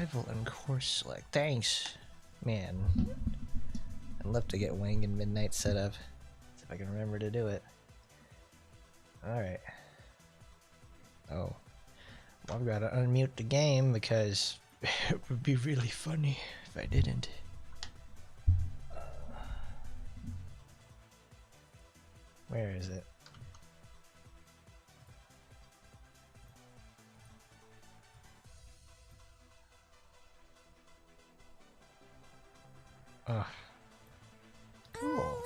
Arrival and course select. Thanks. Man. I'd love to get Wang and Midnight set up. See if I can remember to do it. Alright. Oh. Well, I've got to unmute the game because it would be really funny if I didn't. Where is it? Ugh. Cool.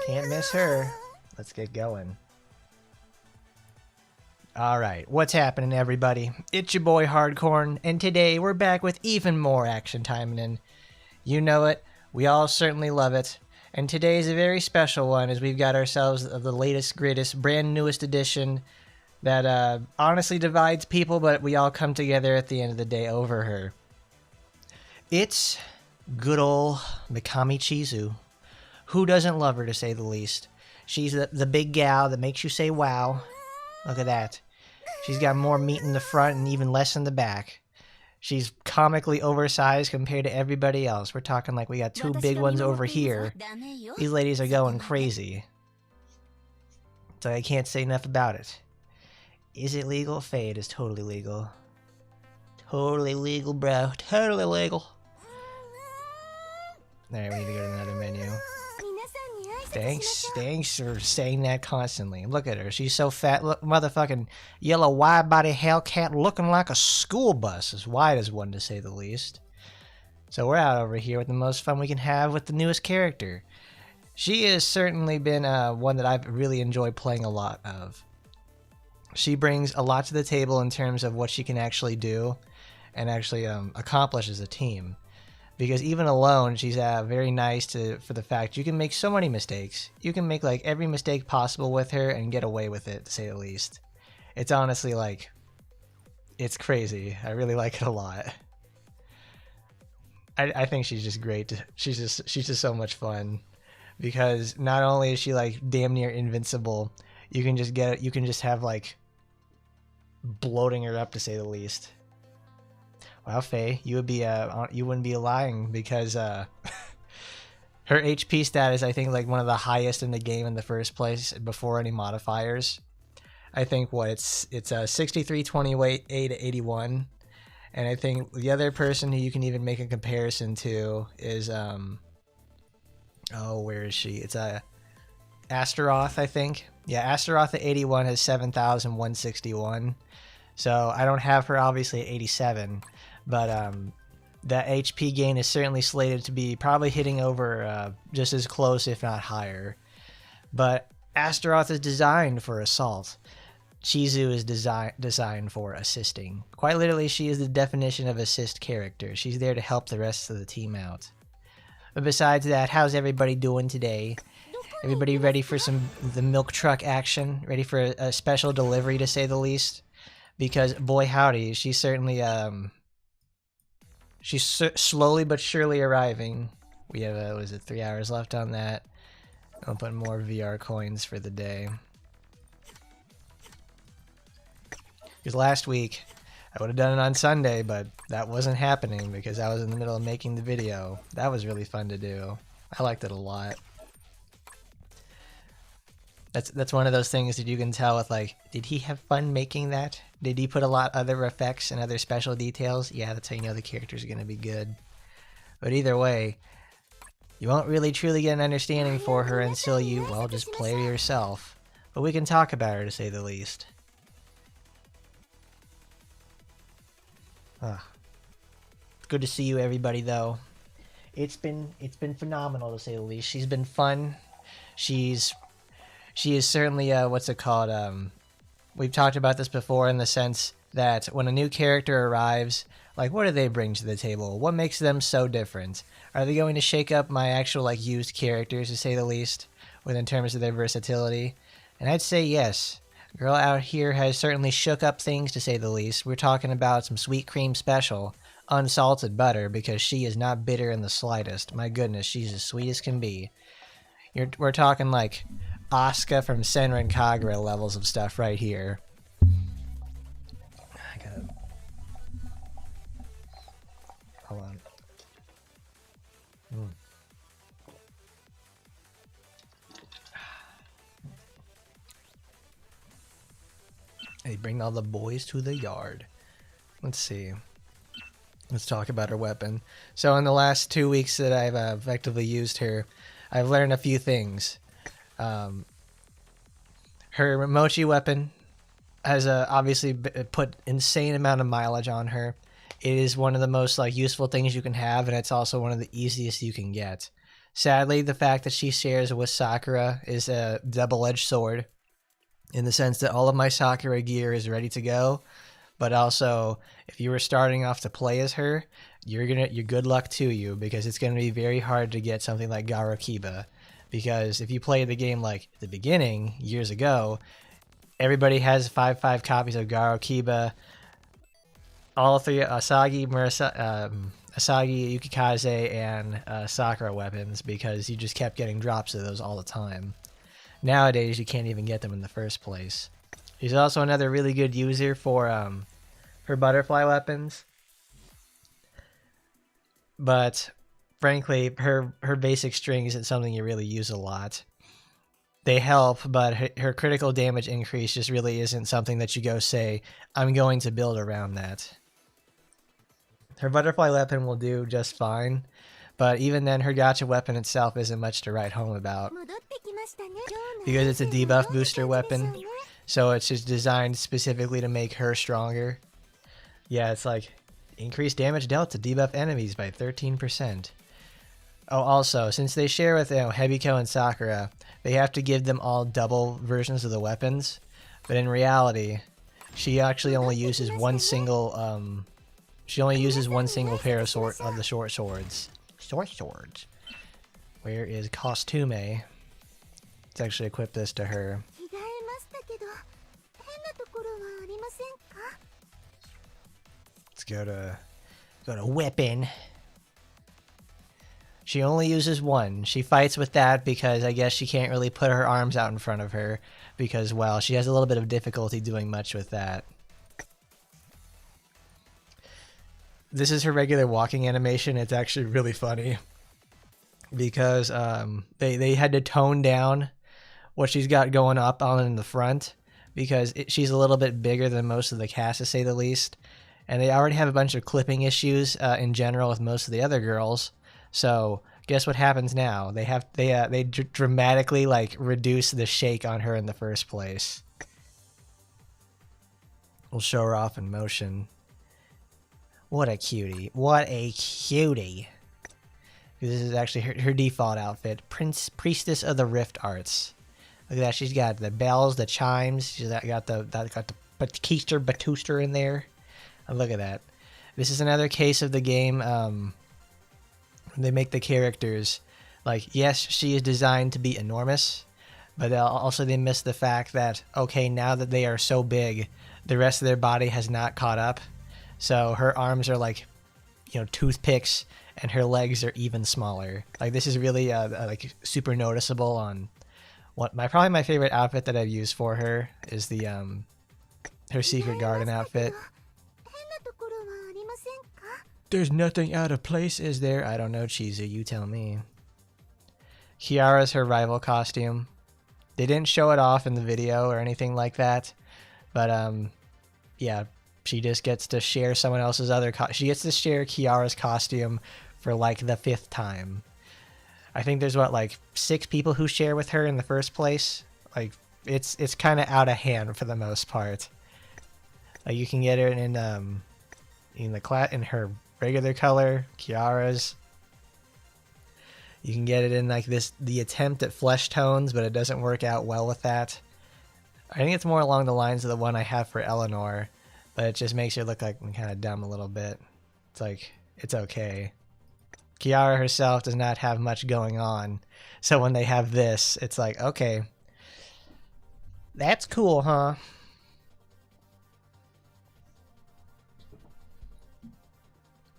Can't miss her. Let's get going. Alright, what's happening, everybody? It's your boy Hardcorn, and today we're back with even more action Taimanin. You know it, we all certainly love it, and today's a very special one as we've got ourselves the latest, greatest, brand newest edition that honestly divides people, but we all come together at the end of the day over her. It's good ol' Mikami Chizu. Who doesn't love her, to say the least? She's the big gal that makes you say wow. Look at that. She's got more meat in the front and even less in the back. She's comically oversized compared to everybody else. We're talking like we got two big ones over here. These ladies are going crazy. So I can't say enough about it. Is it legal? Faye, it is totally legal. Totally legal, bro. Totally legal. Alright, we need to go to another menu. Thanks for saying that constantly. Look at her. She's so fat. Look, motherfucking yellow wide-body Hellcat looking like a school bus. As wide as one, to say the least. So we're out over here with the most fun we can have with the newest character. She has certainly been one that I've really enjoyed playing a lot of. She brings a lot to the table in terms of what she can actually do and actually accomplish as a team. Because even alone, she's very nice for the fact you can make so many mistakes. You can make like every mistake possible with her and get away with it, to say the least. It's honestly like, it's crazy. I really like it a lot. I think she's just great. She's just so much fun. Because not only is she like damn near invincible, you can just have like bloating her up, to say the least. Wow, Faye, you wouldn't be lying because her HP stat is, I think, like one of the highest in the game in the first place before any modifiers. I think it's 63, 28, 81, and I think the other person who you can even make a comparison to is oh, where is she? It's Astaroth, I think. Yeah, Astaroth at 81 has 7,161. So I don't have her obviously at 87. But that HP gain is certainly slated to be probably hitting over just as close, if not higher. But Astaroth is designed for assault. Chizu is designed for assisting. Quite literally, she is the definition of assist character. She's there to help the rest of the team out. But besides that, how's everybody doing today? Everybody ready for the milk truck action? Ready for a special delivery, to say the least? Because boy howdy, she's certainly she's slowly but surely arriving. We have, was it 3 hours left on that? I'll put more VR coins for the day. Because last week, I would have done it on Sunday, but that wasn't happening because I was in the middle of making the video. That was really fun to do. I liked it a lot. That's one of those things that you can tell with, like, did he have fun making that? Did he put a lot other effects and other special details? Yeah, that's how you know the characters are going to be good. But either way, you won't really truly get an understanding for her until you, well, just play her yourself. But we can talk about her, to say the least. It's good to see you, everybody, though. It's been phenomenal, to say the least. She's been fun. She is certainly what's it called? We've talked about this before in the sense that when a new character arrives, like, what do they bring to the table? What makes them so different? Are they going to shake up my actual, like, used characters, to say the least, in terms of their versatility? And I'd say yes. Girl out here has certainly shook up things, to say the least. We're talking about some sweet cream special, unsalted butter, because she is not bitter in the slightest. My goodness, she's as sweet as can be. We're talking like Asuka from Senran Kagura levels of stuff right here. Hold on. Mm. Hey, bring all the boys to the yard. Let's see. Let's talk about her weapon. So in the last 2 weeks that I've effectively used her, I've learned a few things. Her Mochi weapon has obviously put insane amount of mileage on her. It is one of the most like useful things you can have, and it's also one of the easiest you can get. Sadly, the fact that she shares with Sakura is a double-edged sword, in the sense that all of my Sakura gear is ready to go, but also if you were starting off to play as her, you're good luck to you, because it's gonna be very hard to get something like Garokiba. Because if you play the game like the beginning years ago, everybody has 5 copies of Garokiba. All three Asagi, Yukikaze, and Sakura weapons, because you just kept getting drops of those all the time. Nowadays, you can't even get them in the first place. She's also another really good user for her butterfly weapons. But frankly, her basic string isn't something you really use a lot. They help, but her critical damage increase just really isn't something that you go say, I'm going to build around that. Her butterfly weapon will do just fine, but even then her gacha weapon itself isn't much to write home about. Because it's a debuff booster weapon, so it's just designed specifically to make her stronger. Yeah, it's like increased damage dealt to debuff enemies by 13%. Oh, also, since they share with Hebiko and Sakura, they have to give them all double versions of the weapons, but in reality, she actually only uses one single pair of the short swords. Short swords. Where is Costume? Let's actually equip this to her. Let's go to weapon. She only uses one. She fights with that because I guess she can't really put her arms out in front of her because, well, she has a little bit of difficulty doing much with that. This is her regular walking animation. It's actually really funny because they had to tone down what she's got going up on in the front because she's a little bit bigger than most of the cast, to say the least. And they already have a bunch of clipping issues in general with most of the other girls. So guess what happens now? They dramatically like reduce the shake on her in the first place. We'll show her off in motion. What a cutie! What a cutie! This is actually her default outfit, Priestess of the Rift Arts. Look at that! She's got the bells, the chimes. She's got the Batuster in there. Oh, look at that! This is another case of the game. They make the characters like, yes, she is designed to be enormous, but also they miss the fact that, okay, now that they are so big, the rest of their body has not caught up. So her arms are like, toothpicks, and her legs are even smaller. Like, this is really like super noticeable on probably my favorite outfit that I've used for her is the her Secret Garden outfit. There's nothing out of place, is there? I don't know, Chizu, you tell me. Kiara's her rival costume. They didn't show it off in the video or anything like that, but yeah, she just gets to share someone else's she gets to share Kiara's costume for like the 5th time. I think there's like 6 people who share with her in the first place. Like, it's kind of out of hand for the most part. Like, you can get her in her regular color, Kiara's. You can get it in like the attempt at flesh tones, but it doesn't work out well with that. I think it's more along the lines of the one I have for Eleanor, but it just makes her look like kind of dumb a little bit. It's like, it's okay. Kiara herself does not have much going on, so when they have this, it's like, okay, that's cool, huh?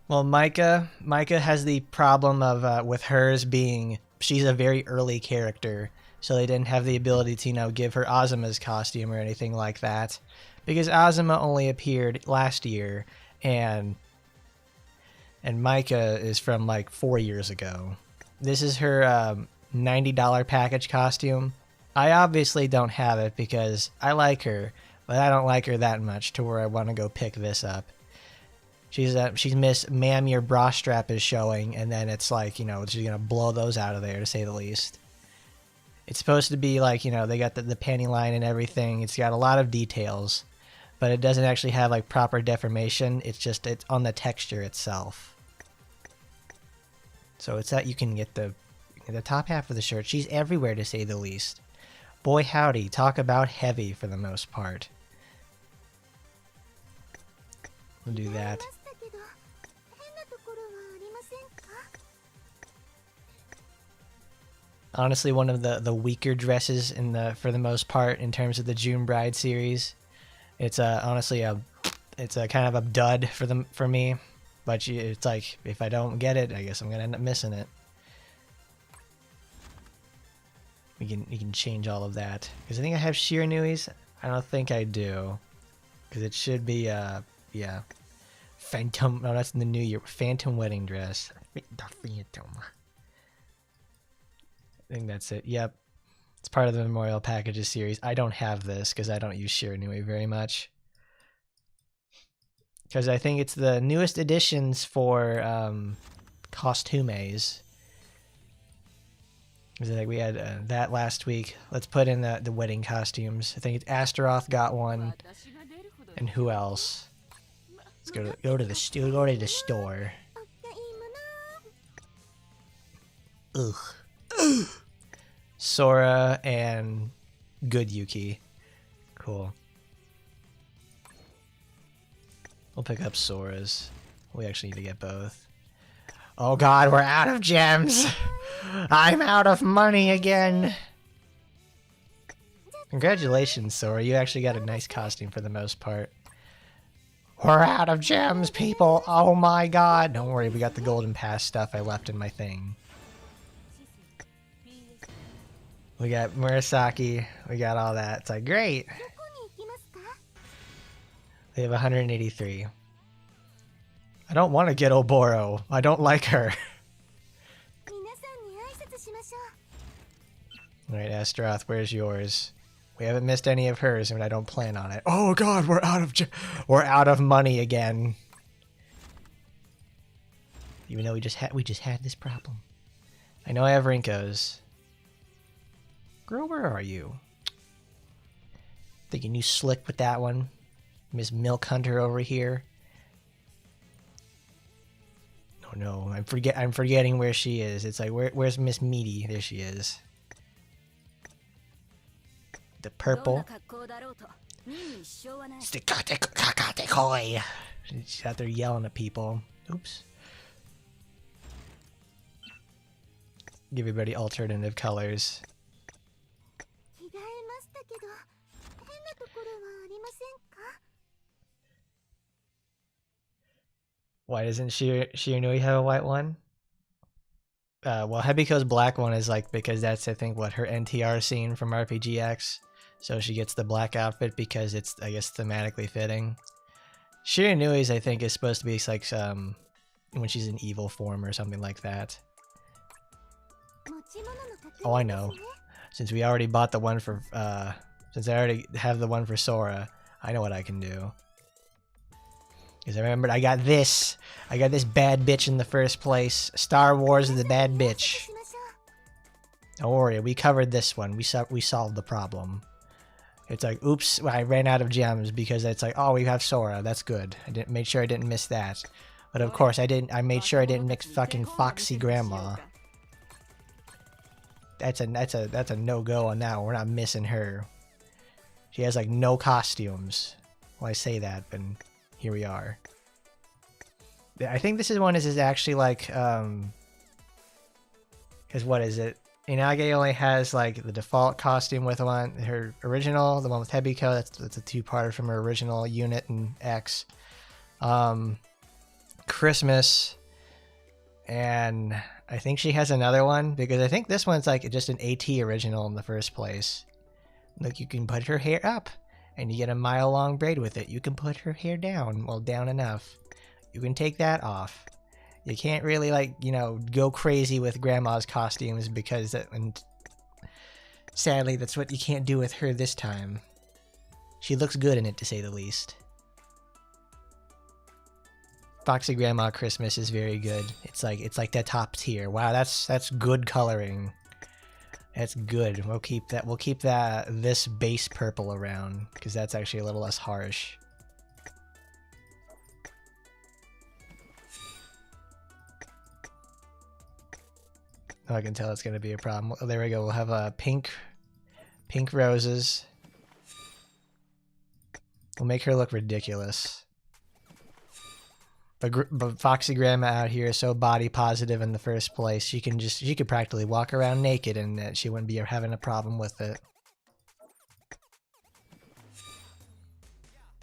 Well, Micah has the problem of with hers being she's a very early character, so they didn't have the ability to give her Azuma's costume or anything like that, because Azuma only appeared last year, and And Micah is from like 4 years ago. This is her $90 package costume. I obviously don't have it because I like her, but I don't like her that much to where I want to go pick this up. She's Miss Ma'am, your bra strap is showing, and then it's like, you know, she's gonna blow those out of there, to say the least. It's supposed to be like, you know, they got the panty line and everything. It's got a lot of details, but it doesn't actually have like proper deformation. It's on the texture itself. So it's that you can get the top half of the shirt. She's everywhere, to say the least. Boy howdy, talk about heavy for the most part. We'll do that. Honestly, one of the weaker dresses for the most part in terms of the June Bride series. It's honestly it's a kind of a dud for me, but it's like if I don't get it, I guess I'm gonna end up missing it. We can change all of that because I think I have Shiranui's. I don't think I do because it should be yeah, Phantom. No, that's in the new year. Phantom wedding dress. The Phantom. I think that's it. Yep. It's part of the Memorial Packages series. I don't have this because I don't use Shiranui very much. Because I think it's the newest additions for costumes. Like we had that last week. Let's put in the wedding costumes. I think it's Astaroth got one. And who else? Let's go to the store. Ugh. Sora and Good Yuki. Cool. We'll pick up Sora's. We actually need to get both. Oh god, we're out of gems! I'm out of money again! Congratulations, Sora. You actually got a nice costume for the most part. We're out of gems, people! Oh my god! Don't worry, we got the Golden Pass stuff I left in my thing. We got Murasaki, we got all that. It's like, great! They have 183. I don't want to get Oboro. I don't like her. Alright, Astaroth, where's yours? We haven't missed any of hers, and I don't plan on it. Oh god, we're out of money again. Even though we just had this problem. I know I have Rinko's. Girl, where are you? Thinking you slick with that one. Miss Milk Hunter over here. Oh no, I'm forgetting where she is. It's like where's Miss Meaty? There she is. The purple. She's out there yelling at people. Oops. Give everybody alternative colors. Why doesn't Shiranui have a white one? Well, Hebiko's black one is like because that's I think what her NTR scene from RPGX. So she gets the black outfit because it's I guess thematically fitting. Shiranui's I think is supposed to be like when she's in evil form or something like that. Oh, I know. Since we already bought the one for since I already have the one for Sora, I know what I can do. Because I remembered I got this bad bitch in the first place. Star Wars is the bad bitch. Don't worry, we covered this one. We solved the problem. It's like, oops, I ran out of gems because it's like, oh, we have Sora. That's good. I made sure I didn't miss that. But of course, I made sure I didn't mix fucking Foxy Grandma. That's a no-go on that one. We're not missing her. She has like no costumes. Well, I say that, but here we are. I think this is actually like because what is it? Inage only has like the default costume with her original, the one with Hebiko. That's a two-parter from her original unit and X. Christmas, and I think she has another one because I think this one's like just an AT original in the first place. Look, you can put her hair up. And you get a mile-long braid with it. You can put her hair down, well, down enough. You can take that off. You can't really, like, you know, go crazy with Grandma's costumes because and sadly, that's what you can't do with her this time. She looks good in it, to say the least. Foxy Grandma Christmas is very good. It's like that top tier. Wow, that's good coloring. That's good. We'll keep that. We'll keep this base purple around because that's actually a little less harsh. Oh, I can tell it's gonna be a problem. Oh, there we go. We'll have pink roses. We'll make her look ridiculous. But Foxy Grandma out here is so body positive in the first place. She could practically walk around naked and she wouldn't be having a problem with it.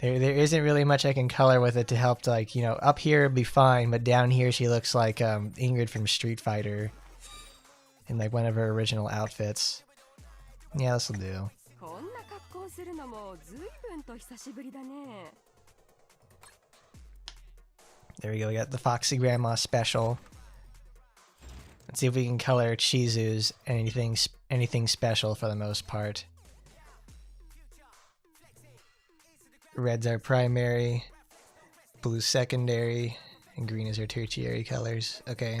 There isn't really much I can color with it to help to, like, you know, up here it'd be fine, but down here she looks like Ingrid from Street Fighter in like one of her original outfits. Yeah, this'll do. There we go, we got the Foxy Grandma special. Let's see if we can color Chizu's anything special for the most part. Red's our primary, blue secondary, and green is our tertiary colors. Okay.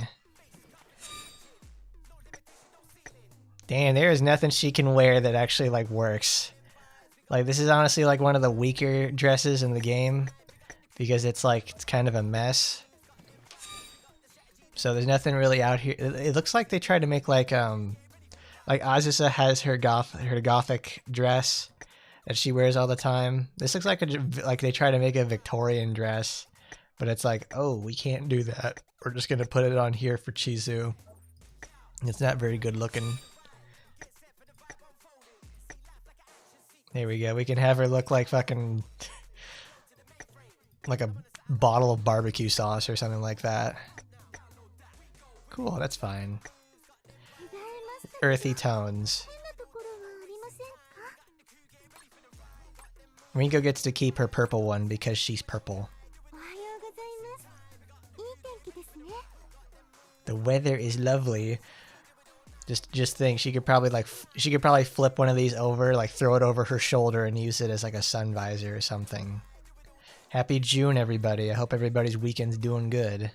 Damn, there is nothing she can wear that actually, like, works. Like, this is honestly like one of the weaker dresses in the game. Because it's kind of a mess. So there's nothing really out here. It looks like they tried to make like Azusa has her gothic dress that she wears all the time. This looks like they try to make a Victorian dress, but it's like, oh, we can't do that. We're just gonna put it on here for Chizu. It's not very good looking. There we go. We can have her look like fucking like a bottle of barbecue sauce or something like that. Cool, that's fine. Earthy tones. Rinko gets to keep her purple one because she's purple. The weather is lovely. Just think, she could probably flip one of these over, like throw it over her shoulder and use it as like a sun visor or something. Happy June, everybody. I hope everybody's weekend's doing good.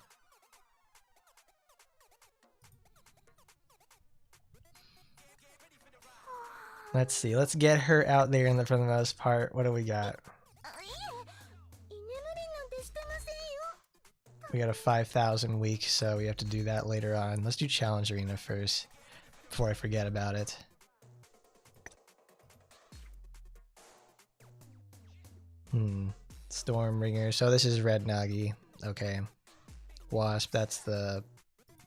Let's see. Let's get her out there for the most part. What do we got? We got a 5,000 week, so we have to do that later on. Let's do Challenge Arena first, before I forget about it. Stormbringer. So this is Red Nagi. Okay. Wasp, that's the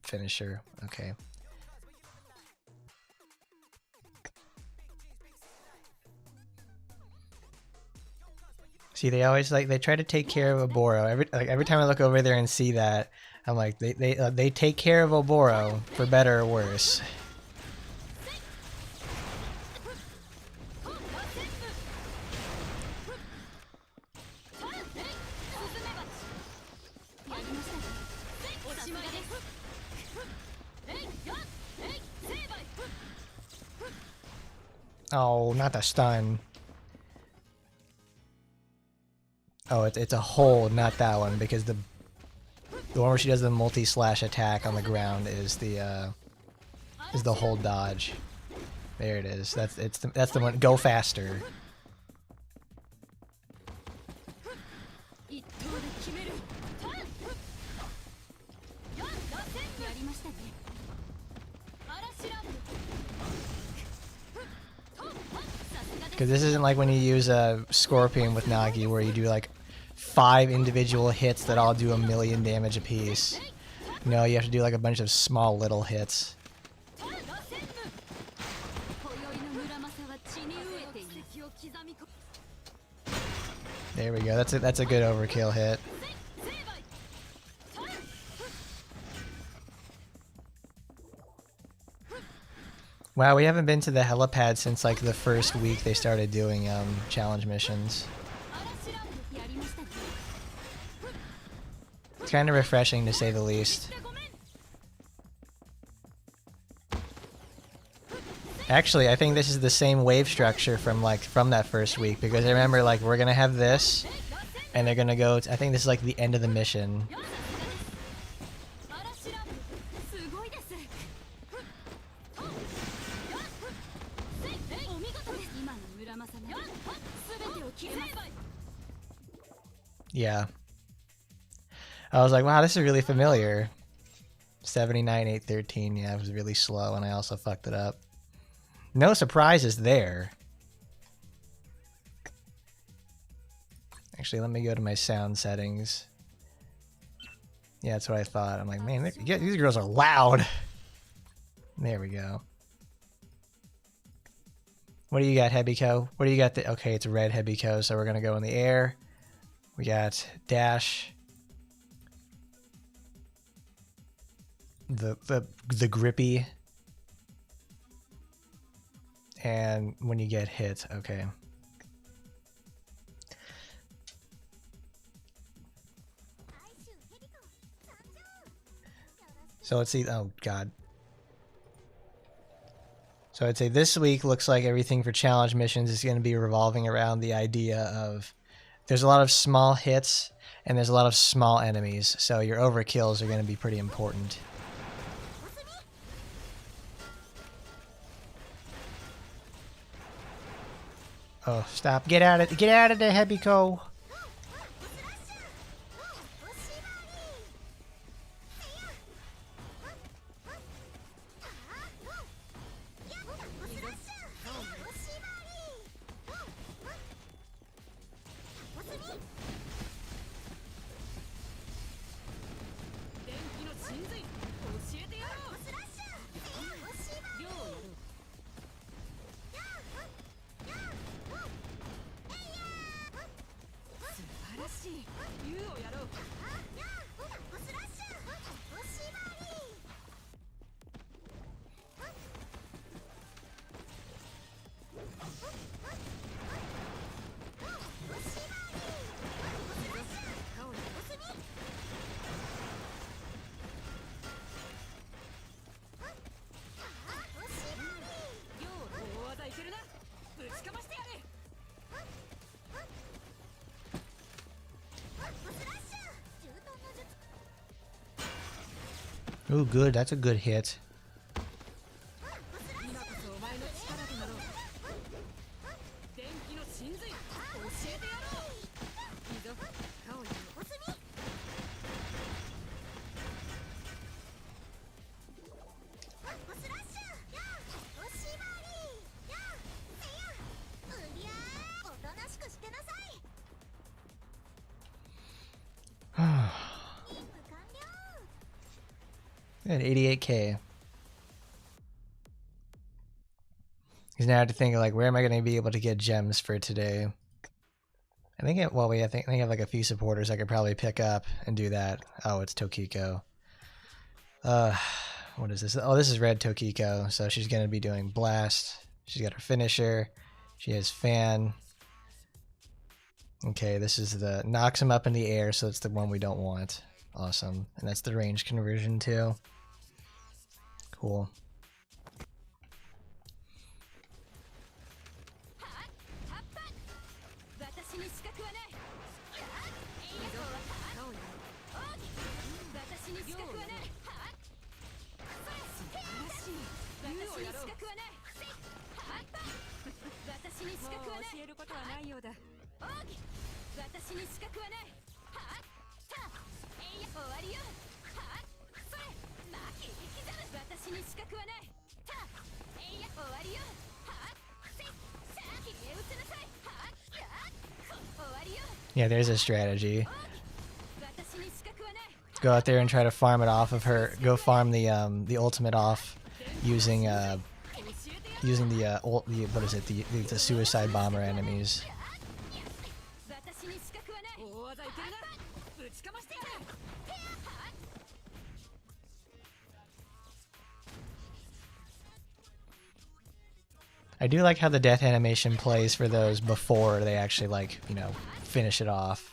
finisher. Okay. See, they always they try to take care of Oboro. Every time I look over there and see that, I'm like, they take care of Oboro for better or worse. Oh, not the stun. Oh, it's a hold, not that one, because the one where she does the multi-slash attack on the ground is the hold dodge. There it is. That's the one. Go faster. Because this isn't like when you use a Scorpion with Nagi where you do like 5 individual hits that all do 1,000,000 damage apiece. No, you have to do like a bunch of small little hits. There we go. That's a good overkill hit. Wow, we haven't been to the helipad since like the first week they started doing challenge missions. It's kind of refreshing to say the least. Actually, I think this is the same wave structure from that first week, because I remember like we're gonna have this, and they're gonna go. I think this is like the end of the mission. Yeah. I was like, wow, this is really familiar. 79, 813. Yeah, it was really slow, and I also fucked it up. No surprises there. Actually, let me go to my sound settings. Yeah, that's what I thought. I'm like, man, these girls are loud. There we go. What do you got, Hebiko? What do you got? Okay, it's red Hebiko, so we're going to go in the air. We got dash. The grippy. And when you get hit, okay. So let's see. Oh, God. So I'd say this week looks like everything for challenge missions is going to be revolving around the idea of there's a lot of small hits and there's a lot of small enemies. So your overkills are going to be pretty important. Oh, stop. Get out of there, Hebiko. Ooh, good. That's a good hit. At 88k. Because now I have to think like, where am I going to be able to get gems for today? I think I think I have like a few supporters I could probably pick up and do that. Oh, it's Tokiko. What is this? Oh, this is red Tokiko. So she's going to be doing blast. She's got her finisher. She has fan. Okay, this is the knocks him up in the air, so it's the one we don't want. Awesome. And that's the range conversion too. Cool. Yeah, there's a strategy. Go out there and try to farm it off of her. Go farm the ultimate off using the what is it? The suicide bomber enemies. I do like how the death animation plays for those before they actually, like, you know, finish it off.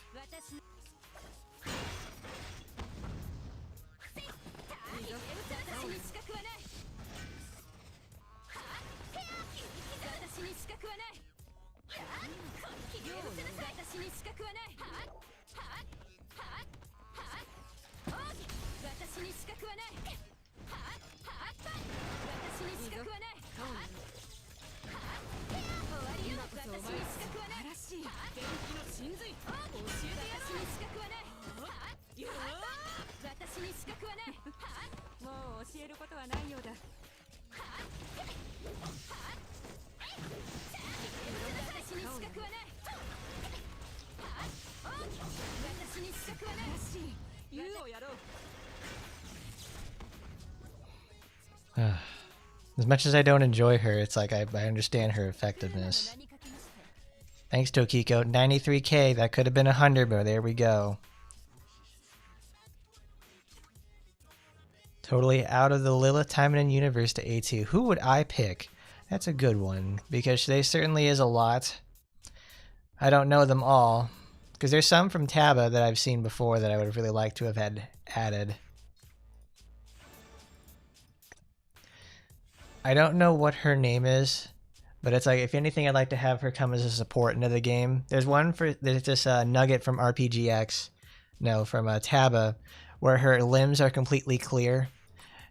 As much as I don't enjoy her, it's like I understand her effectiveness. Thanks, Tokiko. 93k. That could have been 100, but there we go. Totally out of the Lilith Taimanin universe to A2. Who would I pick? That's a good one, because there certainly is a lot. I don't know them all, because there's some from Taba that I've seen before that I would have really liked to have had added. I don't know what her name is, but it's like, if anything, I'd like to have her come as a support into the game. There's this Nugget from RPGX, no, from Taba, where her limbs are completely clear,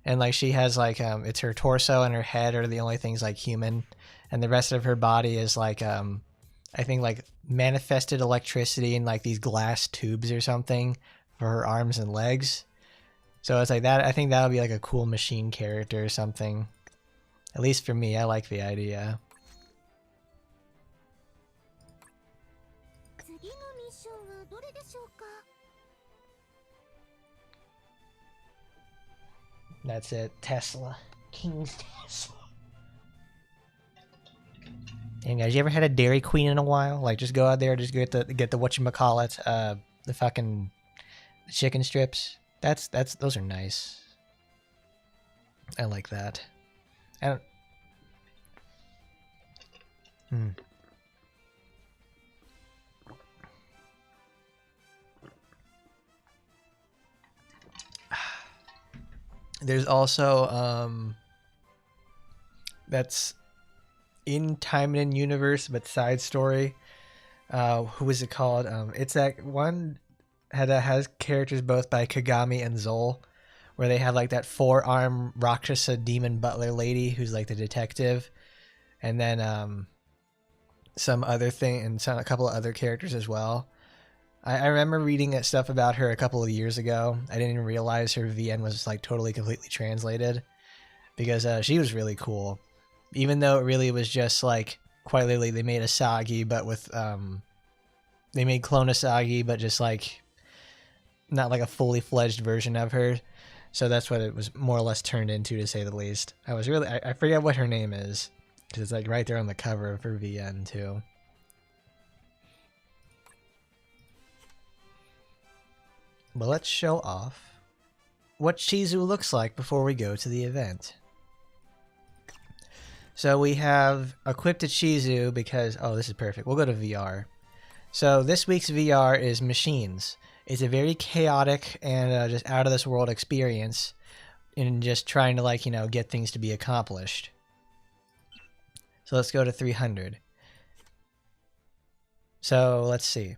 and like she has like it's her torso and her head are the only things like human, and the rest of her body is like I think like manifested electricity in like these glass tubes or something for her arms and legs. So it's like that. I think that would be like a cool machine character or something. At least for me, I like the idea. That's it. Tesla. King's Tesla. And guys, you ever had a Dairy Queen in a while? Like, just go out there, just get the whatchamacallit, the fucking chicken strips. Those are nice. I like that. I don't. There's also that's in Taimanin universe, but side story. Who is it called? It's that one that has characters both by Kagami and Zol, where they have like that 4-arm Rakshasa demon butler lady who's like the detective, and then some other thing and a couple of other characters as well. I remember reading that stuff about her a couple of years ago. I didn't even realize her VN was like totally completely translated, because she was really cool, even though it really was just like quite literally they made Asagi, but with they made Clone Asagi, but just like not like a fully fledged version of her. So that's what it was more or less turned into, to say the least. I forget what her name is, because it's like right there on the cover of her VN too. But let's show off what Chizu looks like before we go to the event. So we have equipped a Chizu because, oh, this is perfect. We'll go to VR. So this week's VR is machines. It's a very chaotic and just out of this world experience in just trying to, like, you know, get things to be accomplished. So let's go to 300. So let's see.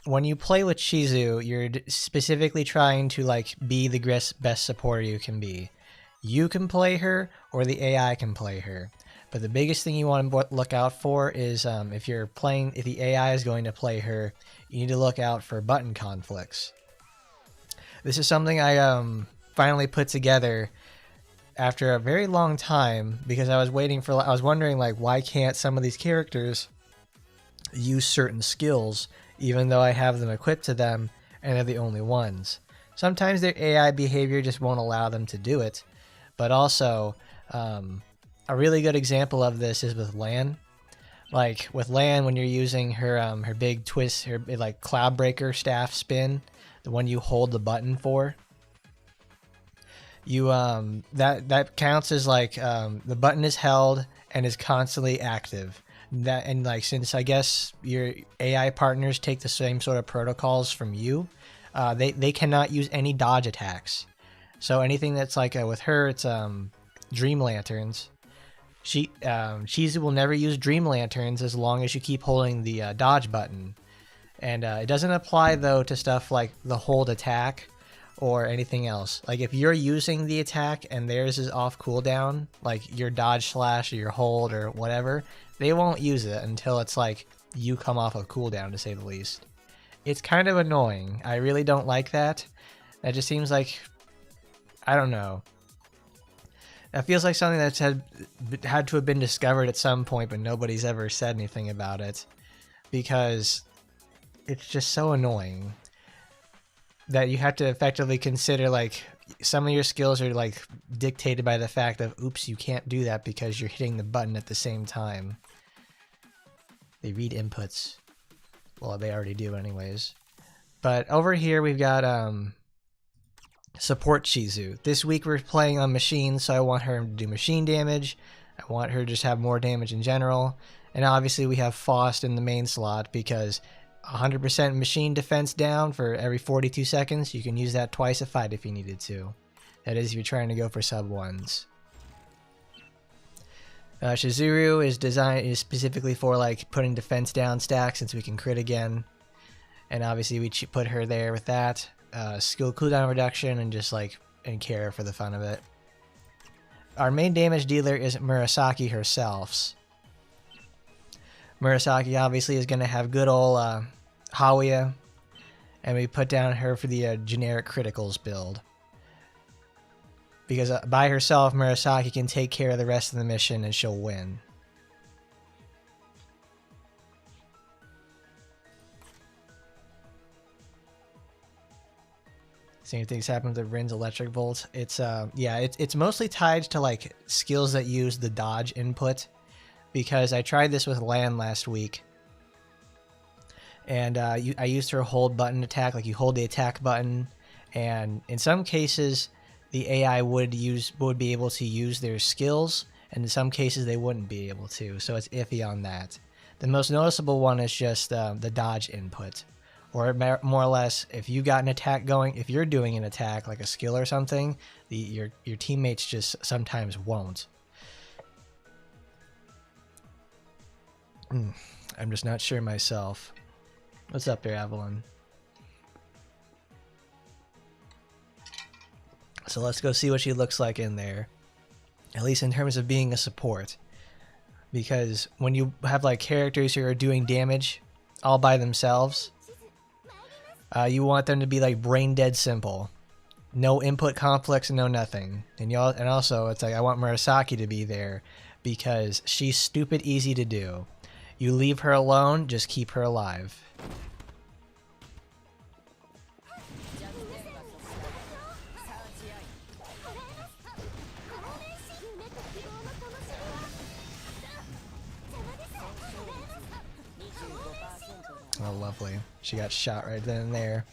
When you play with Chizu, you're specifically trying to like be the best supporter you can be. You can play her, or the AI can play her. But the biggest thing you want to look out for is if the AI is going to play her, you need to look out for button conflicts. This is something I finally put together after a very long time, because I was wondering like, why can't some of these characters use certain skills even though I have them equipped to them and they're the only ones. Sometimes their AI behavior just won't allow them to do it, but also a really good example of this is with Lan. Like with Lan, when you're using her big twist, her like cloud breaker staff spin, the one you hold the button for, you that counts as like the button is held and is constantly active. And like, since I guess your AI partners take the same sort of protocols from you, they cannot use any dodge attacks. So anything that's like with her, it's Dream Lanterns. Chizu will never use Dream Lanterns as long as you keep holding the dodge button. And it doesn't apply though to stuff like the hold attack or anything else. Like if you're using the attack and theirs is off cooldown, like your dodge slash or your hold or whatever, they won't use it until it's like you come off of cooldown, to say the least. It's kind of annoying. I really don't like that. That just seems like, I don't know. That feels like something that's had to have been discovered at some point, but nobody's ever said anything about it, because it's just so annoying that you have to effectively consider, like, some of your skills are like dictated by the fact of, oops, you can't do that because you're hitting the button at the same time. They read inputs. Well, they already do anyways. But over here we've got support Chizu. This week we're playing on machine, so I want her to do machine damage. I want her to just have more damage in general. And obviously we have Faust in the main slot because 100% machine defense down for every 42 seconds. You can use that twice a fight if you needed to. That is if you're trying to go for sub ones. Shizuru is specifically for like putting defense down stack, since we can crit again. And obviously we put her there with that. Skill cooldown reduction and just like and care for the fun of it. Our main damage dealer is Murasaki herself. Murasaki obviously is going to have good old Hawiya, and we put down her for the generic criticals build. Because by herself, Murasaki can take care of the rest of the mission and she'll win. Same things happen with Rin's electric volt. It's yeah, it's mostly tied to like skills that use the dodge input. Because I tried this with Lan last week, and I used her hold button attack. Like you hold the attack button, and in some cases the AI would be able to use their skills, and in some cases they wouldn't be able to. So it's iffy on that. The most noticeable one is just the dodge input, or more or less, if you got an attack going, if you're doing an attack like a skill or something, your teammates just sometimes won't. I'm just not sure myself. What's up there, Avalon? So let's go see what she looks like in there. At least in terms of being a support. Because when you have like characters who are doing damage all by themselves, you want them to be like brain dead simple. No input conflicts, no nothing. And also it's like I want Murasaki to be there because she's stupid easy to do. You leave her alone, just keep her alive. Oh, lovely. She got shot right then and there.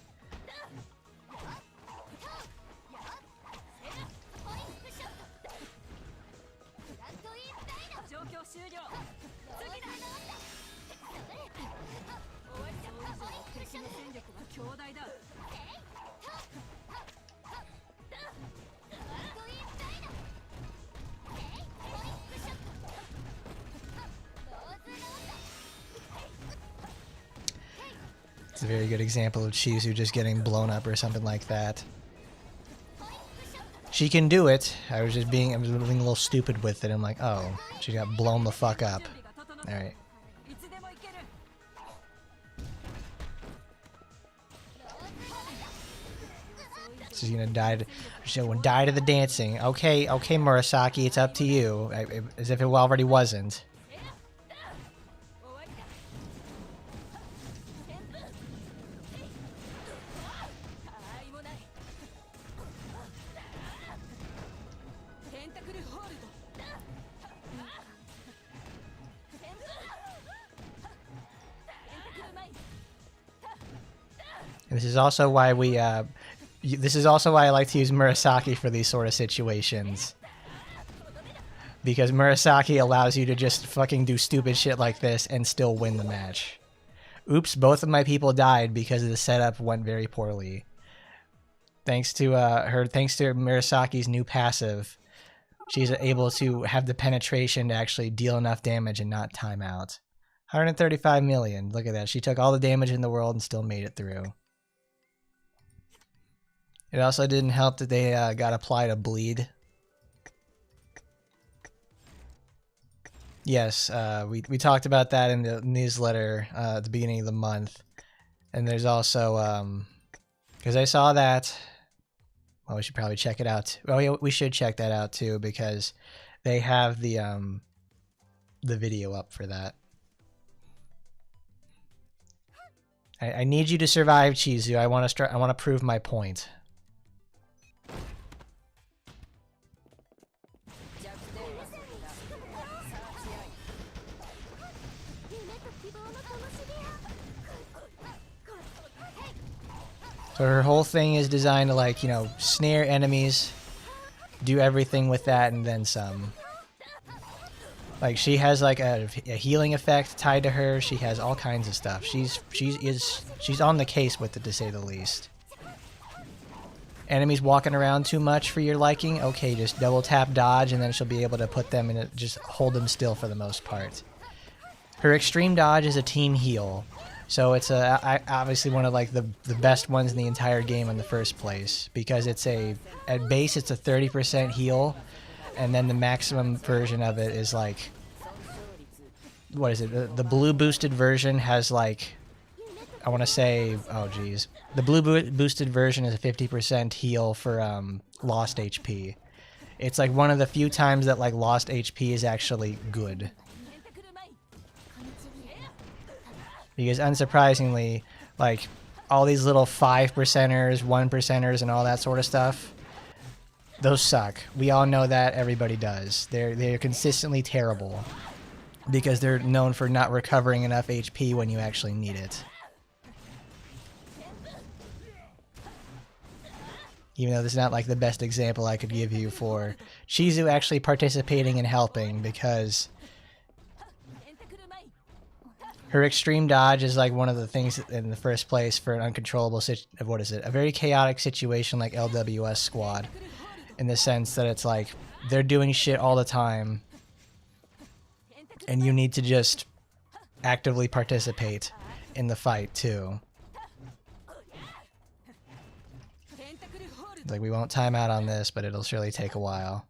It's a very good example of Chizu just getting blown up or something like that. She can do it. I was being a little stupid with it. I'm like, oh, she got blown the fuck up. Alright. She's gonna die. She's gonna die to the dancing. Okay, okay, Murasaki, it's up to you. As if it already wasn't. And this is also why we. This is also why I like to use Murasaki for these sort of situations. Because Murasaki allows you to just fucking do stupid shit like this and still win the match. Oops, both of my people died because the setup went very poorly. Thanks to Murasaki's new passive, she's able to have the penetration to actually deal enough damage and not time out. 135 million, look at that. She took all the damage in the world and still made it through. It also didn't help that they got applied a bleed. Yes, we talked about that in the newsletter at the beginning of the month. And there's also, because I saw that, Well, we should probably check it out. Oh yeah, we should check that out too because they have the video up for that. I need you to survive, Chizu. I want to prove my point. So her whole thing is designed to, like, you know, snare enemies, do everything with that and then some. Like, she has like a healing effect tied to her. She has all kinds of stuff. She's on the case with it, to say the least. Enemies walking around too much for your liking? Okay, just double tap dodge and then she'll be able to put them in it, just hold them still for the most part. Her extreme dodge is a team heal. So it's obviously one of like the best ones in the entire game in the first place, because it's at base it's a 30% heal, and then the maximum version of it is like, what is it? The blue boosted version has like, I want to say, oh geez, the blue boosted version is a 50% heal for lost HP. It's like one of the few times that like lost HP is actually good. Because unsurprisingly, like all these little 5%ers, 1%ers, and all that sort of stuff, those suck. We all know that. Everybody does. They're consistently terrible because they're known for not recovering enough HP when you actually need it. Even though this is not like the best example I could give you for Chizu actually participating and helping, because her extreme dodge is like one of the things in the first place for an uncontrollable a very chaotic situation like LWS squad, in the sense that it's like they're doing shit all the time and you need to just actively participate in the fight too. Like, we won't time out on this, but it'll surely take a while.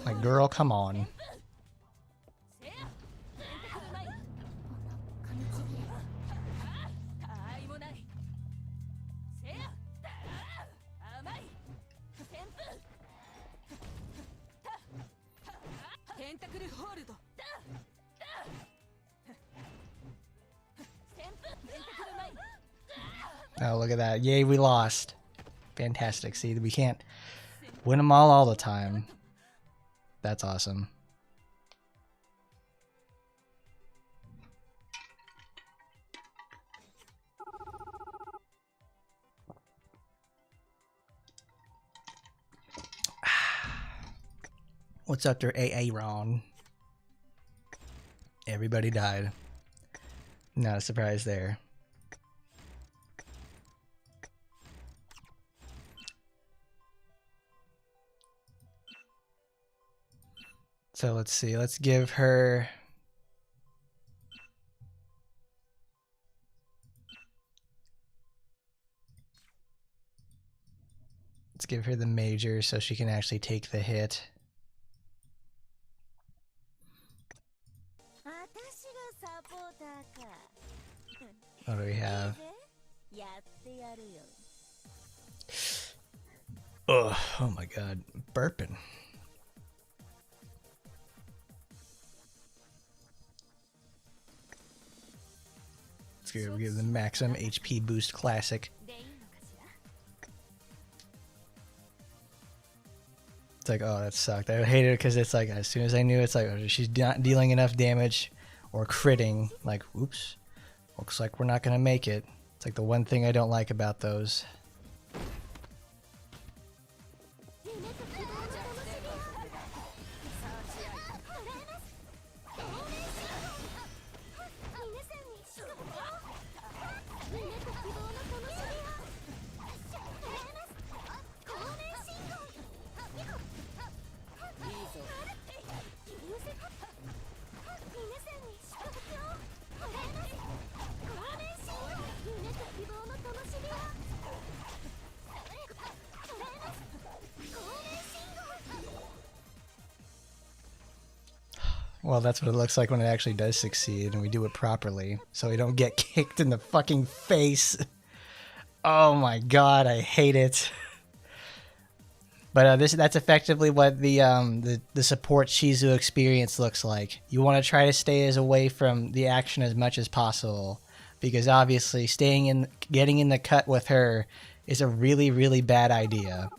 Like, girl, come on. Oh, look at that. Yay, we lost. Fantastic. See, we can't win them all the time. That's awesome. What's up there, Aaron? Everybody died. Not a surprise there. So let's see, let's give her... Let's give her the major so she can actually take the hit. What do we have? Ugh, oh my god, burping. Let's give the maximum HP boost classic. It's like, oh, that sucked. I hated it because it's like, as soon as I knew it's like, oh, she's not dealing enough damage or critting, like, oops, looks like we're not going to make it. It's like the one thing I don't like about those. Well, that's what it looks like when it actually does succeed and we do it properly, so we don't get kicked in the fucking face. Oh my god, I hate it. But that's effectively what the support Chizu experience looks like. You want to try to stay away from the action as much as possible, because obviously getting in the cut with her is a really, really bad idea.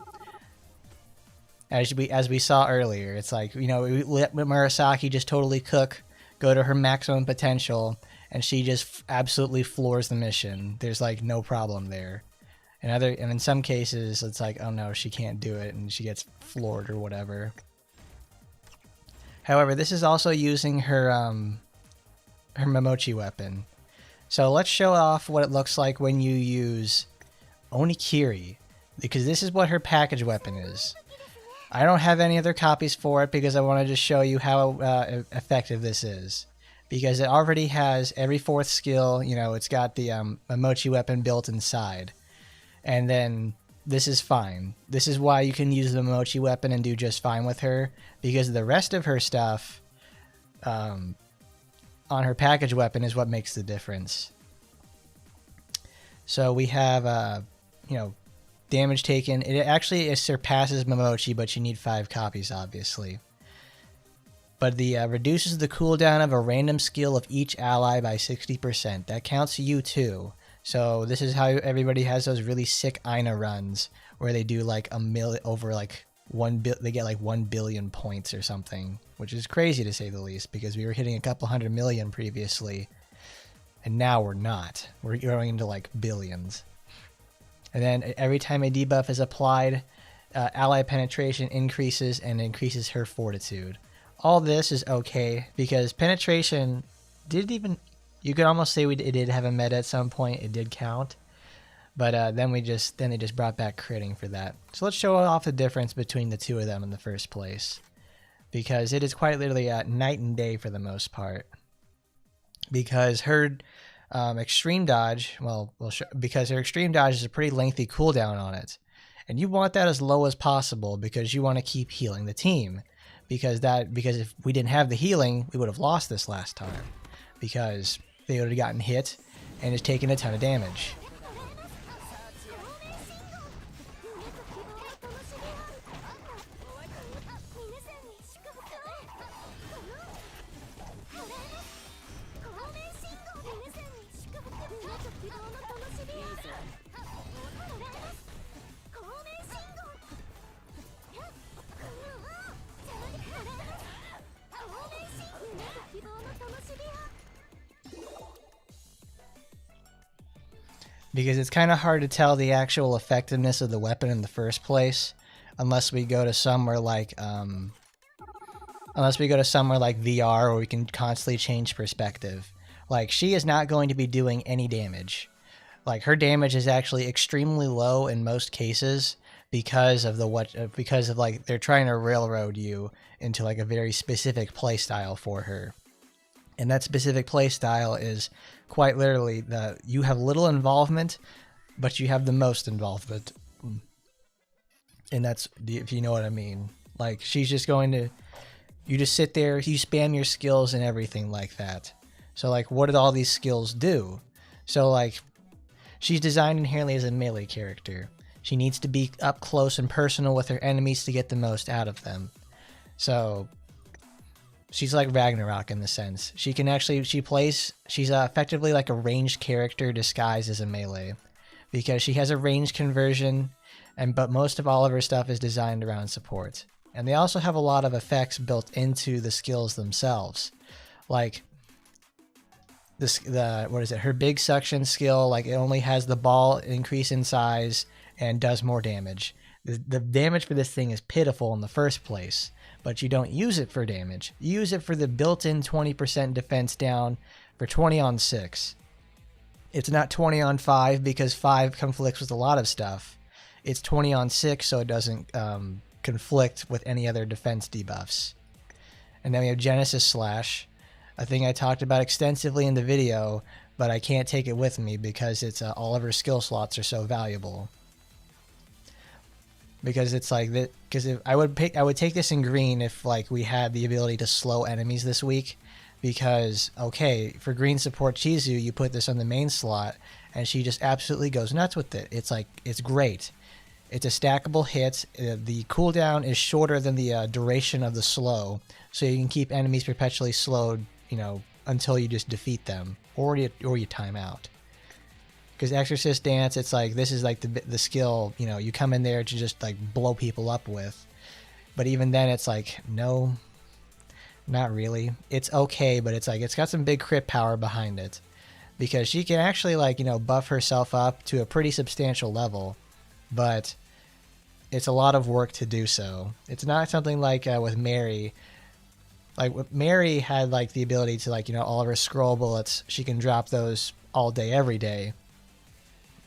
As we saw earlier, it's like, you know, we let Murasaki just totally cook, go to her maximum potential, and she just absolutely floors the mission. There's like no problem there. And in some cases, it's like, oh no, she can't do it, and she gets floored or whatever. However, this is also using her Momochi weapon. So let's show off what it looks like when you use Onikiri, because this is what her package weapon is. I don't have any other copies for it because I want to just show you how effective this is. Because it already has every fourth skill, you know, it's got the Momochi weapon built inside. And then this is fine. This is why you can use the Momochi weapon and do just fine with her, because the rest of her stuff on her package weapon is what makes the difference. So we have, you know, damage taken. It actually surpasses Momochi, but you need 5 copies, obviously. But the reduces the cooldown of a random skill of each ally by 60%. That counts you too. So this is how everybody has those really sick Aina runs where they do like they get like 1 billion points or something, which is crazy to say the least, because we were hitting a couple 100 million previously, and now we're not. We're going into like billions. And then every time a debuff is applied, ally penetration increases and increases her fortitude. All this is okay because penetration you could almost say it did have a meta at some point. It did count, but then they just brought back critting for that. So let's show off the difference between the two of them in the first place, because it is quite literally night and day for the most part. Because her extreme dodge, because her extreme dodge is a pretty lengthy cooldown on it, and you want that as low as possible because you want to keep healing the team. Because if we didn't have the healing, we would have lost this last time, because they would have gotten hit and it's taken a ton of damage. Because it's kind of hard to tell the actual effectiveness of the weapon in the first place, unless we go to somewhere like VR, where we can constantly change perspective. Like, she is not going to be doing any damage. Like, her damage is actually extremely low in most cases because of like they're trying to railroad you into like a very specific playstyle for her. And that specific playstyle is quite literally you have little involvement, but you have the most involvement. And that's, if you know what I mean. Like, she's just going to, you just sit there, you spam your skills and everything like that. So like, what did all these skills do? So like, she's designed inherently as a melee character. She needs to be up close and personal with her enemies to get the most out of them. So she's like Ragnarok in the sense. She's effectively like a ranged character disguised as a melee, because she has a range conversion, but most of all of her stuff is designed around support. And they also have a lot of effects built into the skills themselves. Like her big suction skill, like, it only has the ball increase in size and does more damage. The damage for this thing is pitiful in the first place, but you don't use it for damage. You use it for the built-in 20% defense down for 20 on 6. It's not 20 on 5 because 5 conflicts with a lot of stuff. It's 20 on 6 so it doesn't conflict with any other defense debuffs. And then we have Genesis Slash, a thing I talked about extensively in the video, but I can't take it with me because it's all of her skill slots are so valuable. because it's like that. Because if I would take this in green if like we had the ability to slow enemies this week. Because okay, for green support Chizu, you put this on the main slot, and she just absolutely goes nuts with it. It's like it's great. It's a stackable hit. The cooldown is shorter than the duration of the slow, so you can keep enemies perpetually slowed, you know, until you just defeat them, or you time out. Because Exorcist Dance, it's like this is like the skill, you know, you come in there to just like blow people up with, but even then it's like no, not really. It's okay, but it's like it's got some big crit power behind it, because she can actually like, you know, buff herself up to a pretty substantial level, but it's a lot of work to do so. It's not something like with Mary. Like Mary had like the ability to like, you know, all of her scroll bullets, she can drop those all day every day.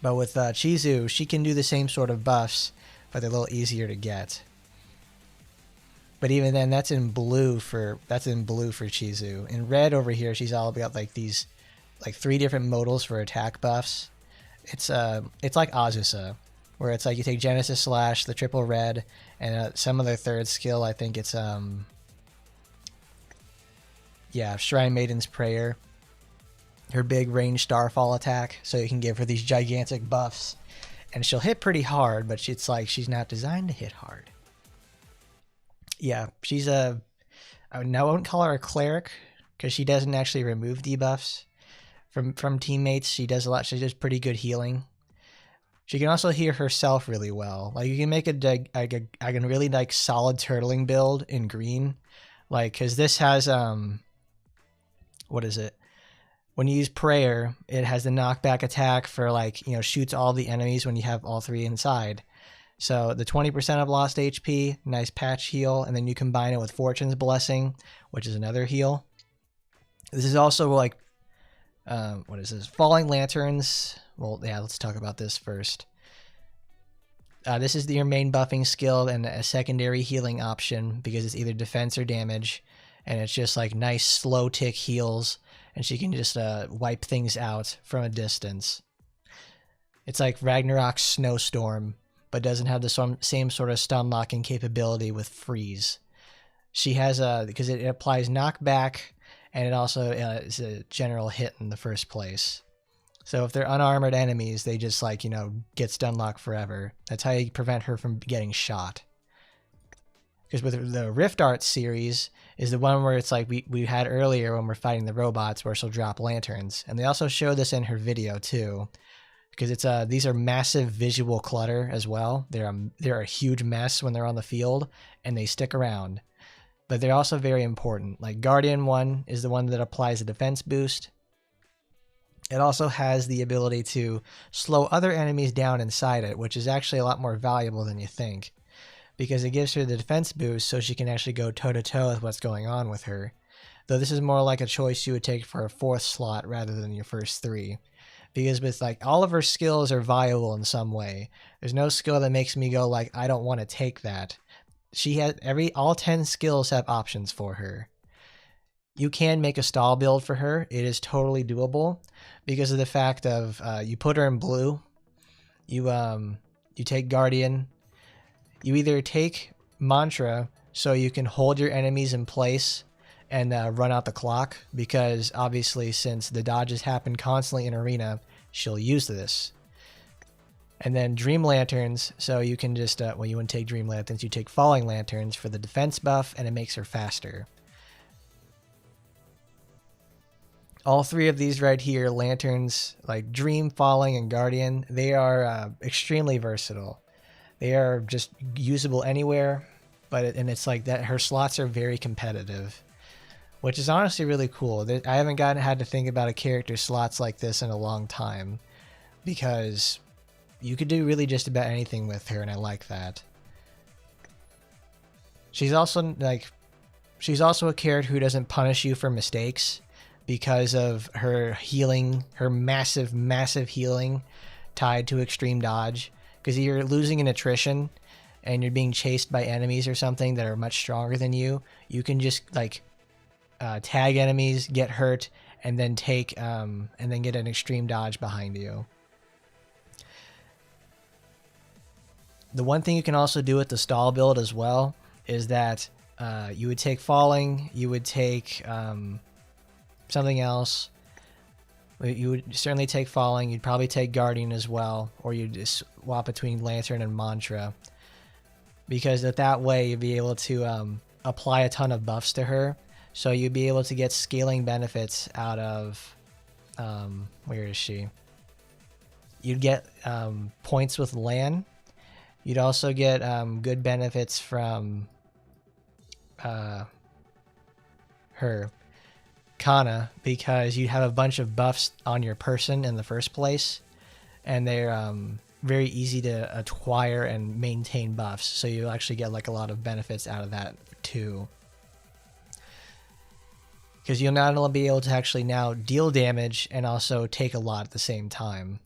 But with Chizu, she can do the same sort of buffs, but they're a little easier to get. But even then, that's in blue for Chizu. In red over here, she's all about like these, like 3 different modals for attack buffs. It's like Azusa, where it's like you take Genesis Slash, the triple red, and some of their third skill. I think it's Shrine Maiden's Prayer. Her big range Starfall attack, so you can give her these gigantic buffs, and she'll hit pretty hard, but it's like she's not designed to hit hard. Yeah, she's I won't call her a cleric, because she doesn't actually remove debuffs from teammates. She does a lot. She does pretty good healing. She can also heal herself really well. Like you can make I can really like solid turtling build in green, like because this has what is it? When you use prayer, it has the knockback attack for like, you know, shoots all the enemies when you have all 3 inside. So the 20% of lost HP, nice patch heal, and then you combine it with Fortune's Blessing, which is another heal. This is also like, what is this? Falling Lanterns. Well, yeah, let's talk about this first. This is your main buffing skill and a secondary healing option because it's either defense or damage, and it's just like nice slow tick heals, and she can just wipe things out from a distance. It's like Ragnarok's Snowstorm, but doesn't have the same sort of stun locking capability with Freeze. She has because it applies knockback, and it also is a general hit in the first place. So if they're unarmored enemies, they just like, you know, get stun locked forever. That's how you prevent her from getting shot. Because with the Rift Art series is the one where it's like we had earlier when we're fighting the robots, where she'll drop lanterns. And they also show this in her video too. Because it's these are massive visual clutter as well. They're a huge mess when they're on the field, and they stick around. But they're also very important. Like Guardian 1 is the one that applies a defense boost. It also has the ability to slow other enemies down inside it, which is actually a lot more valuable than you think, because it gives her the defense boost so she can actually go toe-to-toe with what's going on with her. Though this is more like a choice you would take for a 4th slot rather than your first 3. Because with like all of her skills are viable in some way. There's no skill that makes me go like, I don't want to take that. She has all 10 skills have options for her. You can make a stall build for her. It is totally doable because of the fact of you put her in blue. You take Guardian. You either take Mantra so you can hold your enemies in place and run out the clock, because obviously since the dodges happen constantly in Arena, she'll use this. And then Dream Lanterns, so you can just, well, you wouldn't take Dream Lanterns, you take Falling Lanterns for the defense buff, and it makes her faster. All 3 of these right here, Lanterns, like Dream, Falling, and Guardian, they are extremely versatile. They are just usable anywhere, and it's like that her slots are very competitive, which is honestly really cool. I haven't had to think about a character's slots like this in a long time, because you could do really just about anything with her, and I like that. She's also a character who doesn't punish you for mistakes because of her healing, her massive healing tied to extreme dodge. Because you're losing in attrition and you're being chased by enemies or something that are much stronger than you, you can just like tag enemies, get hurt, and then and then get an extreme dodge behind you. The one thing you can also do with the stall build as well is that you would take falling, you would take something else. You would certainly take falling, you'd probably take guardian as well, or you'd just swap between lantern and mantra. Because that way you'd be able to apply a ton of buffs to her, so you'd be able to get scaling benefits out of where is she? You'd get points with Lan. You'd also get good benefits from her Kana, because you have a bunch of buffs on your person in the first place, and they're very easy to acquire and maintain buffs, so you actually get like a lot of benefits out of that too, because you'll not only be able to actually now deal damage and also take a lot at the same time.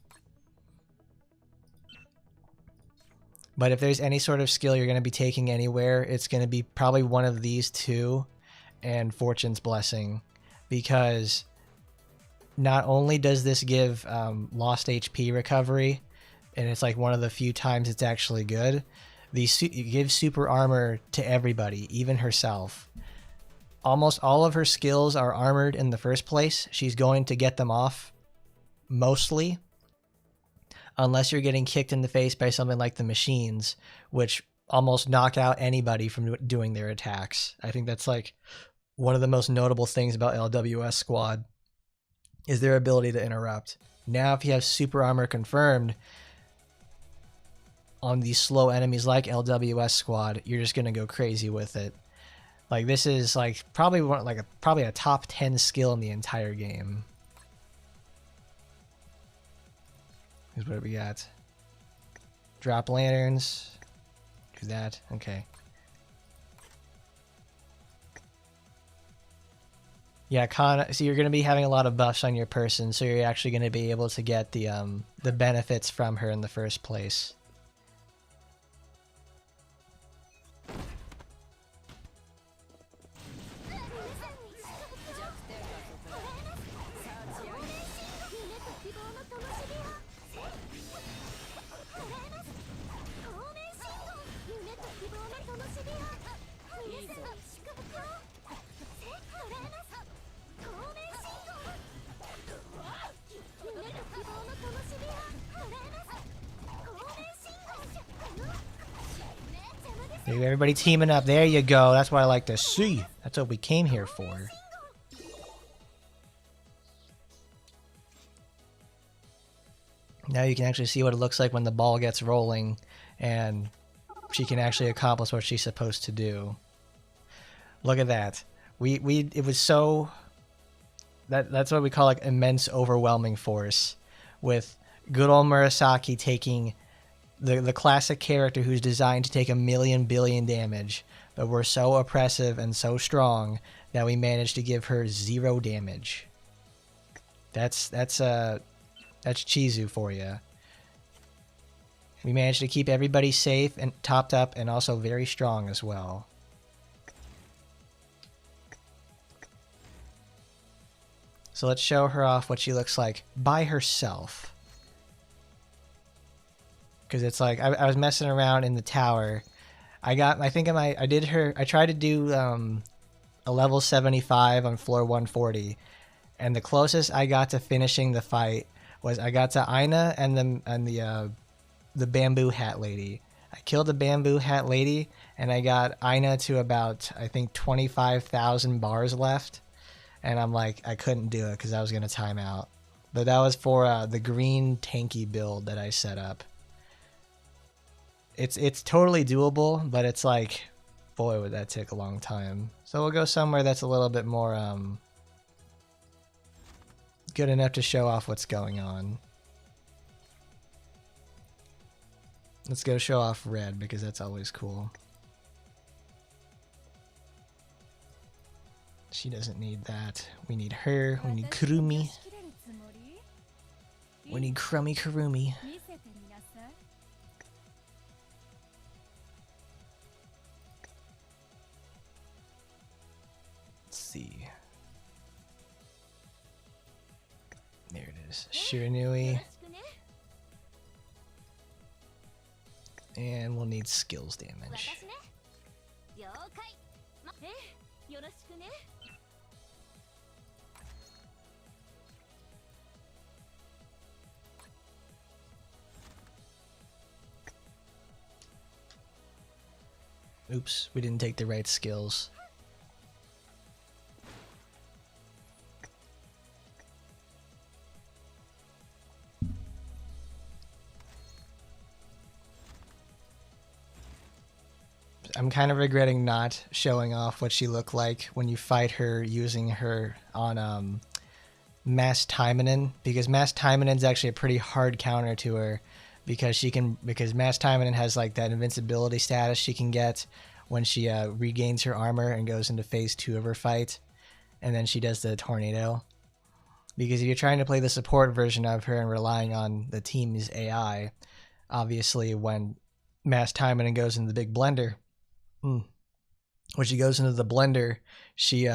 But if there's any sort of skill you're going to be taking anywhere, it's going to be probably one of these two and Fortune's Blessing, because not only does this give lost HP recovery, and it's like one of the few times it's actually good, it gives super armor to everybody, even herself. Almost all of her skills are armored in the first place. She's going to get them off, mostly, unless you're getting kicked in the face by something like the machines, which almost knock out anybody from doing their attacks. I think that's like one of the most notable things about LWS Squad, is their ability to interrupt. Now if you have super armor confirmed on these slow enemies like LWS Squad, you're just going to go crazy with it. Like, this is like probably probably a top 10 skill in the entire game. Here's what we got. Drop lanterns. Do that. Okay. Yeah, Kana. So you're going to be having a lot of buffs on your person, so you're actually going to be able to get the benefits from her in the first place. Everybody teaming up. There you go. That's what I like to see. That's what we came here for. Now you can actually see what it looks like when the ball gets rolling, and she can actually accomplish what she's supposed to do. Look at that. It was so... That's what we call like immense overwhelming force, with good old Murasaki taking the classic character who's designed to take 1,000,000 billion damage, but we're so oppressive and so strong that we managed to give her 0 damage. That's Chizu for you. We managed to keep everybody safe and topped up, and also very strong as well. So let's show her off what she looks like by herself. Because it's like, I was messing around in the tower. I tried to do a level 75 on floor 140. And the closest I got to finishing the fight was I got to Aina and the bamboo hat lady. I killed the bamboo hat lady, and I got Aina to about, I think, 25,000 bars left. And I'm like, I couldn't do it because I was going to time out. But that was for the green tanky build that I set up. It's totally doable, but it's like, boy, would that take a long time. So we'll go somewhere that's a little bit more good enough to show off what's going on. Let's go show off red, because that's always cool. She doesn't need that. We need her. We need Kurumi. We need Crummy Kurumi. Let's see. There it is. Shiranui. And we'll need skills damage. Oops, we didn't take the right skills. I'm kind of regretting not showing off what she looked like when you fight her using her on Mass Taimanin, because Mass Taimanin is actually a pretty hard counter to her, because Mass Taimanin has like that invincibility status she can get when she regains her armor and goes into phase 2 of her fight, and then she does the tornado. Because if you're trying to play the support version of her and relying on the team's AI, obviously when Mass Taimanin goes into the big blender, when she goes into the blender, she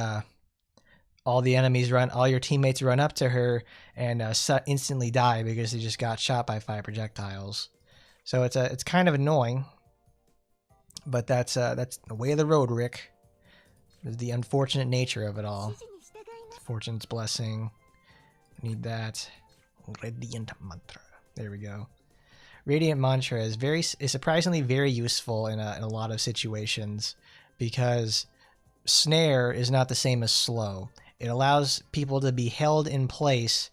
all your teammates run up to her and instantly die because they just got shot by 5 projectiles. So it's kind of annoying, but that's the way of the road, Rick. It's the unfortunate nature of it all. Fortune's blessing. Need that. Radiant mantra. There we go. Radiant mantra is surprisingly very useful in a lot of situations, because snare is not the same as slow. It allows people to be held in place,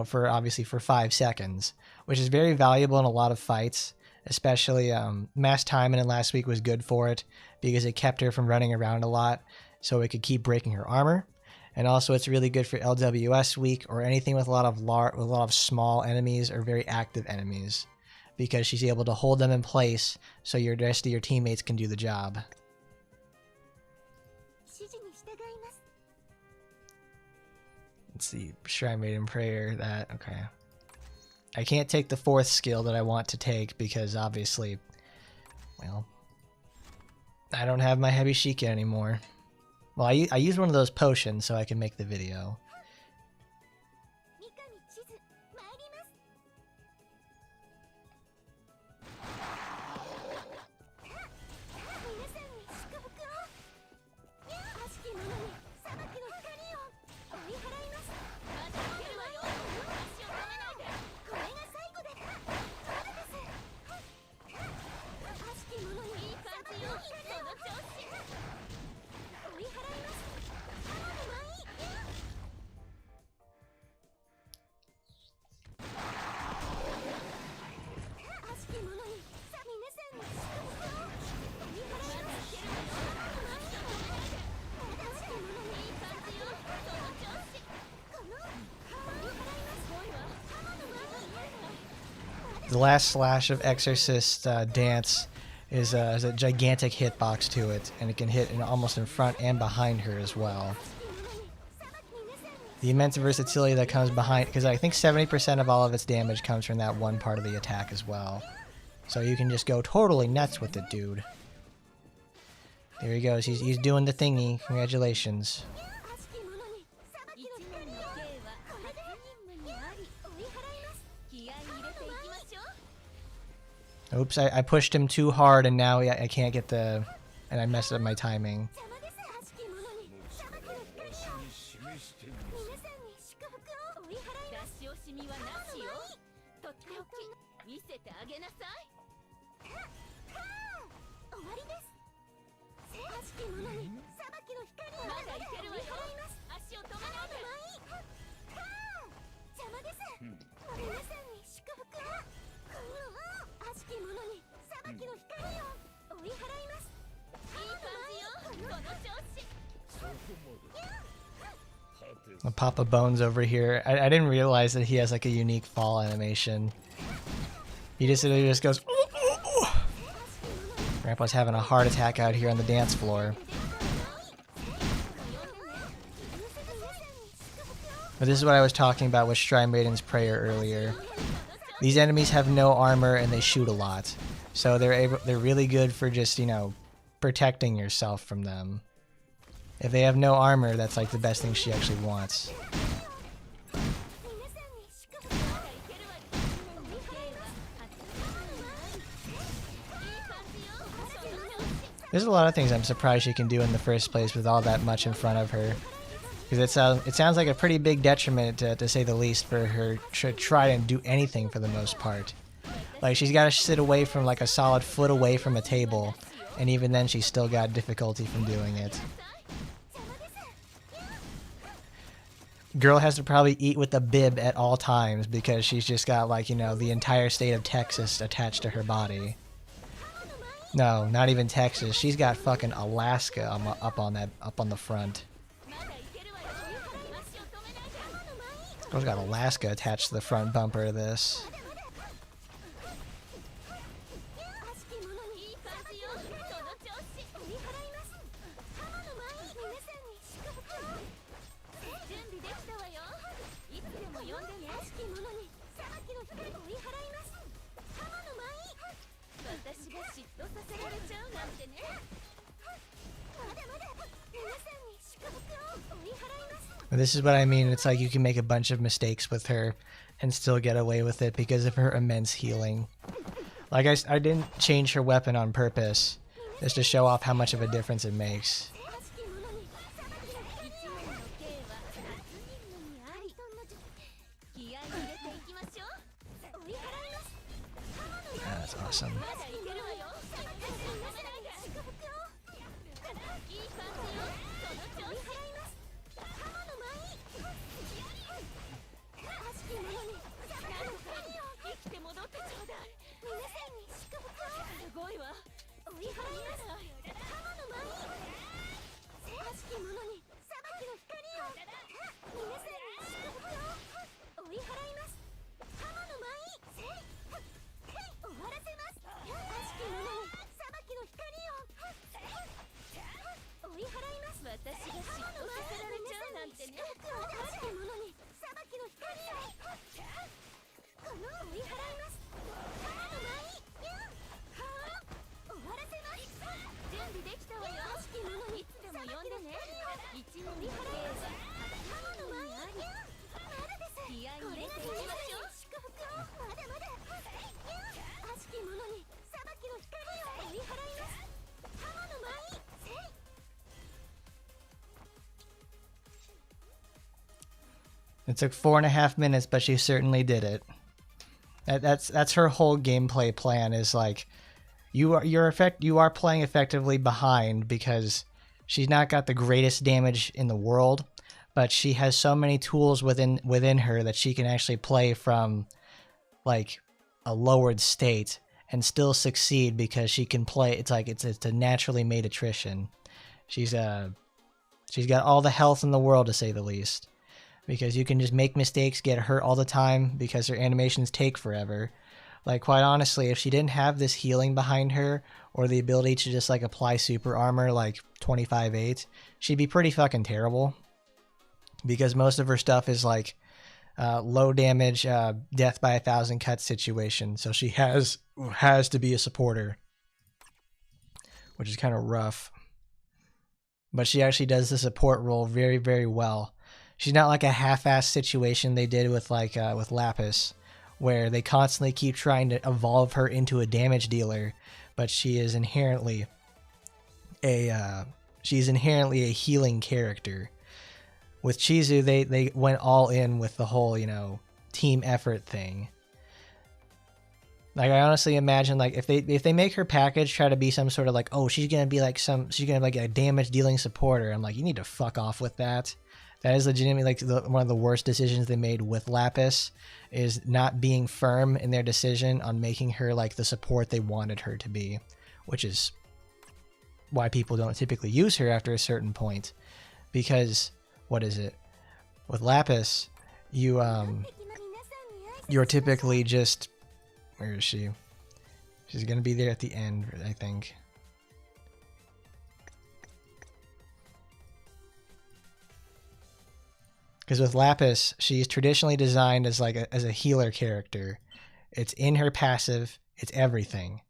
for 5 seconds, which is very valuable in a lot of fights. Especially Mass Taimanin last week was good for it because it kept her from running around a lot, so it could keep breaking her armor. And also, it's really good for LWS week or anything with a lot of small enemies or very active enemies, because she's able to hold them in place so the rest of your teammates can do the job. Let's see, Shrine Maiden Prayer, okay. I can't take the 4th skill that I want to take because obviously, well, I don't have my Heavy Shika anymore. Well, I used one of those potions so I can make the video. The last slash of Exorcist Dance has a gigantic hitbox to it, and it can hit almost in front and behind her as well. The immense versatility that comes behind, because I think 70% of all of its damage comes from that one part of the attack as well. So you can just go totally nuts with it, dude. There he goes. He's doing the thingy. Congratulations. Oops, I pushed him too hard and now I can't get and I messed up my timing. Papa Bones over here. I didn't realize that he has like a unique fall animation. He just goes. Ooh, ooh, ooh. Grandpa's having a heart attack out here on the dance floor. But this is what I was talking about with Shrine Maiden's Prayer earlier. These enemies have no armor and they shoot a lot, so they're really good for just protecting yourself from them. If they have no armor, that's like the best thing she actually wants. There's a lot of things I'm surprised she can do in the first place with all that much in front of her. Because it sounds like a pretty big detriment, to say the least, for her to try and do anything for the most part. Like, she's got to sit away from, like, a solid foot away from a table, and even then she's still got difficulty from doing it. Girl has to probably eat with a bib at all times because she's just got, like, you know, the entire state of Texas attached to her body. No, not even Texas. She's got fucking Alaska up on the front. Girl's got Alaska attached to the front bumper of this. This is what I mean. It's like you can make a bunch of mistakes with her and still get away with it because of her immense healing. Like, I didn't change her weapon on purpose just to show off how much of a difference it makes. That's awesome. It took 4.5 minutes, but she certainly did it. That's her whole gameplay plan. Is like, you are playing effectively behind because she's not got the greatest damage in the world, but she has so many tools within her that she can actually play from like a lowered state and still succeed because she can play. It's like it's a naturally made attrition. She's got all the health in the world, to say the least. Because you can just make mistakes, get hurt all the time because her animations take forever. Like, quite honestly, if she didn't have this healing behind her or the ability to just like apply super armor like 25/8, she'd be pretty fucking terrible. Because most of her stuff is like low damage, death by 1,000 cuts situation. So she has to be a supporter, which is kind of rough. But she actually does the support role very, very well. She's not like a half-assed situation they did with like with Lapis, where they constantly keep trying to evolve her into a damage dealer, but she is inherently a healing character. With Chizu, they went all in with the whole, you know, team effort thing. Like, I honestly imagine, like, if they make her package try to be some sort of like, oh, she's gonna be like a damage dealing supporter. I'm like, you need to fuck off with that. That is legitimately like one of the worst decisions they made with Lapis, is not being firm in their decision on making her like the support they wanted her to be, which is why people don't typically use her after a certain point. Because what is it? With Lapis, you're typically just, where is she? She's gonna be there at the end, I think. Because with Lapis, she's traditionally designed as like as a healer character. It's in her passive. It's everything.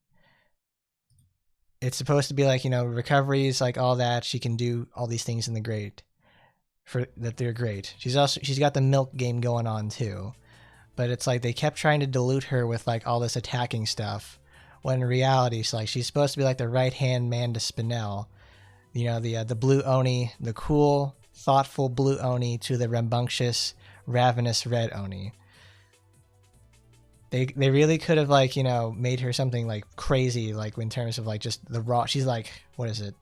It's supposed to be like, you know, recoveries, like all that. She can do all these things in the great. They're great. She's got the milk game going on too. But it's like they kept trying to dilute her with like all this attacking stuff, when in reality, she's supposed to be like the right-hand man to Spinel. You know, the blue Oni, the cool, thoughtful blue Oni to the rambunctious, ravenous red Oni. They really could have, like, you know, made her something like crazy, like in terms of like just the raw. She's like, what is it?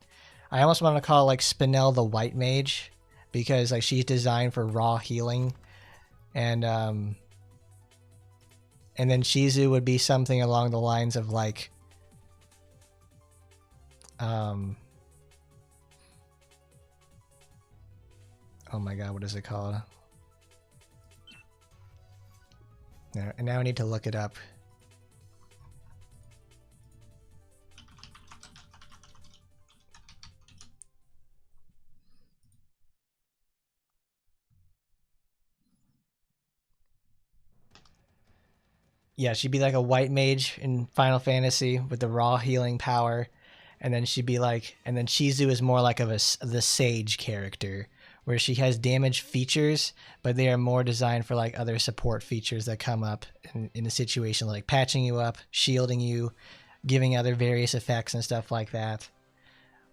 I almost want to call like Spinel the white mage, because like she's designed for raw healing, and then Chizu would be something along the lines of like oh my god, what is it called? Now I need to look it up. Yeah, she'd be like a white mage in Final Fantasy with the raw healing power, and then she'd be like, and then Chizu is more like the sage character, where she has damage features, but they are more designed for like other support features that come up in a situation, like patching you up, shielding you, giving other various effects and stuff like that.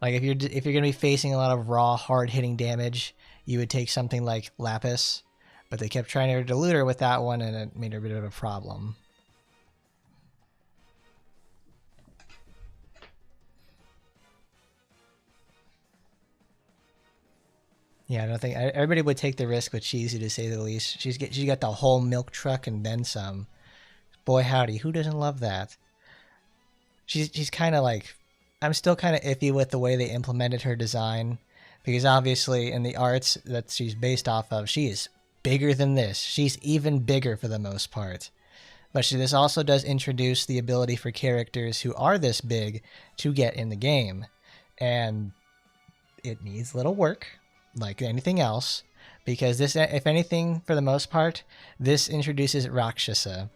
Like if you're gonna be facing a lot of raw, hard hitting damage, you would take something like Lapis, but they kept trying to dilute her with that one, and it made her a bit of a problem. Yeah, I don't think everybody would take the risk with Chizu, to say the least. She's got the whole milk truck and then some. Boy howdy, who doesn't love that? She's kind of like, I'm still kind of iffy with the way they implemented her design, because obviously in the arts that she's based off of, she is bigger than this. She's even bigger for the most part. But this also does introduce the ability for characters who are this big to get in the game, and it needs little work, like anything else, because this, if anything, for the most part, this introduces Rakshasa.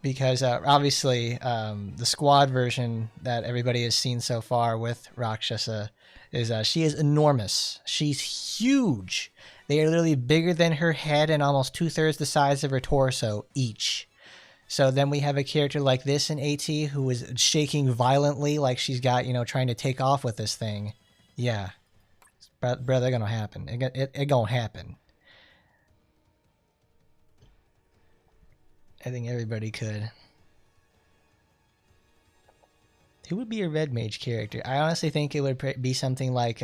Because obviously the squad version that everybody has seen so far with Rakshasa is she is enormous. She's huge. They are literally bigger than her head and almost 2/3 the size of her torso each. So then we have a character like this in AT who is shaking violently, like she's got, you know, trying to take off with this thing. Yeah, brother, gonna happen. It gonna happen. I think everybody could. Who would be a red mage character? I honestly think it would be something like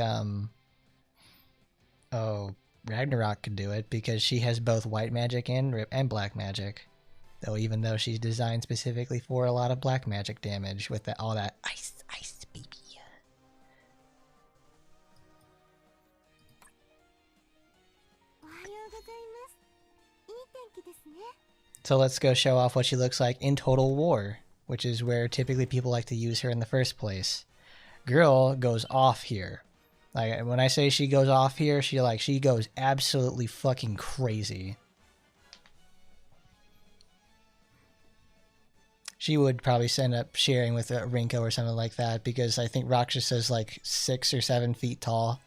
oh, Ragnarok could do it, because she has both white magic and black magic. Though even though she's designed specifically for a lot of black magic damage with all that ice baby. So let's go show off what she looks like in Total War, which is where typically people like to use her in the first place. Girl goes off here. Like when I say she goes off here, she goes absolutely fucking crazy. She would probably end up sharing with Rinko or something like that, because I think Rakshasa's like 6 or 7 feet tall.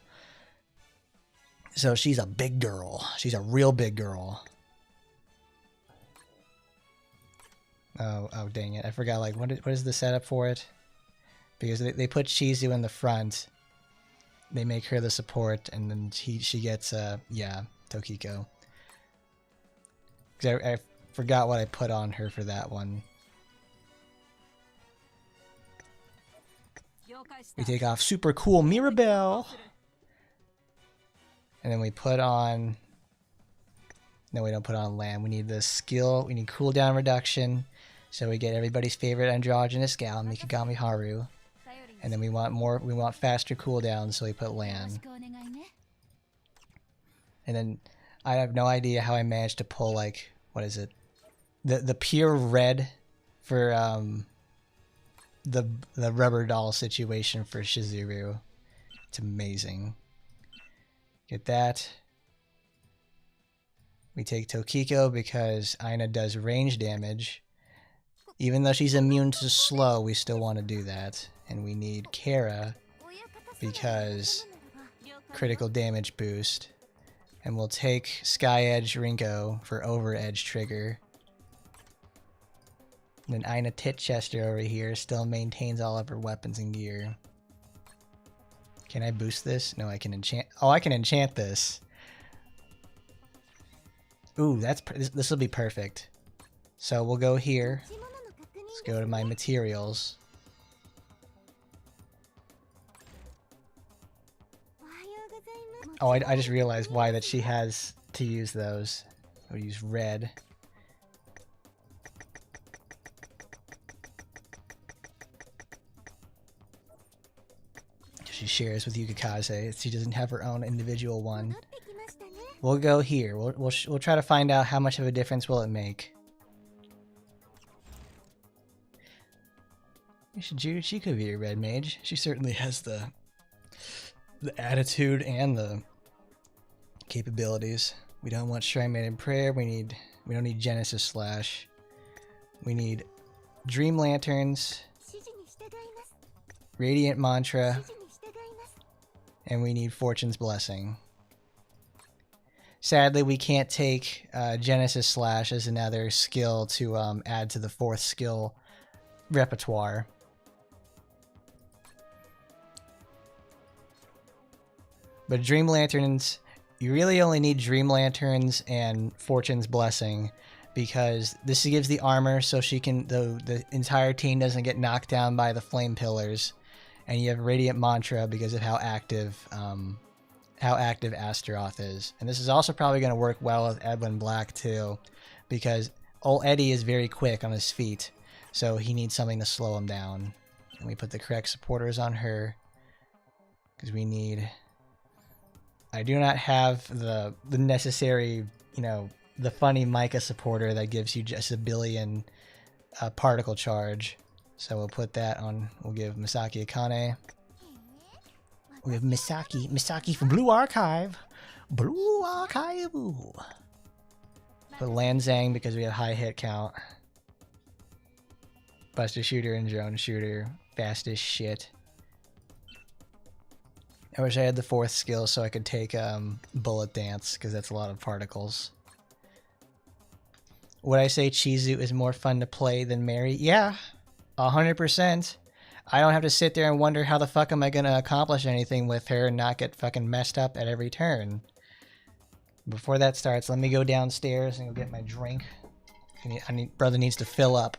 So she's a big girl. She's a real big girl. Oh dang it. I forgot, like, what is the setup for it? Because they put Chizu in the front. They make her the support, and then she gets, yeah, Tokiko. Because I forgot what I put on her for that one. We take off super cool Mirabelle. And then we put on... No, we don't put on Lamb. We need the skill. We need cooldown reduction. So we get everybody's favorite androgynous gal, Mikami Haru. And then we want faster cooldown, so we put Lan. And then I have no idea how I managed to pull, like, what is it? The pure red for the rubber doll situation for Shizuru. It's amazing. Get that. We take Tokiko because Aina does range damage. Even though she's immune to slow, we still want to do that. And we need Kara because critical damage boost. And we'll take Sky Edge Rinko for over edge trigger. And then Ina Titchester over here still maintains all of her weapons and gear. Can I boost this? No, I can enchant. Oh, I can enchant this. Ooh, this will be perfect. So we'll go here. Let's go to my materials. Oh, I just realized why that she has to use those. I'll use red. She shares with Yukikaze. She doesn't have her own individual one. We'll go here. We'll try to find out how much of a difference will it make. She could be a red mage. She certainly has the attitude and the capabilities. We don't want Shrine Maiden Prayer. We don't need Genesis Slash. We need Dream Lanterns, Radiant Mantra, and we need Fortune's Blessing. Sadly, we can't take Genesis Slash as another skill to add to the 4th skill repertoire. But Dream Lanterns, you really only need Dream Lanterns and Fortune's Blessing, because this gives the armor so she can the entire team doesn't get knocked down by the flame pillars, and you have Radiant Mantra because of how active Astaroth is. And this is also probably going to work well with Edwin Black too, because old Eddie is very quick on his feet, so he needs something to slow him down. And we put the correct supporters on her because we need. I do not have the necessary, the funny Micah supporter that gives you just a billion particle charge. So we'll put that on. We'll give Misaki Akane. We have Misaki from Blue Archive. Blue Archive. Put Lanzang because we have high hit count. Buster Shooter and Drone Shooter. Fast as shit. I wish I had the 4th skill so I could take Bullet Dance, because that's a lot of particles. Would I say Chizu is more fun to play than Mary? Yeah, 100%. I don't have to sit there and wonder how the fuck am I going to accomplish anything with her and not get fucking messed up at every turn. Before that starts, let me go downstairs and go get my drink. Brother needs to fill up.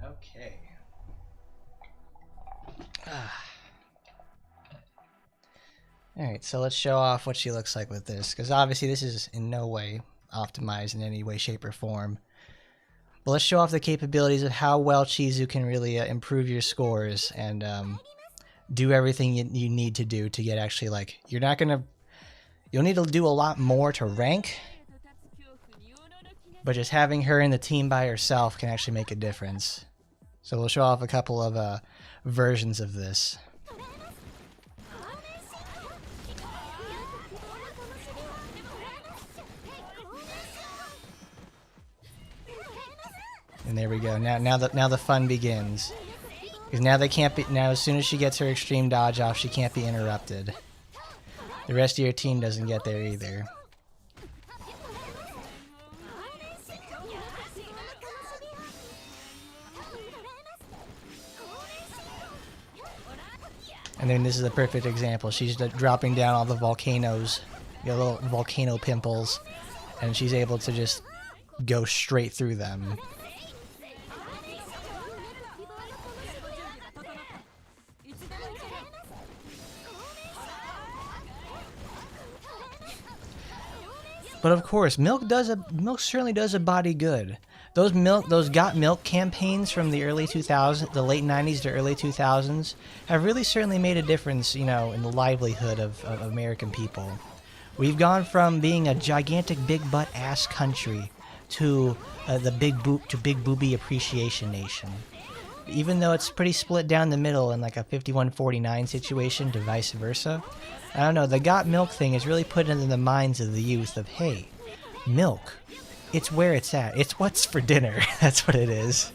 Okay. Alright, so let's show off what she looks like with this, because obviously this is in no way optimized in any way, shape, or form. But let's show off the capabilities of how well Chizu can really improve your scores and do everything you need to do to get actually, like, you'll need to do a lot more to rank, but just having her in the team by herself can actually make a difference. So we'll show off a couple of versions of this. And there we go. Now the fun begins. Because now they can't be. Now, as soon as she gets her extreme dodge off, she can't be interrupted. The rest of your team doesn't get there either. And then this is a perfect example. She's dropping down all the volcanoes, the little volcano pimples, and she's able to just go straight through them. But of course, milk certainly does a body good. Those Got Milk campaigns from the early 2000s, the late 90s to early 2000s, have really certainly made a difference, you know, in the livelihood of American people. We've gone from being a gigantic big butt ass country to the big booby appreciation nation. Even though it's pretty split down the middle in like a 51-49 situation to vice versa, I don't know, the Got Milk thing has really put into the minds of the youth of, hey, milk, it's where it's at. It's what's for dinner. That's what it is.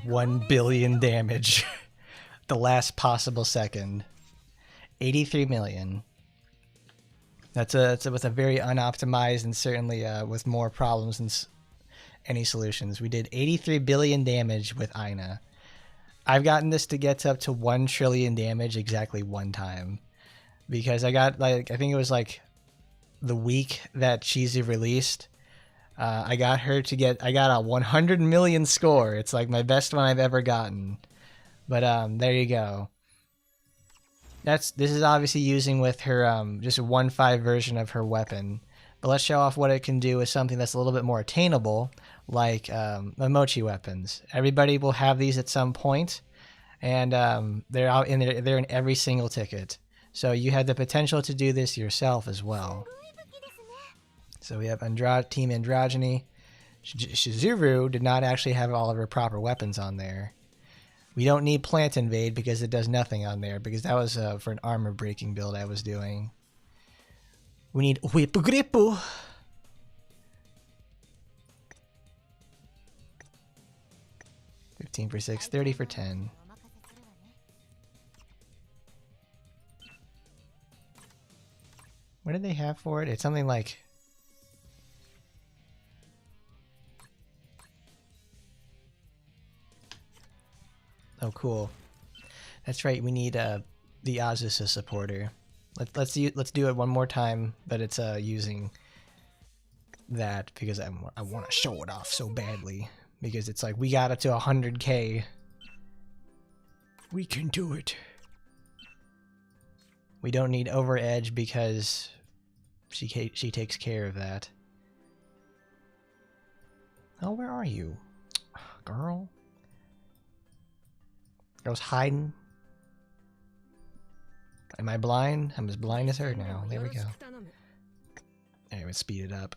$1 billion damage. The last possible second. 83 million. That's with a very unoptimized and certainly with more problems than any solutions. We did 83 billion damage with Aina. I've gotten this to get up to 1 trillion damage exactly one time. Because I got, like, I think it was like the week that Chizu released. I got a 100 million score. It's like my best one I've ever gotten. But there you go. This is obviously using with her just a 1.5 version of her weapon. But let's show off what it can do with something that's a little bit more attainable, like the mochi weapons. Everybody will have these at some point, and they're out in there. They're in every single ticket. So you have the potential to do this yourself as well. So we have Team Androgyny. Shizuru did not actually have all of her proper weapons on there. We don't need Plant Invade because it does nothing on there, because that was for an armor breaking build I was doing. We need Whip Grippu. $15 for 6, $30 for 10. What did they have for it? It's something like... Oh, cool. That's right. We need the Azusa supporter. Let's do it one more time, but it's using that because I want to show it off so badly, because it's like we got up to 100k. We can do it. We don't need Over Edge because she takes care of that. Oh, where are you, girl? I was hiding. Am I blind? I'm as blind as her now. There we go. Anyway, speed it up.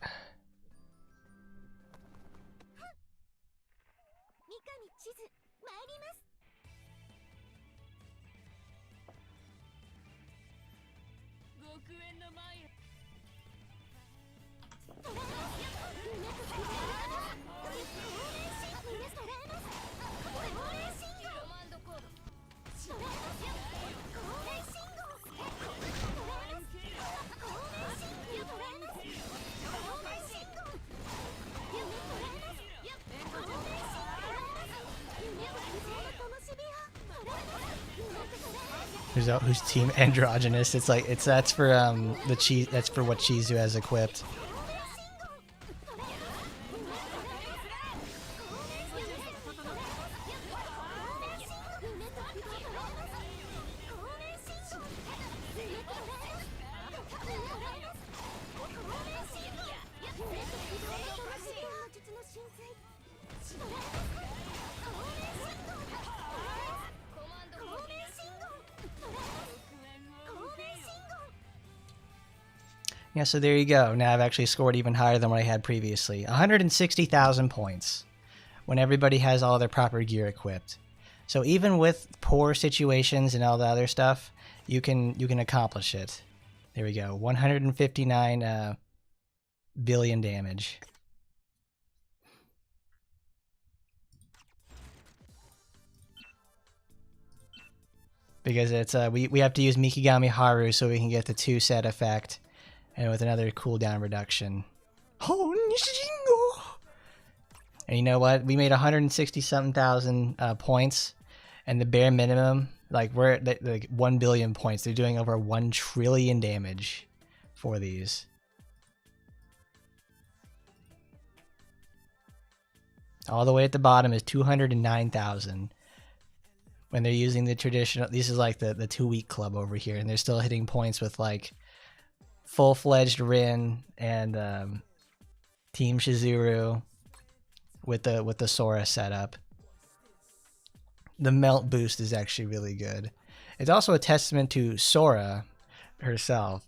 who's team androgynous. It's like that's for that's for what Chizu has equipped. Yeah, so there you go. Now I've actually scored even higher than what I had previously. 160,000 points when everybody has all their proper gear equipped. So even with poor situations and all the other stuff, you can accomplish it. There we go. 159 billion damage. Because it's we have to use Mikami Haru so we can get the 2-set effect. And with another cooldown reduction. And you know what? We made 160-something thousand points. And the bare minimum, like we're at like 1 billion points. They're doing over 1 trillion damage for these. All the way at the bottom is 209,000. When they're using the traditional, this is like the 2-week club over here. And they're still hitting points with like full-fledged Rin and Team Chizuru with the Sora setup. The melt boost is actually really good. It's also a testament to Sora herself.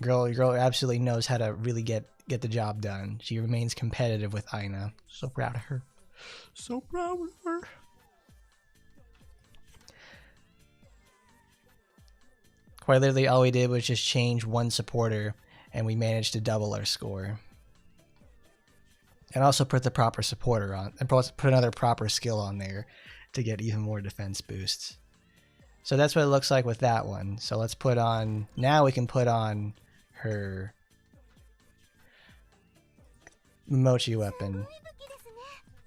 Girl absolutely knows how to really get the job done. She remains competitive with Aina. So proud of her. So proud of her. Quite literally all we did was just change one supporter and we managed to double our score. And also put the proper supporter on, and put another proper skill on there to get even more defense boosts. So that's what it looks like with that one. So let's put on, now we can put on her Mochi weapon.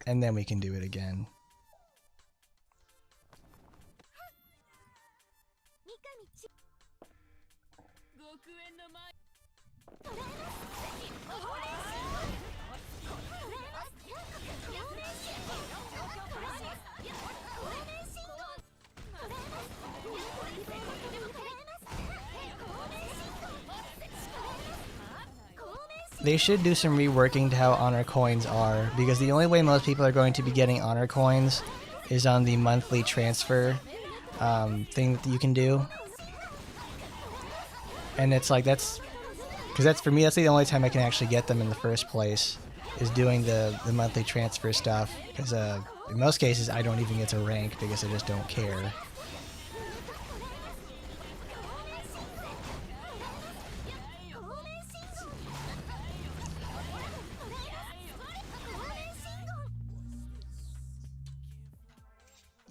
And then we can do it again. They should do some reworking to how honor coins are, because the only way most people are going to be getting honor coins is on the monthly transfer thing that you can do. And it's like, because for me, that's the only time I can actually get them in the first place, is doing the monthly transfer stuff, because in most cases I don't even get to rank because I just don't care.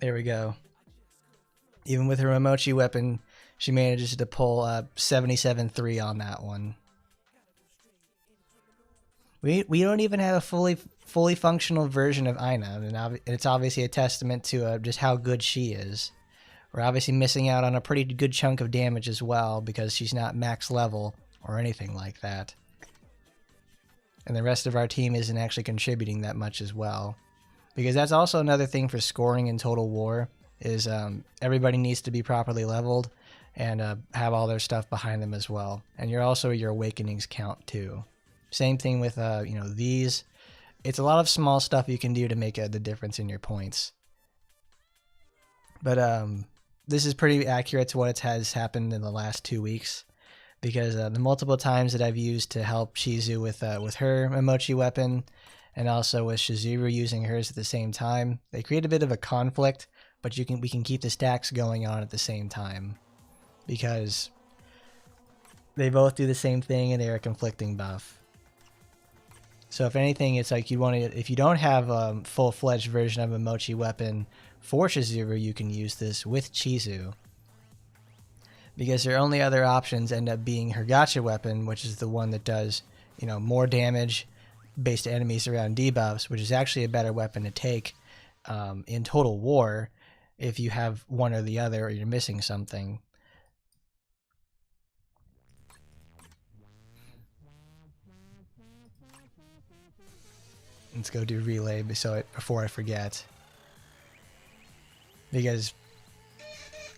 There we go. Even with her Mochi weapon, she manages to pull 77-3 on that one. We don't even have a fully functional version of Aina, and it's obviously a testament to just how good she is. We're obviously missing out on a pretty good chunk of damage as well, because she's not max level or anything like that. And the rest of our team isn't actually contributing that much as well. Because that's also another thing for scoring in Total War, is everybody needs to be properly leveled and have all their stuff behind them as well. And you're also your awakenings count too. Same thing with these. It's a lot of small stuff you can do to make the difference in your points. But this is pretty accurate to what has happened in the last 2 weeks, because the multiple times that I've used to help Chizu with her Mochi weapon, and also with Chizuru using hers at the same time, they create a bit of a conflict, but we can keep the stacks going on at the same time, because they both do the same thing and they're a conflicting buff. So if anything, it's like if you don't have a full-fledged version of a Mochi weapon for Chizuru, you can use this with Chizu, because their only other options end up being her gotcha weapon, which is the one that does more damage based enemies around debuffs, which is actually a better weapon to take in Total War if you have one or the other or you're missing something. Let's go do relay before I forget. Because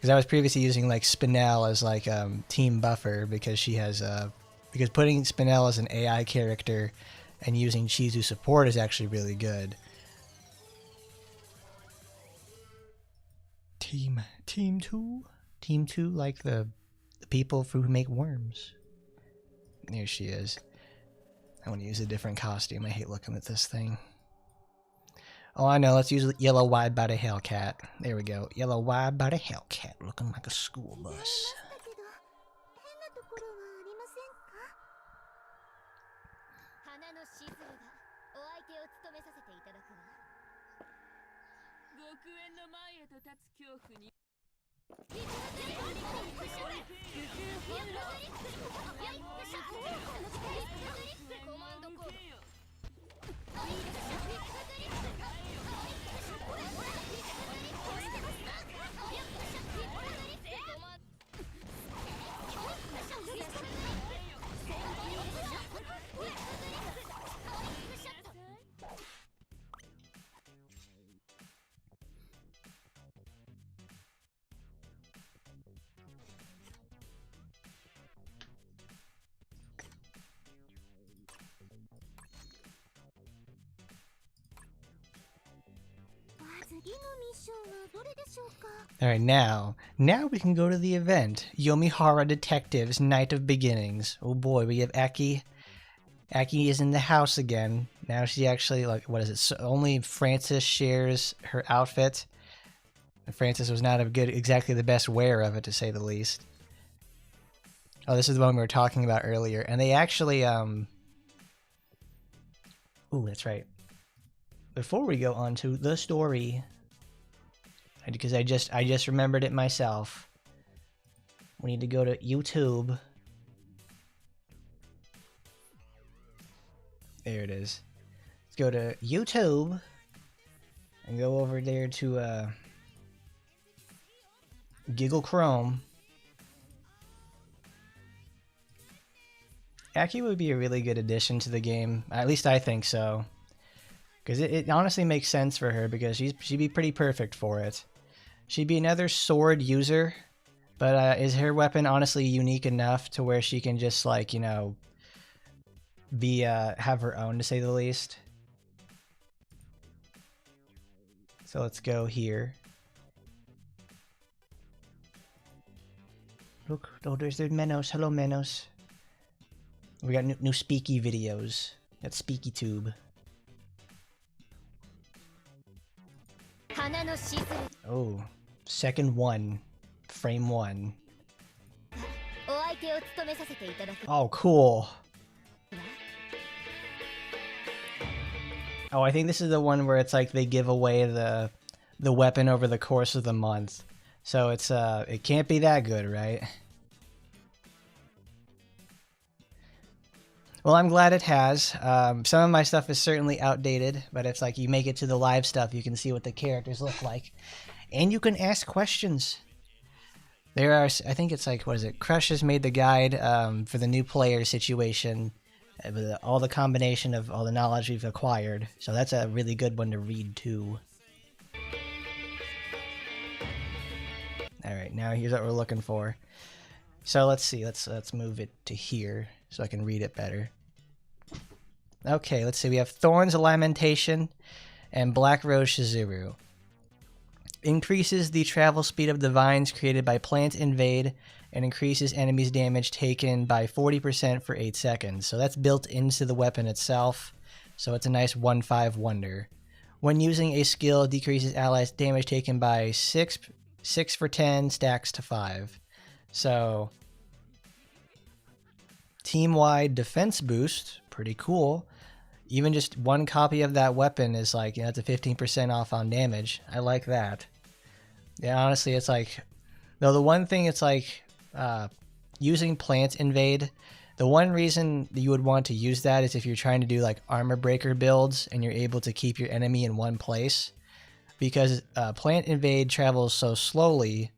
I was previously using like Spinel as like team buffer because she has because putting Spinel as an AI character and using Chizu support is actually really good. Team 2, like the people who make worms. There she is. I want to use a different costume. I hate looking at this thing. Oh, I know. Let's use yellow wide-body Hellcat. There we go. Yellow wide-body Hellcat, looking like a school bus. Alright, now we can go to the event. Yomihara Detectives, Night of Beginnings. Oh boy, we have Aki. Aki is in the house again. Now she actually, like, what is it? So only Francis shares her outfit. And Francis was not exactly the best wearer of it, to say the least. Oh, this is the one we were talking about earlier. And they actually, ooh, that's right. Before we go on to the story, because I just remembered it myself, we need to go to YouTube. There it is. Let's go to YouTube and go over there to Google Chrome. Aki would be a really good addition to the game. At least I think so. Because it honestly makes sense for her, because she'd be pretty perfect for it. She'd be another sword user, but is her weapon honestly unique enough to where she can just, like, you know, be have her own, to say the least? So let's go here. Look, oh, there's Menos. Hello, Menos. We got new Speaky videos. Got Speaky Tube. Oh, second one, frame 1. Oh, cool. Oh, I think this is the one where it's like they give away the weapon over the course of the month. So it's it can't be that good, right? Well, I'm glad it has. Some of my stuff is certainly outdated, but it's like you make it to the live stuff, you can see what the characters look like. And you can ask questions. There are, I think it's like, what is it? Crush has made the guide for the new player situation, with all the combination of all the knowledge we've acquired. So that's a really good one to read too. Alright, now here's what we're looking for. So let's see, let's move it to here so I can read it better. Okay, let's see, we have Thorns Lamentation and Black Rose Shizuru. Increases the travel speed of the vines created by Plant Invade and increases enemies' damage taken by 40% for 8 seconds. So that's built into the weapon itself, so it's a nice 1-5 wonder. When using a skill, decreases allies' damage taken by 6 for 10, stacks to 5. So, team-wide defense boost, pretty cool. Even just one copy of that weapon is like, you know, it's a 15% off on damage. I like that. Yeah, honestly, it's like, though the one thing, it's like, using Plant Invade, the one reason that you would want to use that is if you're trying to do like armor breaker builds and you're able to keep your enemy in one place. Because Plant Invade travels so slowly,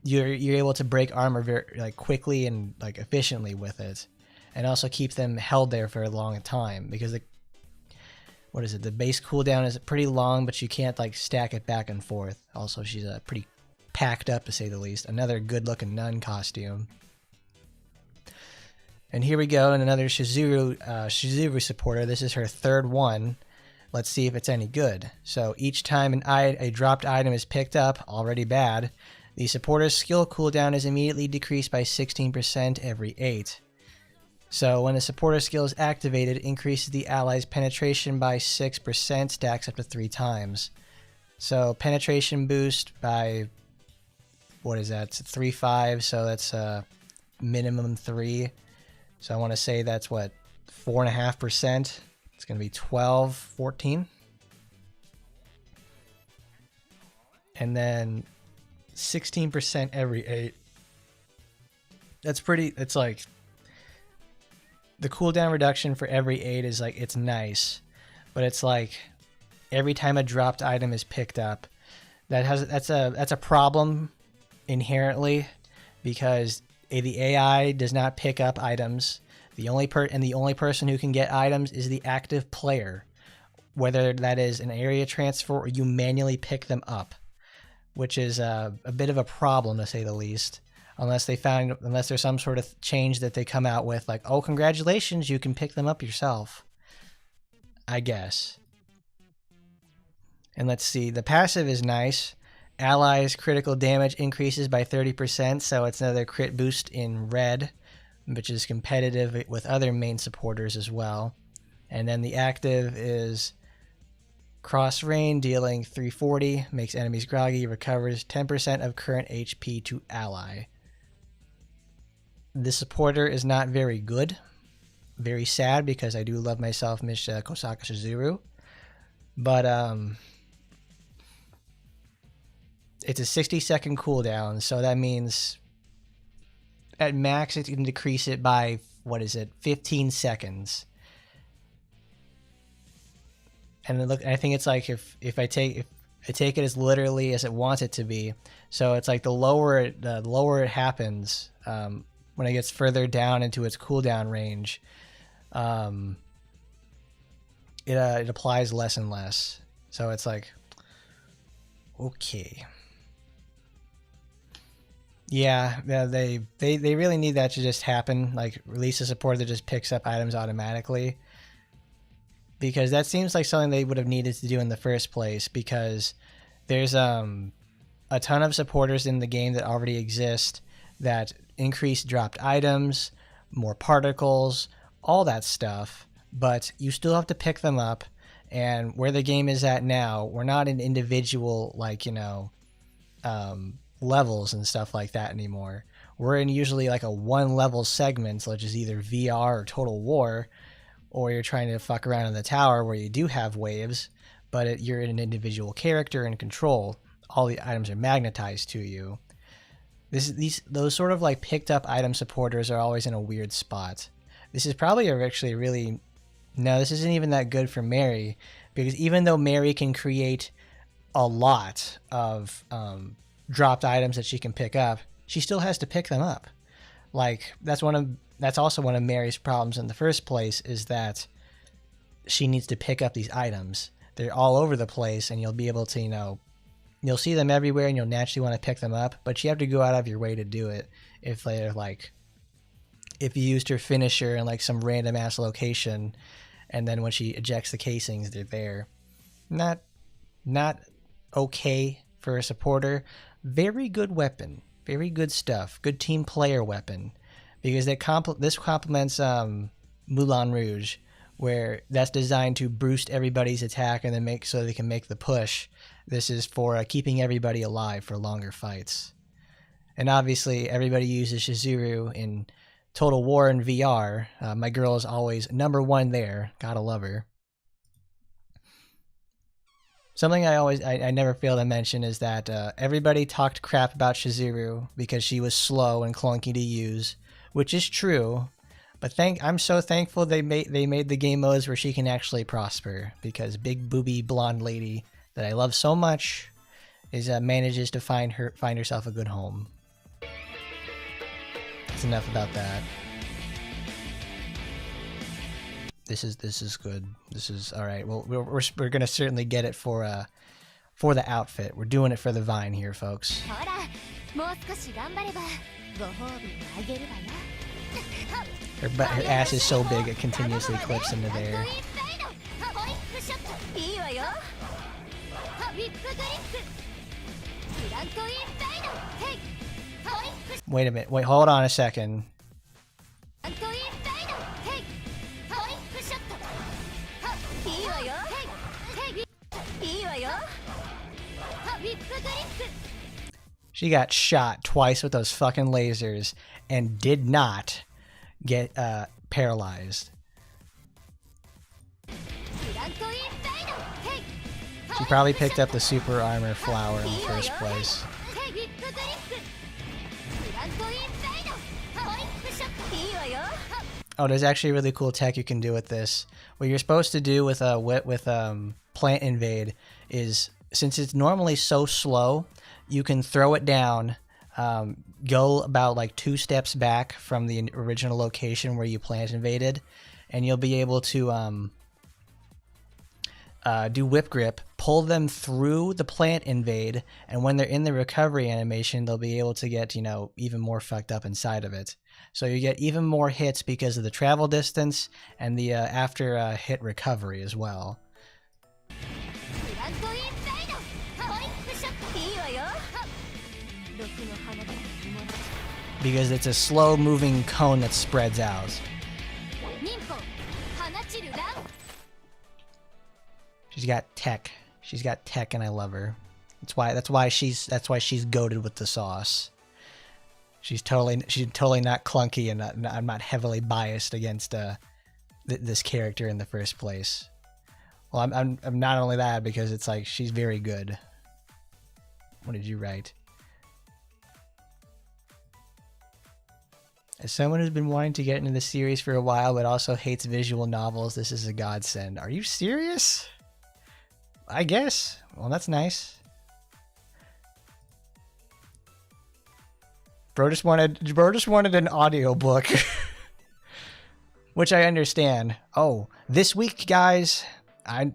you're able to break armor very, like, quickly and like efficiently with it. and also keep them held there for a long time, because the base cooldown is pretty long, but you can't like stack it back and forth. Also, she's pretty packed up, to say the least. Another good looking nun costume. And here we go, and another Chizu supporter. This is her third one. Let's see if it's any good. So each time a dropped item is picked up, already bad, the supporter's skill cooldown is immediately decreased by 16% every 8. So when a supporter skill is activated, it increases the ally's penetration by 6%, stacks up to 3 times. So penetration boost by, what is that? It's 3/5, so that's minimum 3. So I want to say that's what, 4.5%. It's going to be 12, 14. And then 16% every 8. That's pretty, it's like, the cooldown reduction for every 8 is like, it's nice. But it's like, every time a dropped item is picked up, that's a problem inherently, because the AI does not pick up items. The only person who can get items is the active player, whether that is an area transfer or you manually pick them up, which is a bit of a problem, to say the least. Unless there's some sort of change that they come out with, like, oh, congratulations, you can pick them up yourself, I guess. And let's see, the passive is nice. Allies' critical damage increases by 30%, so it's another crit boost in red, which is competitive with other main supporters as well. And then the active is cross rain, dealing 340, makes enemies groggy, recovers 10% of current HP to ally. The supporter is not very good. Very sad, because I do love myself Miss Kosaka Shizuru. But it's a 60-second cooldown, so that means at max it can decrease it by, 15 seconds. And look, I think it's like if I take it as literally as it wants it to be. So it's like the lower it happens, when it gets further down into its cooldown range, it applies less and less. So it's like, okay. Yeah, they really need that to just happen. Like, release a support that just picks up items automatically, because that seems like something they would have needed to do in the first place, because there's a ton of supporters in the game that already exist that increase dropped items, more particles, all that stuff, but you still have to pick them up. And where the game is at now, we're not in individual, like, levels and stuff like that anymore. We're in usually like a 1-level segment, such as either VR or Total War, or you're trying to fuck around in the tower where you do have waves, but you're in an individual character and control. All the items are magnetized to you. Those sort of like picked up item supporters are always in a weird spot. This is probably actually really, no, this isn't even that good for Mary, because even though Mary can create a lot of dropped items that she can pick up, she still has to pick them up. Like, that's also one of Mary's problems in the first place, is that she needs to pick up these items. They're all over the place, and you'll be able to, you'll see them everywhere, and you'll naturally want to pick them up, but you have to go out of your way to do it. If you used her finisher in like some random ass location, and then when she ejects the casings, they're there. Not okay for a supporter. Very good weapon, very good stuff, good team player weapon, because this complements Moulin Rouge, where that's designed to boost everybody's attack and then so they can make the push. This is for keeping everybody alive for longer fights. And obviously everybody uses Shizuru in Total War and VR. My girl is always #1 there. Gotta love her. Something I never fail to mention is that everybody talked crap about Shizuru because she was slow and clunky to use, which is true. But I'm so thankful they made the game modes where she can actually prosper, because big booby blonde lady that I love so much manages to find herself a good home. That's enough about that. This is good. This is all right. Well, we're gonna certainly get it for the outfit. We're doing it for the Vine here, folks. Her ass is so big it continuously clips into there. Wait a minute. Wait, hold on a second. She got shot twice with those fucking lasers and did not get paralyzed. She probably picked up the super armor flower in the first place. Oh, there's actually really cool tech you can do with this. What you're supposed to do with Plant Invade is, since it's normally so slow, you can throw it down, go about like 2 steps back from the original location where you Plant Invaded, and you'll be able to do Whip Grip, pull them through the Plant Invade, and when they're in the recovery animation, they'll be able to get, you know, even more fucked up inside of it. So you get even more hits because of the travel distance and the after hit recovery as well. Because it's a slow moving cone that spreads out. She's got tech. She's got tech, and I love her. That's why she's goated with the sauce. She's totally not clunky, and I'm not heavily biased against this character in the first place. Well, I'm not only that, because it's like she's very good. What did you write? As someone who's been wanting to get into the series for a while but also hates visual novels, this is a godsend. Are you serious? I guess. Well, that's nice. Bro just wanted an audiobook. Which I understand. Oh, this week, guys, I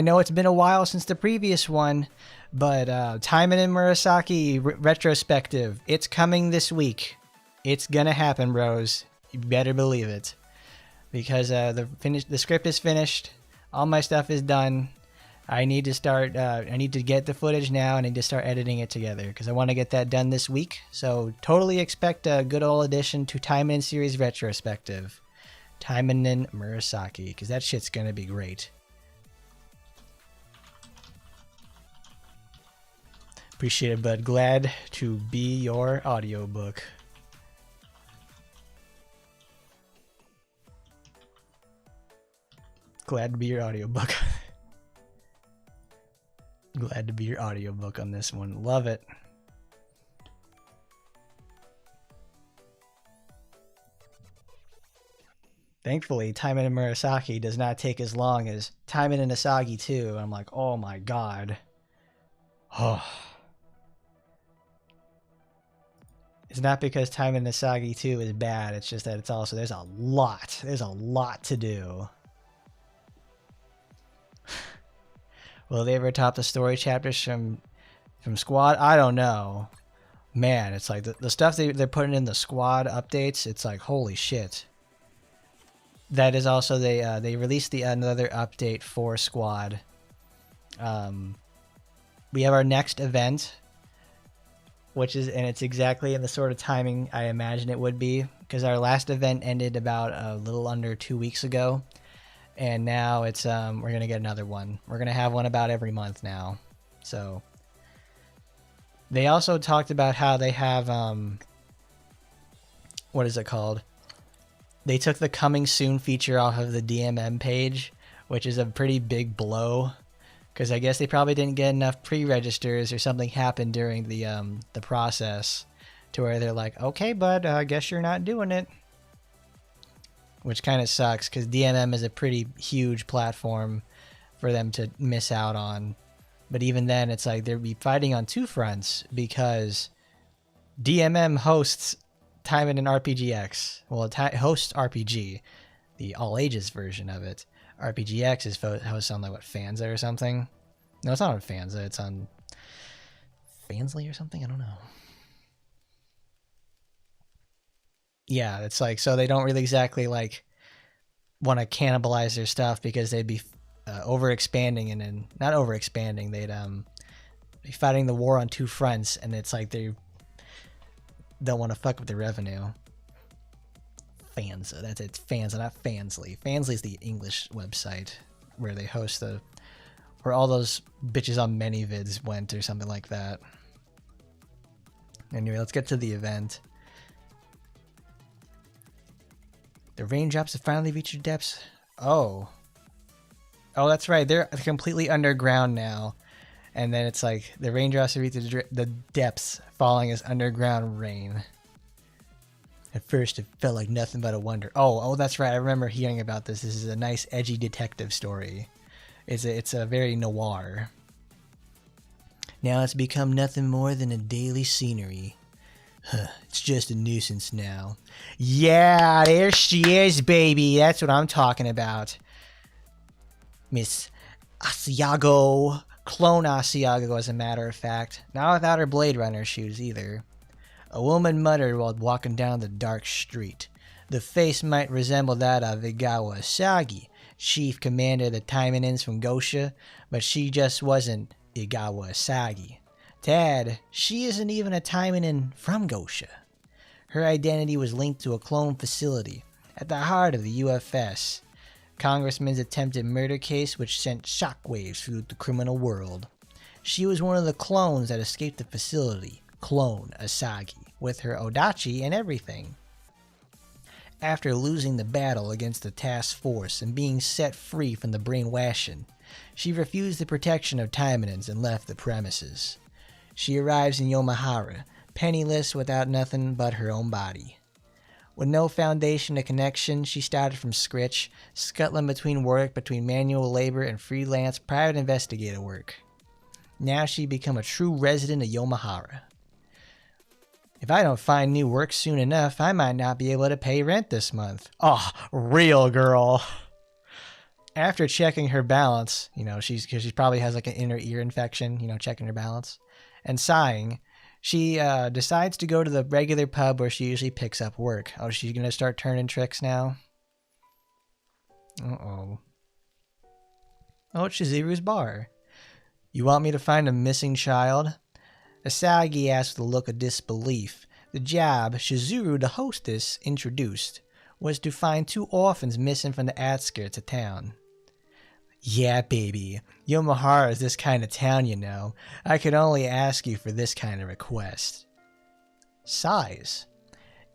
know it's been a while since the previous one, but Taimanin Murasaki retrospective, it's coming this week. It's gonna happen, bros. You better believe it. Because the script is finished. All my stuff is done. I need to start, I need to get the footage now, and I need to start editing it together, because I want to get that done this week. So totally expect a good old addition to Taimanin series retrospective. Taimanin Murasaki, because that shit's going to be great. Appreciate it, bud. Glad to be your audiobook. Glad to be your audiobook. Glad to be your audiobook on this one. Love it. Thankfully, Taimanin Murasaki does not take as long as Taimanin Asagi 2. I'm like, oh my god. Oh. It's not because Taimanin Asagi 2 is bad. It's just that it's also, there's a lot to do. Will they ever top the story chapters from Squad? I don't know. Man, it's like the stuff they're putting in the Squad updates, it's like, holy shit. That is also, they released another update for Squad. We have our next event, and it's exactly in the sort of timing I imagine it would be, because our last event ended about a little under 2 weeks ago. And now it's we're gonna get another one. We're gonna have one about every month now. So they also talked about how they have what is it called? They took the coming soon feature off of the DMM page, which is a pretty big blow, because I guess they probably didn't get enough pre-registers, or something happened during the process to where they're like, okay, bud, I guess you're not doing it. Which kind of sucks, because DMM is a pretty huge platform for them to miss out on. But even then, it's like they'd be fighting on 2 fronts, because DMM hosts Taimanin RPGX. Well, it hosts RPG. the all ages version of it. RPGX is hosted on like what, Fanza or something? No, it's not on Fanza. It's on Fansly or something. I don't know. Yeah, it's like, so they don't really exactly like want to cannibalize their stuff because they'd be overexpanding, and then not overexpanding. They'd be fighting the war on two fronts, and it's like they don't want to fuck with the revenue. Fanza, that's it. It's Fanza, not Fansly. Fansly is the English website where they host where all those bitches on ManyVids went or something like that. Anyway, let's get to the event. The raindrops have finally reached their depths. Oh, that's right. They're completely underground now. And then it's like the raindrops have reached the depths, falling as underground rain. At first, it felt like nothing but a wonder. Oh, that's right. I remember hearing about this. This is a nice, edgy detective story. It's a very noir. Now it's become nothing more than a daily scenery. It's just a nuisance now. Yeah, there she is, baby. That's what I'm talking about. Miss Asiago. Clone Asiago, as a matter of fact. Not without her Blade Runner shoes, either. A woman muttered while walking down the dark street. The face might resemble that of Igawa Asagi, chief commander of the Taimanins from Gosha, but she just wasn't Igawa Asagi. Tad, she isn't even a Taimanin from Gosha. Her identity was linked to a clone facility at the heart of the UFS. Congressman's attempted murder case which sent shockwaves through the criminal world. She was one of the clones that escaped the facility, Clone Asagi, with her Odachi and everything. After losing the battle against the task force and being set free from the brainwashing, she refused the protection of Taimanins and left the premises. She arrives in Yomahara, penniless without nothing but her own body. With no foundation or connection, she started from scratch, scuttling between manual labor and freelance private investigator work. Now she become a true resident of Yomahara. If I don't find new work soon enough, I might not be able to pay rent this month. Oh, real girl. After checking her balance, she probably has like an inner ear infection, checking her balance, and sighing, she decides to go to the regular pub where she usually picks up work. Oh, she's going to start turning tricks now? Uh-oh. Oh, it's Shizuru's bar. You want me to find a missing child? Asagi asked with a look of disbelief. The job Shizuru, the hostess, introduced was to find 2 orphans missing from the outskirts of town. Yeah, baby. Yomahara is this kind of town, I could only ask you for this kind of request. Sighs.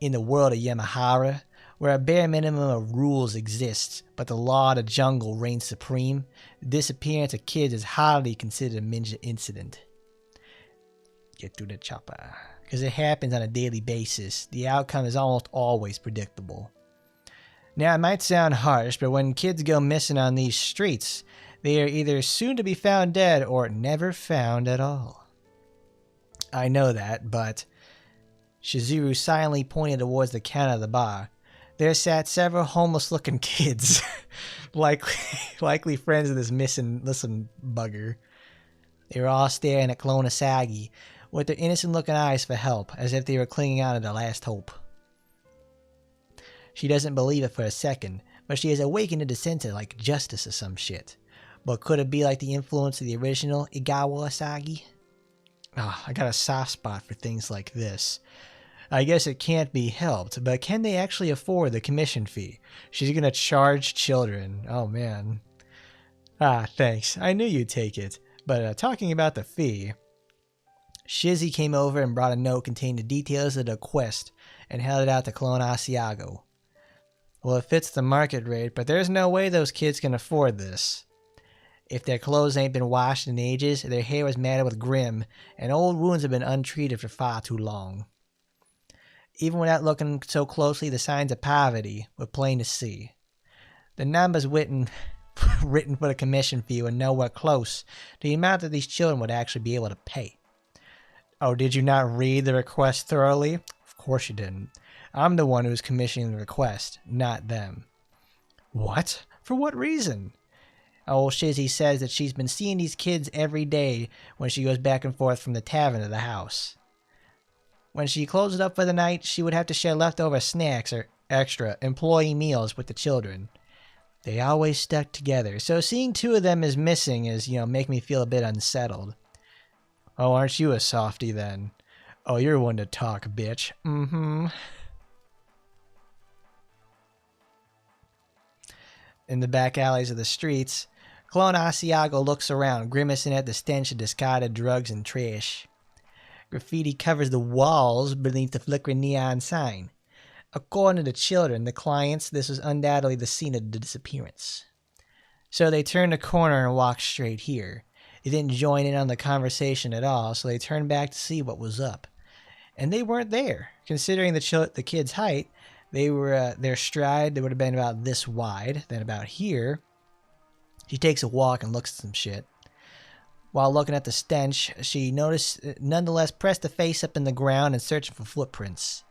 In the world of Yomahara, where a bare minimum of rules exists, but the law of the jungle reigns supreme, the disappearance of kids is hardly considered a major incident. Get through the chopper. Because it happens on a daily basis, the outcome is almost always predictable. Now, it might sound harsh, but when kids go missing on these streets, they are either soon to be found dead or never found at all. I know that, but... Shizuru silently pointed towards the counter of the bar. There sat several homeless-looking kids, likely friends of this missing bugger. They were all staring at Clone Asagi, with their innocent-looking eyes for help, as if they were clinging on to their last hope. She doesn't believe it for a second, but she has awakened into sense of like justice or some shit. But could it be like the influence of the original Igawa Asagi? I got a soft spot for things like this. I guess it can't be helped, but can they actually afford the commission fee? She's gonna charge children. Oh man. Thanks. I knew you'd take it. But talking about the fee, Shizzy came over and brought a note containing the details of the quest and held it out to Clone Asiago. Well, it fits the market rate, but there's no way those kids can afford this. If their clothes ain't been washed in ages, their hair was matted with grim, and old wounds have been untreated for far too long. Even without looking so closely, the signs of poverty were plain to see. The numbers written for the commission fee were nowhere close to the amount that these children would actually be able to pay. Oh, did you not read the request thoroughly? Of course you didn't. I'm the one who's commissioning the request, not them. What? For what reason? Old Shizzy says that she's been seeing these kids every day when she goes back and forth from the tavern to the house. When she closed up for the night, she would have to share leftover snacks or extra employee meals with the children. They always stuck together, so seeing two of them as missing is, make me feel a bit unsettled. Oh, aren't you a softie then? Oh, you're one to talk, bitch. Mm-hmm. In the back alleys of the streets, Clone Asiago looks around, grimacing at the stench of discarded drugs and trash. Graffiti covers the walls beneath the flickering neon sign. According to the children, the clients, this was undoubtedly the scene of the disappearance. So they turned a corner and walked straight here. They didn't join in on the conversation at all, so they turned back to see what was up. And they weren't there. Considering the kids' height, their stride, they would have been about this wide, then about here. She takes a walk and looks at some shit. While looking at the stench, she nonetheless pressed the face up in the ground and searching for footprints.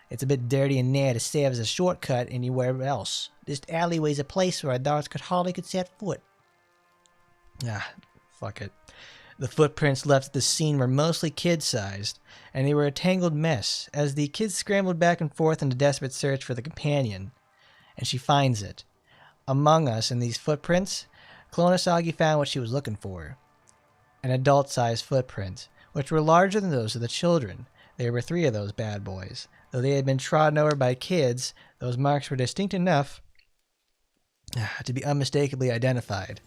It's a bit dirty in there to serve as a shortcut anywhere else. This alleyway's a place where our dogs hardly could set foot. Fuck it. The footprints left at the scene were mostly kid-sized, and they were a tangled mess, as the kids scrambled back and forth in a desperate search for the companion. And she finds it. Among us in these footprints, Clonosagi found what she was looking for. An adult-sized footprint, which were larger than those of the children. There were 3 of those bad boys. Though they had been trodden over by kids, those marks were distinct enough to be unmistakably identified.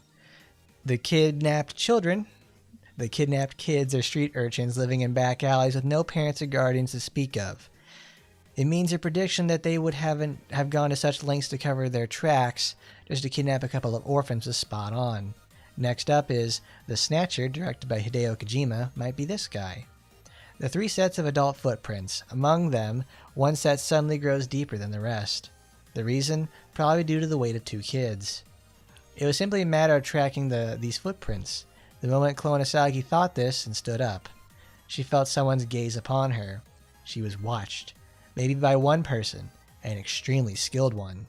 The kidnapped kids are street urchins living in back alleys with no parents or guardians to speak of. It means a prediction that they would have gone to such lengths to cover their tracks just to kidnap a couple of orphans was spot on. Next up is The Snatcher, directed by Hideo Kojima, might be this guy. The 3 sets of adult footprints. Among them, one set suddenly grows deeper than the rest. The reason? Probably due to the weight of 2 kids. It was simply a matter of tracking these footprints. The moment Clonosagi thought this and stood up, she felt someone's gaze upon her. She was watched. Maybe by one person, an extremely skilled one.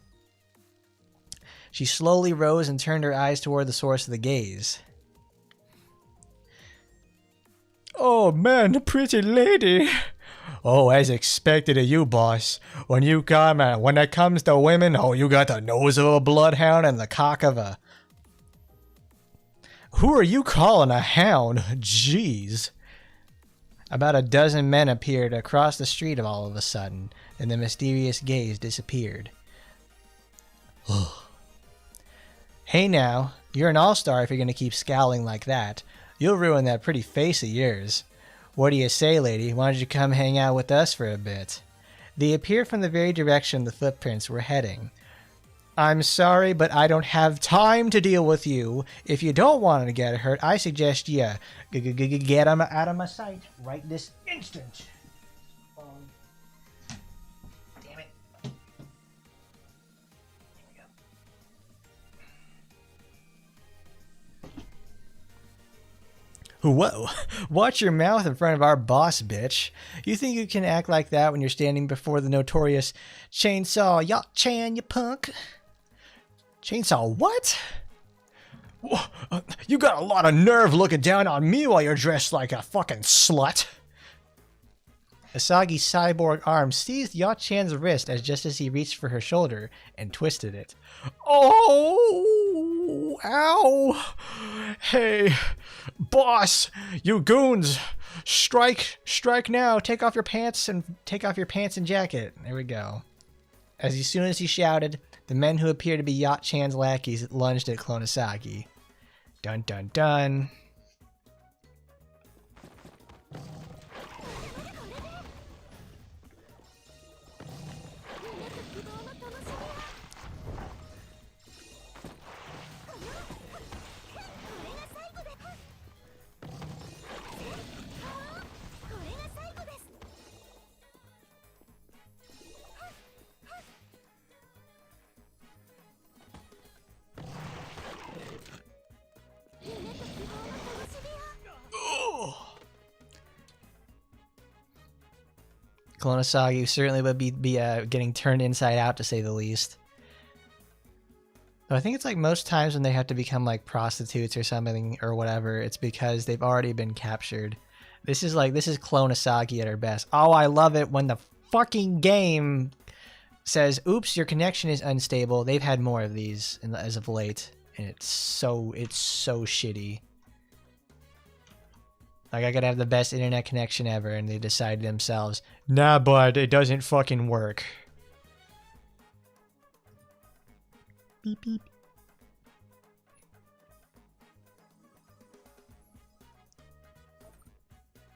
She slowly rose and turned her eyes toward the source of the gaze. Oh man, pretty lady. Oh, as expected of you, boss. When it comes to women, you got the nose of a bloodhound and the cock of a... Who are you calling a hound? Jeez. About a dozen men appeared across the street all of a sudden, and the mysterious gaze disappeared. Hey now, you're an all-star if you're going to keep scowling like that. You'll ruin that pretty face of yours. What do you say, lady? Why don't you come hang out with us for a bit? They appear from the very direction the footprints were heading. I'm sorry, but I don't have time to deal with you. If you don't want to get hurt, I suggest you get out of my sight right this instant. Damn it. Here we go. Whoa, watch your mouth in front of our boss, bitch. You think you can act like that when you're standing before the notorious Chainsaw Yacht-chan, you punk? Chainsaw what? You got a lot of nerve looking down on me while you're dressed like a fucking slut. Asagi's cyborg arm seized Yacht-chan's wrist just as he reached for her shoulder and twisted it. Oh, ow. Hey, boss, you goons, strike now. Take off your pants and jacket. There we go. As soon as he shouted, the men who appeared to be Yacht-chan's lackeys lunged at Clonosagi. Dun dun dun. Clonosagi certainly would be getting turned inside out, to say the least. So I think it's like most times when they have to become like prostitutes or something or whatever, it's because they've already been captured. This is Clone Asagi at her best. Oh, I love it when the fucking game says, "Oops, your connection is unstable." They've had more of these as of late, and it's so shitty. Like, I could have the best internet connection ever, and they decide themselves, "Nah, bud, it doesn't fucking work." Beep beep.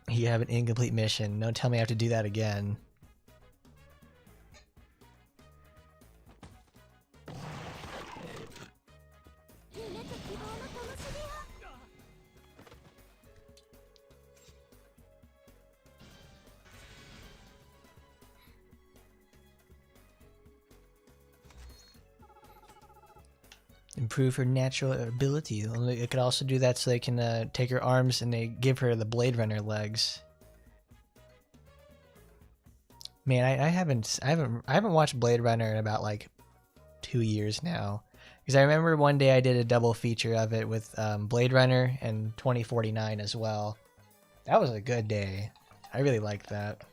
You have an incomplete mission. Don't tell me I have to do that again. Improve her natural ability. It could also do that so they can take her arms and they give her the Blade Runner legs. Man, I haven't watched Blade Runner in about like 2 years now, because I remember one day I did a double feature of it with Blade Runner and 2049 as well. That was a good day. I really liked that.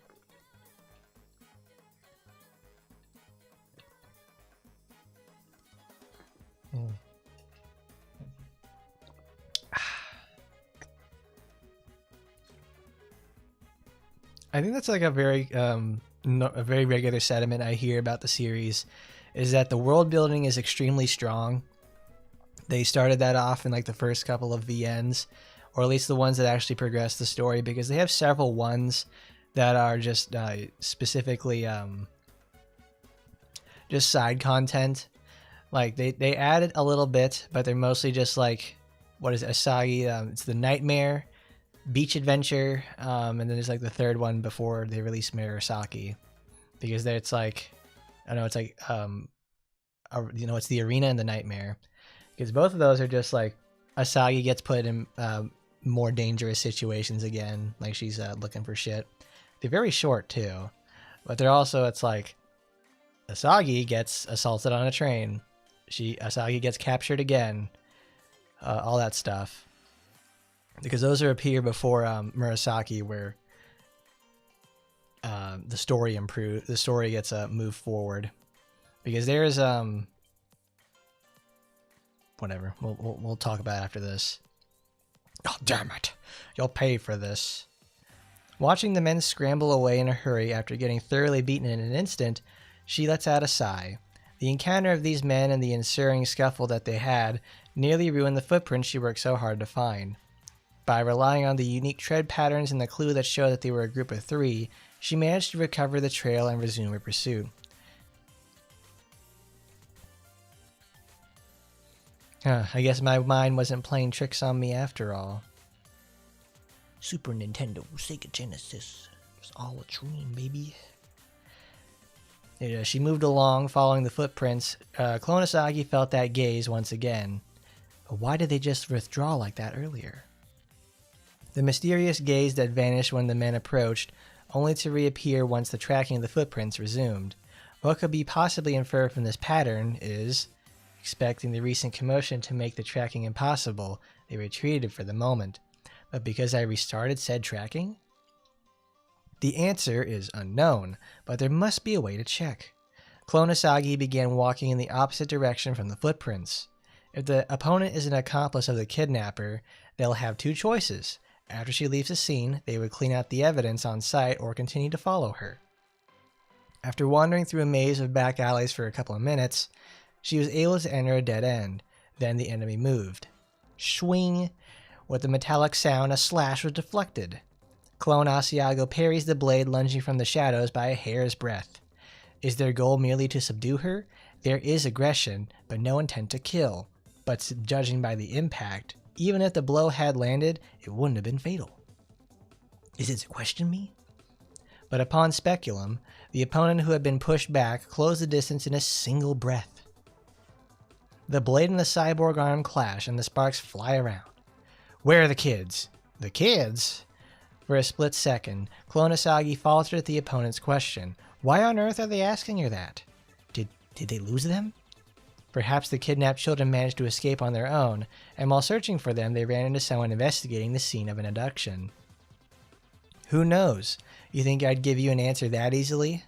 I think that's like a very regular sentiment I hear about the series, is that the world building is extremely strong. They started that off in like the first couple of VNs, or at least the ones that actually progress the story, because they have several ones that are just specifically just side content. Like they added a little bit, but they're mostly just like, what is it, Asagi? It's the Nightmare, Beach Adventure, and then there's like the third one before they release Murasaki, because it's like, I know it's like it's the Arena and the Nightmare, because both of those are just like Asagi gets put in more dangerous situations again, like she's looking for shit. They're very short too, but they're also, it's like Asagi gets assaulted on a train, Asagi gets captured again, all that stuff. Because those appear before Murasaki, where the story gets moved forward. Because there's whatever, we'll talk about it after this. Oh, damn it! You'll pay for this. Watching the men scramble away in a hurry after getting thoroughly beaten in an instant, she lets out a sigh. The encounter of these men and the ensuing scuffle that they had nearly ruined the footprints she worked so hard to find. By relying on the unique tread patterns and the clue that showed that they were a group of 3, she managed to recover the trail and resume her pursuit. I guess my mind wasn't playing tricks on me after all. Super Nintendo, Sega Genesis. It was all a dream, baby. She moved along, following the footprints. Clone Asagi felt that gaze once again. But why did they just withdraw like that earlier? The mysterious gaze that vanished when the men approached, only to reappear once the tracking of the footprints resumed. What could be possibly inferred from this pattern is, expecting the recent commotion to make the tracking impossible, they retreated for the moment. But because I restarted said tracking? The answer is unknown, but there must be a way to check. Clone Asagi began walking in the opposite direction from the footprints. If the opponent is an accomplice of the kidnapper, they'll have 2 choices. After she leaves the scene, they would clean out the evidence on site or continue to follow her. After wandering through a maze of back alleys for a couple of minutes, she was able to enter a dead end. Then the enemy moved. Swing! With a metallic sound, a slash was deflected. Clone Asiago parries the blade lunging from the shadows by a hair's breadth. Is their goal merely to subdue her? There is aggression, but no intent to kill. But judging by the impact, even if the blow had landed, it wouldn't have been fatal. Is it to question me? But upon speculum, the opponent who had been pushed back closed the distance in a single breath. The blade and the cyborg arm clash and the sparks fly around. Where are the kids? The kids? For a split second, Clone Asagi faltered at the opponent's question. Why on earth are they asking her that? Did they lose them? Perhaps the kidnapped children managed to escape on their own, and while searching for them, they ran into someone investigating the scene of an abduction. Who knows? You think I'd give you an answer that easily?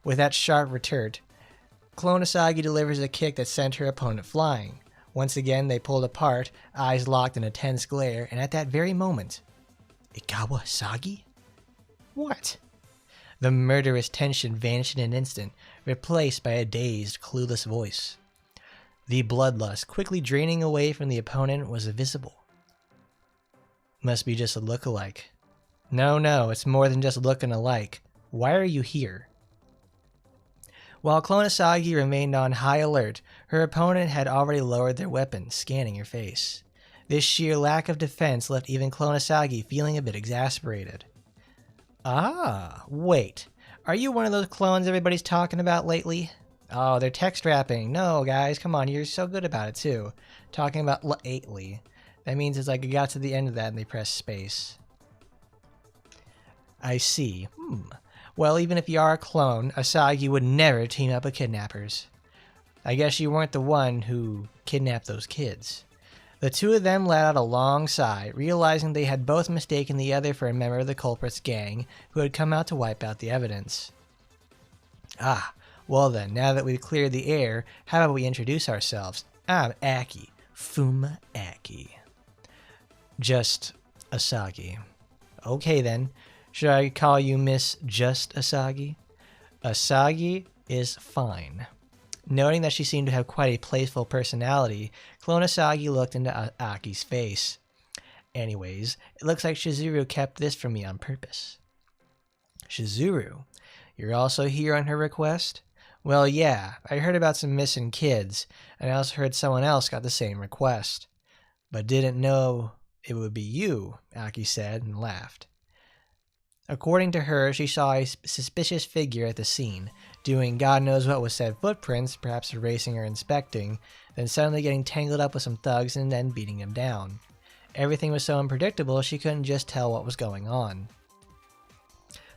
With that sharp retort, Clone Asagi delivers a kick that sent her opponent flying. Once again, they pulled apart, eyes locked in a tense glare, and at that very moment... Ikawa Asagi? What? The murderous tension vanished in an instant, replaced by a dazed, clueless voice. The bloodlust quickly draining away from the opponent was visible. Must be just a look-alike. No, it's more than just looking alike. Why are you here? While Clone Asagi remained on high alert, her opponent had already lowered their weapon, scanning her face. This sheer lack of defense left even Clone Asagi feeling a bit exasperated. Ah, wait. Are you one of those clones everybody's talking about lately? Oh, they're text rapping. No, guys, come on, you're so good about it too. Talking about lately. That means it's like it got to the end of that and they pressed space. I see. Well, even if you are a clone, Asagi would never team up with kidnappers. I guess you weren't the one who kidnapped those kids. The two of them let out a long sigh, realizing they had both mistaken the other for a member of the culprit's gang who had come out to wipe out the evidence. Ah, well then, now that we've cleared the air, how about we introduce ourselves? I'm Aki. Fuma Aki. Just Asagi. Okay then. Should I call you Miss Just Asagi? Asagi is fine. Noting that she seemed to have quite a playful personality, Clone Asagi looked into Aki's face. Anyways, it looks like Chizuru kept this from me on purpose. Chizuru, you're also here on her request? Well, yeah, I heard about some missing kids, and I also heard someone else got the same request. But didn't know it would be you, Aki said and laughed. According to her, she saw a suspicious figure at the scene, doing God knows what with said footprints, perhaps erasing or inspecting, then suddenly getting tangled up with some thugs and then beating them down. Everything was so unpredictable she couldn't just tell what was going on.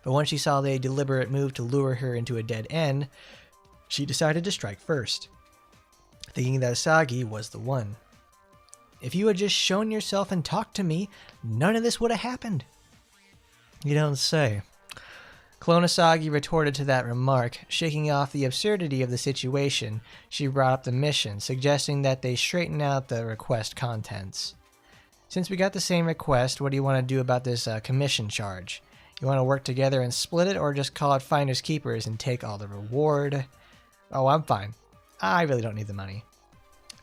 But once she saw the deliberate move to lure her into a dead end, she decided to strike first, thinking that Asagi was the one. If you had just shown yourself and talked to me, none of this would have happened. You don't say. Clone Asagi retorted to that remark, shaking off the absurdity of the situation. She brought up the mission, suggesting that they straighten out the request contents. Since we got the same request, what do you want to do about this commission charge? You want to work together and split it, or just call it finders keepers and take all the reward? Oh, I'm fine. I really don't need the money.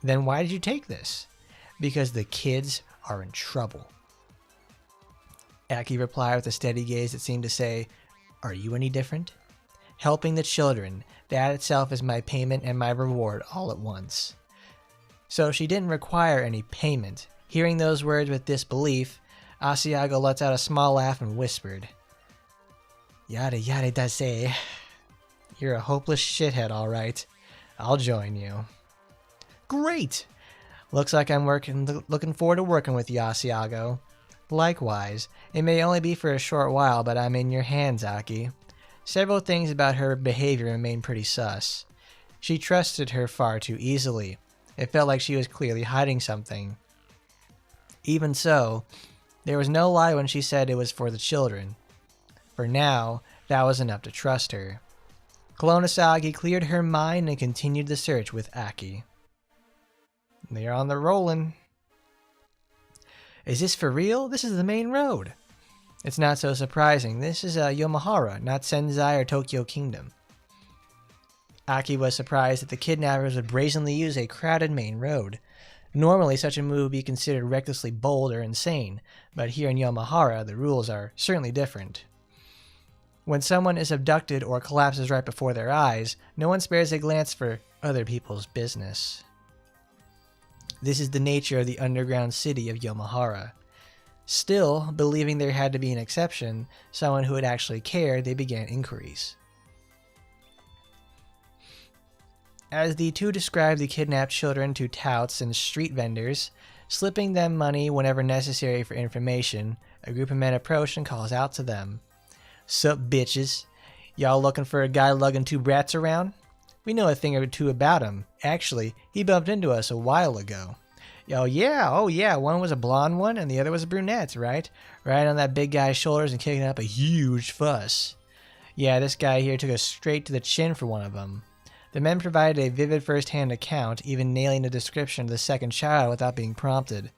Then why did you take this? Because the kids are in trouble. Aki replied with a steady gaze that seemed to say, are you any different? Helping the children, that itself is my payment and my reward all at once. So she didn't require any payment. Hearing those words with disbelief, Asiago lets out a small laugh and whispered, Yada yada dase. You're a hopeless shithead, alright. I'll join you. Great! Looks like I'm looking forward to working with you, Asiago. Likewise, it may only be for a short while, but I'm in your hands, Aki. Several things about her behavior remain pretty sus. She trusted her far too easily. It felt like she was clearly hiding something. Even so, there was no lie when she said it was for the children. For now, that was enough to trust her. Clone Asagi cleared her mind and continued the search with Aki. They're on the rollin'. Is this for real? This is the main road. It's not so surprising. This is Yomahara, not Senzai or Tokyo Kingdom. Aki was surprised that the kidnappers would brazenly use a crowded main road. Normally, such a move would be considered recklessly bold or insane, but here in Yomahara, the rules are certainly different. When someone is abducted or collapses right before their eyes, no one spares a glance for other people's business. This is the nature of the underground city of Yomahara. Still, believing there had to be an exception, someone who had actually cared, they began inquiries. As the two described the kidnapped children to touts and street vendors, slipping them money whenever necessary for information, a group of men approached and calls out to them. Sup, bitches? Y'all looking for a guy lugging two brats around? We know a thing or two about him. Actually, he bumped into us a while ago. Oh yeah, one was a blonde one and the other was a brunette, right? Right on that big guy's shoulders and kicking up a huge fuss. Yeah, this guy here took us straight to the chin for one of them. The men provided a vivid first-hand account, even nailing the description of the second child without being prompted.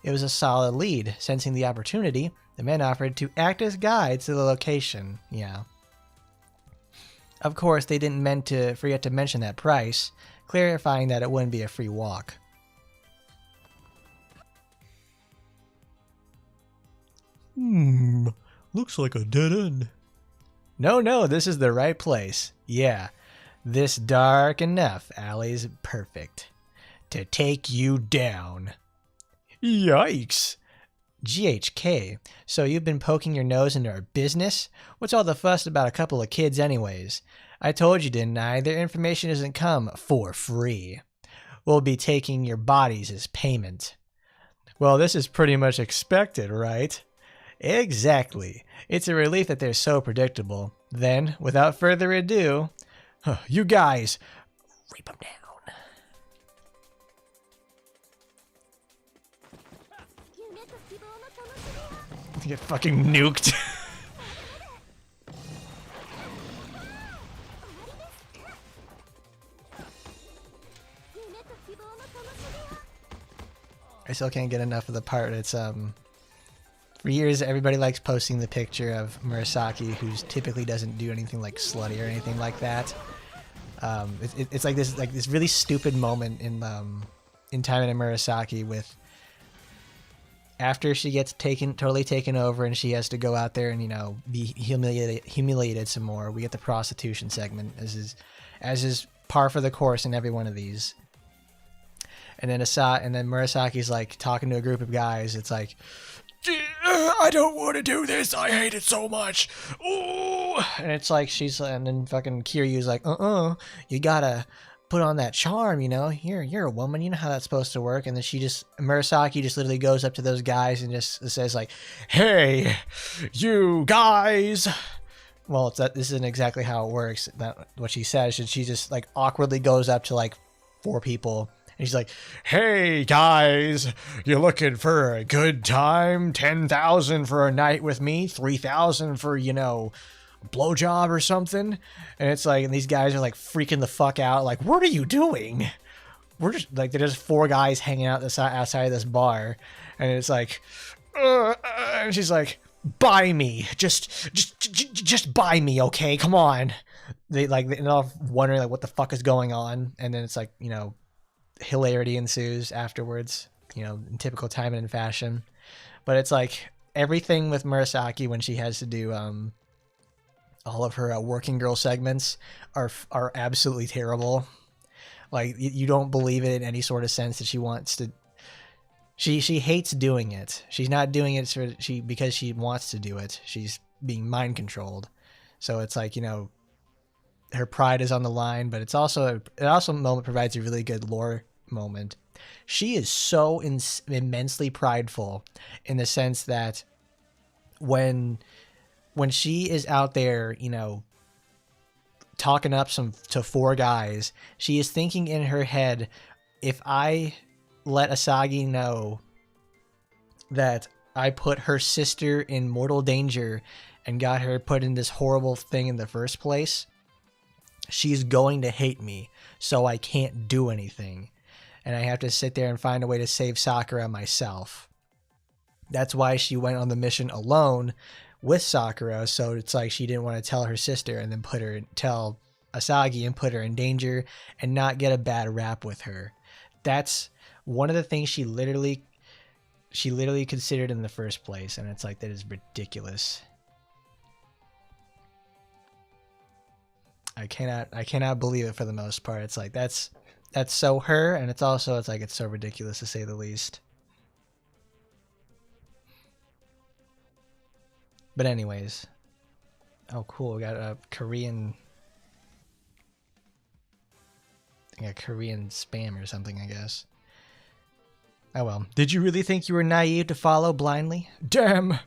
It was a solid lead. Sensing the opportunity, the men offered to act as guides to the location. Yeah. Of course, they didn't mean to forget to mention that price, clarifying that it wouldn't be a free walk. Looks like a dead end. No, this is the right place. Yeah, this dark enough alley's perfect to take you down. Yikes. GHK, so you've been poking your nose into our business? What's all the fuss about a couple of kids anyways? I told you, didn't I? Their information doesn't come for free. We'll be taking your bodies as payment. Well, this is pretty much expected, right? Exactly. It's a relief that they're so predictable. Then, without further ado, you guys, rape them down. Get fucking nuked. I still can't get enough of the part. It's for years everybody likes posting the picture of Murasaki, who typically doesn't do anything like slutty or anything like that. It's like this really stupid moment in Taimanin and Murasaki with after she gets totally taken over and she has to go out there and, you know, be humiliated some more. We get the prostitution segment as is par for the course in every one of these. And then Murasaki's like talking to a group of guys. It's like, I don't want to do this. I hate it so much. Ooh. And it's like and then fucking Kiryu's like, you gotta put on that charm, you know. You're a woman, you know how that's supposed to work. And then Murasaki just literally goes up to those guys and just says like, hey, you guys. Well, this isn't exactly how it works. What she says, she just like awkwardly goes up to like 4 people. And she's like, hey guys, you looking for a good time? 10,000 for a night with me, 3,000 for, you know, blowjob or something. And it's like, and these guys are like freaking the fuck out, like, what are you doing? We're just like, there's 4 guys hanging out outside of this bar, and it's like, and she's like, buy me, just buy me, okay, come on. They're all wondering like what the fuck is going on, and then it's like, you know, hilarity ensues afterwards, you know, in typical Taimanin fashion. But it's like everything with Murasaki when she has to do all of her working girl segments are absolutely terrible. Like you don't believe it in any sort of sense that she wants to. She hates doing it. She's not doing it because she wants to do it. She's being mind controlled. So it's like, you know, her pride is on the line, but it also moment provides a really good lore moment. She is so immensely prideful in the sense that when she is out there, you know, talking up to 4 guys, she is thinking in her head, if I let Asagi know that I put her sister in mortal danger and got her put in this horrible thing in the first place, she's going to hate me, so I can't do anything. And I have to sit there and find a way to save Sakura myself. That's why she went on the mission alone with Sakura, so it's like she didn't want to tell her sister and then tell Asagi and put her in danger and not get a bad rap with her. That's one of the things she literally considered in the first place, and it's like, that is ridiculous. I cannot believe it for the most part. It's like that's so her, and it's like it's so ridiculous to say the least. But anyways, oh cool, we got a Korean spam or something, I guess. Oh well. Did you really think you were naive to follow blindly? Damn.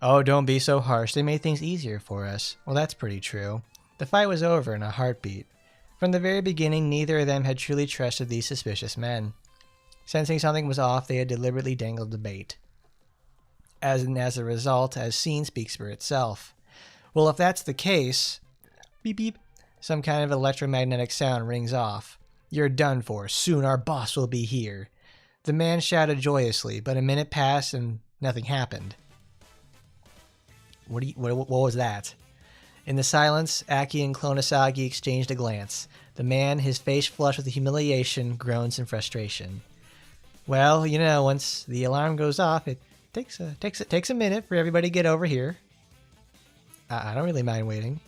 Oh, don't be so harsh. They made things easier for us. Well, that's pretty true. The fight was over in a heartbeat. From the very beginning, neither of them had truly trusted these suspicious men. Sensing something was off, they had deliberately dangled the bait. As a result, as seen speaks for itself. Well, if that's the case, beep beep, some kind of electromagnetic sound rings off. You're done for. Soon our boss will be here. The man shouted joyously, but a minute passed and nothing happened. What was that? In the silence, Aki and Clonosagi exchanged a glance. The man, his face flushed with humiliation, groans in frustration. Well, you know, once the alarm goes off, it takes a minute for everybody to get over here. I don't really mind waiting.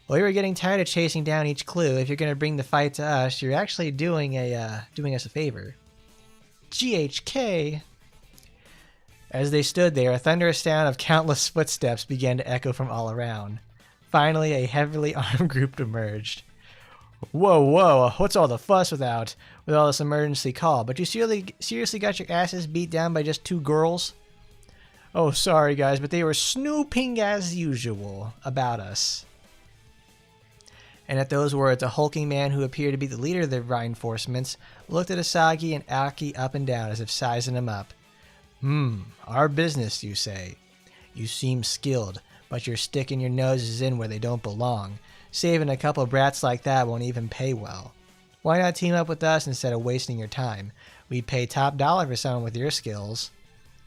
Well, you were getting tired of chasing down each clue. If you're going to bring the fight to us, you're actually doing us a favor. GHK. As they stood there, a thunderous sound of countless footsteps began to echo from all around. Finally, a heavily armed group emerged. Whoa, what's all the fuss with all this emergency call? But you seriously got your asses beat down by just two girls? Oh, sorry guys, but they were snooping as usual about us. And at those words, a hulking man who appeared to be the leader of the reinforcements looked at Asagi and Aki up and down as if sizing him up. Our business, you say. You seem skilled, but you're sticking your noses in where they don't belong. Saving a couple brats like that won't even pay well. Why not team up with us instead of wasting your time? We'd pay top dollar for someone with your skills.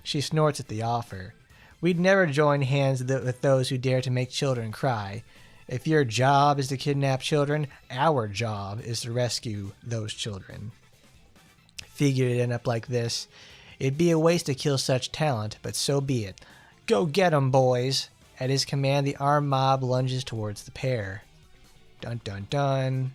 She snorts at the offer. We'd never join hands with those who dare to make children cry. If your job is to kidnap children, our job is to rescue those children. Figured it'd end up like this. It'd be a waste to kill such talent, but so be it. Go get 'em, boys! At his command, the armed mob lunges towards the pair. Dun dun dun.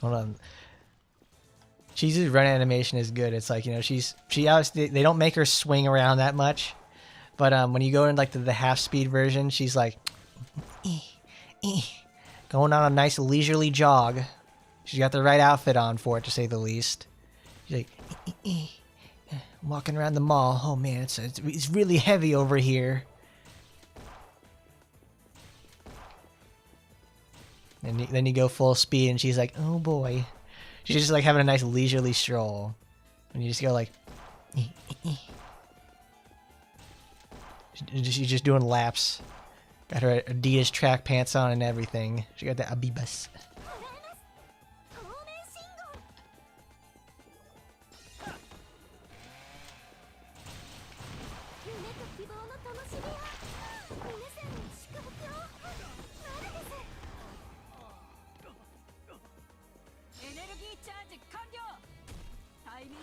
Hold on. Chizu's run animation is good. It's like, you know, she obviously, they don't make her swing around that much, but when you go in like the half speed version, she's like going on a nice leisurely jog. She's got the right outfit on for it, to say the least. She's like walking around the mall. Oh man, it's really heavy over here. And then you go full speed, and she's like, oh boy. She's just like having a nice leisurely stroll. And you just go like... She's just doing laps. Got her Adidas track pants on and everything. She got the Abibas.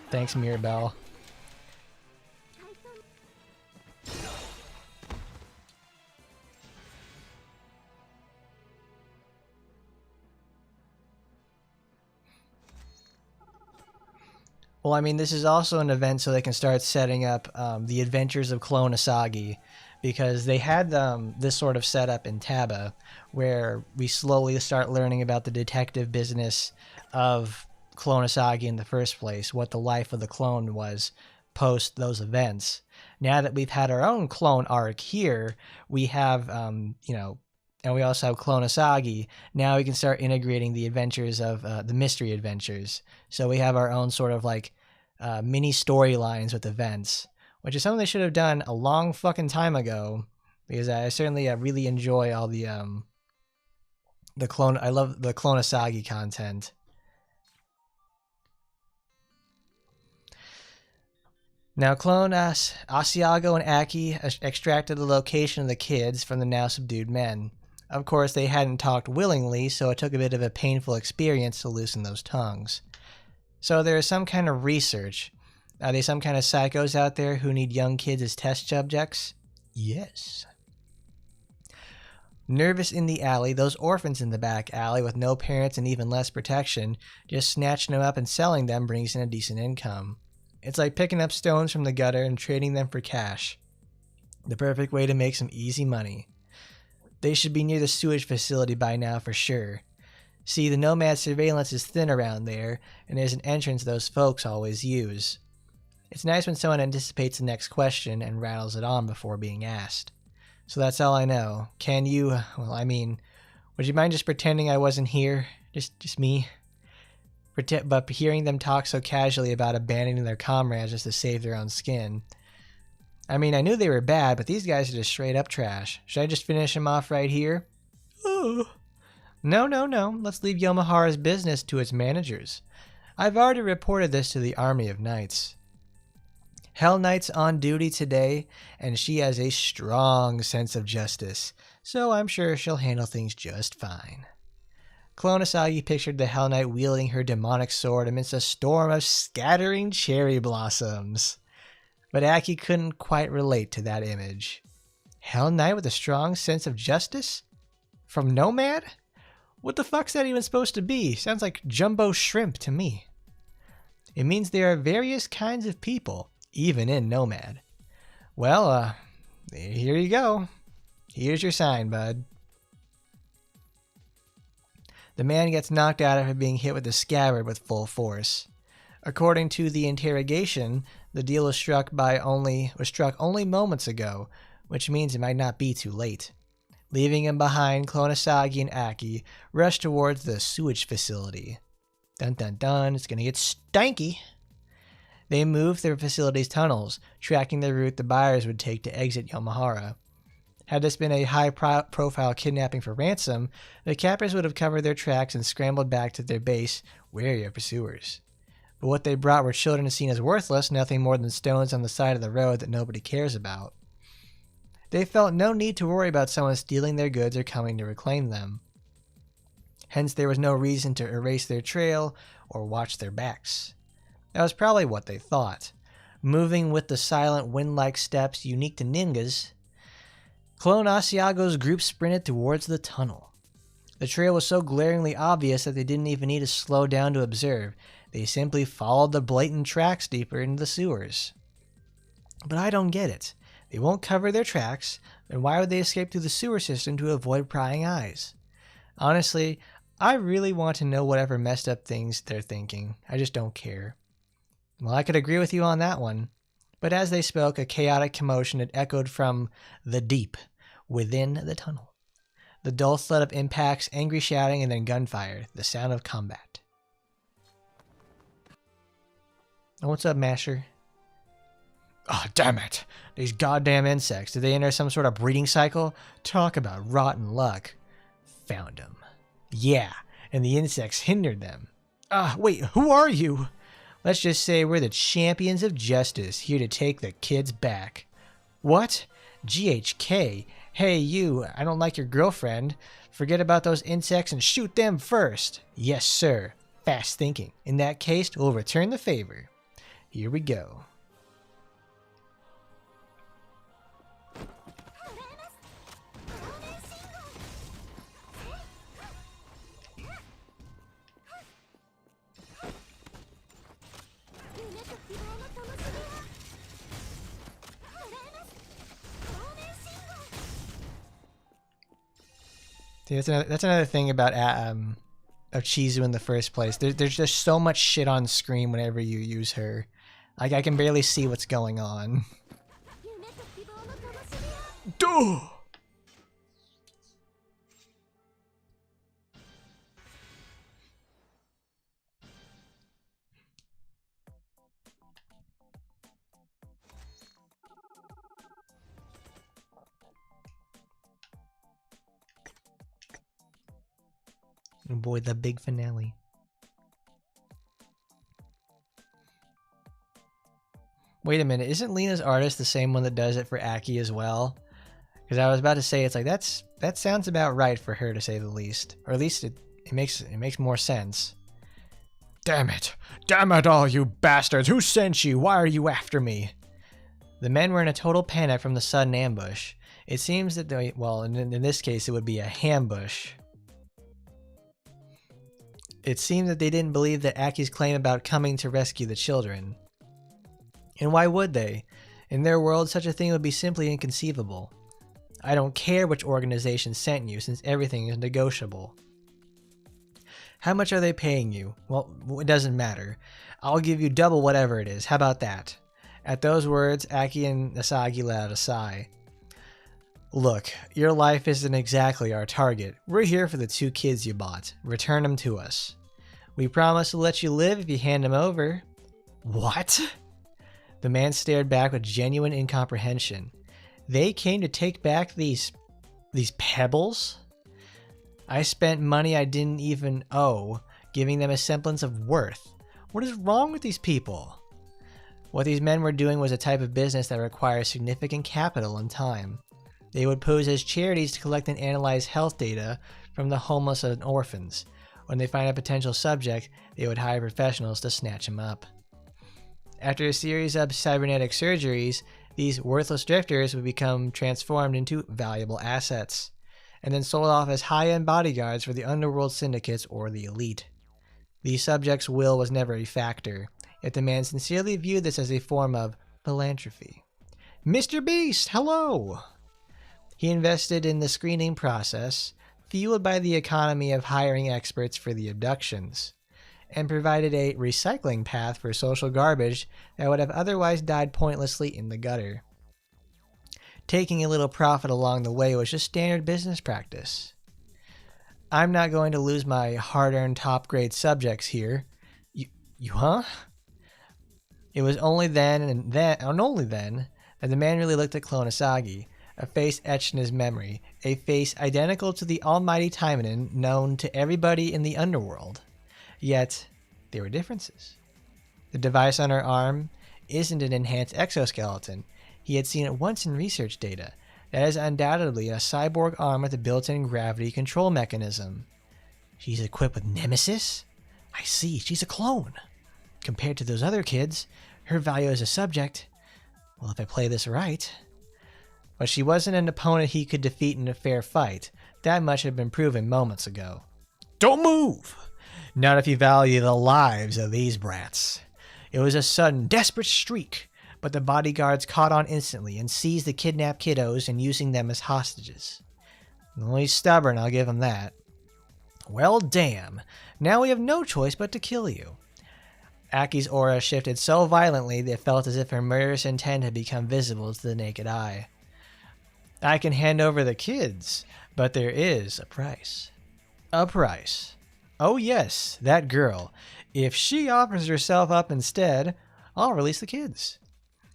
Thanks, Mirabelle. Well, I mean, this is also an event so they can start setting up the adventures of Clone Asagi, because they had this sort of setup in Taba, where we slowly start learning about the detective business of Clone Asagi in the first place, what the life of the clone was post those events. Now that we've had our own clone arc here, we have, you know, and we also have Clone Asagi. Now we can start integrating the adventures of the mystery adventures. So we have our own sort of like mini storylines with events, which is something they should have done a long fucking time ago, because I certainly really enjoy all the clone. I love the Clone Asagi content. Now, Clone Asiago and Aki extracted the location of the kids from the now subdued men. Of course, they hadn't talked willingly, so it took a bit of a painful experience to loosen those tongues. So there is some kind of research. Are they some kind of psychos out there who need young kids as test subjects? Yes. Nervous in the alley, those orphans in the back alley with no parents and even less protection, just snatching them up and selling them brings in a decent income. It's like picking up stones from the gutter and trading them for cash. The perfect way to make some easy money. They should be near the sewage facility by now for sure. See, the Nomad surveillance is thin around there, and there's an entrance those folks always use. It's nice when someone anticipates the next question and rattles it on before being asked. So that's all I know. Can you, would you mind just pretending I wasn't here? Just me? But hearing them talk so casually about abandoning their comrades just to save their own skin. I mean, I knew they were bad, but these guys are just straight up trash. Should I just finish them off right here? Oh. No. Let's leave Yomahara's business to its managers. I've already reported this to the Army of Knights. Hell Knight's on duty today, and she has a strong sense of justice, so I'm sure she'll handle things just fine. Clone Asagi pictured the Hell Knight wielding her demonic sword amidst a storm of scattering cherry blossoms. But Aki couldn't quite relate to that image. Hell Knight with a strong sense of justice? From Nomad? What the fuck's that even supposed to be? Sounds like jumbo shrimp to me. It means there are various kinds of people, even in Nomad. Well, here you go. Here's your sign, bud. The man gets knocked out after being hit with the scabbard with full force. According to the interrogation, the deal was struck only moments ago, which means it might not be too late. Leaving him behind, Clone Asagi and Aki rush towards the sewage facility. Dun dun dun, it's gonna get stanky. They move through the facility's tunnels, tracking the route the buyers would take to exit Yomahara. Had this been a high-profile kidnapping for ransom, the captors would have covered their tracks and scrambled back to their base, wary of pursuers. But what they brought were children seen as worthless, nothing more than stones on the side of the road that nobody cares about. They felt no need to worry about someone stealing their goods or coming to reclaim them. Hence, there was no reason to erase their trail or watch their backs. That was probably what they thought. Moving with the silent, wind-like steps unique to ninjas, Clone Asiago's group sprinted towards the tunnel. The trail was so glaringly obvious that they didn't even need to slow down to observe. They simply followed the blatant tracks deeper into the sewers. But I don't get it. They won't cover their tracks, then why would they escape through the sewer system to avoid prying eyes? Honestly, I really want to know whatever messed up things they're thinking. I just don't care. Well, I could agree with you on that one. But as they spoke, a chaotic commotion had echoed from the deep within the tunnel. The dull thud of impacts, angry shouting, and then gunfire, the sound of combat. Oh, what's up, Masher? Oh, damn it. These goddamn insects. Did they enter some sort of breeding cycle? Talk about rotten luck. Found them. Yeah, and the insects hindered them. Wait, who are you? Let's just say we're the champions of justice, here to take the kids back. What? GHK? Hey, you, I don't like your girlfriend. Forget about those insects and shoot them first. Yes, sir. Fast thinking. In that case, we'll return the favor. Here we go. See, that's another thing about of Chizu in the first place. There's just so much shit on screen whenever you use her. Like, I can barely see what's going on. Duh! Oh boy, the big finale. Wait a minute, isn't Lena's artist the same one that does it for Aki as well? Because I was about to say, it's like, that sounds about right for her, to say the least. Or at least it makes more sense. Damn it. Damn it all, you bastards. Who sent you? Why are you after me? The men were in a total panic from the sudden ambush. It seems that they, well, in this case, it would be a hambush. It seemed that they didn't believe that Aki's claim about coming to rescue the children. And why would they? In their world, such a thing would be simply inconceivable. I don't care which organization sent you since everything is negotiable. How much are they paying you? Well, it doesn't matter. I'll give you double whatever it is. How about that? At those words, Aki and Asagi let out a sigh. Look, your life isn't exactly our target. We're here for the 2 kids you bought. Return them to us. We promise to let you live if you hand them over. What? The man stared back with genuine incomprehension. They came to take back these pebbles? I spent money I didn't even owe, giving them a semblance of worth. What is wrong with these people? What these men were doing was a type of business that requires significant capital and time. They would pose as charities to collect and analyze health data from the homeless and orphans. When they find a potential subject, they would hire professionals to snatch him up. After a series of cybernetic surgeries, these worthless drifters would become transformed into valuable assets, and then sold off as high-end bodyguards for the underworld syndicates or the elite. The subject's will was never a factor, yet the man sincerely viewed this as a form of philanthropy. Mr. Beast, hello! He invested in the screening process, fueled by the economy of hiring experts for the abductions, and provided a recycling path for social garbage that would have otherwise died pointlessly in the gutter. Taking a little profit along the way was just standard business practice. I'm not going to lose my hard-earned top-grade subjects here. You huh? It was only then and only then that the man really looked at Clone Asagi, a face etched in his memory, a face identical to the almighty Taimanin known to everybody in the underworld. Yet, there were differences. The device on her arm isn't an enhanced exoskeleton. He had seen it once in research data. That is undoubtedly a cyborg arm with a built-in gravity control mechanism. She's equipped with Nemesis? I see, she's a clone. Compared to those other kids, her value as a subject, well, if I play this right. But she wasn't an opponent he could defeat in a fair fight. That much had been proven moments ago. Don't move! Not if you value the lives of these brats. It was a sudden, desperate streak, but the bodyguards caught on instantly and seized the kidnapped kiddos and using them as hostages. Well, he's stubborn, I'll give him that. Well, damn. Now we have no choice but to kill you. Aki's aura shifted so violently that it felt as if her murderous intent had become visible to the naked eye. I can hand over the kids, but there is a price. A price. Oh yes, that girl. If she offers herself up instead, I'll release the kids.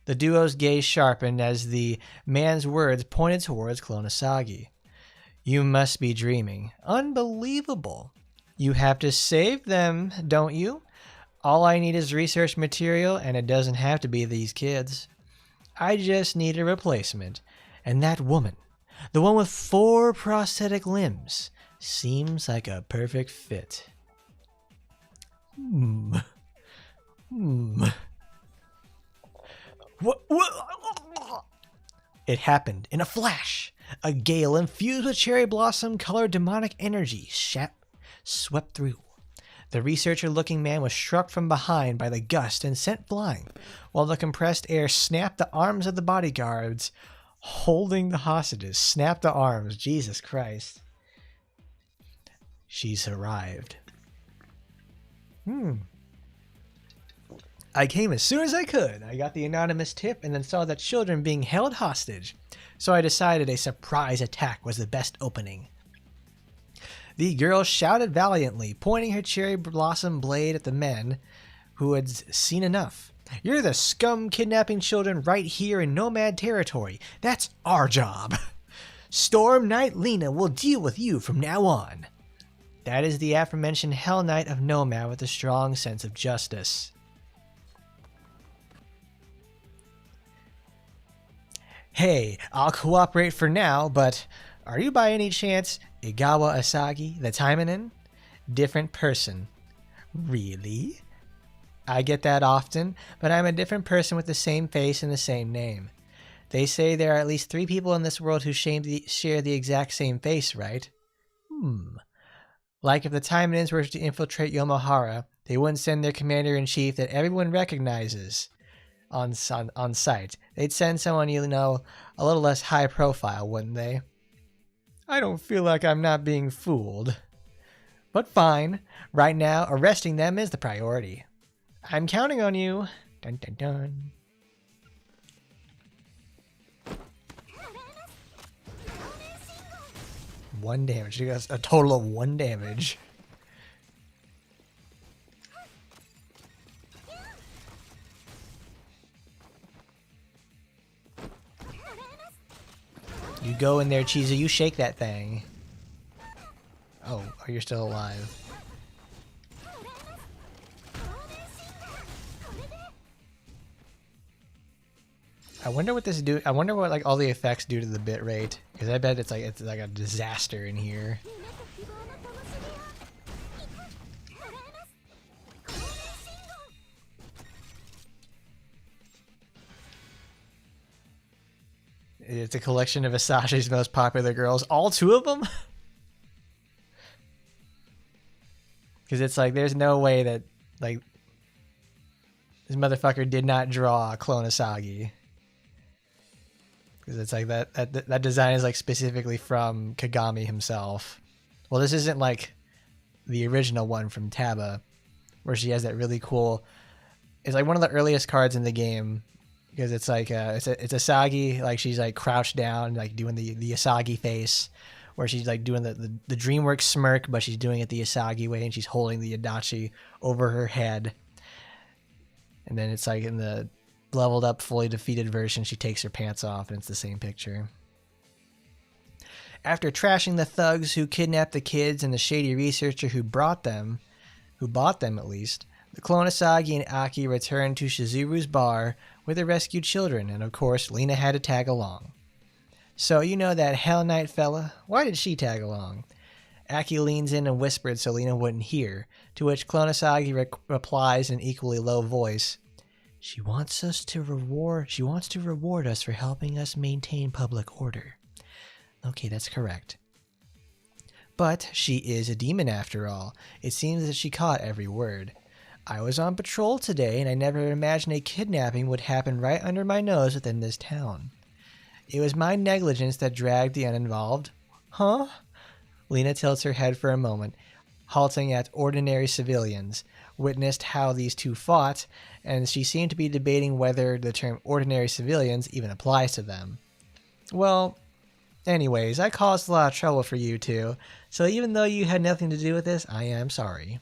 The duo's gaze sharpened as the man's words pointed towards Clone Asagi. You must be dreaming. Unbelievable. You have to save them, don't you? All I need is research material, and it doesn't have to be these kids. I just need a replacement. And that woman, the one with 4 prosthetic limbs, seems like a perfect fit. What? It happened in a flash. A gale infused with cherry blossom-colored demonic energy swept through. The researcher-looking man was struck from behind by the gust and sent flying, while the compressed air snapped the arms of the bodyguards holding the hostages. Snapped the arms. Jesus Christ. She's arrived. I came as soon as I could. I got the anonymous tip and then saw that children being held hostage. So I decided a surprise attack was the best opening. The girl shouted valiantly, pointing her cherry blossom blade at the men who had seen enough. You're the scum kidnapping children right here in Nomad territory. That's our job. Storm Knight Lena will deal with you from now on. That is the aforementioned Hell Knight of Nomad with a strong sense of justice. Hey, I'll cooperate for now, but are you by any chance Igawa Asagi, the Taimanin? Different person. Really? I get that often, but I'm a different person with the same face and the same name. They say there are at least 3 people in this world who share the exact same face, right? Like if the Taimanins were to infiltrate Yomohara, they wouldn't send their commander-in-chief that everyone recognizes. on site. They'd send someone, a little less high profile, wouldn't they? I don't feel like I'm not being fooled. But fine. Right now, arresting them is the priority. I'm counting on you. Dun dun dun. One damage. She got a total of 1 damage. You go in there, Chizu. You shake that thing. Oh, you're still alive. I wonder what this do. I wonder what like all the effects do to the bit rate, because I bet it's like a disaster in here. It's a collection of Asahi's most popular girls. All 2 of them? Because it's like, there's no way that, like, this motherfucker did not draw a clone Asagi. Because it's like, that design is, like, specifically from Kagami himself. Well, this isn't, like, the original one from Taba, where she has that really cool... It's, like, one of the earliest cards in the game. Because it's like it's Asagi, like she's like crouched down, like doing the Asagi face, where she's like doing the DreamWorks smirk, but she's doing it the Asagi way, and she's holding the Adachi over her head. And then it's like in the leveled up, fully defeated version, she takes her pants off, and it's the same picture. After trashing the thugs who kidnapped the kids and the shady researcher who bought them at least, the clone Asagi and Aki returned to Shizuru's bar with the rescued children, and of course, Lena had to tag along. So, you know that Hell Knight fella? Why did she tag along? Aki leans in and whispered so Lena wouldn't hear, to which clone Asagi replies in an equally low voice, She wants to reward us for helping us maintain public order. Okay, that's correct. But she is a demon after all. It seems that she caught every word. I was on patrol today, and I never imagined a kidnapping would happen right under my nose within this town. It was my negligence that dragged the uninvolved. Huh? Lena tilts her head for a moment, halting at ordinary civilians, witnessed how these two fought, and she seemed to be debating whether the term ordinary civilians even applies to them. Well, anyways, I caused a lot of trouble for you two, so even though you had nothing to do with this, I am sorry.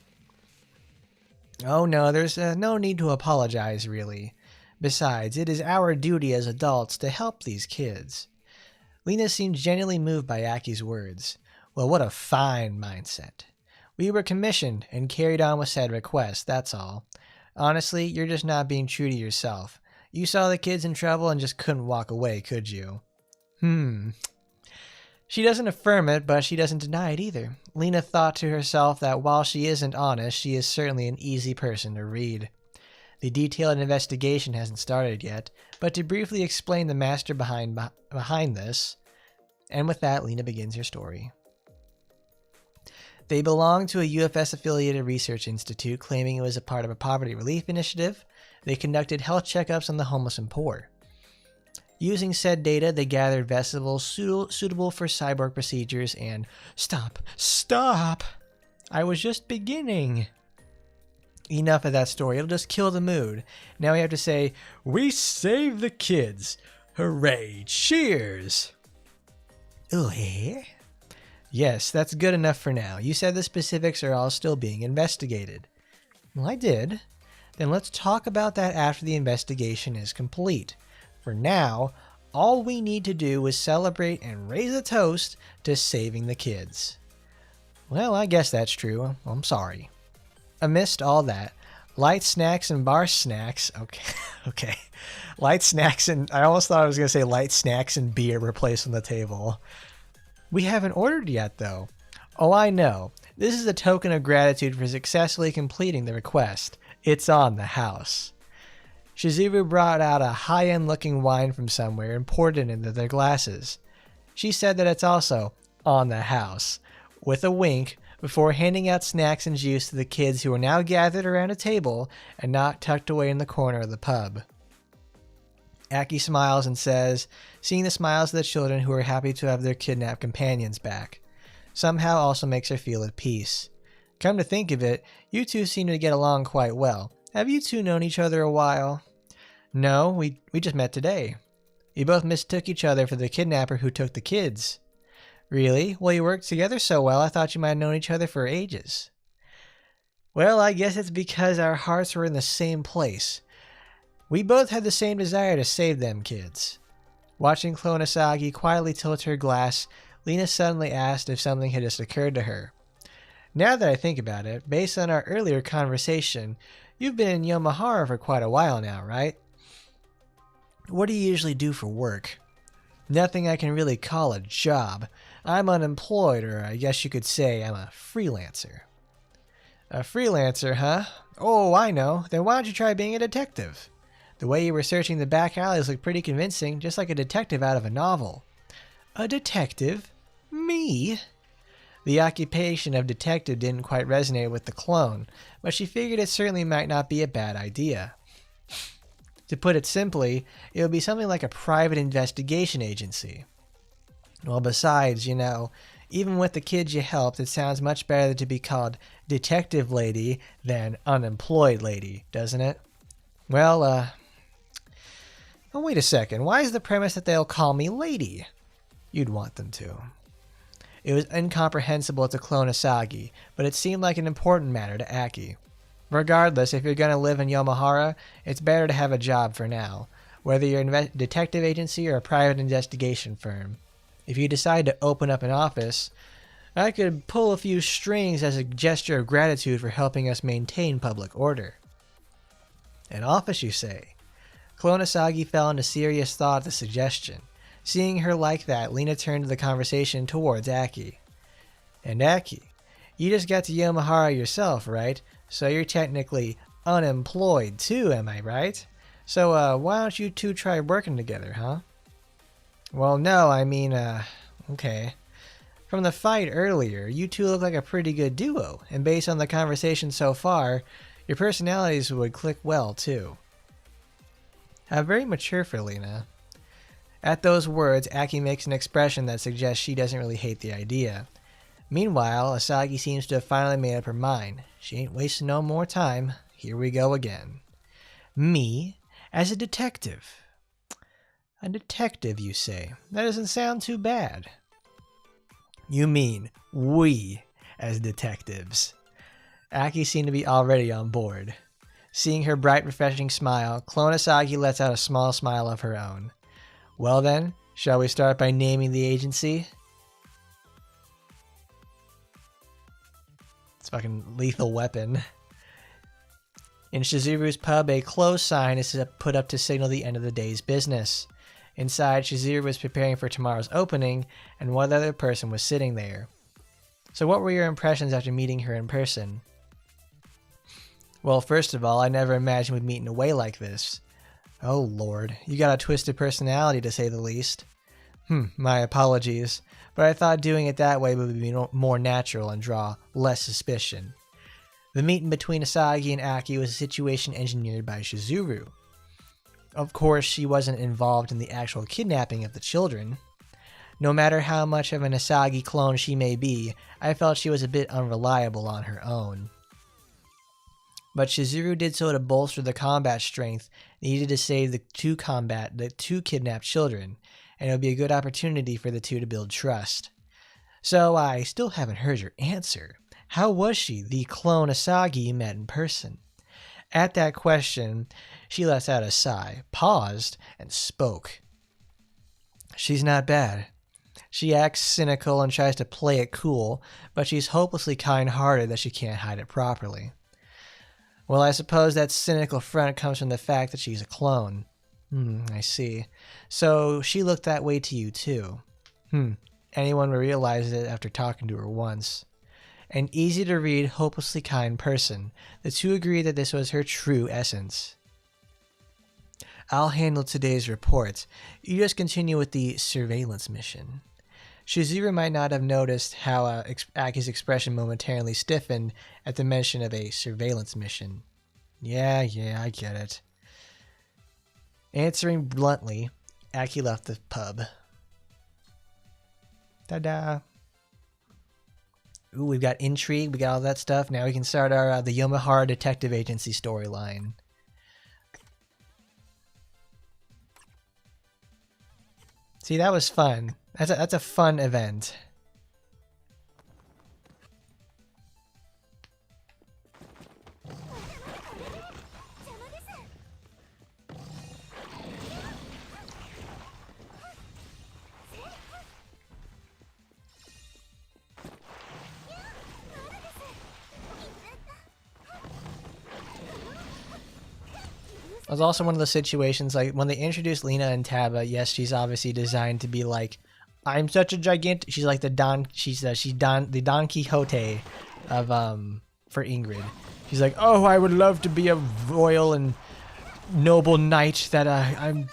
Oh no, there's no need to apologize, really. Besides, it is our duty as adults to help these kids. Lena seemed genuinely moved by Aki's words. Well, what a fine mindset. We were commissioned and carried on with said request, that's all. Honestly, you're just not being true to yourself. You saw the kids in trouble and just couldn't walk away, could you? She doesn't affirm it, but she doesn't deny it either. Lena thought to herself that while she isn't honest, she is certainly an easy person to read. The detailed investigation hasn't started yet, but to briefly explain the master behind this, and with that, Lena begins her story. They belong to a UFS-affiliated research institute claiming it was a part of a poverty relief initiative. They conducted health checkups on the homeless and poor. Using said data, they gathered vegetables suitable for cyborg procedures and... Stop! I was just beginning. Enough of that story. It'll just kill the mood. Now we have to say, we saved the kids. Hooray! Cheers! Oh, hey? Yes, that's good enough for now. You said the specifics are all still being investigated. Well, I did. Then let's talk about that after the investigation is complete. For now, all we need to do is celebrate and raise a toast to saving the kids. Well, I guess that's true. I'm sorry. Amidst all that, light snacks and bar snacks... Okay. Light snacks and... I almost thought I was going to say light snacks and beer were placed on the table. We haven't ordered yet, though. Oh, I know. This is a token of gratitude for successfully completing the request. It's on the house. Shizuru brought out a high-end looking wine from somewhere and poured it into their glasses. She said that it's also on the house, with a wink, before handing out snacks and juice to the kids who were now gathered around a table and not tucked away in the corner of the pub. Aki smiles and says, seeing the smiles of the children who are happy to have their kidnapped companions back, somehow also makes her feel at peace. Come to think of it, you two seem to get along quite well. Have you two known each other a while? No, we just met today. You both mistook each other for the kidnapper who took the kids. Really? Well, you worked together so well, I thought you might have known each other for ages. Well, I guess it's because our hearts were in the same place. We both had the same desire to save them kids. Watching Clone Asagi quietly tilt her glass, Lena suddenly asked if something had just occurred to her. Now that I think about it, based on our earlier conversation, you've been in Yomahara for quite a while now, right? What do you usually do for work? Nothing I can really call a job. I'm unemployed, or I guess you could say I'm a freelancer. A freelancer, huh? Oh, I know. Then why don't you try being a detective? The way you were searching the back alleys looked pretty convincing, just like a detective out of a novel. A detective? Me? The occupation of detective didn't quite resonate with the clone, but she figured it certainly might not be a bad idea. To put it simply, it would be something like a private investigation agency. Well, besides, even with the kids you helped, it sounds much better to be called Detective Lady than Unemployed Lady, doesn't it? Well, oh, wait a second. Why is the premise that they'll call me Lady? You'd want them to. It was incomprehensible to Clone Asagi, but it seemed like an important matter to Aki. Regardless, if you're going to live in Yomahara, it's better to have a job for now, whether you're a detective agency or a private investigation firm. If you decide to open up an office, I could pull a few strings as a gesture of gratitude for helping us maintain public order. An office, you say? Clone Asagi fell into serious thought at the suggestion. Seeing her like that, Lena turned the conversation towards Aki. And Aki, you just got to Yomahara yourself, right? So you're technically unemployed too, am I right? So why don't you two try working together, huh? Well, no, I mean, okay. From the fight earlier, you two look like a pretty good duo, and based on the conversation so far, your personalities would click well too. How very mature for Lena. At those words, Aki makes an expression that suggests she doesn't really hate the idea. Meanwhile, Asagi seems to have finally made up her mind. She ain't wasting no more time. Here we go again. Me, as a detective. A detective, you say? That doesn't sound too bad. You mean we, as detectives. Aki seemed to be already on board. Seeing her bright, refreshing smile, Clone Asagi lets out a small smile of her own. Well then, shall we start by naming the agency? It's fucking Lethal Weapon. In Shizuru's pub, a close sign is put up to signal the end of the day's business. Inside, Chizuru was preparing for tomorrow's opening, and one other person was sitting there. So what were your impressions after meeting her in person? Well, first of all, I never imagined we'd meet in a way like this. Oh lord, you got a twisted personality to say the least. My apologies, but I thought doing it that way would be more natural and draw less suspicion. The meeting between Asagi and Aki was a situation engineered by Chizuru. Of course, she wasn't involved in the actual kidnapping of the children. No matter how much of an Asagi clone she may be, I felt she was a bit unreliable on her own. But Chizuru did so to bolster the combat strength needed to save the two kidnapped children, and it would be a good opportunity for the two to build trust. So I still haven't heard your answer. How was she, the clone Asagi you met in person? At that question, she let out a sigh, paused, and spoke. She's not bad. She acts cynical and tries to play it cool, but she's hopelessly kind-hearted that she can't hide it properly. Well, I suppose that cynical front comes from the fact that she's a clone. I see. So she looked that way to you too. Anyone would realize it after talking to her once. An easy-to-read, hopelessly kind person. The two agreed that this was her true essence. I'll handle today's report. You just continue with the surveillance mission. Chizuru might not have noticed how Aki's expression momentarily stiffened at the mention of a surveillance mission. Yeah, I get it. Answering bluntly, Aki left the pub. Ta-da! Ooh, we've got intrigue, we got all that stuff. Now we can start our the Yomahara Detective Agency storyline. See, that was fun. That's a fun event. It was also one of those situations like when they introduced Lena and Taba. Yes, she's obviously designed to be like, I'm such a gigantic. She's like the the Don Quixote of for Ingrid. She's like, oh, I would love to be a royal and noble knight that I'm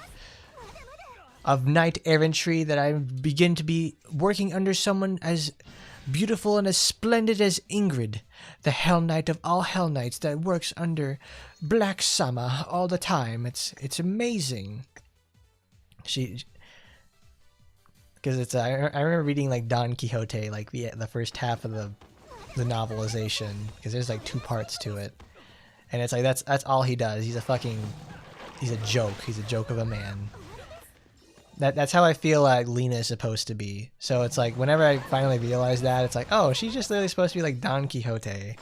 of knight errantry, that I begin to be working under someone as beautiful and as splendid as Ingrid, the Hell Knight of all Hell Knights that works under Black Sama all the time. It's amazing. Because it's I remember reading like Don Quixote, like the first half of the novelization, because there's like 2 parts to it, and it's like that's all he does. He's a joke. He's a joke of a man. That's how I feel like Lena is supposed to be. So it's like whenever I finally realize that, it's like, oh, she's just literally supposed to be like Don Quixote.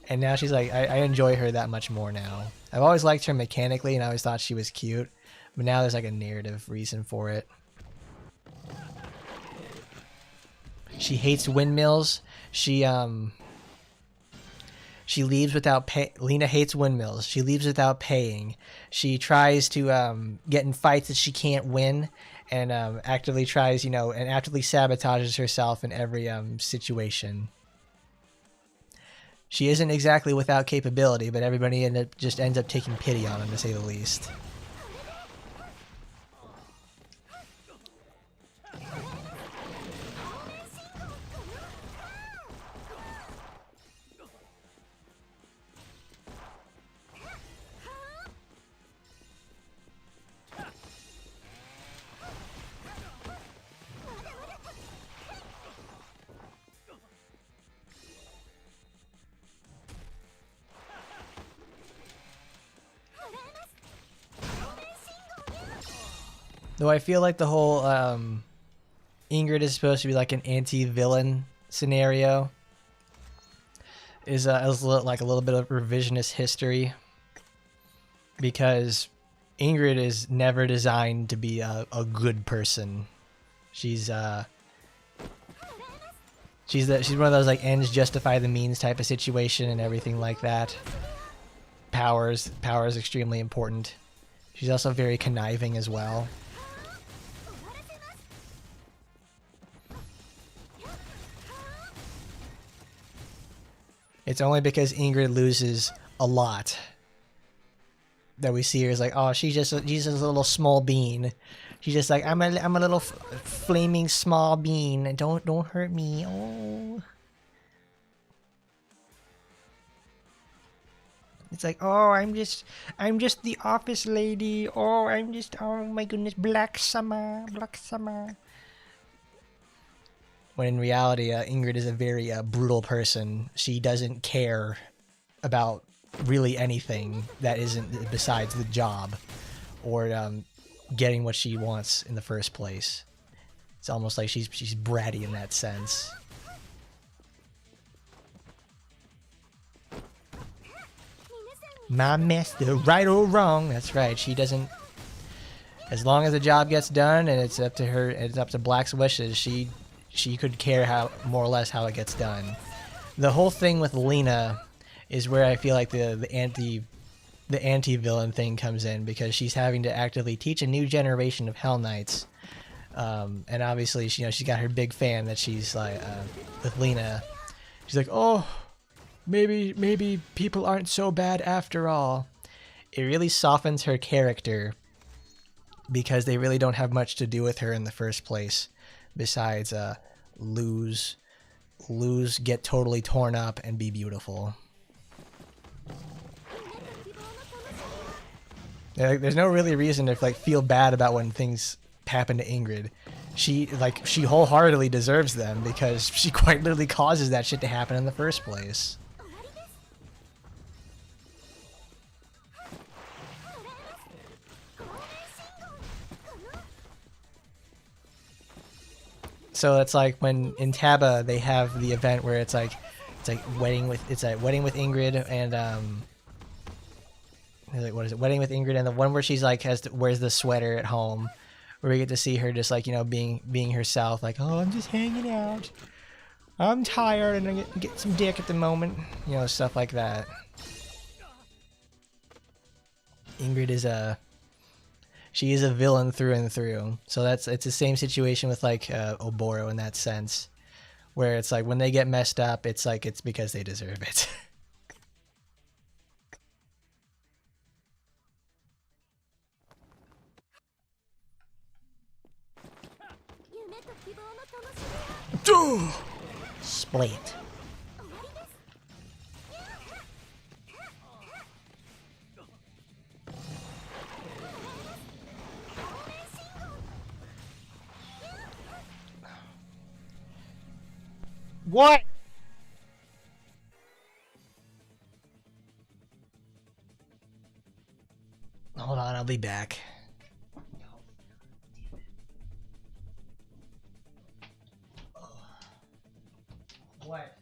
And now she's like, I enjoy her that much more now. I've always liked her mechanically and I always thought she was cute. But now there's like a narrative reason for it. She hates windmills. She leaves without pay. Lena hates windmills. She leaves without paying. She tries to get in fights that she can't win, and actively tries, and actively sabotages herself in every situation. She isn't exactly without capability, but everybody just ends up taking pity on him, to say the least. Though I feel like the whole Ingrid is supposed to be like an anti-villain scenario is like a little bit of revisionist history, because Ingrid is never designed to be a good person. She's one of those like ends justify the means type of situation and everything like that. Power is extremely important. She's also very conniving as well. It's only because Ingrid loses a lot that we see her as like, oh, she's just a little small bean. She's just like, I'm a little flaming small bean, and don't hurt me. Oh, it's like, oh, I'm just the office lady. Oh, oh my goodness, Black Summer. When in reality, Ingrid is a very brutal person. She doesn't care about really anything that isn't besides the job or getting what she wants in the first place. It's almost like she's bratty in that sense. My master, right or wrong. That's right. She doesn't. As long as the job gets done and it's up to her, it's up to Black's wishes. She could care more or less how it gets done. The whole thing with Lena is where I feel like the anti-villain thing comes in, because she's having to actively teach a new generation of Hell Knights. And obviously, she's got her big fan that she's like with Lena. She's like, oh, maybe people aren't so bad after all. It really softens her character, because they really don't have much to do with her in the first place. Besides lose, get totally torn up, and be beautiful. Like, there's no really reason to like feel bad about when things happen to Ingrid. She wholeheartedly deserves them because she quite literally causes that shit to happen in the first place. So it's like when in Taba they have the event where it's like wedding with Ingrid and like, what is it? Wedding with Ingrid, and the one where she's like wears the sweater at home, where we get to see her just like, you know, being herself, like, oh, I'm just hanging out, I'm tired and I get some dick at the moment, you know, stuff like that. Ingrid is she is a villain through and through. So it's the same situation with like Oboro in that sense, where it's like when they get messed up, it's like it's because they deserve it. Split. What? Hold on, I'll be back. What?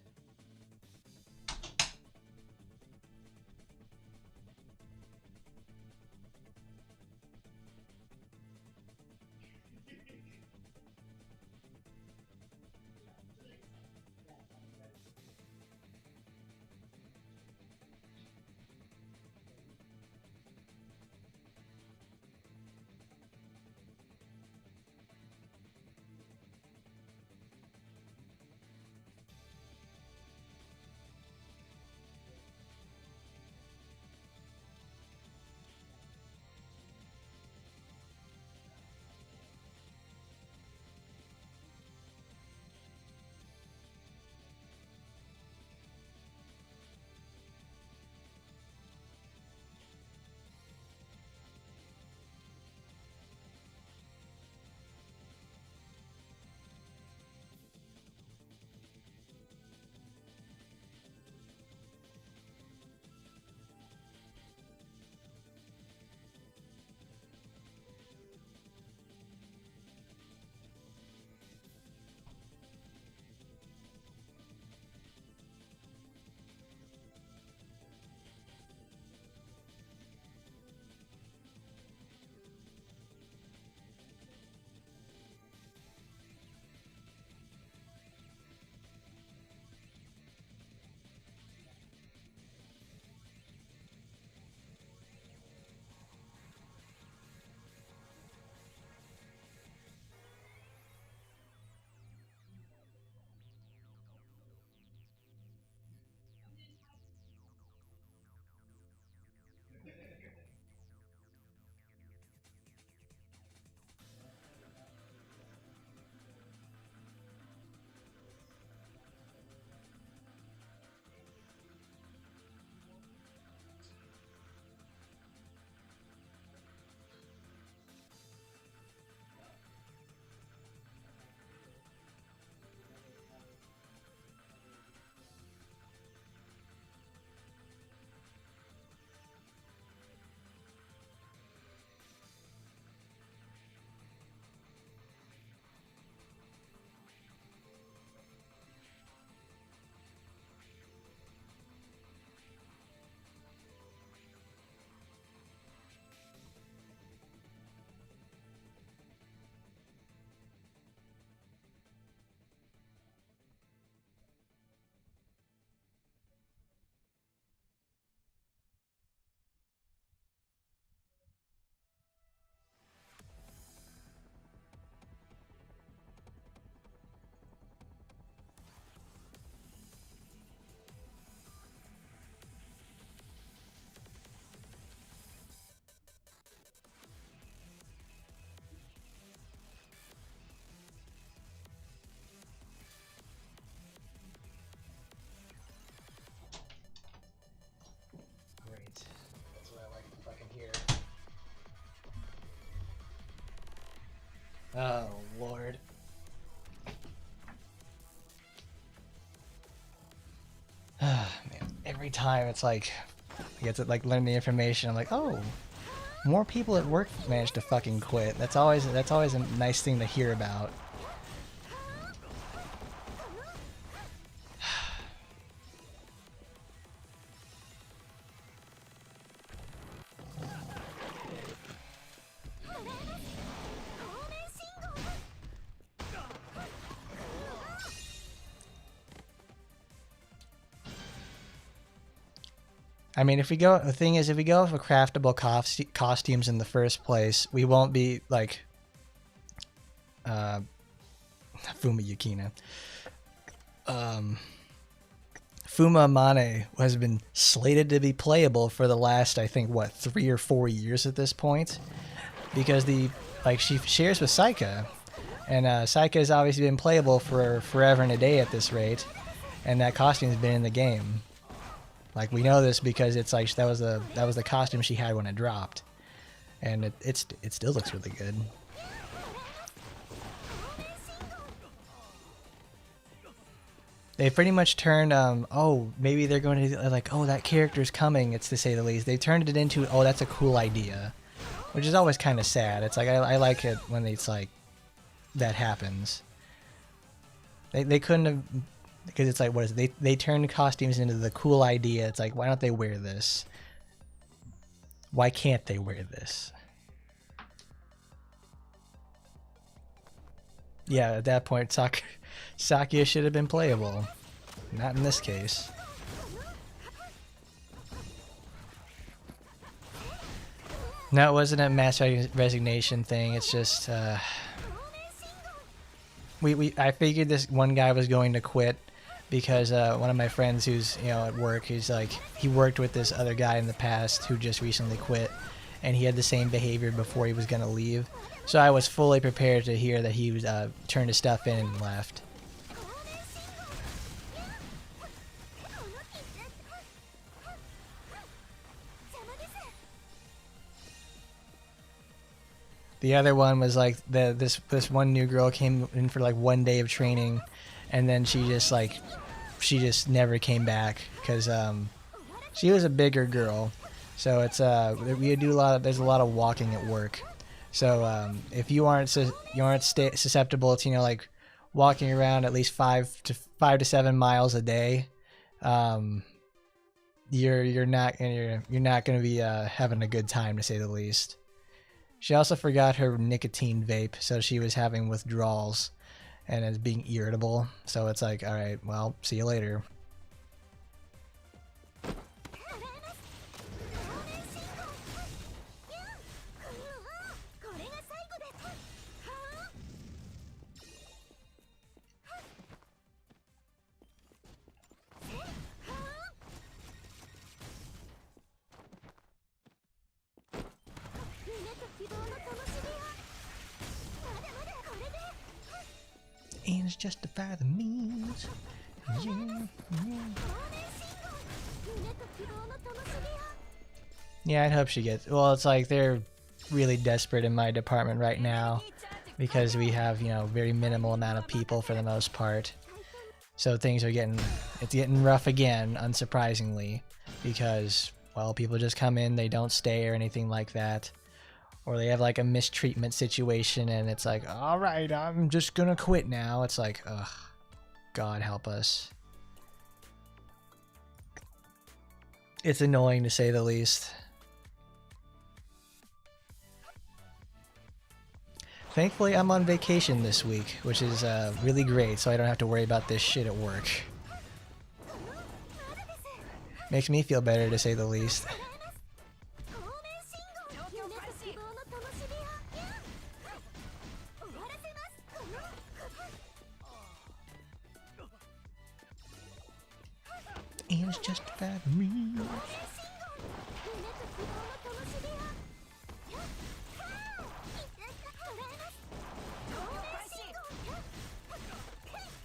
Oh, Lord. Man, every time it's like, I get to like learn the information, I'm like, oh, more people at work managed to fucking quit. That's always a nice thing to hear about. I mean, if we go, the thing is, if we go for craftable costumes in the first place, we won't be like Fuma Yukina. Fuma Mane has been slated to be playable for the last, I think, what, 3 or 4 years at this point, because she shares with Saika, and Saika has obviously been playable for forever and a day at this rate, and that costume's been in the game. Like, we know this because it's like that was the costume she had when it dropped, and it still looks really good. They pretty much turned oh, maybe they're going to like, oh, that character's coming. It's to say the least. They turned it into, oh, that's a cool idea, which is always kind of sad. It's like I like it when it's like that happens. They couldn't have. Because it's like, what is it? They turn costumes into the cool idea. It's like, why don't they wear this? Why can't they wear this? Yeah, at that point, Sakia should have been playable. Not in this case. No, it wasn't a mass resignation thing. It's just, I figured this one guy was going to quit. Because one of my friends who's at work, he's like, he worked with this other guy in the past who just recently quit, and he had the same behavior before he was gonna leave. So I was fully prepared to hear that he was turned his stuff in and left. The other one was like this one new girl came in for like 1 day of training, and then she just never came back because she was a bigger girl. So it's there's a lot of walking at work. So if you aren't susceptible to like walking around at least 5 to 7 miles a day, you're not gonna be having a good time, to say the least. She also forgot her nicotine vape, so she was having withdrawals and is being irritable. So it's like, all right, well, see you later. Ends justify the means. Yeah. Yeah, I'd hope she gets. Well, it's like they're really desperate in my department right now because we have, very minimal amount of people for the most part. So things are getting rough again, unsurprisingly, because, well, people just come in, they don't stay or anything like that. Or they have like a mistreatment situation and it's like, all right, I'm just gonna quit now. It's like, ugh, God help us. It's annoying to say the least. Thankfully, I'm on vacation this week, which is really great, so I don't have to worry about this shit at work. Makes me feel better, to say the least. And it's justified me.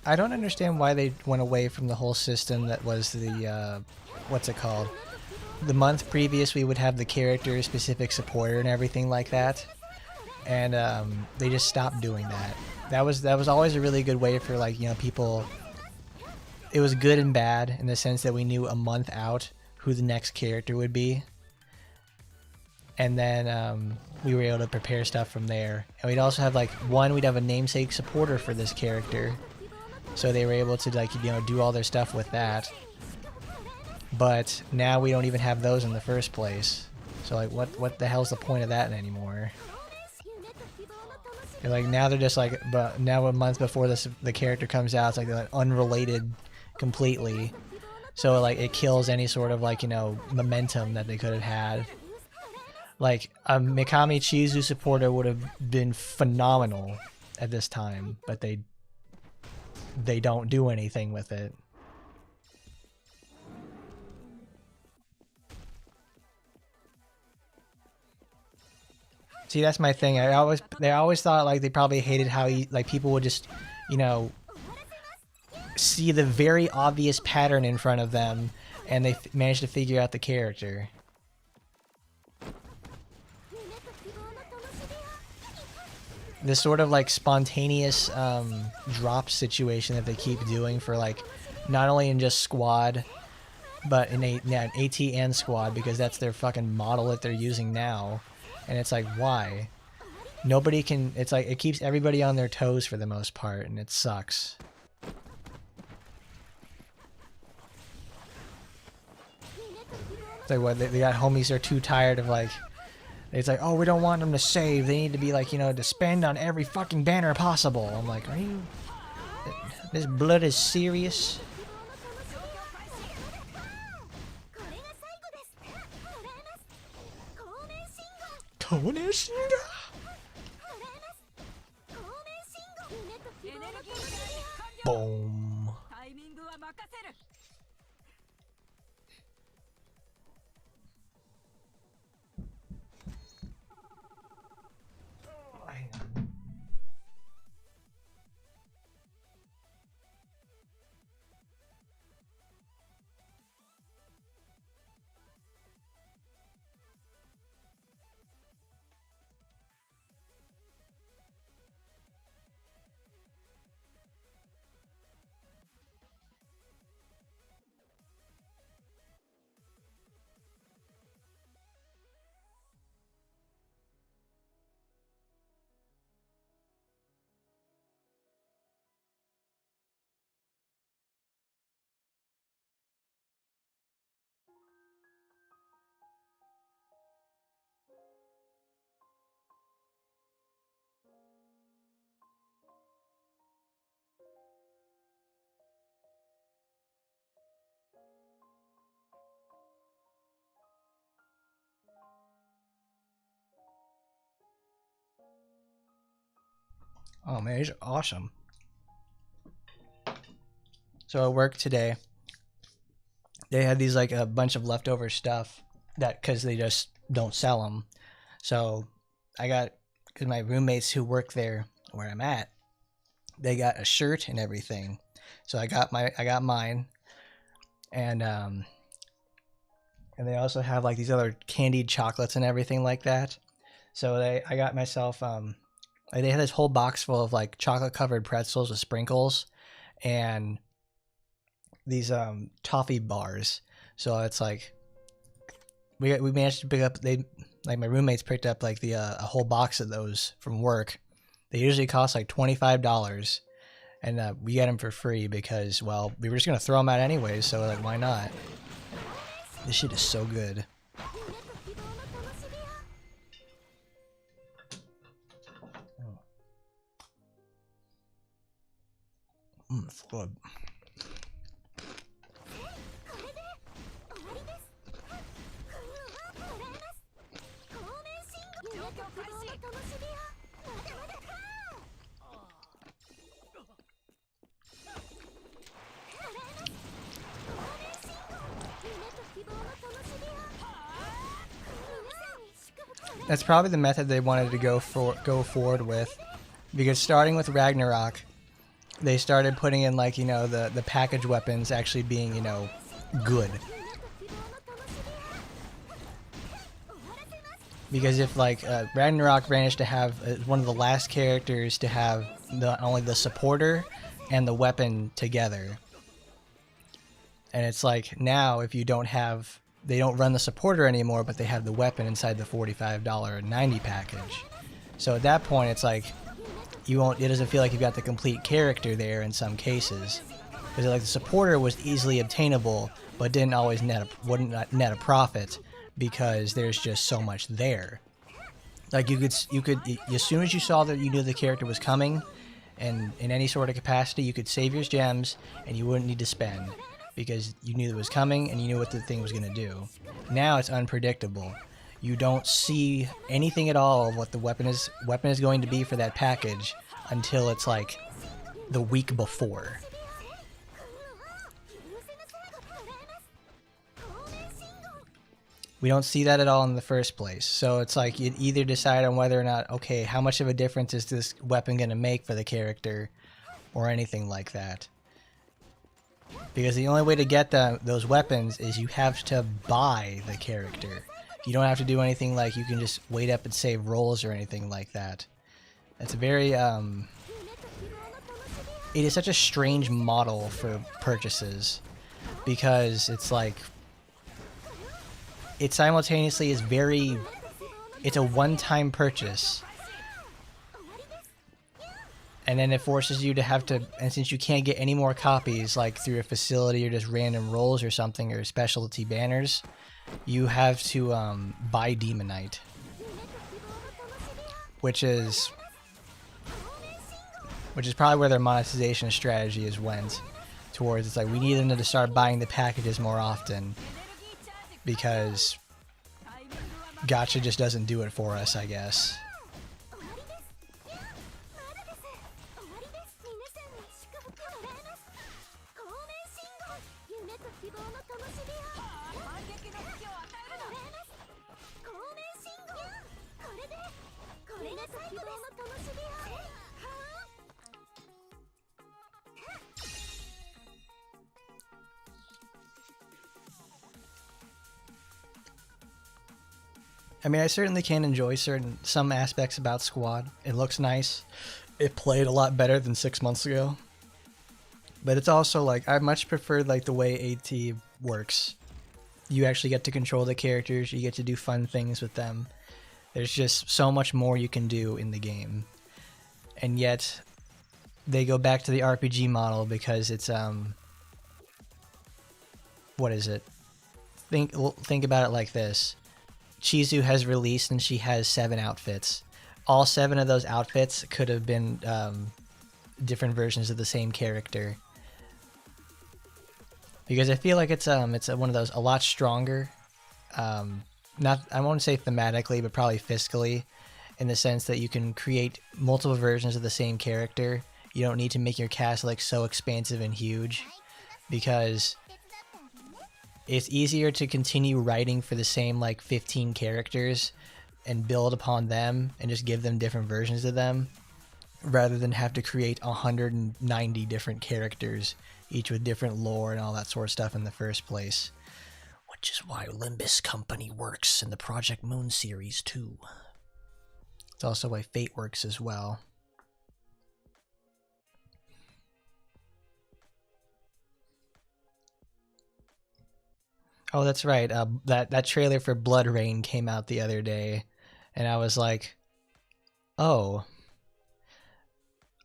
I don't understand why they went away from the whole system that was the, what's it called? The month previous we would have the character specific supporter and everything like that. and they just stopped doing that. That was always a really good way for, like, you know, people. It was good and bad in the sense that we knew a month out who the next character would be, and then we were able to prepare stuff from there. And we'd also have, like, we'd have a namesake supporter for this character, so they were able to, like, you know, do all their stuff with that. But now we don't even have those in the first place. So, like, what the hell's the point of that anymore? And, like, now they're just like, but now a month before the character comes out, it's like they're, like, unrelated completely. So, like, it kills any sort of, like, you know, momentum that they could have had. Like, a Mikami Chizu supporter would have been phenomenal at this time, but they don't do anything with it. See, that's my thing. They always thought, like, they probably hated how like, people would just, you know, see the very obvious pattern in front of them, and they managed to figure out the character. This sort of, like, spontaneous drop situation that they keep doing for, like, not only in just squad, but in AT and squad, because that's their fucking model that they're using now. And it's like, why? Nobody can. It's like, it keeps everybody on their toes for the most part, and it sucks. It's like, what, they got homies who are too tired of, like, it's like, oh, we don't want them to save. They need to be, like, you know, to spend on every fucking banner possible. I'm like, are you? This blood is serious? Boom. Hang on. Oh man, he's awesome. So at work today, they had these, like, a bunch of leftover stuff that, because they just don't sell them. So I got, because my roommates who work there where I'm at, they got a shirt and everything. So I got mine, and they also have, like, these other candied chocolates and everything like that. So I got myself they had this whole box full of, like, chocolate covered pretzels with sprinkles, and these toffee bars. So it's like we managed to pick up, like, my roommates picked up, like, the a whole box of those from work. They usually cost like $25, and we get them for free because, well, we were just gonna throw them out anyways. So, like, why not? This shit is so good. It's good. That's probably the method they wanted to go forward with, because starting with Ragnarok, they started putting in, like, you know, the package weapons actually being, you know, good. Because if like Ragnarok managed to have one of the last characters to have only the supporter and the weapon together, and it's like now if you don't have, they don't run the supporter anymore, but they have the weapon inside the $45.90 package. So at that point, it's like you won't. It doesn't feel like you've got the complete character there in some cases, because like the supporter was easily obtainable, but didn't always wouldn't net a profit because there's just so much there. Like you could as soon as you saw that you knew the character was coming, and in any sort of capacity, you could save your gems and you wouldn't need to spend because you knew it was coming and you knew what the thing was going to do. Now it's unpredictable. You don't see anything at all of what the weapon is going to be for that package until it's like the week before. We don't see that at all in the first place. So it's like you'd either decide on whether or not, okay, how much of a difference is this weapon going to make for the character or anything like that. Because the only way to get those weapons is you have to buy the character. You don't have to do anything like you can just wait up and save rolls or anything like that. It's a very, it is such a strange model for purchases because it's like, it simultaneously is very, it's a one-time purchase. And then it forces you to have to, and since you can't get any more copies, like through a facility or just random rolls or something, or specialty banners, you have to buy Demonite. Which is probably where their monetization strategy is went towards. It's like, we need them to start buying the packages more often, because Gacha just doesn't do it for us, I guess. I mean, I certainly can enjoy some aspects about Squad. It looks nice. It played a lot better than 6 months ago. But it's also like, I much prefer like the way AT works. You actually get to control the characters. You get to do fun things with them. There's just so much more you can do in the game. And yet, they go back to the RPG model because it's, what is it? Think about it like this. Chizu has released and she has 7 outfits. All 7 of those outfits could have been different versions of the same character. Because I feel like it's one of those a lot stronger. Not, I won't say thematically, but probably fiscally, in the sense that you can create multiple versions of the same character. You don't need to make your cast like so expansive and huge, because it's easier to continue writing for the same like 15 characters and build upon them and just give them different versions of them, rather than have to create 190 different characters, each with different lore and all that sort of stuff in the first place. Which is why Limbus Company works in the Project Moon series too. It's also why Fate works as well. Oh, that's right. That trailer for Blood Rain came out the other day, and I was like, "Oh,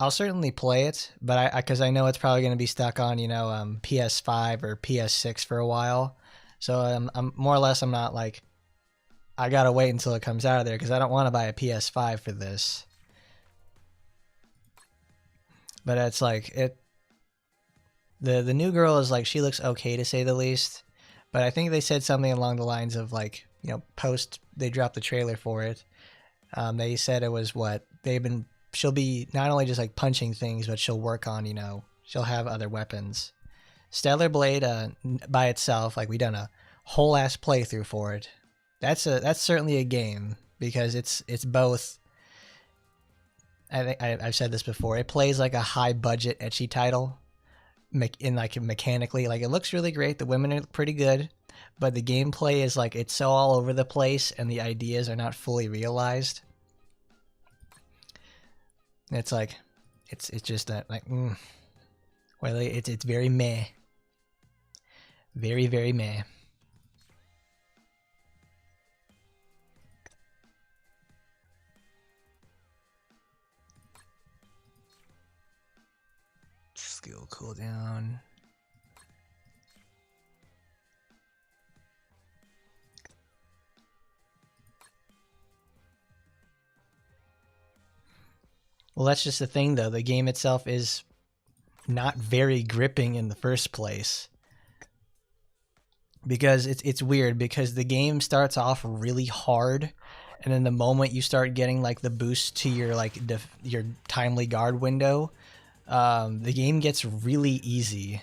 I'll certainly play it," but because I know it's probably going to be stuck on PS5 or PS6 for a while, so I'm more or less, I'm not like, I gotta wait until it comes out of there because I don't want to buy a PS5 for this. But it's like the new girl is like, she looks okay to say the least. But I think they said something along the lines of like, post they dropped the trailer for it. They said it was she'll be not only just like punching things, but she'll work on, she'll have other weapons. Stellar Blade by itself, like we done a whole ass playthrough for it. That's certainly a game, because it's both. I think I've said this before. It plays like a high budget ecchi title, mechanically, like it looks really great. The women are pretty good, but the gameplay is like it's so all over the place, and the ideas are not fully realized. It's like, it's just that like, well, it's very meh, very meh. Skill cooldown. Well, that's just the thing, though. The game itself is not very gripping in the first place. Because it's weird, because the game starts off really hard, and then the moment you start getting like the boost to your like your timely guard window, the game gets really easy.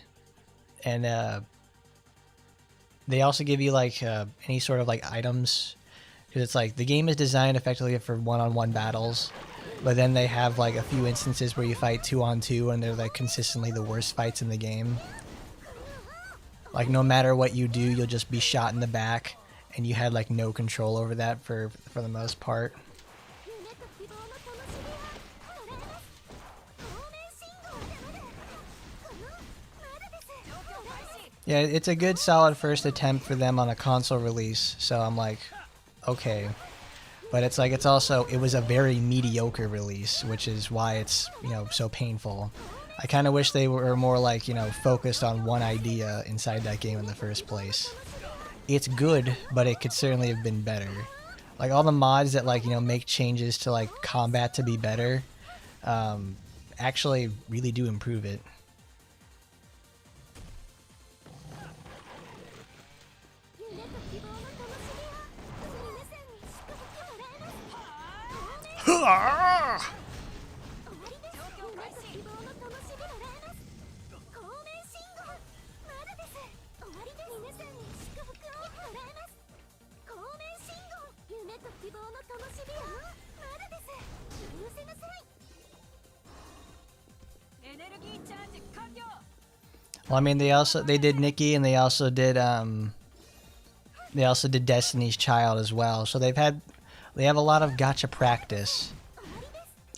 And they also give you like any sort of like items, because it's like the game is designed effectively for one-on-one battles. But then they have like a few instances where you fight 2-on-2, and they're like consistently the worst fights in the game. Like no matter what you do, you'll just be shot in the back, and you had like no control over that for the most part. Yeah, it's a good solid first attempt for them on a console release, so I'm like, okay. But it's like, it was a very mediocre release, which is why it's, you know, so painful. I kind of wish they were more like, you know, focused on one idea inside that game in the first place. It's good, but it could certainly have been better. Like all the mods that like, you know, make changes to like combat to be better, actually really do improve it. Well, I mean, they did Nikki, and they also did Destiny's Child as well. So they have a lot of gacha practice,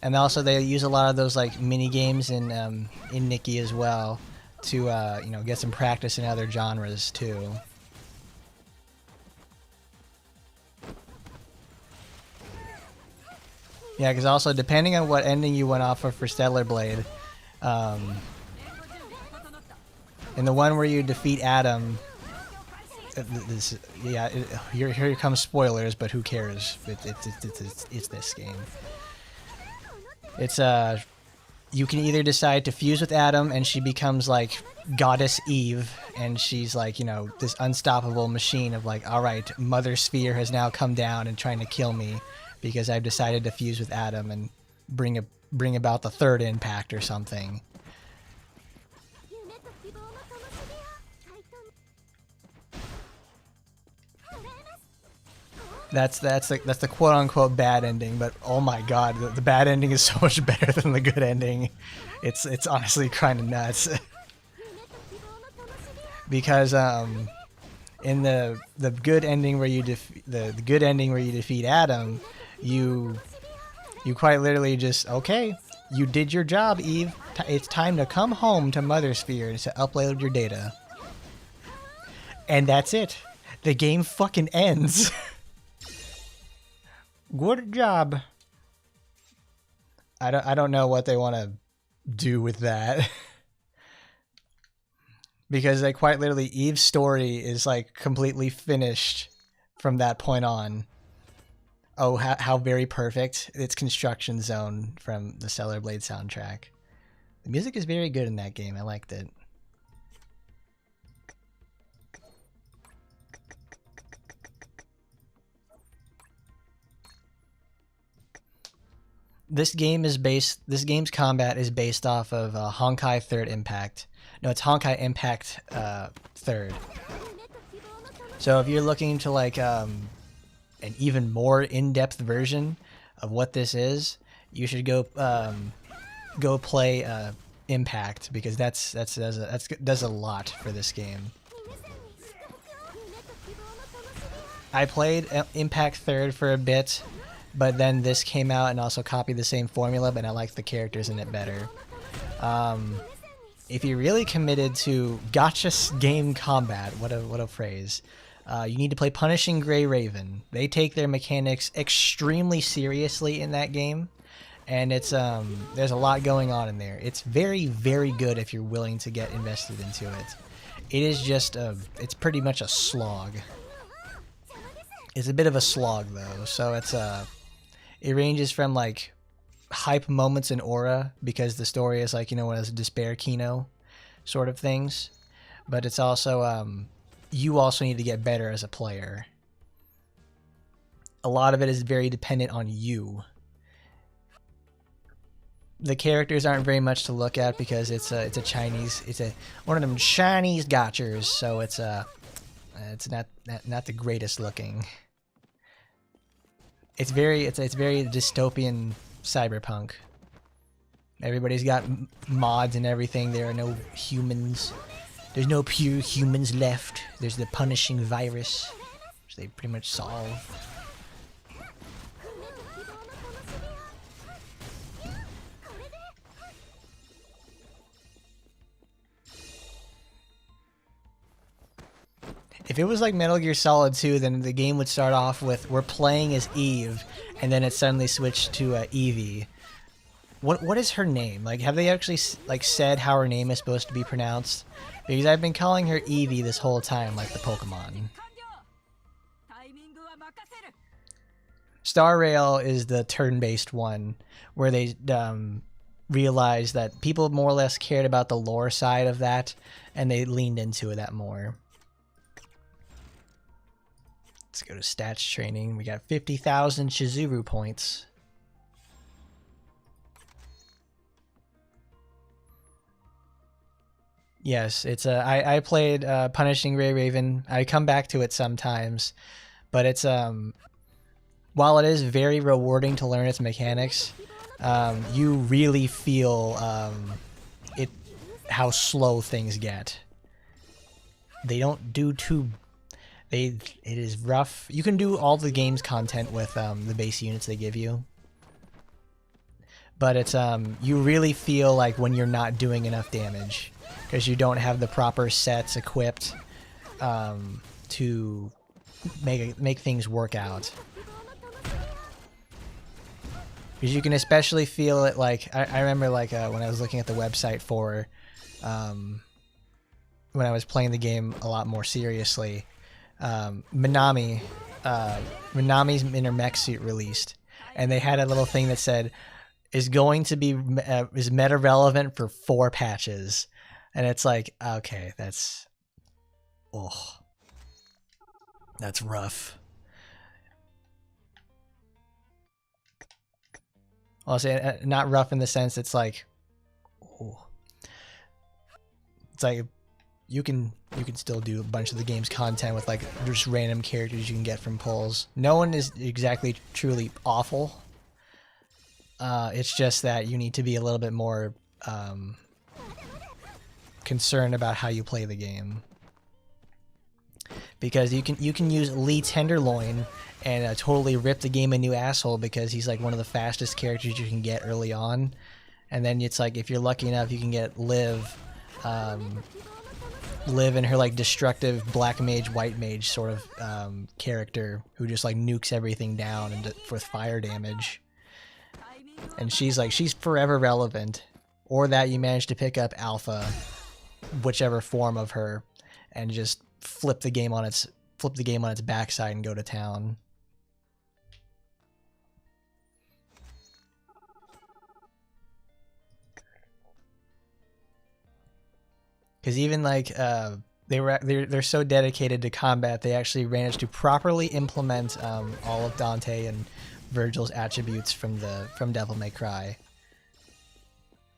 and also they use a lot of those like mini games in Nikki as well to you know, get some practice in other genres too. Yeah, because also depending on what ending you went off of for Stellar Blade, in the one where you defeat Adam, here comes spoilers, but who cares? It's this game. It's you can either decide to fuse with Adam, and she becomes like Goddess Eve, and she's like, you know, this unstoppable machine of like, all right, Mother Sphere has now come down and trying to kill me because I've decided to fuse with Adam and bring about the third impact or something. That's the quote unquote bad ending, but oh my god, the bad ending is so much better than the good ending. It's honestly kind of nuts. Because in the good ending where you defeat Adam, you quite literally just, okay, you did your job, Eve. It's time to come home to Mother Sphere to upload your data. And that's it. The game fucking ends. Good job. I don't know what they want to do with that. Because they quite literally, Eve's story is like completely finished from that point on. Oh, how very perfect. It's Construction Zone from the Stellar Blade soundtrack. The music is very good in that game. I liked it. This game's combat is based off of Honkai Third Impact. No, it's Honkai Impact Third. So if you're looking to like an even more in-depth version of what this is, you should go play Impact, because that does a lot for this game. I played Impact 3rd for a bit, but then this came out and also copied the same formula, but I liked the characters in it better. If you're really committed to gotcha game combat, what a phrase, you need to play Punishing Gray Raven. They take their mechanics extremely seriously in that game, and it's there's a lot going on in there. It's very, very good if you're willing to get invested into it. It is just it's pretty much a slog. It's a bit of a slog though, so it ranges from like hype moments in aura, because the story is like, you know, one of those despair Kino sort of things, but it's also you also need to get better as a player. A lot of it is very dependent on you. The characters aren't very much to look at because it's a Chinese, one of them Chinese gotchas, so it's not the greatest looking. It's very dystopian cyberpunk. Everybody's got mods and everything. There are no humans. There's no pure humans left. There's the punishing virus, which they pretty much solve. If it was like Metal Gear Solid 2, then the game would start off with, we're playing as Eve, and then it suddenly switched to Evie. What is her name? Like, have they actually like said how her name is supposed to be pronounced? Because I've been calling her Eevee this whole time, like the Pokemon. Star Rail is the turn-based one, where they realized that people more or less cared about the lore side of that, and they leaned into that more. Let's go to stats training. We got 50,000 Chizu points. Yes, it's I played Punishing Gray Raven. I come back to it sometimes, but it's while it is very rewarding to learn its mechanics, you really feel how slow things get. They don't do too. It is rough. You can do all the game's content with the base units they give you, but it's you really feel like when you're not doing enough damage, because you don't have the proper sets equipped to make things work out. Because you can especially feel it, like I remember like when I was looking at the website for when I was playing the game a lot more seriously, Minami's inner mech suit released, and they had a little thing that said is going to be is meta relevant for 4 patches. And it's like, okay, that's rough. I'll say not rough in the sense it's like, it's like you can still do a bunch of the game's content with like just random characters you can get from pulls. No one is exactly truly awful. It's just that you need to be a little bit more concerned about how you play the game, because you can use Lee Tenderloin and totally rip the game a new asshole, because he's like one of the fastest characters you can get early on, and then it's like if you're lucky enough you can get Liv in her like destructive black mage white mage sort of character who just like nukes everything down and with fire damage, and she's forever relevant. Or that you manage to pick up Alpha, whichever form of her, and just flip the game on its backside and go to town. Because even like they're so dedicated to combat, they actually managed to properly implement all of Dante and Virgil's attributes from Devil May Cry.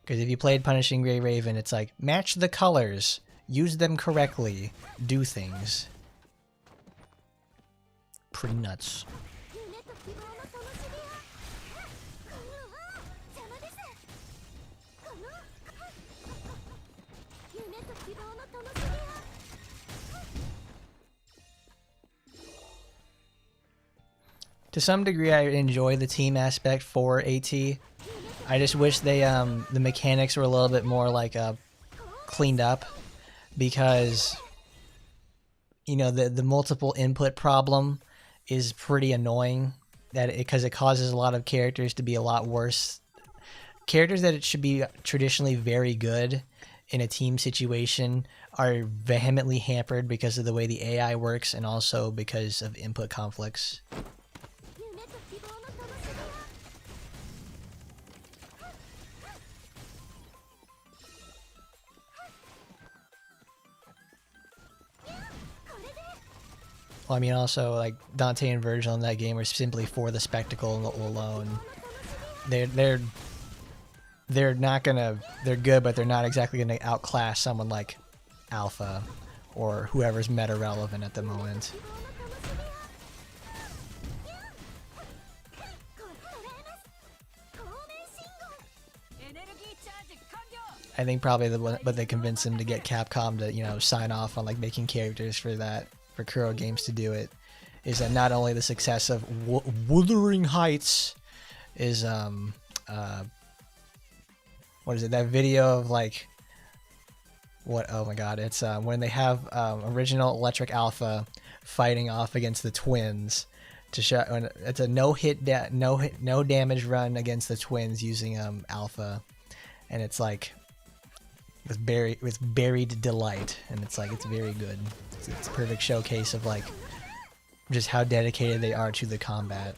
Because if you played Punishing Gray Raven, it's like, match the colors, use them correctly, do things. Pretty nuts. To some degree, I enjoy the team aspect for AT. I just wish they the mechanics were a little bit more like cleaned up, because you know the multiple input problem is pretty annoying. Because it causes a lot of characters to be a lot worse. Characters that it should be traditionally very good in a team situation are vehemently hampered because of the way the AI works and also because of input conflicts. Well, I mean, also, like, Dante and Virgil in that game are simply for the spectacle alone. They're not gonna... They're good, but they're not exactly gonna outclass someone like Alpha or whoever's meta relevant at the moment. I think probably but they convinced him to get Capcom to, you know, sign off on like making characters for that, for Kuro Games to do it, is that not only the success of Wuthering Heights is what is it, that video of like what, oh my god, it's when they have original Electric Alpha fighting off against the twins to show, when it's a no damage run against the twins using Alpha, and it's like with buried delight, and it's like, it's very good. It's a perfect showcase of like just how dedicated they are to the combat.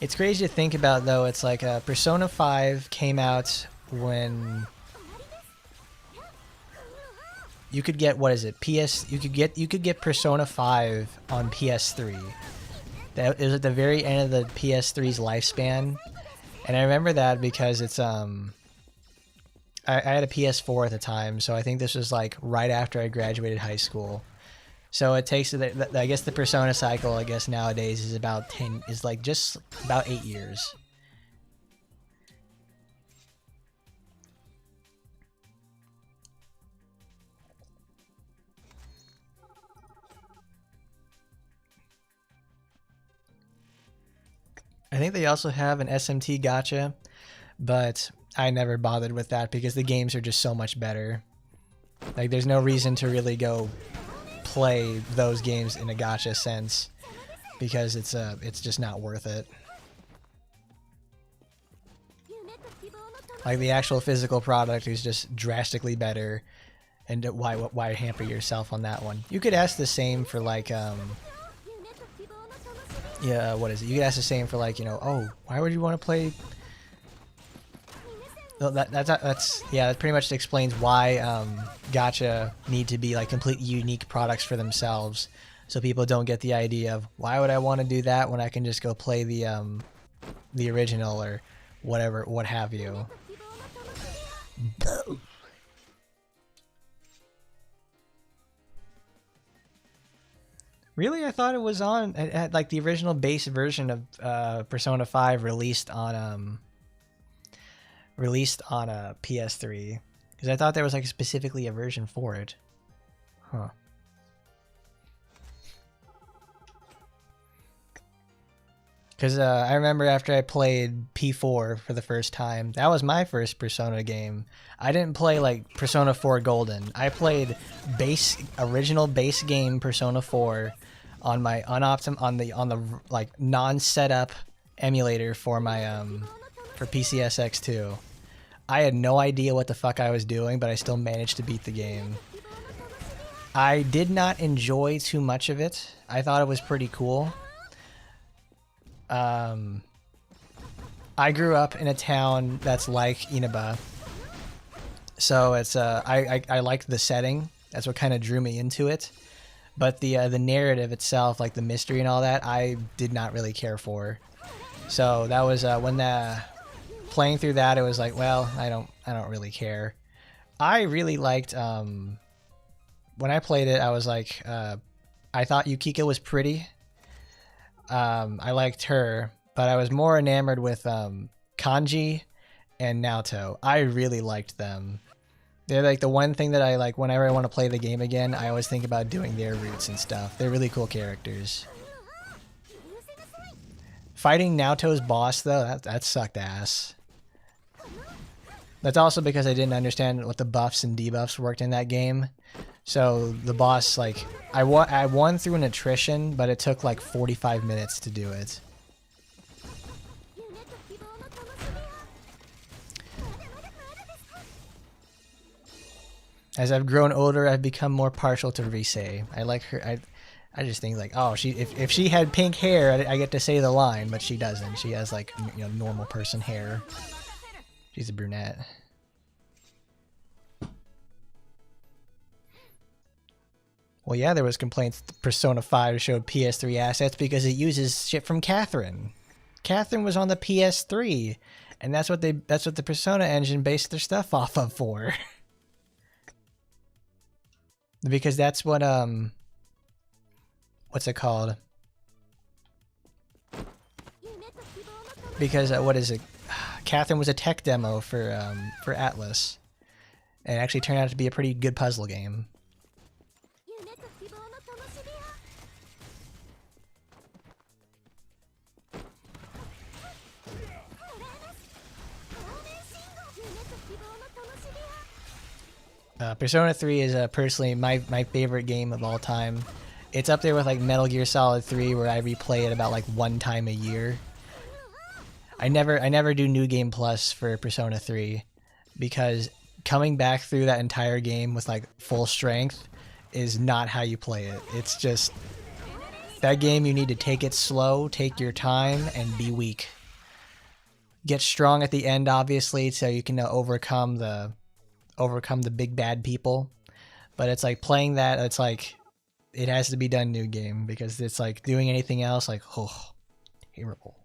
It's crazy to think about, though. It's like Persona 5 came out when you could get, what is it, you could get Persona 5 on PS3. That it was at the very end of the PS3's lifespan, and I remember that because it's I had a PS4 at the time, so I think this was like right after I graduated high school. So it takes, I guess the Persona cycle, I guess nowadays is about just about 8 years. I think they also have an SMT gacha, but I never bothered with that because the games are just so much better. Like, there's no reason to really go play those games in a gacha sense because it's just not worth it. Like, the actual physical product is just drastically better, and why hamper yourself on that one? You could ask the same for like yeah, what is it? You could ask the same for like, you know, oh, why would you want to play? Well, that's yeah, that pretty much explains why gacha need to be like completely unique products for themselves, so people don't get the idea of why would I want to do that when I can just go play the original or whatever, what have you. Really, I thought it was on at like the original base version of Persona 5 released on a PS3, because I thought there was like specifically a version for it. Huh. Because I remember after I played P4 for the first time, that was my first Persona game. I didn't play like Persona 4 Golden. I played original base game Persona 4 on my on the like non-setup emulator for my for PCSX2. I had no idea what the fuck I was doing, but I still managed to beat the game. I did not enjoy too much of it. I thought it was pretty cool. I grew up in a town that's like Inaba, so it's I liked the setting. That's what kind of drew me into it. But the narrative itself, like the mystery and all that, I did not really care for. So that was when playing through that, it was like, well, I don't really care. I really liked when I played it. I was like, I thought Yukiko was pretty. I liked her, but I was more enamored with Kanji and Naoto. I really liked them. They're like the one thing that I like whenever I want to play the game again. I always think about doing their routes and stuff. They're really cool characters. Fighting Naoto's boss though, that sucked ass. That's also because I didn't understand what the buffs and debuffs worked in that game. So the boss, like, I won through an attrition, but it took like 45 minutes to do it. As I've grown older, I've become more partial to Rise. I like her. I just think like, oh, if she had pink hair, I get to say the line, but she doesn't. She has like, you know, normal person hair. She's a brunette. Well, yeah, there was complaints that Persona 5 showed PS3 assets because it uses shit from Catherine. Catherine was on the PS3, and that's what the Persona engine based their stuff off of for. Because that's what what's it called? Because what is it? Catherine was a tech demo for Atlas, and it actually turned out to be a pretty good puzzle game. Persona 3 is personally my favorite game of all time. It's up there with like Metal Gear Solid 3, where I replay it about like one time a year. I never do New Game Plus for Persona 3 because coming back through that entire game with like full strength is not how you play it. It's just that game, you need to take it slow, take your time, and be weak. Get strong at the end, obviously, so you can overcome the big bad people. But it's like playing that, it's like it has to be done New Game, because it's like doing anything else, like, oh, terrible.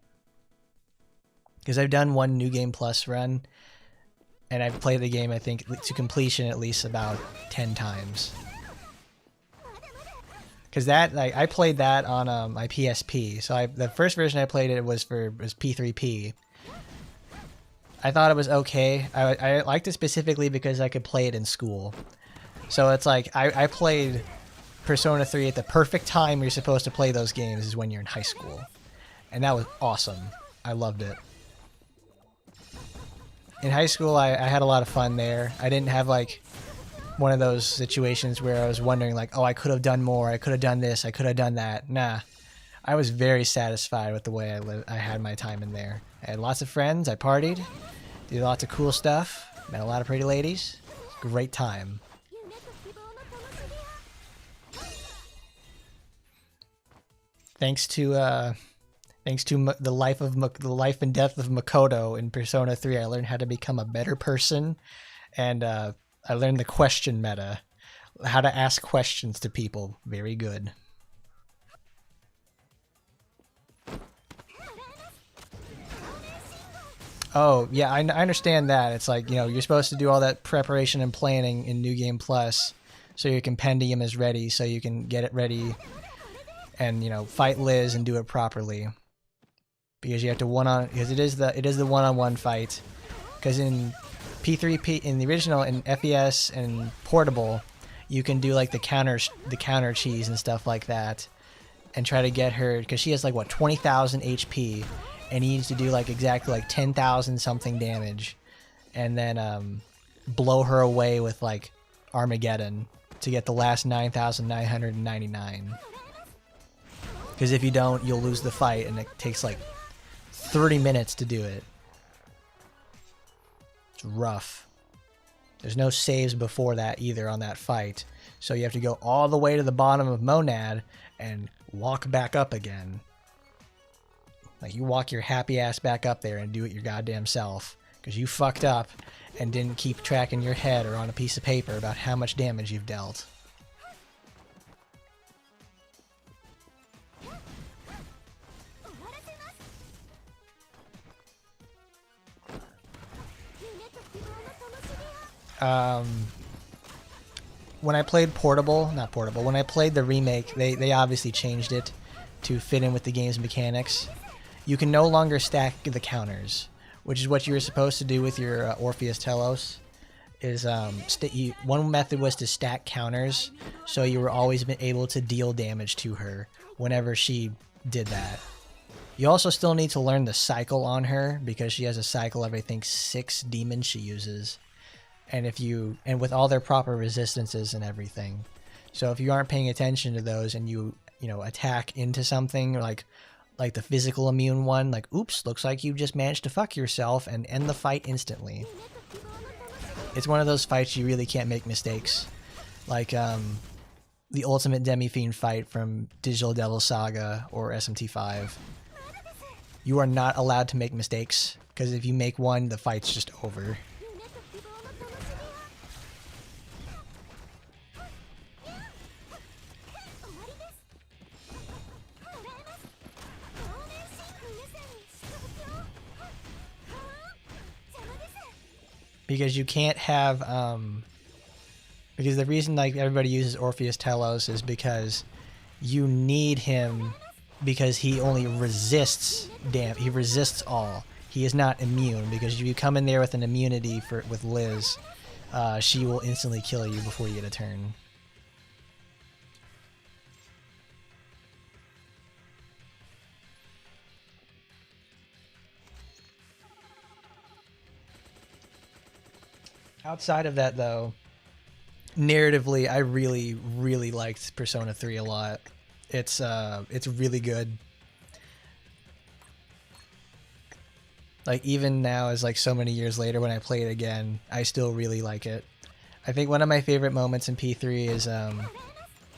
Because I've done one New Game Plus run, and I've played the game, I think, to completion at least about 10 times. Because that, like, I played that on my PSP. So the first version I played it was P3P. I thought it was okay. I liked it specifically because I could play it in school. So it's like, I played Persona 3 at the perfect time you're supposed to play those games, is when you're in high school. And that was awesome. I loved it. In high school, I had a lot of fun there. I didn't have like one of those situations where I was wondering like, oh, I could have done more. I could have done this. I could have done that. Nah. I was very satisfied with the way I had my time in there. I had lots of friends. I partied. Did lots of cool stuff. Met a lot of pretty ladies. Great time. Thanks to the life and death of Makoto in Persona 3, I learned how to become a better person, and I learned the question meta, how to ask questions to people. Very good. Oh, yeah, I understand that. It's like, you know, you're supposed to do all that preparation and planning in New Game Plus so your compendium is ready, so you can get it ready and, you know, fight Liz and do it properly. Because you have to because it is the one-on-one fight. Because in P3P, in the original, in FES and Portable, you can do like the counter cheese and stuff like that and try to get her, because she has like, what, 20,000 HP, and he needs to do like exactly like 10,000 something damage, and then blow her away with like Armageddon to get the last 9,999. Because if you don't, you'll lose the fight, and it takes like 30 minutes to do it. It's rough. There's no saves before that either on that fight, so you have to go all the way to the bottom of Monad and walk back up again. Like, you walk your happy ass back up there and do it your goddamn self, because you fucked up and didn't keep track in your head or on a piece of paper about how much damage you've dealt. When I played when I played the remake, they obviously changed it to fit in with the game's mechanics. You can no longer stack the counters, which is what you were supposed to do with your Orpheus Telos. Is one method was to stack counters, so you were always been able to deal damage to her whenever she did that. You also still need to learn the cycle on her, because she has a cycle of, I think, 6 demons she uses, and with all their proper resistances and everything. So if you aren't paying attention to those and you attack into something like the physical immune one, like, oops, looks like you just managed to fuck yourself and end the fight instantly. It's one of those fights you really can't make mistakes. Like the Ultimate Demi-Fiend fight from Digital Devil Saga or SMT5. You are not allowed to make mistakes, because if you make one, the fight's just over. Because you can't have, because the reason like everybody uses Orpheus Telos is because you need him, because he only resists he resists all. He is not immune, because if you come in there with an immunity with Liz, she will instantly kill you before you get a turn. Outside of that, though, narratively, I really, really liked Persona 3 a lot. It's really good. Like, even now, as like so many years later, when I play it again, I still really like it. I think one of my favorite moments in P3 is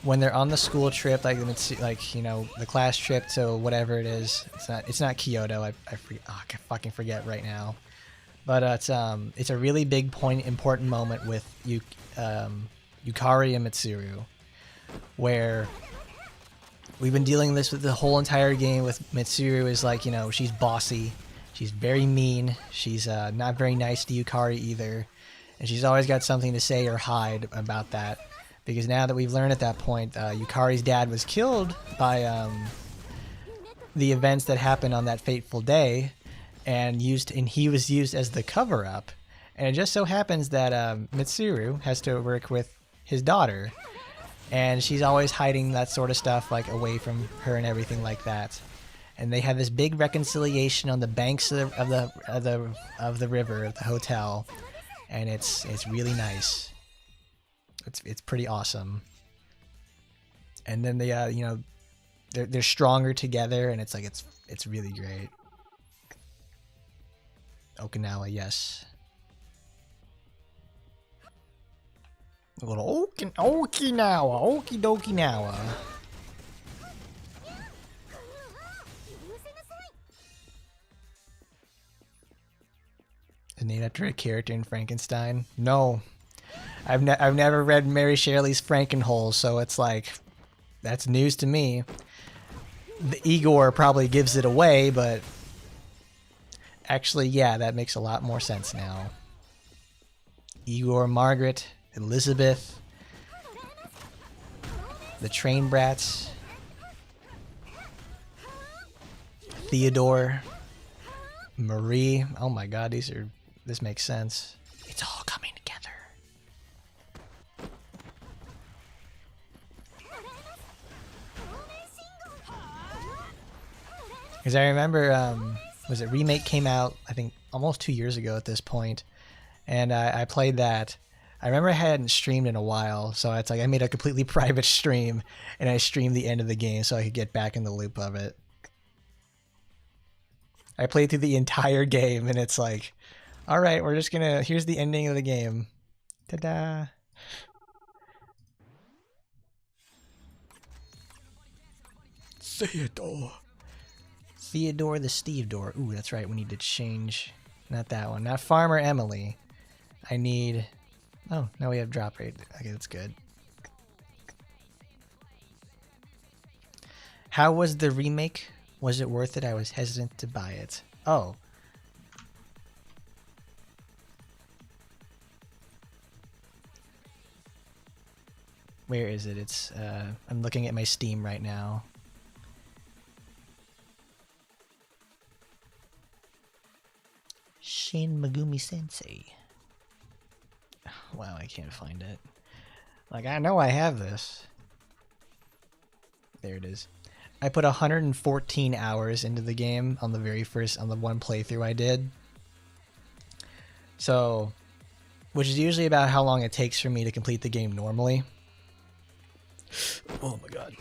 when they're on the school trip, like the class trip to whatever it is. It's not Kyoto. I fucking forget right now. But it's a really big important moment with Yukari and Mitsuru, where we've been dealing with the whole entire game. With Mitsuru is like, she's bossy, she's very mean, she's not very nice to Yukari either, and she's always got something to say or hide about that. Because now that we've learned at that point, Yukari's dad was killed by the events that happened on that fateful day. And he was used as the cover-up, and it just so happens that Mitsuru has to work with his daughter, and she's always hiding that sort of stuff like away from her and everything like that. And they have this big reconciliation on the banks of the river at the hotel, and it's really nice. It's pretty awesome. And then they they're stronger together, and it's really great. Okinawa, yes. A little Okinawa, Okinawa. Is it named after a character in Frankenstein? No. I've never read Mary Shelley's Frankenhole, so it's like, that's news to me. The Igor probably gives it away, but actually, yeah, that makes a lot more sense now. Igor, Margaret, Elizabeth, the train brats, Theodore, Marie. Oh my god, this makes sense. It's all coming together. Because I remember, was it Remake came out, I think, almost 2 years ago at this point, and I played that. I remember I hadn't streamed in a while, so it's like I made a completely private stream, and I streamed the end of the game so I could get back in the loop of it. I played through the entire game, and it's like, alright, here's the ending of the game. Ta-da! Theodore the Steve Door. Ooh, that's right, we need to change. Not that one. Not Farmer Emily. I need... Oh, now we have drop rate. Okay, that's good. How was the remake? Was it worth it? I was hesitant to buy it. Oh. Where is it? It's, I'm looking at my Steam right now. Shin Megumi Sensei. Wow, I can't find it. Like, I know I have this. There it is. I put 114 hours into the game on the one playthrough I did. So, which is usually about how long it takes for me to complete the game normally. Oh my god.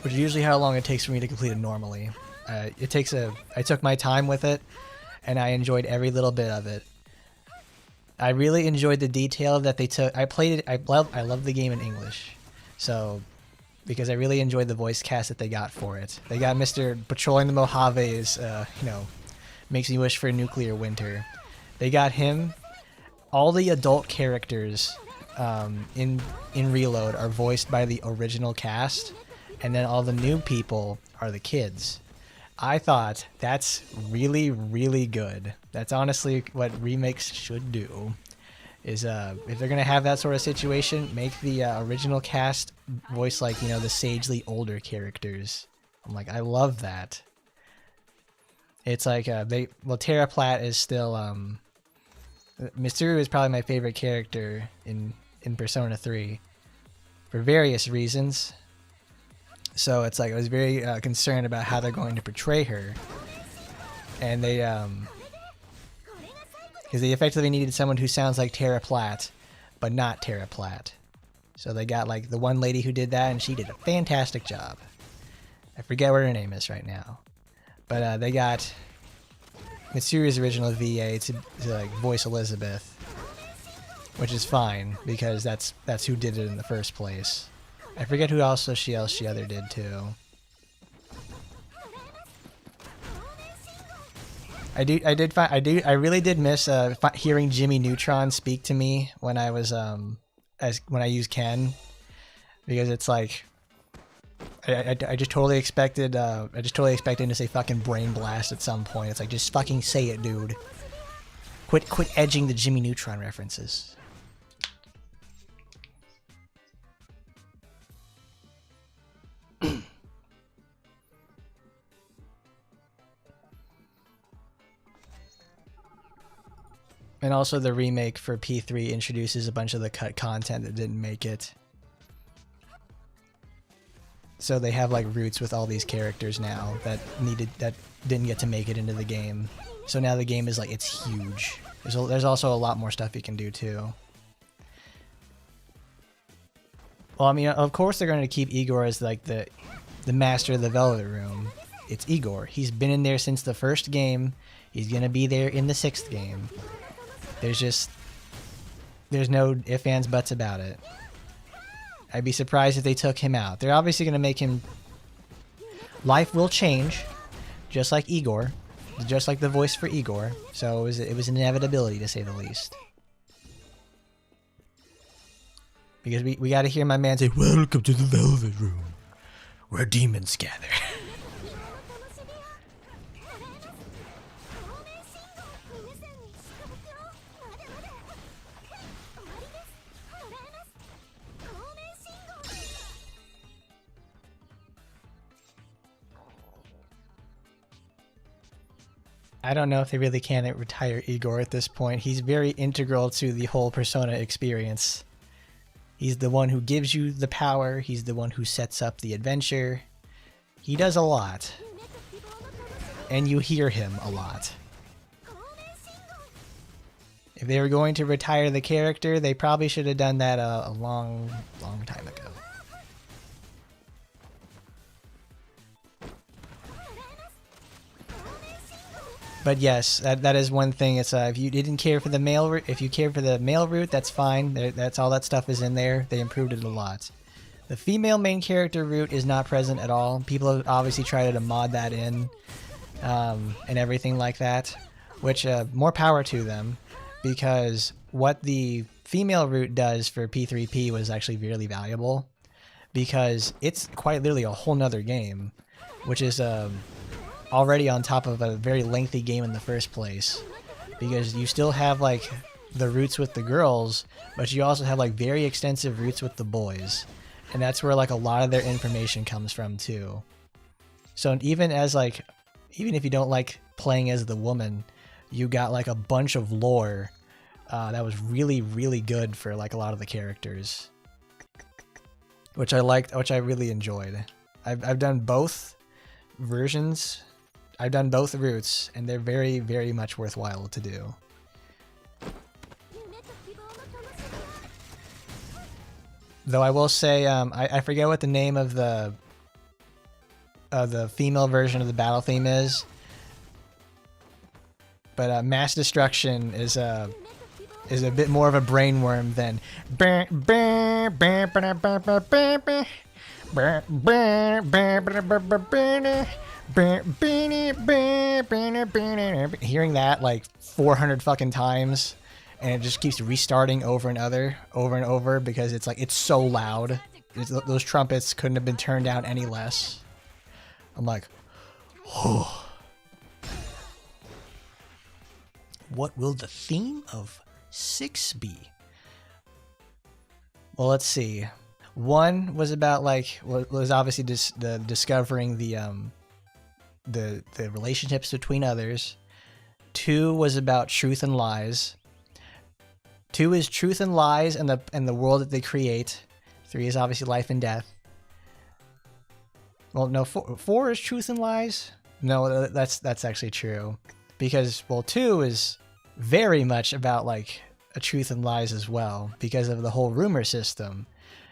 Which is usually how long it takes for me to complete it normally. I took my time with it, and I enjoyed every little bit of it. I really enjoyed the detail that they took. I played it. I love the game in English, so because I really enjoyed the voice cast that they got for it. They got Mr. Patrolling the Mojave's, makes me wish for a nuclear winter. They got him. All the adult characters in Reload are voiced by the original cast, and then all the new people are the kids. I thought that's really, really good. That's honestly what remakes should do. Is if they're gonna have that sort of situation, make the original cast voice like the sagely older characters. I'm like, I love that. It's like Terra Platt is still Mitsuru is probably my favorite character in Persona 3 for various reasons. So it's like I was very concerned about how they're going to portray her, and they because they effectively needed someone who sounds like Terra Platt, but not Terra Platt. So they got like the one lady who did that, and she did a fantastic job. I forget what her name is right now, but they got Mitsuru's original VA to like voice Elizabeth, which is fine because that's who did it in the first place. I forget who else she other did too. I really did miss hearing Jimmy Neutron speak to me when I was when I used Ken, because it's like I just totally expected him to say fucking brain blast at some point. It's like, just fucking say it, dude. Quit edging the Jimmy Neutron references. And also the remake for P3 introduces a bunch of the cut content that didn't make it. So they have like roots with all these characters now that didn't get to make it into the game. So now the game is like, it's huge. There's also a lot more stuff you can do too. Well, I mean, of course they're going to keep Igor as like the master of the Velvet Room. It's Igor. He's been in there since the first game. He's going to be there in the 6th game. There's no ifs, ands, buts about it. I'd be surprised if they took him out. They're obviously going to make him... Life will change, just like Igor. Just like the voice for Igor. So it was an inevitability, to say the least. Because we got to hear my man say, "Welcome to the Velvet Room, where demons gather." I don't know if they really can retire Igor at this point. He's very integral to the whole Persona experience. He's the one who gives you the power. He's the one who sets up the adventure. He does a lot. And you hear him a lot. If they were going to retire the character, they probably should have done that a long, long time ago. But yes, that is one thing. It's if you didn't care for the male route, that's fine. That's all that stuff is in there. They improved it a lot. The female main character route is not present at all. People have obviously tried to mod that in, and everything like that. Which more power to them, because what the female route does for P3P was actually really valuable, because it's quite literally a whole nother game, which is already on top of a very lengthy game in the first place, because you still have like the routes with the girls, but you also have like very extensive routes with the boys, and that's where like a lot of their information comes from too. So even if you don't like playing as the woman, you got like a bunch of lore that was really, really good for like a lot of the characters, which I liked, which I really enjoyed. I've done both versions. I've done both routes, and they're very, very much worthwhile to do. Though I will say, I forget what the name of the female version of the battle theme is, but mass destruction is a bit more of a brainworm than. Hearing that like 400 fucking times, and it just keeps restarting over and over because it's like it's so loud. Those trumpets couldn't have been turned down any less. I'm like, oh. What will the theme of 6 be? Well, let's see. 1 was about like was obviously just the discovering the relationships between others. 2 was about truth and lies. 2 is truth and lies and the world that they create. 3 is obviously life and death. Well, no, 4 is truth and lies. No, that's actually true, because well, 2 is very much about like a truth and lies as well, because of the whole rumor system,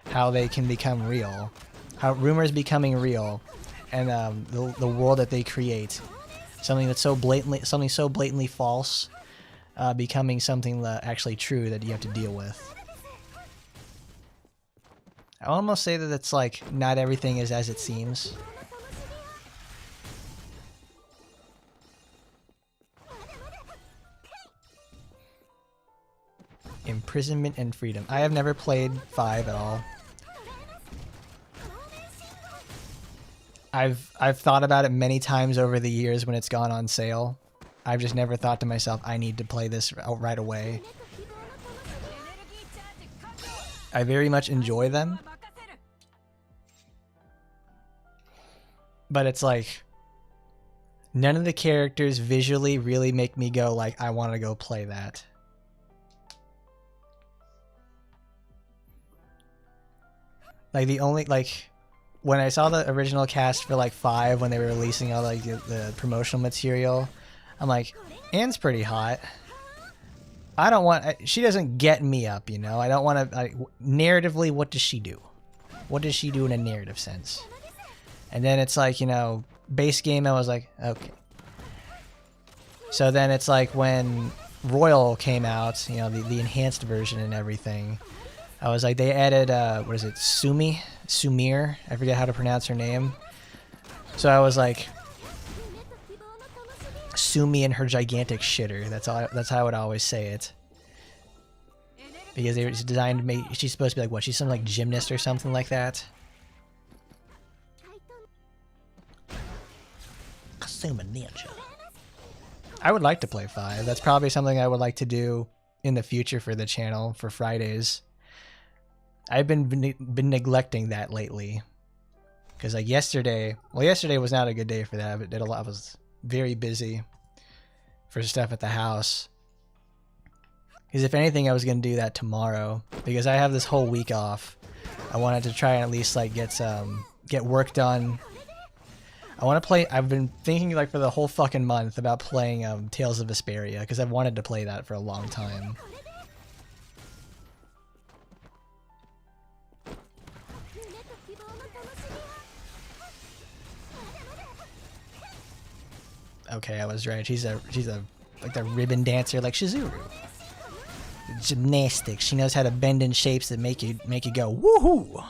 how they can become real, how rumors becoming real, and the world that they create, something so blatantly false, becoming something actually true that you have to deal with. I almost say that it's like not everything is as it seems. Imprisonment and freedom. I have never played 5 at all. I've thought about it many times over the years when it's gone on sale. I've just never thought to myself, I need to play this right away. I very much enjoy them. But it's like, none of the characters visually really make me go like, I want to go play that. Like the only, like, when I saw the original cast for like 5, when they were releasing all like the promotional material, I'm like, Anne's pretty hot. I don't want, she doesn't get me up, you know? I don't want to, like, narratively, what does she do? What does she do in a narrative sense? And then it's like, you know, base game, I was like, okay. So then it's like when Royal came out, you know, the enhanced version and everything, I was like, they added, what is it, Sumir? I forget how to pronounce her name. So I was like, Sumi and her gigantic shitter. That's how I would always say it. Because they were designed to make, she's supposed to be like, what, she's some like gymnast or something like that? Ninja. I would like to play 5. That's probably something I would like to do in the future for the channel for Fridays. I've been neglecting that lately, because like yesterday was not a good day for that. But I was very busy for stuff at the house. Because if anything, I was gonna do that tomorrow, because I have this whole week off. I wanted to try and at least like get work done. I want to play. I've been thinking like for the whole fucking month about playing Tales of Vesperia, because I've wanted to play that for a long time. Okay, I was right. She's like the ribbon dancer, like Chizu. Gymnastics. She knows how to bend in shapes that make you go woohoo.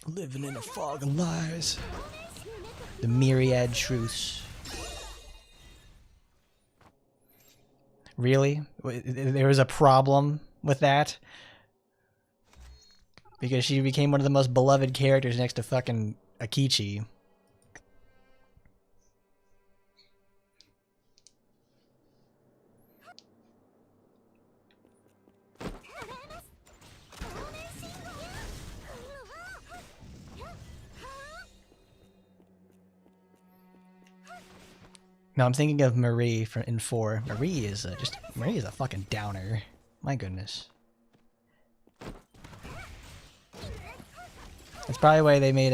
Living in a fog of lies. The myriad truths. Really? There was a problem with that? Because she became one of the most beloved characters next to fucking Akichi. No, I'm thinking of Marie from in 4. Marie is a fucking downer. My goodness. That's probably why they made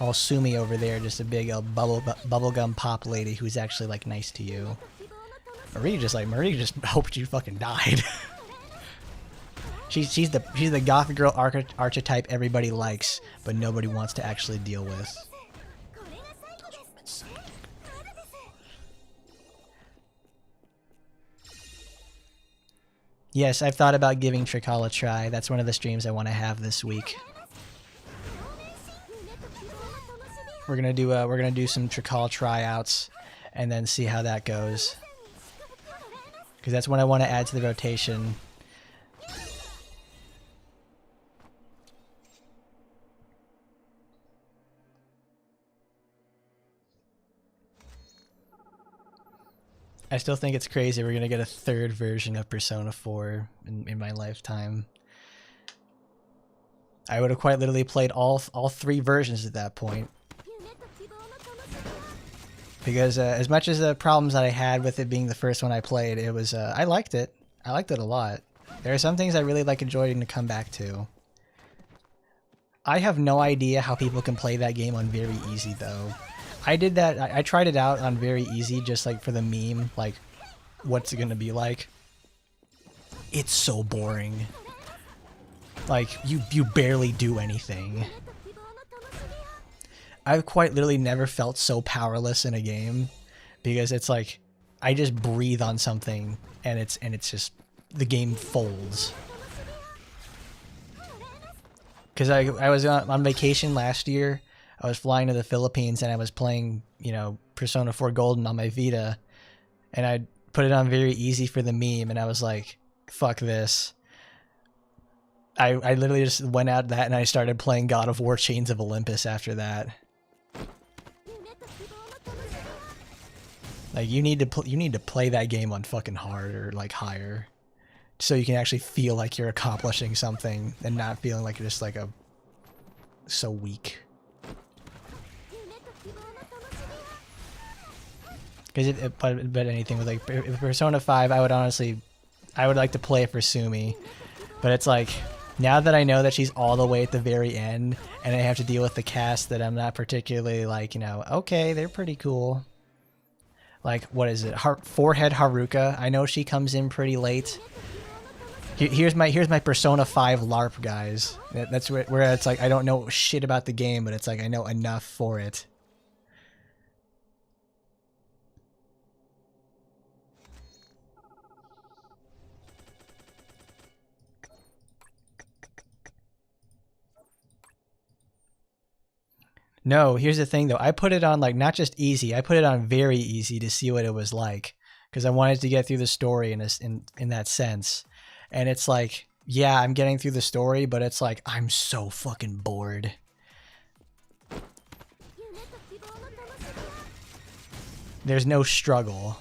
all Sumi over there just a big bubblegum pop lady who's actually like nice to you. Marie just hoped you fucking died. she's the goth girl archetype everybody likes, but nobody wants to actually deal with. Yes, I've thought about giving Trickle a try. That's one of the streams I want to have this week. We're gonna do some Trickle tryouts, and then see how that goes. Because that's what I want to add to the rotation. I still think it's crazy we're gonna get a 3rd version of Persona 4 in my lifetime. I would have quite literally played all 3 versions at that point. Because as much as the problems that I had with it being the first one I played, it was I liked it. I liked it a lot. There are some things I really enjoying to come back to. I have no idea how people can play that game on very easy though. I did that. I tried it out on very easy, just like for the meme, like, what's it gonna be like? It's so boring. Like, you barely do anything. I've quite literally never felt so powerless in a game, because it's like, I just breathe on something, and it's just, the game folds. Because I was on vacation last year. I was flying to the Philippines and I was playing, you know, Persona 4 Golden on my Vita, and I put it on very easy for the meme, and I was like, fuck this. I literally just went out that and I started playing God of War Chains of Olympus after that. Like, you need to play that game on fucking hard or like higher, so you can actually feel like you're accomplishing something and not feeling like you're just like so weak. Because but anything with like Persona 5, I would like to play it for Sumi, but it's like, now that I know that she's all the way at the very end, and I have to deal with the cast that I'm not particularly like, you know, okay, they're pretty cool. Like, what is it? Forehead Haruka. I know she comes in pretty late. Here's my Persona 5 LARP, guys. That's where it's like, I don't know shit about the game, but it's like I know enough for it. No, here's the thing though. I put it on like not just easy. I put it on very easy to see what it was like, because I wanted to get through the story in that sense. And it's like, yeah, I'm getting through the story, but it's like I'm so fucking bored. There's no struggle.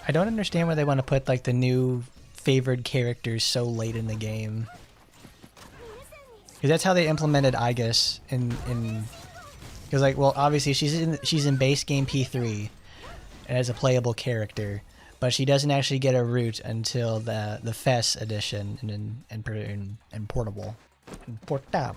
I don't understand why they want to put like the new favored characters so late in the game. Because that's how they implemented Aigis in because like, well, obviously she's in base game P3 as a playable character, but she doesn't actually get a root until the FES edition and portable and portable.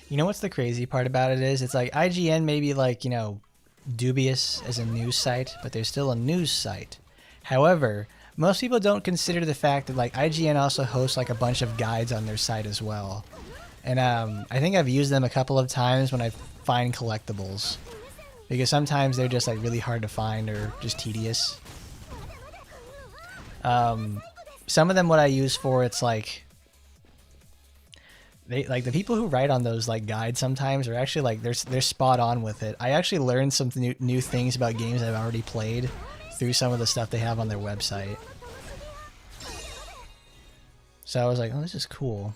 You know what's the crazy part about it is, it's like IGN may be like, you know, dubious as a news site, but they're still a news site. However, most people don't consider the fact that like IGN also hosts like a bunch of guides on their site as well. And I think I've used them a couple of times when I find collectibles. because sometimes they're just like really hard to find or just tedious. Some of them what I use for, it's like they like the people who write on those like guides sometimes are actually like they're spot on with it. I actually learned some new things about games I've already played through some of the stuff they have on their website. So I was like, oh, this is cool.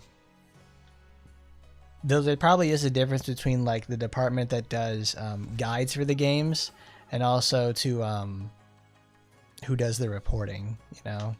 Though there probably is a difference between like the department that does guides for the games and also to who does the reporting, you know?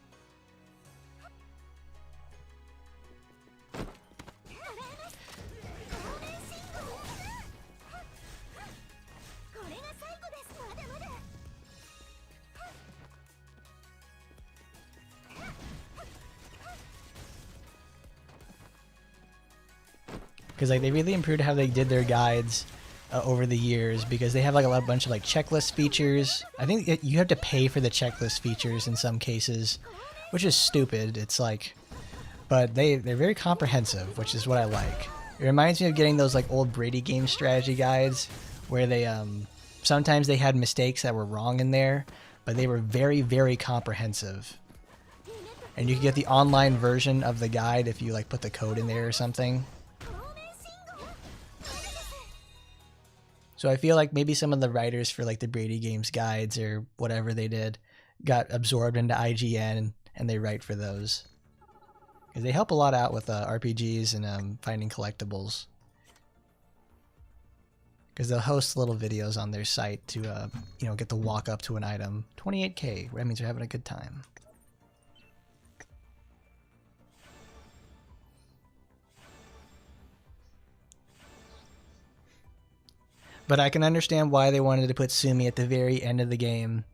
Because like they really improved how they did their guides over the years, because they have like a bunch of like checklist features. I think you have to pay for the checklist features in some cases, which is stupid. It's like, but they're very comprehensive, which is what I like. It reminds me of getting those like old Brady game strategy guides where they sometimes they had mistakes that were wrong in there, but they were very, very comprehensive. And you could get the online version of the guide if you like put the code in there or something. So I feel like maybe some of the writers for like the Brady Games guides or whatever they did got absorbed into IGN and they write for those. Because they help a lot out with RPGs and finding collectibles. Because they'll host little videos on their site to you know, get the walk up to an item. 28K, that means they're having a good time. But I can understand why they wanted to put Sumi at the very end of the game,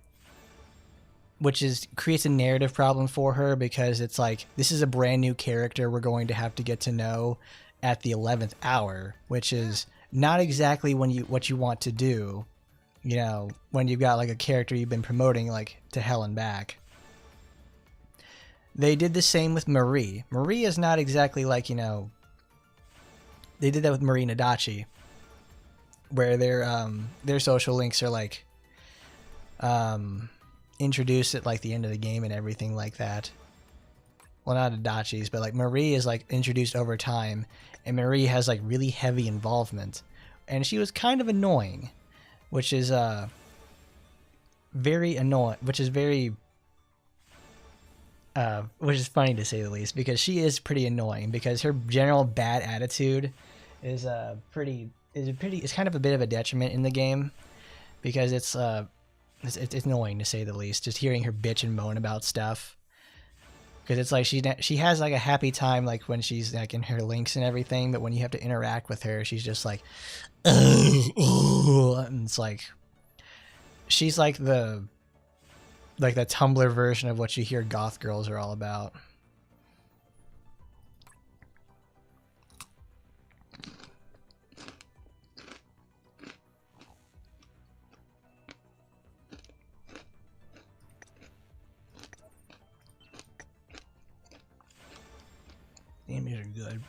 which creates a narrative problem for her, because it's like, this is a brand new character we're going to have to get to know at the 11th hour, which is not exactly what you want to do, you know, when you've got like a character you've been promoting like to hell and back. They did the same with Marie. Marie is not exactly like, you know, they did that with Marie Nadachi, where their social links are like introduced at like the end of the game and everything like that. Well, not Adachi's, but like Marie is like introduced over time, and Marie has like really heavy involvement, and she was kind of annoying, which is very annoying, which is funny to say the least, because she is pretty annoying, because her general bad attitude is it's kind of a bit of a detriment in the game, because it's annoying to say the least, just hearing her bitch and moan about stuff. Because it's like she has like a happy time like when she's like in her links and everything, but when you have to interact with her, she's just like, and it's like she's like the Tumblr version of what you hear goth girls are all about. The enemies are good.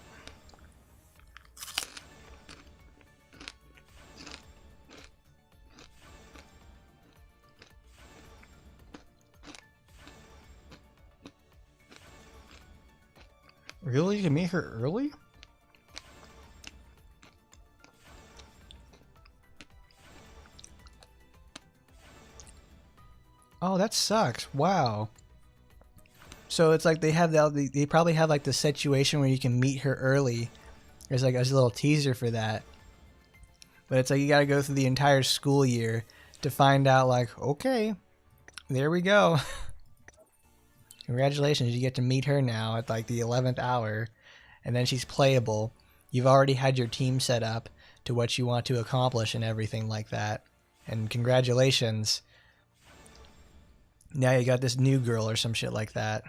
Really? You can meet her early? Oh, that sucks. Wow. So it's like they probably have like the situation where you can meet her early. There's a little teaser for that. But it's like you gotta go through the entire school year to find out like, okay, there we go. Congratulations, you get to meet her now at like the 11th hour, and then she's playable. You've already had your team set up to what you want to accomplish and everything like that. And congratulations. Now you got this new girl or some shit like that.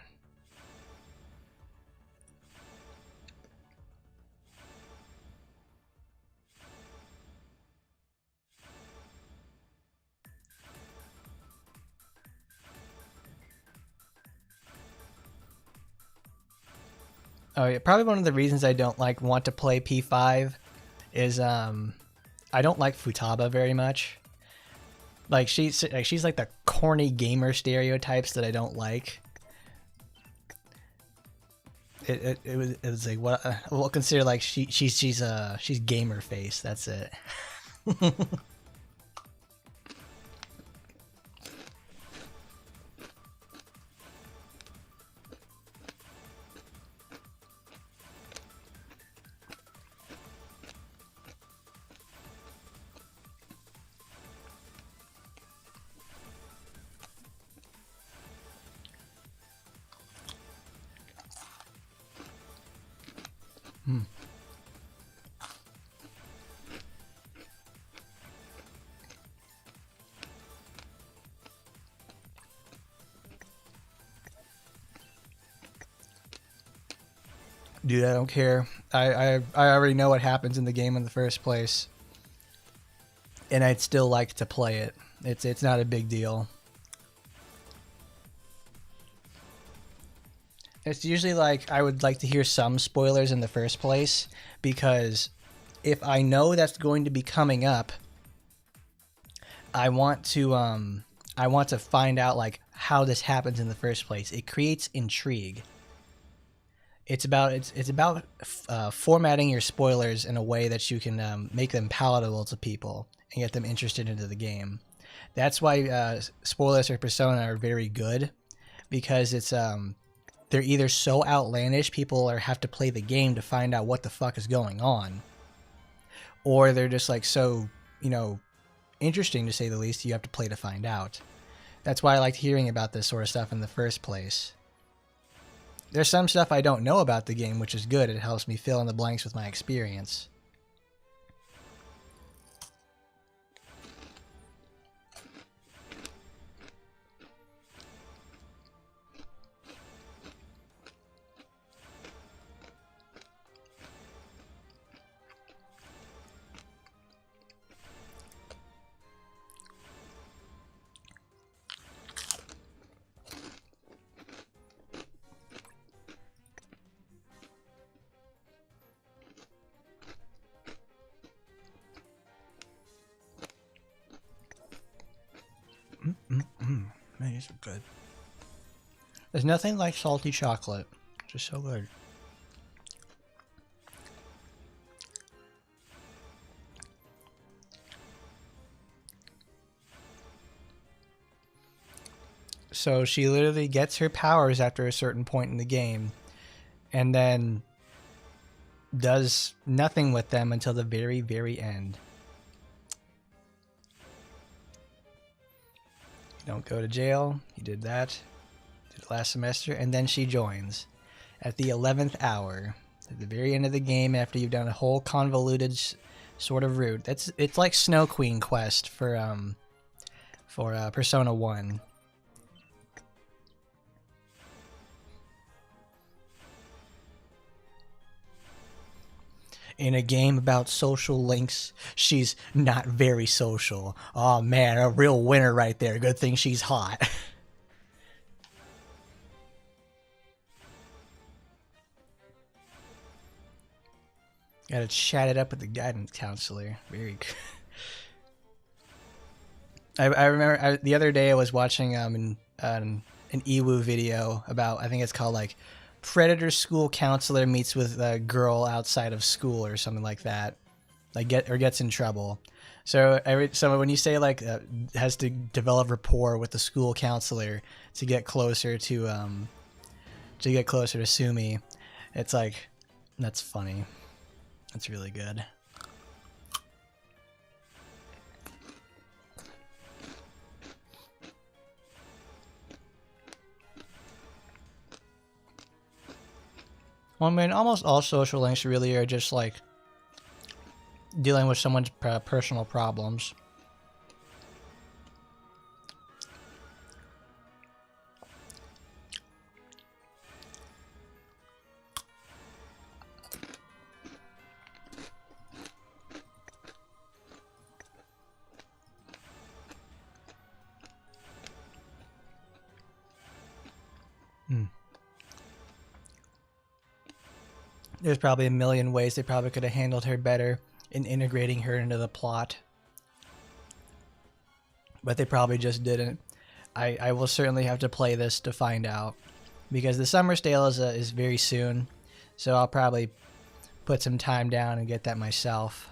Oh yeah, probably one of the reasons I don't want to play P5 is I don't like Futaba very much, Like she's like the corny gamer stereotypes that I don't like. It was like what we'll consider like she's gamer face. That's it. Dude, I don't care. I already know what happens in the game in the first place, and I'd still like to play it. It's not a big deal. It's usually like I would like to hear some spoilers in the first place, because if I know that's going to be coming up, I want to find out like how this happens in the first place. It creates intrigue. It's about formatting your spoilers in a way that you can make them palatable to people and get them interested into the game. That's why spoilers for Persona are very good, because it's they're either so outlandish people have to play the game to find out what the fuck is going on, or they're just like so interesting to say the least. You have to play to find out. That's why I liked hearing about this sort of stuff in the first place. There's some stuff I don't know about the game, which is good. It helps me fill in the blanks with my experience. Man, these are good. There's nothing like salty chocolate. It's just so good. So she literally gets her powers after a certain point in the game, and then does nothing with them until the very, very end. You don't go to jail. You did that. Did it last semester. And then she joins at the 11th hour. At the very end of the game, after you've done a whole convoluted sort of route. It's like Snow Queen quest for Persona 1. In a game about social links, she's not very social. Oh man, a real winner right there. Good thing she's hot. Gotta chat it up with the guidance counselor. Very good. I remember the other day I was watching an Ewu video about, I think it's called like Predator School Counselor meets with a girl outside of school or something like that, like gets in trouble. So when you say like has to develop rapport with the school counselor to get closer to Sumi, it's like, that's funny. That's really good. Well, I mean, almost all social links really are just like dealing with someone's personal problems. There's probably a million ways they probably could have handled her better in integrating her into the plot. but they probably just didn't. I will certainly have to play this to find out, because the summer sale is very soon, so I'll probably put some time down and get that myself.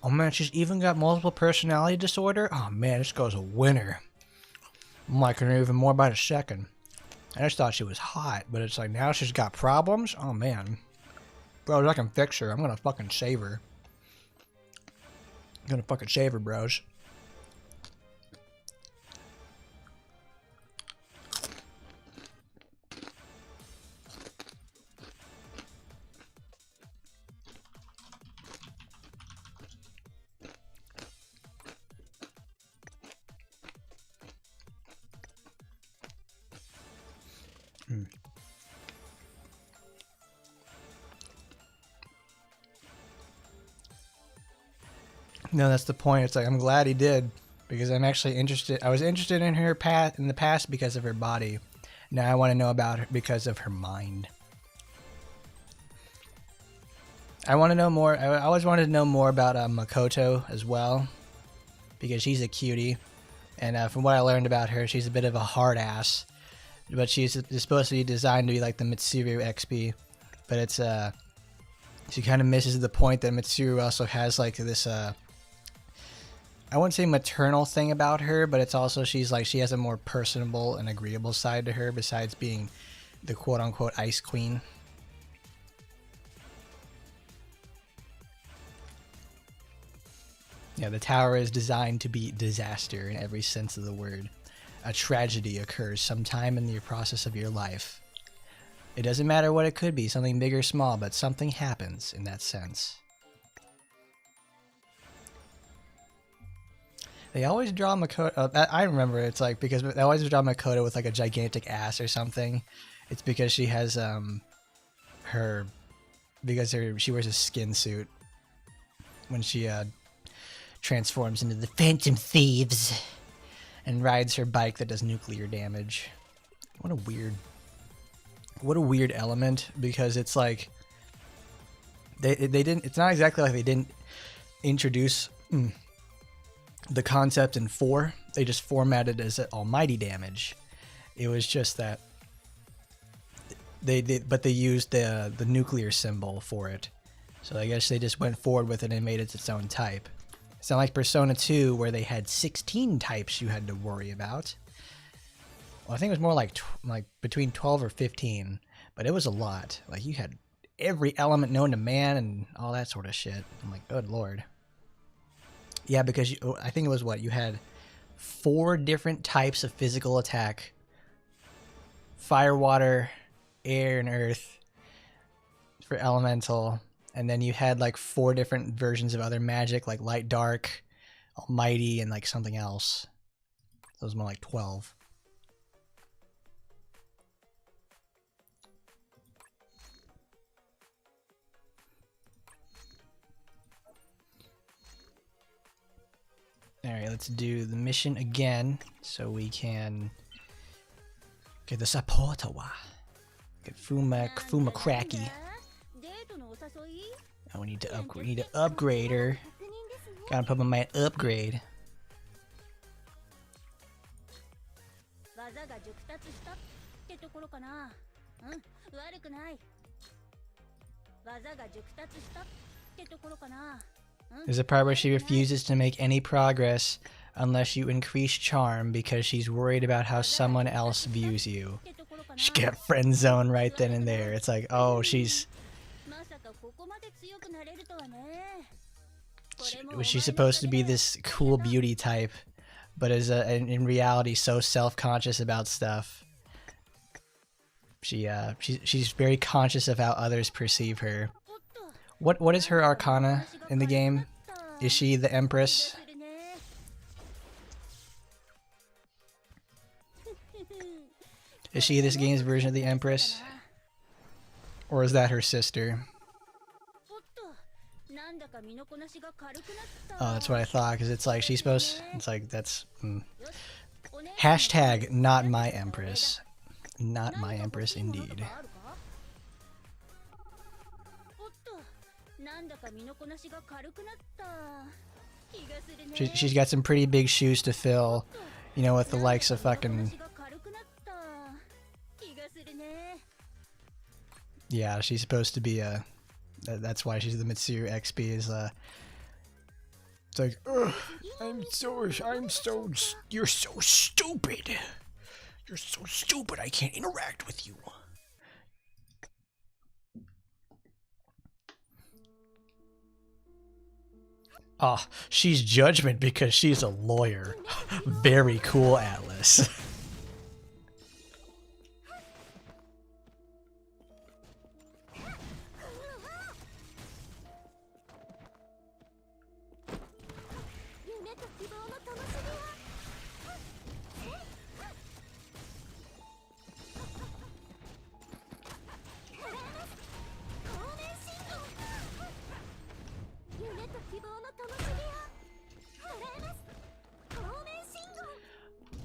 Oh man, she's even got multiple personality disorder? Oh man, this girl's a winner. I'm liking her even more by the second. I just thought she was hot, but it's like now she's got problems? Oh man. Bros, I can fix her. I'm gonna fucking save her. I'm gonna fucking save her, bros. No, that's the point. It's like I'm glad he did, because I'm actually interested. I was interested in her in the past because of her body. Now I want to know about her because of her mind. I want to know more. I always wanted to know more about Makoto as well, because she's a cutie, and from what I learned about her, she's a bit of a hard ass. But she's supposed to be designed to be like the Mitsuru XP, but it's she kind of misses the point that Mitsuru also has like this I wouldn't say maternal thing about her, but it's also she has a more personable and agreeable side to her besides being the quote-unquote ice queen. Yeah, the tower is designed to be disaster in every sense of the word. A tragedy occurs sometime in the process of your life. It doesn't matter what it could be, something big or small, but something happens in that sense. They always draw Makoto. I remember it's like because they always draw Makoto with like a gigantic ass or something. It's because she has she wears a skin suit when she transforms into the Phantom Thieves and rides her bike that does nuclear damage. What a weird element, because it's like they didn't. It's not exactly like they didn't introduce the concept in 4. They just formatted it as almighty damage. It was just that they used the nuclear symbol for it. So I guess they just went forward with it and made it its own type. It's not like Persona 2 where they had 16 types you had to worry about. Well, I think it was more like between 12 or 15, but it was a lot. Like you had every element known to man and all that sort of shit. I'm like, good lord. Yeah, because I think it was you had 4 different types of physical attack: fire, water, air, and earth for elemental, and then you had like 4 different versions of other magic, like light, dark, almighty, and like something else. So it was more like 12. Alright, let's do the mission again so we can get the Sapotawa. Get Fuma Cracky. Oh, we need to upgrade her. Gotta put my upgrade. There's a part where she refuses to make any progress unless you increase charm because she's worried about how someone else views you. She got friend zone right then and there. It's like, oh, was she supposed to be this cool beauty type, but is in reality so self-conscious about stuff. She's very conscious of how others perceive her. What is her arcana in the game? Is she the Empress? Is she this game's version of the Empress? Or is that her sister? Oh, that's what I thought, because it's like she's supposed... It's like, that's... Hashtag not my Empress. Not my Empress, indeed. She's got some pretty big shoes to fill, you know, with the likes of fucking... Yeah, she's supposed to be a... That's why she's the Mitsuru XP is, It's like, ugh, you're so stupid. You're so stupid, I can't interact with you. Ah, she's judgment because she's a lawyer. Very cool, Atlas.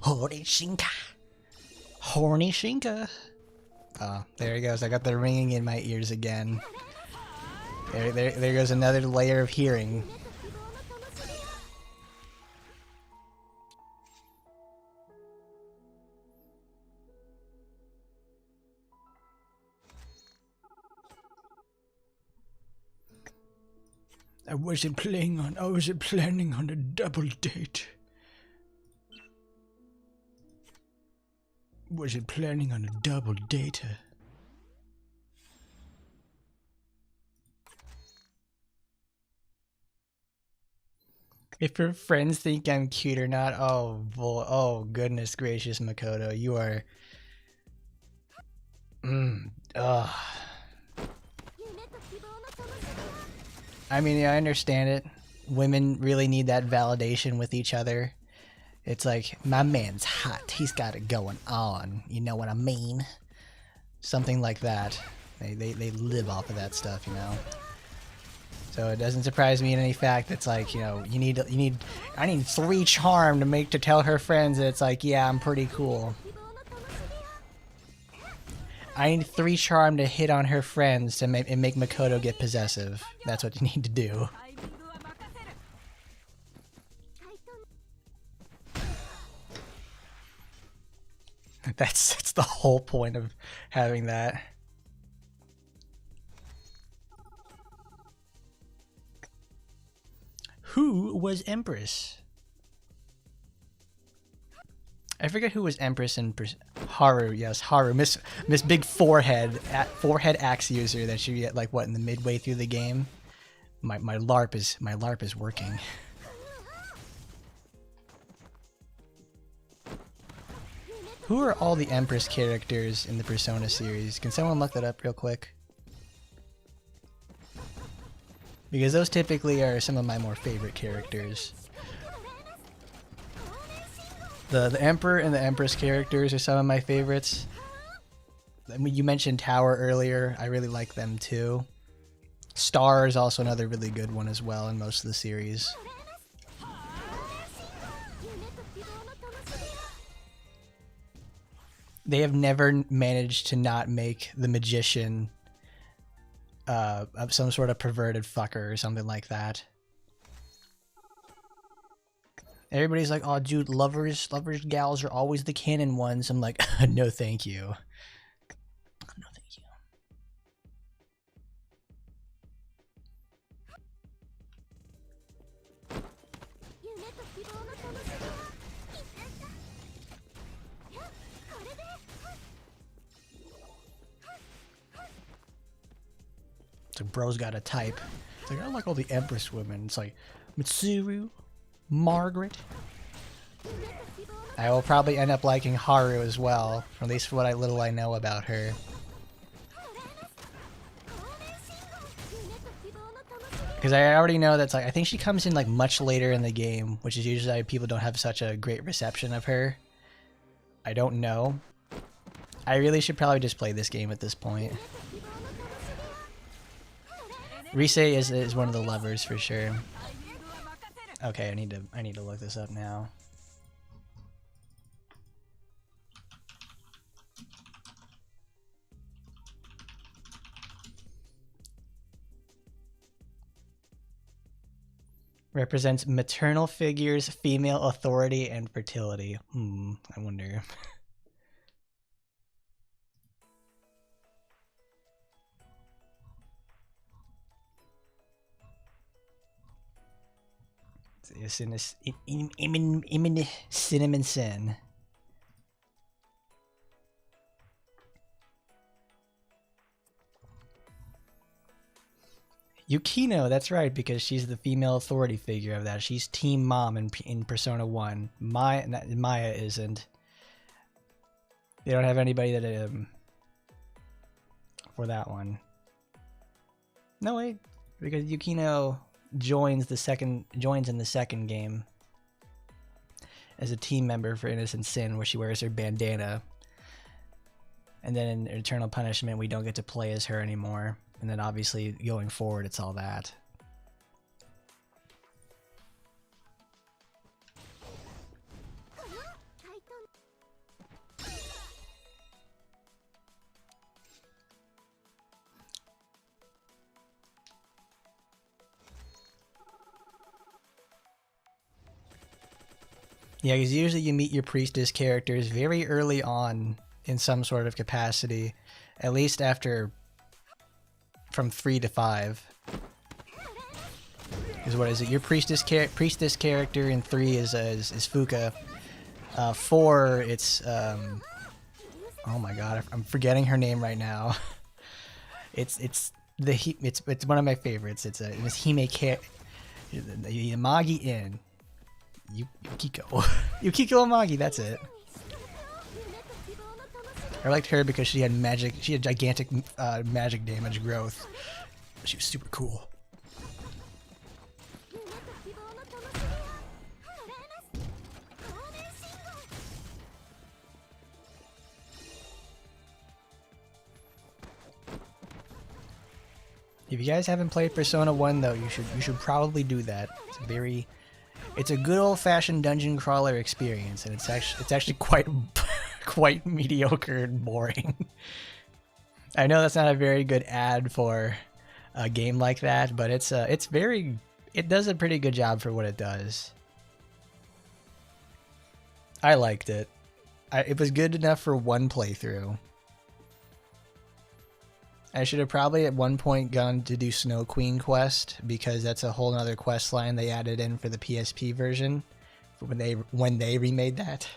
Horny Shinka. Horny Shinka. Oh, there he goes. I got the ringing in my ears again. There goes another layer of hearing. I wasn't planning on a double date. Wasn't planning on a double date. If your friends think I'm cute or not, oh boy, oh goodness gracious, Makoto, you are. I mean, yeah, I understand it. Women really need that validation with each other. It's like, my man's hot. He's got it going on. You know what I mean? Something like that. They live off of that stuff, you know? So it doesn't surprise me in any fact that's like, you know, I need 3 charm to tell her friends that it's like, yeah, I'm pretty cool. I need 3 charm to hit on her friends to make Makoto get possessive. That's what you need to do. That's the whole point of having that. Who was Empress? I forget who was Empress in Haru. Yes, Haru. Miss Big Forehead axe user that she get like what in the midway through the game. My LARP is working. Who are all the Empress characters in the Persona series? Can someone look that up real quick? Because those typically are some of my more favorite characters. The Emperor and the Empress characters are some of my favorites. I mean, you mentioned Tower earlier. I really like them too. Star is also another really good one as well in most of the series. They have never managed to not make the magician some sort of perverted fucker or something like that. Everybody's like, oh dude, lovers gals are always the canon ones. I'm like, no thank you. No thank you. So bro's got a type. It's like, I like all the Empress women. It's like Mitsuru, Margaret. I will probably end up liking Haru as well, at least for what little I know about her. Because I already know that's like, I think she comes in like much later in the game, which is usually why people don't have such a great reception of her. I don't know. I really should probably just play this game at this point. Rise is one of the lovers for sure. Okay, I need to look this up now. Represents maternal figures, female authority, and fertility. I wonder. Cinnamon Sin. Yukino, that's right, because she's the female authority figure of that. She's Team Mom in Persona 1. Maya isn't. They don't have anybody that for that one. No wait, because Yukino joins in the second game as a team member for Innocent Sin, where she wears her bandana. And then in Eternal Punishment, we don't get to play as her anymore. And then obviously going forward, it's all that. Yeah, because usually you meet your priestess characters very early on in some sort of capacity, at least after from 3 to 5. Because what is it? Your priestess character in 3 is Fuka. 4, it's oh my god, I'm forgetting her name right now. it's one of my favorites. It's Hime Yamagi in. Yukiko Amagi, that's it. I liked her because she had gigantic magic damage growth. She was super cool. If you guys haven't played Persona 1 though, you should probably do that. It's a good old-fashioned dungeon crawler experience, and it's actually quite mediocre and boring. I know that's not a very good ad for a game like that, but it does a pretty good job for what it does. I liked it. It was good enough for one playthrough. I should have probably at one point gone to do Snow Queen quest, because that's a whole other quest line they added in for the PSP version when they remade that.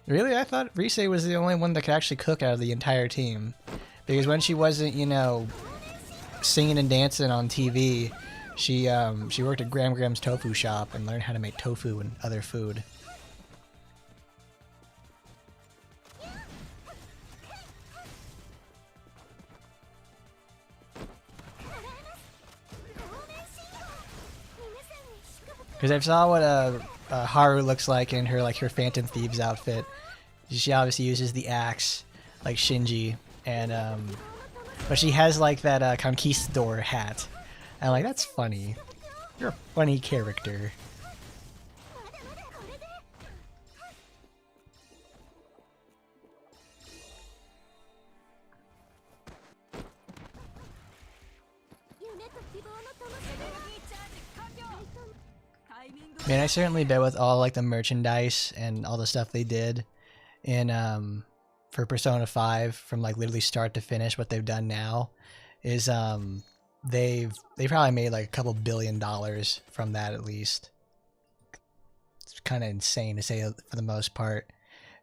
Really? I thought Rise was the only one that could actually cook out of the entire team. Because when she wasn't, singing and dancing on TV, she worked at Gram Gram's tofu shop and learned how to make tofu and other food. Because I saw what Haru looks like in her Phantom Thieves outfit. She obviously uses the axe like Shinji, and but she has that conquistador hat. And I'm like, that's funny. You're a funny character. Man, I certainly bet with all the merchandise and all the stuff they did in for Persona 5 from literally start to finish, what they've done now is they probably made a couple $1 billion from that at least. It's kind of insane to say for the most part,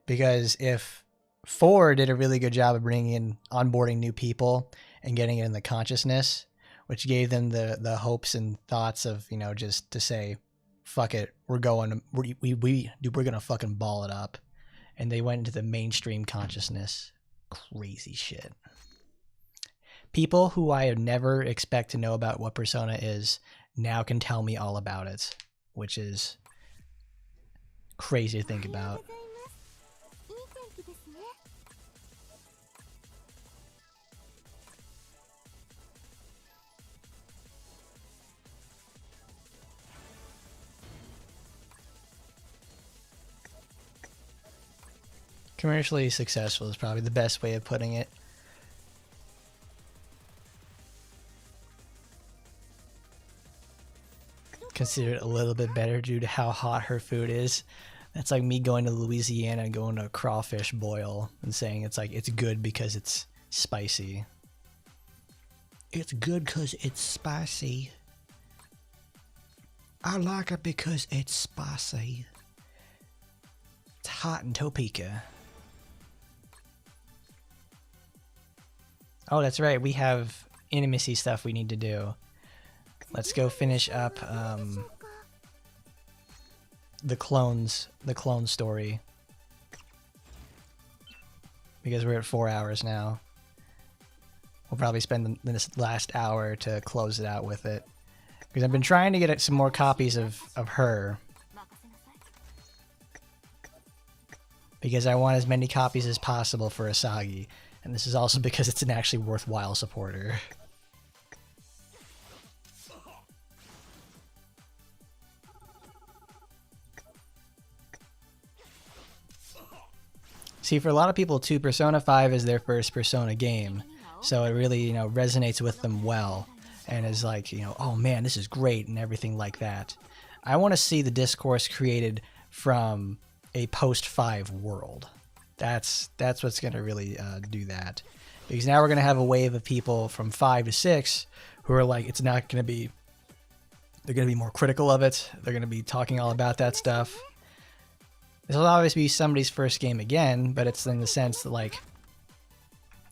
because if 4 did a really good job of onboarding new people and getting it in the consciousness, which gave them the hopes and thoughts of just to say, fuck it, we're gonna fucking ball it up, and they went into the mainstream consciousness. Crazy shit. People who I would never expect to know about what Persona is now can tell me all about it, which is crazy to think about. Commercially successful is probably the best way of putting it. consider it a little bit better due to how hot her food is. That's like me going to Louisiana and going to a crawfish boil and saying it's like it's good because it's spicy. It's good because it's spicy. I like it because it's spicy. It's hot in Topeka. Oh, that's right. We have intimacy stuff we need to do. Let's go finish up the clone story. Because we're at 4 hours now. We'll probably spend this last hour to close it out with it. Because I've been trying to get some more copies of her. Because I want as many copies as possible for Asagi. And this is also because it's an actually worthwhile supporter. See, for a lot of people too, Persona 5 is their first Persona game. So it really, you know, resonates with them well. And is like, you know, oh man, this is great and everything like that. I want to see the discourse created from a post-5 world. That's what's going to really do that. Because now we're going to have a wave of people from 5 to 6 who are like, it's not going to be, they're going to be more critical of it. They're going to be talking all about that stuff. This will obviously be somebody's first game again, but it's in the sense that, like,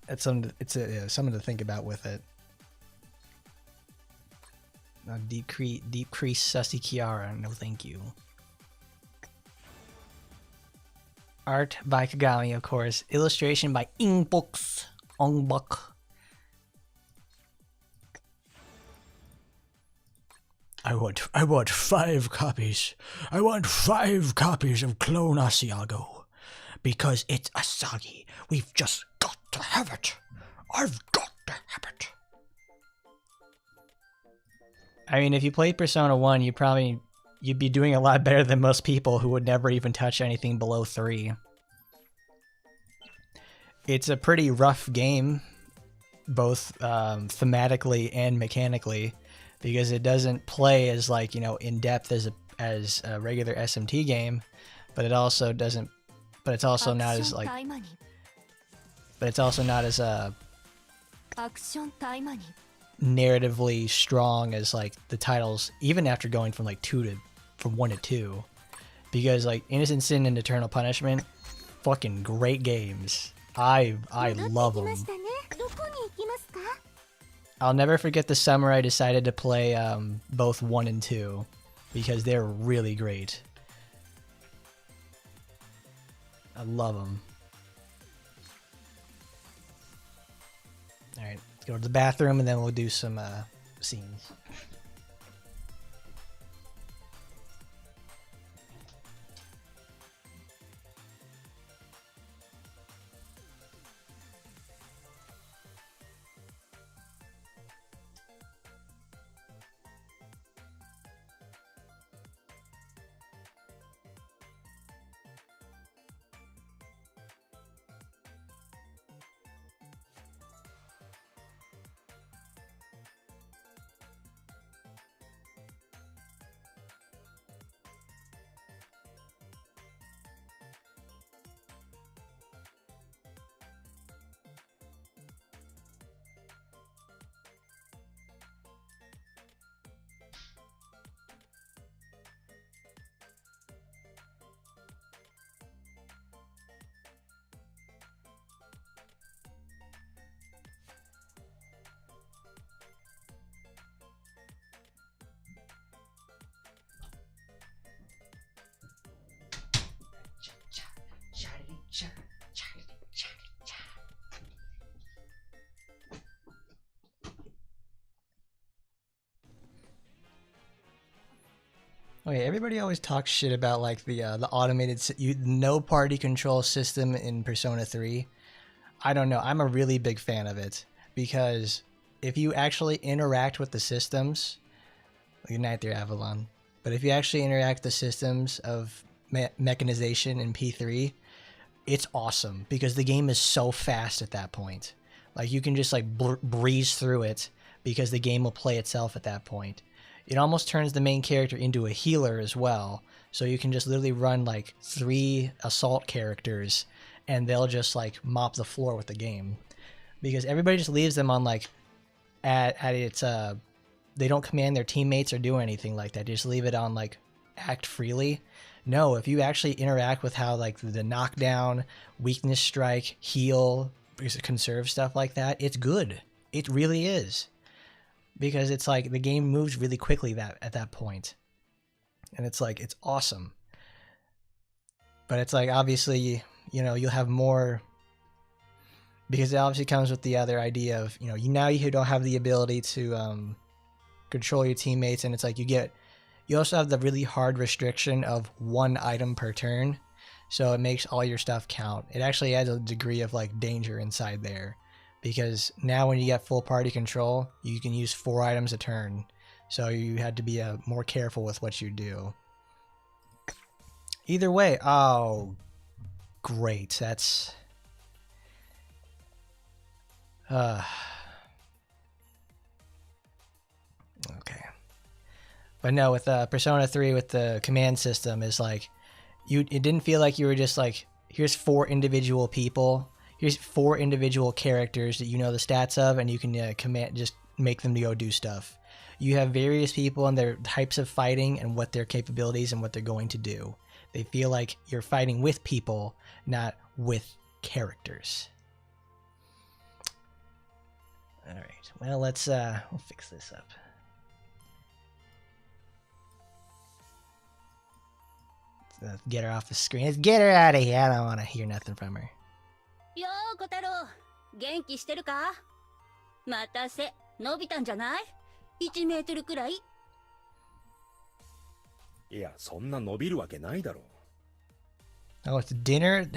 it's something to think about with it. Deep crease Sussy Kiara, no thank you. Art by Kagami, of course. Illustration by Ingbooks Ongbuk. I want 5 copies. I want 5 copies of Clone Asiago. Because it's Asagi. We've just got to have it. I've got to have it. I mean, if you played Persona 1, you'd be doing a lot better than most people who would never even touch anything below 3. It's a pretty rough game, both thematically and mechanically, because it doesn't play as, like, you know, in depth as a regular SMT game, but it also doesn't. But it's also not as like. But it's also not as narratively strong as like the titles, even after going from like 1 to 2, because like Innocent Sin and Eternal Punishment, fucking great games. I love them. I'll never forget the summer I decided to play both 1 and 2 because they're really great. I love them. All right, let's go to the bathroom and then we'll do some scenes. Okay, everybody always talks shit about like the automated no party control system in Persona 3. I don't know. I'm a really big fan of it because if you actually interact with the systems, good night there, Avalon. But if you actually interact with the systems of mechanization in P3, it's awesome because the game is so fast at that point. Like you can just like breeze through it because the game will play itself at that point. it almost turns the main character into a healer as well. So you can just literally run like 3 assault characters and they'll just like mop the floor with the game. Because everybody just leaves them on like at its they don't command their teammates or do anything like that. They just leave it on like act freely. No, if you actually interact with how like the knockdown, weakness strike, heal, conserve stuff like that, it's good. It really is. Because it's like the game moves really quickly at that point. And it's like, it's awesome. But it's like, obviously, you know, you'll have more, because it obviously comes with the other idea of, you know, now you don't have the ability to control your teammates, and it's like you also have the really hard restriction of 1 item per turn, so it makes all your stuff count. It actually adds a degree of like danger inside there, because now when you get full party control, you can use 4 items a turn, so you had to be more careful with what you do. Either way, oh, great, that's okay. But no, with Persona 3, with the command system, is like it didn't feel like you were just like, here's 4 individual people, here's 4 individual characters that you know the stats of, and you can just make them to go do stuff. You have various people and their types of fighting and what their capabilities and what they're going to do. They feel like you're fighting with people, not with characters. All right. Well, let's we'll fix this up. Let's get her off the screen. Let's get her out of here. I don't want to hear nothing from her. Yo, Kotaro. Genki shiteru ka? Matase, nobitan janai? 1 メートルくらい? いや、そんな伸びるわけないだろ Oh, it's dinner?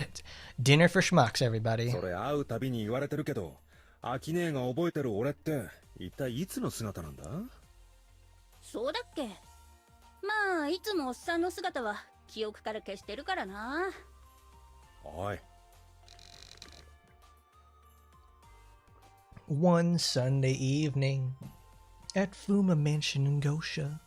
Dinner for schmucks, everybody. それ会うたびに言われてるけど、アキネが覚えてる俺って一体いつの姿なんだ？そうだっけ？まあ、いつもおっさんの姿は記憶から消してるからな。おい。One Sunday evening at Fuma Mansion in Gosha.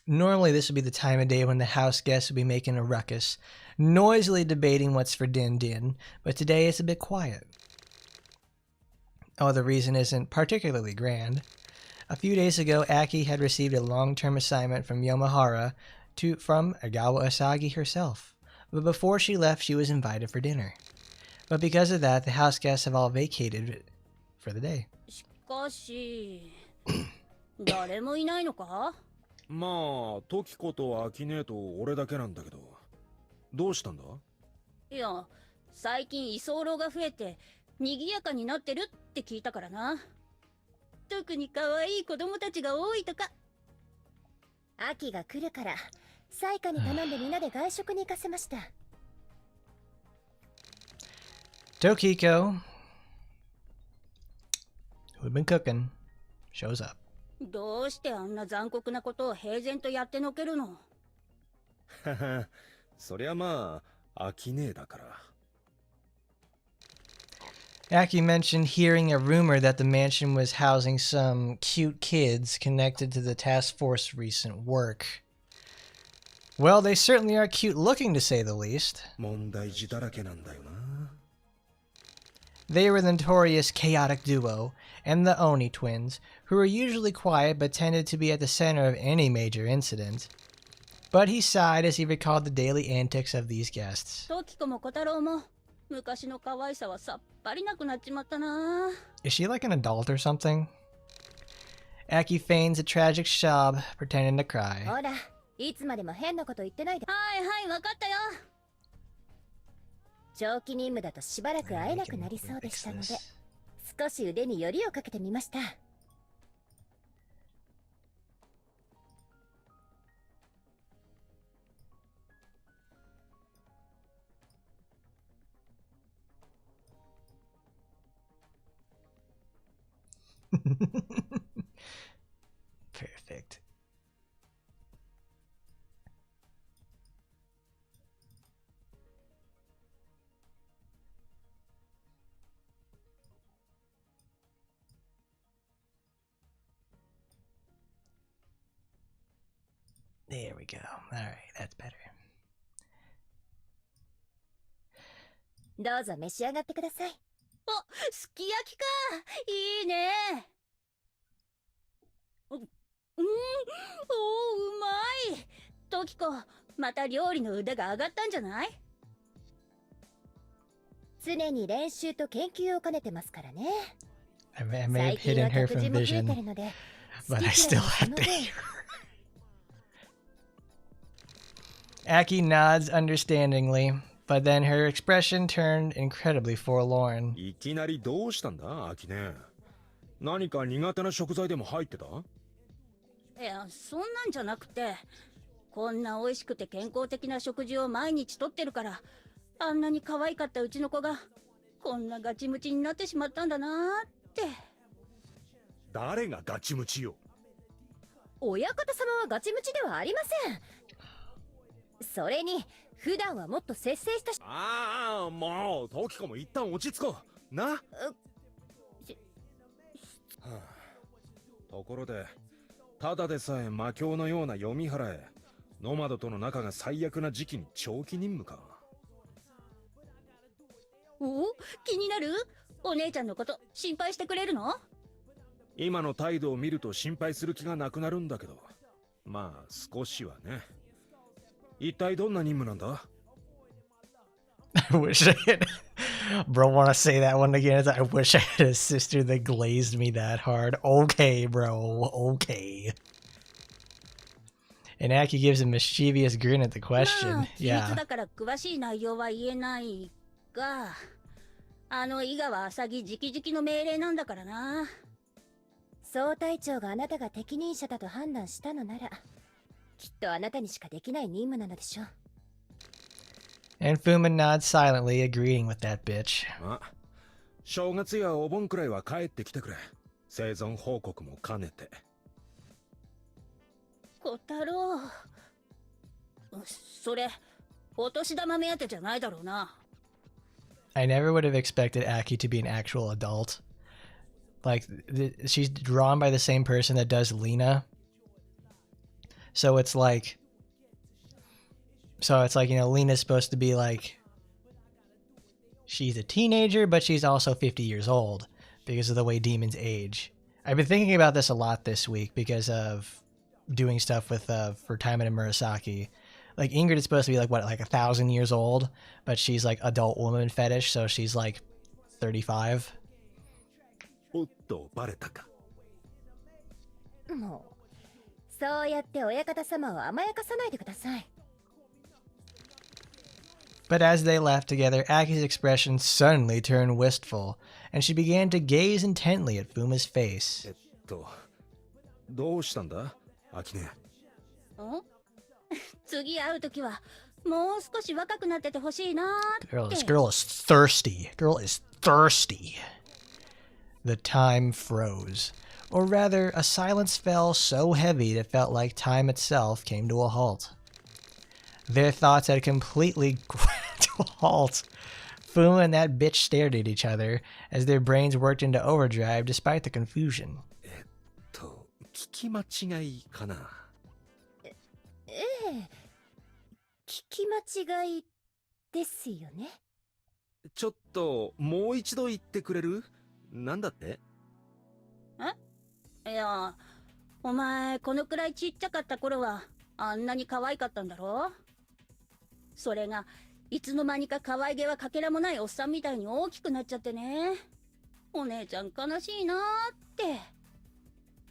Normally this would be the time of day when the house guests would be making a ruckus, noisily debating what's for Din Din, but today it's a bit quiet. Oh, the reason isn't particularly grand. A few days ago, Aki had received a long-term assignment from Yomahara from Agawa Asagi herself, but before she left she was invited for dinner. But because of that, the house guests have all vacated for the day. しかし、誰もいないのか？まあ、トキコとアキネと俺だけなんだけど、どうしたんだ？いや、最近居候が増えて賑やかになってるって聞いたからな。特に可愛い子供たちが多いとか。秋が来るから、サイカに頼んでみんなで外食に行かせました。Tokiko, who had been cooking, shows up. どうしてあんな残酷なことを平然とやってのけるの？はは、そりゃまあ、アキネだから。Aki mentioned hearing a rumor that the mansion was housing some cute kids connected to the task force's recent work. Well, they certainly are cute looking, to say the least. 問題児だらけなんだよな。They were the notorious chaotic duo, and the Oni twins, who were usually quiet but tended to be at the center of any major incident. But he sighed as he recalled the daily antics of these guests. トキコも小太郎も昔の可愛さはさっぱりなくなっちまったな。Is she like an adult or something? Aki feigns a tragic sob, pretending to cry. ほら、いつまでも変なこと言ってないで。はいはい、わかったよ。長期任務だとしばらく会えなくなりそうでしたので、少し腕によりをかけてみました。Perfect. There we go. Alright, that's better. どうぞ召し上がってください。すき焼きか。いいね。うまい。トキコ、また料理の腕が上がったんじゃない？常に練習と研究を兼ねてますからね。I may have hidden her from vision, but I still have to hear her. Aki nods understandingly, but then her expression turned incredibly forlorn. いきなりどうしたんだ、アキネ。何か苦手な食材でも入ってた？いや、そんなんじゃなくて、こんな美味しくて健康的な食事を毎日とってるから、あんなに可愛かったうちの子がこんなガチムチになってしまったんだなーって。誰がガチムチよ。親方様はガチムチではありません。それに普段はもっと節制したし。ああ、もうトキコも一旦落ち着こうな。はあ、ところでただでさえ魔境のような読み払え、ノマドとの仲が最悪な時期に長期任務か。気になる？お姉ちゃんのこと心配してくれるの？今の態度を見ると心配する気がなくなるんだけど、まあ少しはね。一体どんな任務なんだ？ I wish I had. Bro, want to say that one again? I wish I had a sister that glazed me that hard. Okay, bro. Okay. And Aki gives a mischievous grin at the question. まあ、秘密 Yeah. だから詳しい内容は言えないが、あの伊賀は潔直々の命令なんだからな。総隊長があなたが適任者だと判断したのなら、きっとあなたにしかできない任務なのでしょう。And Fuma nods silently, agreeing with that bitch. あ、正月やお盆くらいは帰ってきてくれ。生存報告も兼ねて。小太郎、それお年玉目当てじゃないだろうな。I never would have expected Aki to be an actual adult. Like, she's drawn by the same person that does Lena. So it's like, you know, Lena's supposed to be like, she's a teenager, but she's also 50 years old because of the way demons age. I've been thinking about this a lot this week because of doing stuff with, for Taimanin and Murasaki. Like, Ingrid is supposed to be like, what, like 1,000 years old, but she's like adult woman fetish, so she's like 35. おっと、バレたか。もう、そうやって親方様を甘やかさないでください。But as they laughed together, Aki's expression suddenly turned wistful, and she began to gaze intently at Fuma's face. どうしたんだ、アキネ。次会うときはもう少し若くなっててほしいなーって。This girl is thirsty. Girl is thirsty. The time froze. Or rather, a silence fell so heavy it felt like time itself came to a halt. Their thoughts had completely ground to a halt. Fuma and that bitch stared at each other as their brains worked into overdrive despite the confusion. 聞き間違いかな。ええ、聞き間違いですよね。ちょっともう一度言ってくれる？なんだって？いや、お前このくらいちっちゃかった頃はあんなに可愛かったんだろ？それがいつの間にか可愛げはかけらもないおっさんみたいに大きくなっちゃってね。お姉ちゃん悲しいなーって。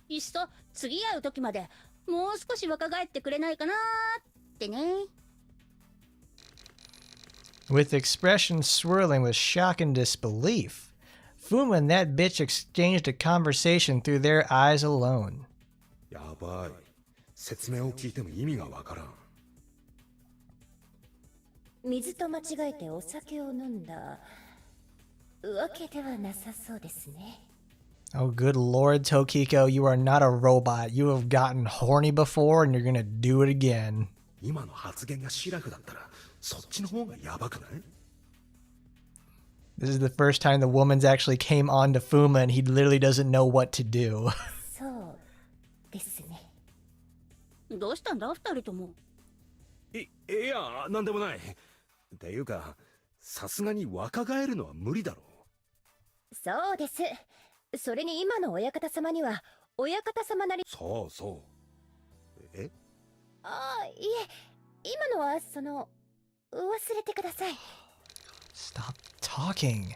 いっそ次会う時までもう少し若返ってくれないかなーってね。With expressions swirling with shock and disbelief, Fuma and that bitch exchanged a conversation through their eyes alone. やばい。説明を聞いても意味がわからん。水と間違えてお酒を飲んだわけではなさそうですね。Oh, good lord, Tokiko, you are not a robot. You have gotten horny before and you're gonna do it again. 今の発言がシラフだったら、そっちの方がやばくない？ This is the first time the woman's actually came on to Fuma and he literally doesn't know what to do. そうですね。どうしたんだ二人とも。いや、なんでもない。っていうか、さすがに若返るのは無理だろそうです。それに今の親方様には親方様なり。そうそう。え？ああ、いえ、今のは忘れてください。 Stop talking.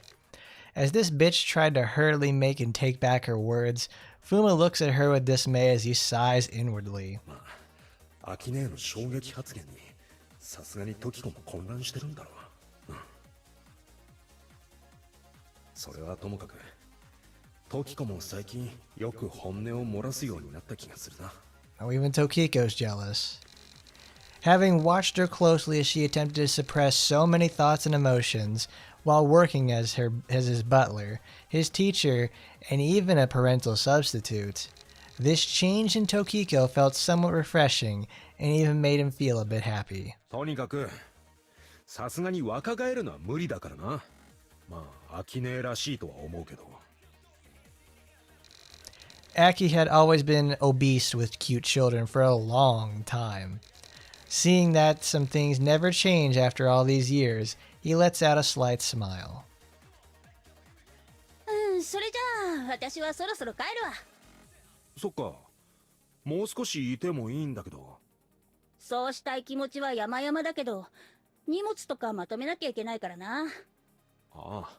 As this bitch tried to hurriedly make and take back her words, Fuma looks at her with dismay as he sighs inwardly. アキネの衝撃発言にさすがにトキコも混乱してるんだろう。それはともかく、トキコも最近よく本音を漏らすようになった気がするな。Oh, even Tokiko's jealous. Having watched her closely as she attempted to suppress so many thoughts and emotions while working as his butler, his teacher, and even a parental substitute, this change in Tokiko felt somewhat refreshing and even made him feel a bit happy. とにかく、さすがに若返るのは無理だからな。まあ、アキネらしいとは思うけど。Aki had always been obese with cute children for a long time. Seeing that some things never change after all these years, he lets out a slight smile. それじゃあ私はそろそろ帰るわ。そっか。もう少しいてもいいんだけど。そうしたい気持ちは山々だけど、荷物とかまとめなきゃいけないからな。あ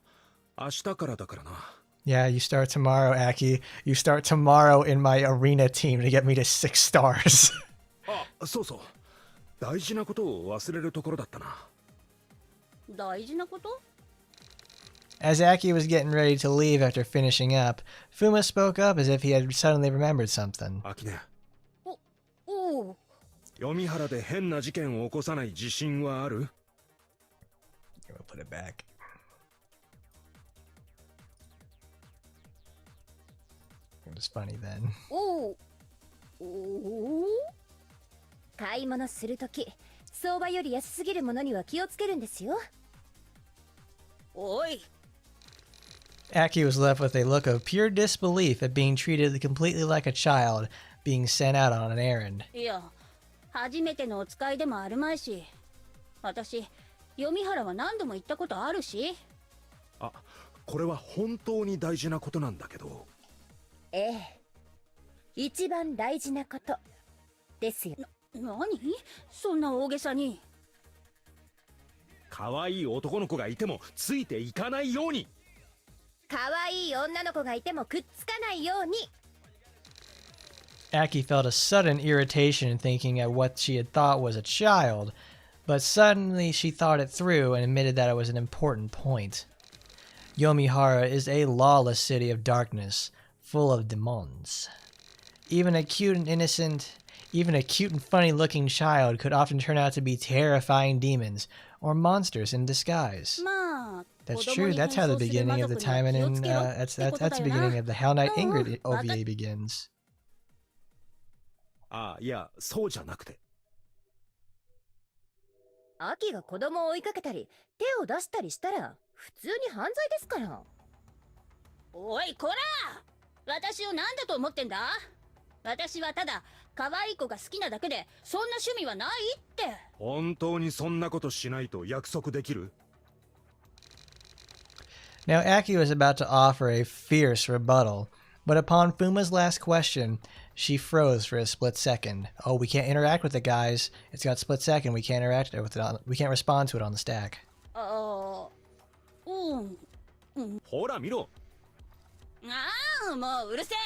あ、明日からだからな。Yeah, you start tomorrow, Aki. You start tomorrow in my arena team to get me to 6 stars. あ、そうそう。大事なことを忘れるところだったな。大事なこと？ As Aki was getting ready to leave after finishing up, Fuma spoke up as if he had suddenly remembered something. アキネ。おう。読原で変な事件を起こさない自信はある？ We'll put it back. It was funny then. おう。おう。買い物するとき、相場より安すぎるものには気をつけるんですよ。おい。Aki was left with a look of pure disbelief at being treated completely like a child being sent out on an errand. いや、初めてのお使いでもあるまいし、私、読原は何度も行ったことあるし。あ、これは本当に大事なことなんだけど。ええ、一番大事なことですよ。何？そんな大げさに。可愛い男の子がいてもついていかないように。可愛い女の子がいてもくっつかないように。Aki felt a sudden irritation thinking at what she had thought was a child, but suddenly she thought it through and admitted that it was an important point. Yomihara is a lawless city of darkness, full of demons. Even a cute and funny-looking child could often turn out to be terrifying demons or monsters in disguise. まあ、 That's true. That's how the beginning of the Taimanin, that's the beginning of the Hell Knight Ingrid OVA begins. あ、いや、そうじゃなくて。アキが子供を追いかけたり手を出したりしたら普通に犯罪ですから。おいこら、私を何だと思ってんだ。私はただ可愛い子が好きなだけで、そんな趣味はないって。本当にそんなことしないと約束できる？ Now Aki was about to offer a fierce rebuttal, but upon Fuma's last question, she froze for a split second. Oh, we can't interact with it, guys. It's got split second. We can't interact with it. We can't respond to it on the stack. ああ、ほら見ろ。ああ、もううるせえ。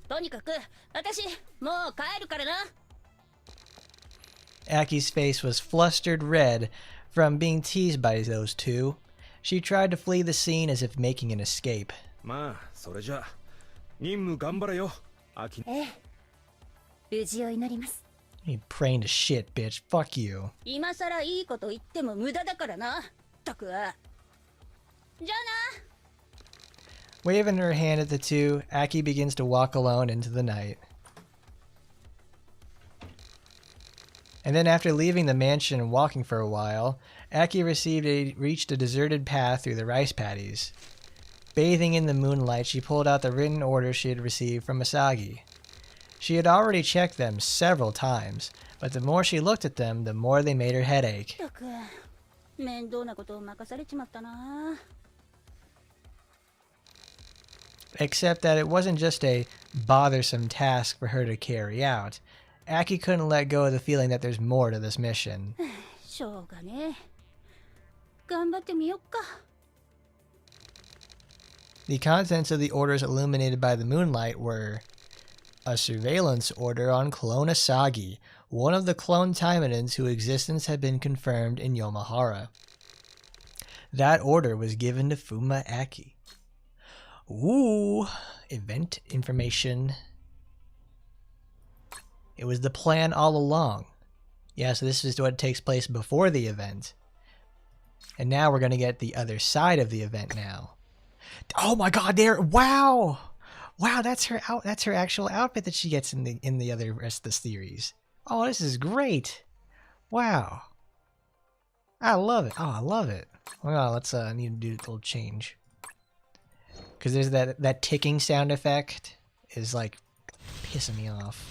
とにかく私もう帰るからな。 Aki's face was flustered red from being teased by those two. She tried to flee the scene as if making an escape. まあ、それじゃ任務頑張れよ、アキ。ええ、無事を祈ります。 You praying to shit, bitch. Fuck you. 今さらいいこと言っても無駄だからな。ったく。じゃあな。 Waving her hand at the two, Aki begins to walk alone into the night. And then after leaving the mansion and walking for a while, Aki reached a deserted path through the rice paddies. Bathing in the moonlight, she pulled out the written order she had received from Asagi. She had already checked them several times, but the more she looked at them, the more they made her head ache. ったく面倒なことを任されちまったな。 Except that it wasn't just a bothersome task for her to carry out. Aki couldn't let go of the feeling that there's more to this mission. しょうがねえ。頑張ってみよっか。 The contents of the orders illuminated by the moonlight were a surveillance order on Clone Asagi, one of the clone Taimanins whose existence had been confirmed in Yomahara. That order was given to Fuma Aki. Ooh, event information. It was the plan all along. Yeah, so this is what takes place before the event. And now we're going to get the other side of the event now. Oh my god, there! Wow! Wow, that's her that's her actual outfit that she gets in the other rest of the series. Oh, this is great. Wow. I love it. Oh, I love it. Hold on, let's I need to do a little change. Cuz there's that ticking sound effect is like pissing me off.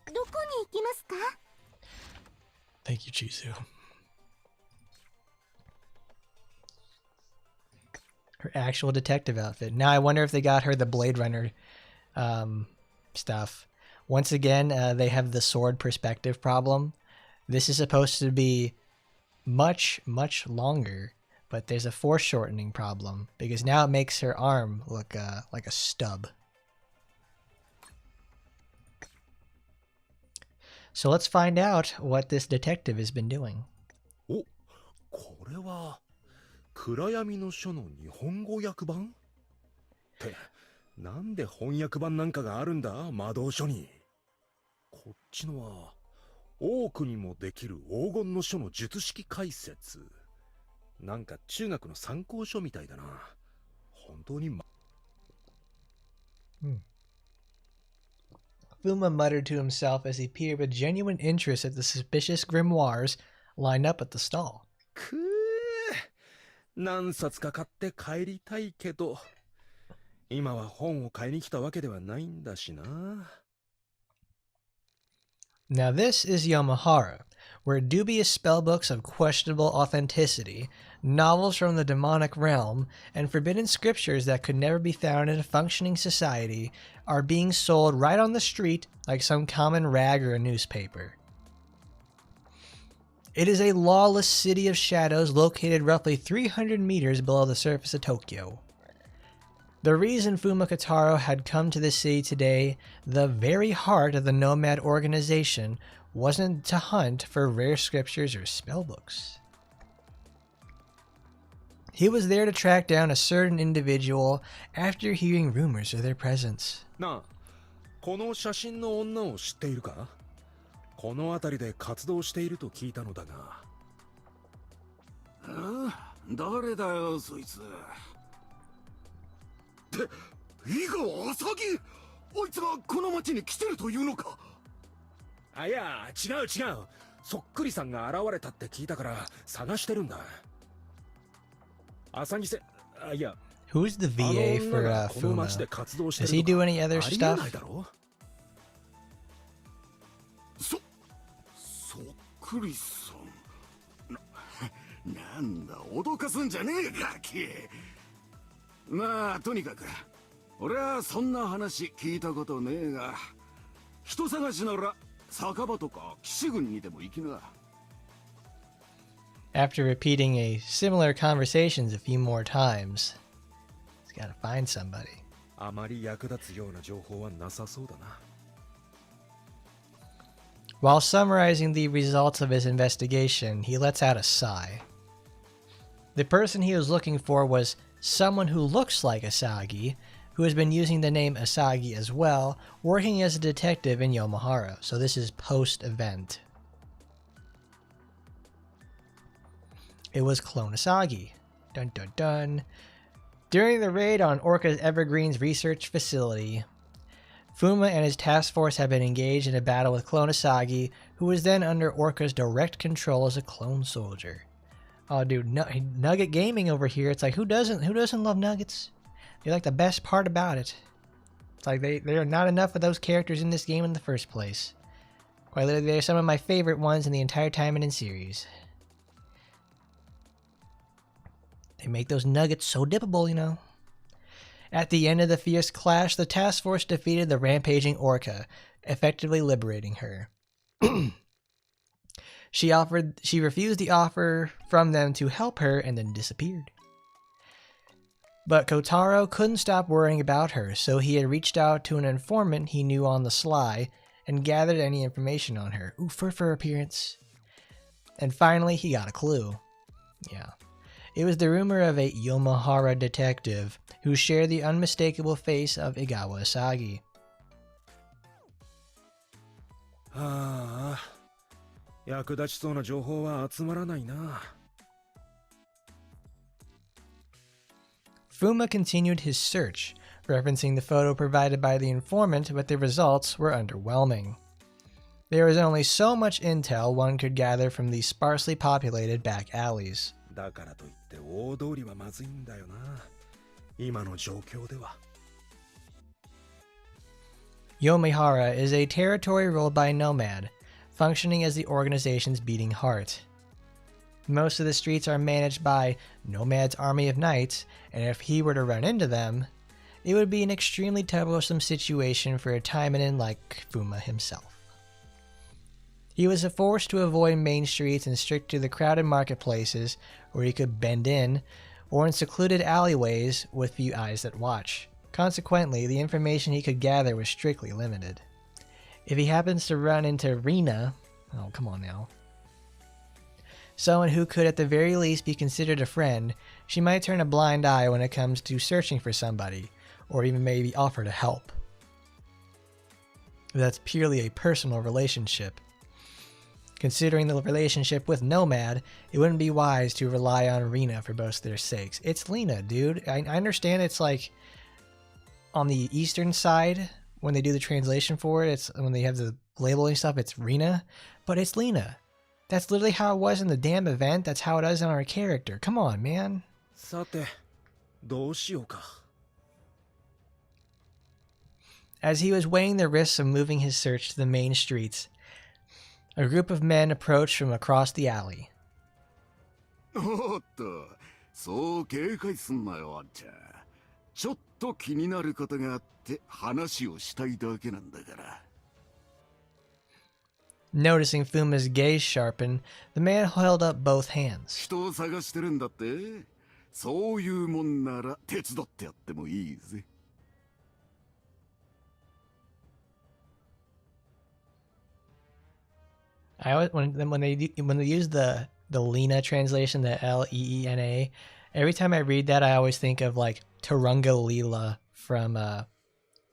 どこに行きますか? Thank you, Chizu. Her actual detective outfit. Now I wonder if they got her the Blade Runner stuff. Once again, they have the sword perspective problem. This is supposed to be much, much longer, but there's a foreshortening problem because now it makes her arm look like a stub. So let's find out what this detective has been doing. お、これは暗闇の書の日本語訳版って、なんで翻訳版なんかがあるんだ、魔導書に。こっちのは、多くにもできる黄金の書の術式解説。なんか中学の参考書みたいだな。本当にFuma muttered to himself as he peered with genuine interest at the suspicious grimoires lined up at the stall. くー、何冊か買って帰りたいけど、今は本を買いに来たわけではないんだしな。Now this is Yomahara, where dubious spellbooks of questionable authenticity, novels from the demonic realm, and forbidden scriptures that could never be found in a functioning society are being sold right on the street like some common rag or a newspaper. It is a lawless city of shadows located roughly 300 meters below the surface of Tokyo. The reason Fumakataro had come to the city today, the very heart of the Nomad organization, wasn't to hunt for rare scriptures or spellbooks. He was there to track down a certain individual after hearing rumors of their presence. なあ、この写真の女を知っているか？この辺りで活動していると聞いたのだが。誰だよ、そいつ。って、伊賀浅木？あいつがこの町に来てるというのか？あ、いや、違う。そっくりさんが現れたって聞いたから探してるんだ。浅木せ、あ、いや。Who's the VA for Fuma? Does he do any other stuff? そっくりさん。なんだ、脅かすんじゃねえガキ。まあ、とにかく、俺はそんな話聞いたことねえが、人探しなら酒場とか騎士軍にでも行きな。After repeating a similar conversations a few more times, he's got to find somebody. あまり役立つような情報はなさそうだな。While summarizing the results of his investigation, he lets out a sigh. The person he was looking for was someone who looks like Asagi, who has been using the name Asagi as well, working as a detective in Yomahara. So this is post-event. It was Clone Asagi. Dun dun dun. During the raid on Orca's Evergreen's research facility, Fuma and his task force had been engaged in a battle with Clone Asagi, who was then under Orca's direct control as a clone soldier. Oh, dude, Nugget Gaming over here. It's like, who doesn't love nuggets? They're like the best part about it. It's like there are not enough of those characters in this game in the first place. Quite literally, they're some of my favorite ones in the entire Taimanin series. They make those nuggets so dippable, you know. At the end of the fierce clash, the task force defeated the rampaging Orca, effectively liberating her. She refused the offer from them to help her and then disappeared. But Kotaro couldn't stop worrying about her, so he had reached out to an informant he knew on the sly and gathered any information on her. Ooh, fur appearance. And finally, he got a clue. Yeah. It was the rumor of a Yomahara detective who shared the unmistakable face of Igawa Asagi. Fuma continued his search, referencing the photo provided by the informant, but the results were underwhelming. There was only so much intel one could gather from these sparsely populated back alleys. Yomihara is a territory ruled by a nomad, functioning as the organization's beating heart. Most of the streets are managed by Nomad's army of knights, and if he were to run into them, it would be an extremely troublesome situation for a Taimanin like Fuma himself. He was forced to avoid main streets and stick to the crowded marketplaces where he could bend in, or in secluded alleyways with few eyes that watch. Consequently, the information he could gather was strictly limited. If he happens to run into Rina, oh come on now, someone who could at the very least be considered a friend, she might turn a blind eye when it comes to searching for somebody, or even maybe offer to help. That's purely a personal relationship. Considering the relationship with Nomad, it wouldn't be wise to rely on Rina for both their sakes. It's Lena, dude. I understand it's like on the eastern side, when they do the translation for it, it's when they have the labeling stuff, it's Rina, but it's Lena. That's literally how it was in the damn event. That's how it is on our character. Come on, man. As he was weighing the risks of moving his search to the main streets, a group of men approached from across the alley. おっと、そう警戒すんなよ、あんちゃん。ちょっと気になることがあって話をしたいだけなんだから。Noticing Fuma's gaze sharpen, the man held up both hands. 人を探してるんだって？そういうもんなら手伝ってやってもいいぜ。I always when they use the Lena translation, the Leena, every time I read that, I always think of like Turunga Leela from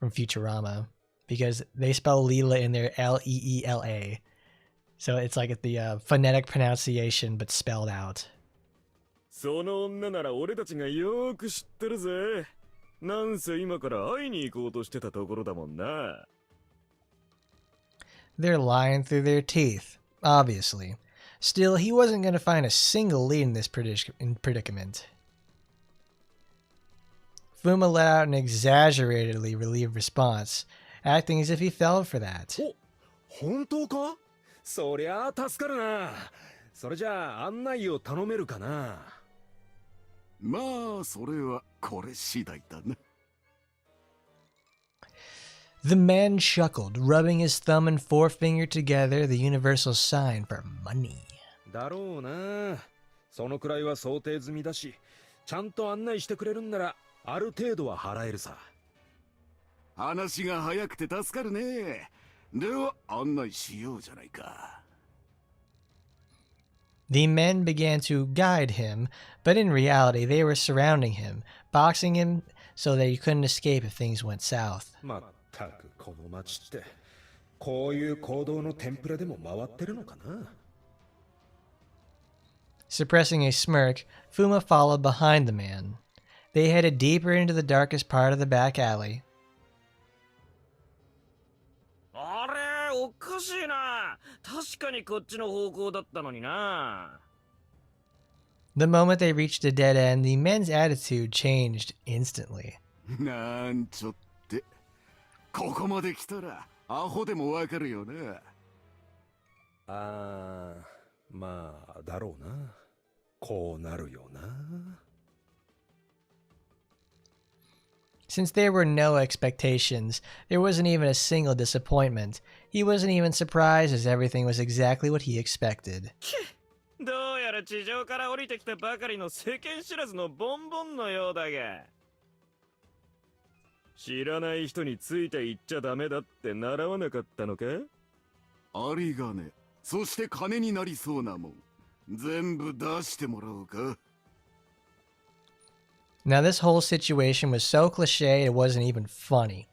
Futurama, because they spell Leela in there Leela, so it's like the phonetic pronunciation but spelled out. その女なら俺たちがよく知ってるぜ。なんせ今から会いに行こうとしてたところだもんな。They're lying through their teeth, obviously. Still, he wasn't going to find a single lead in this predicament. Fuma let out an exaggeratedly relieved response, acting as if he fell for that. 本当か？そりゃあ助かるな。それじゃあ案内を頼めるかな。まあそれはこれ次第だな。The man chuckled, rubbing his thumb and forefinger together, the universal sign for money. だろうな。そのくらいは想定済みだし、ちゃんと案内してくれるんならある程度は払えるさ。話が早くて助かるね。では案内しようじゃないか。The men began to guide him, but in reality they were surrounding him, boxing him so that he couldn't escape if things went south. まったくこの町ってこういう行動のテンプレでも回ってるのかな。Suppressing a smirk, Fuma followed behind the man. They headed deeper into the darkest part of the back alley. あれ、おかしいな。確かにこっちの方向だったのにな。The moment they reached a dead end, the men's attitude changed instantly. なんちょって。ここまで来たらアホでもわかるよな。まあだろうな。こうなるよな。Since there were no expectations, there wasn't even a single disappointment. He wasn't even surprised as everything was exactly what he expected. どうやら地上から降りてきたばかりの世間知らずのボンボンのようだが、知らない人についていっちゃダメだって習わなかったのか？ありがね。そして金になりそうなもん全部出してもらおうか。 Now this whole situation was so cliche it wasn't even funny.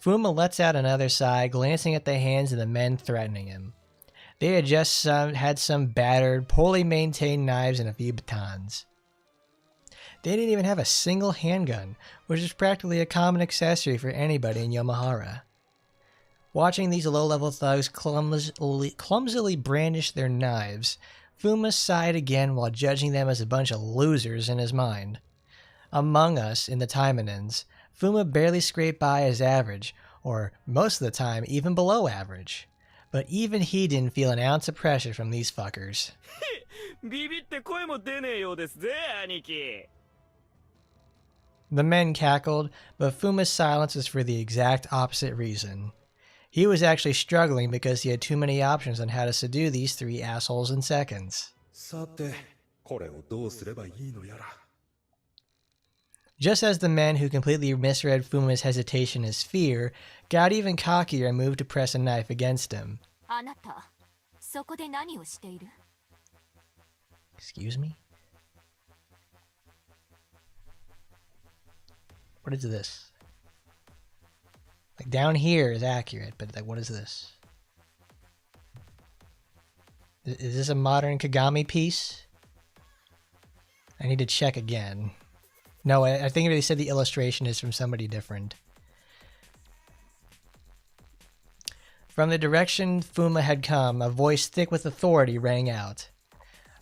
Fuma lets out another sigh, glancing at the hands of the men threatening him. They had just had some battered, poorly maintained knives and a few batons. They didn't even have a single handgun, which is practically a common accessory for anybody in Yomahara. Watching these low-level thugs clumsily brandish their knives, Fuma sighed again while judging them as a bunch of losers in his mind. Among us, in the Taimanins, Fuma barely scraped by as average, or most of the time even below average. But even he didn't feel an ounce of pressure from these fuckers. ビビって声も出ねえようですぜ、兄貴。 The men cackled, but Fuma's silence was for the exact opposite reason. He was actually struggling because he had too many options on how to subdue these three assholes in seconds. さて、これをどうすればいいのやら。 Just as the men who completely misread Fuma's hesitation as fear got even cockier and moved to press a knife against him. あなた、そこで何をしている？ Excuse me? What is this? Like down here is accurate, but like what is this? Is this a modern Kagami piece? I need to check again. No, I think they said the illustration is from somebody different. From the direction Fuma had come, a voice thick with authority rang out.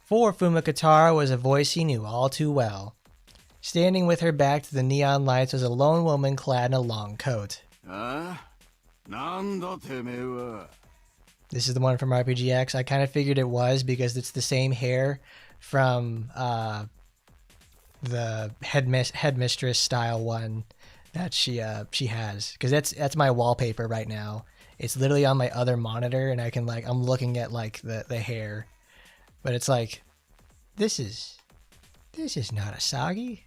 For Fuma Katara was a voice he knew all too well. Standing with her back to the neon lights was a lone woman clad in a long coat. ああ、なんだてめえは。 This is the one from RPGX. I kind of figured it was because it's the same hair from the headmistress style one that she has. Because that's my wallpaper right now. It's literally on my other monitor, and I can I'm looking at the hair, but it's like, this is not Asagi.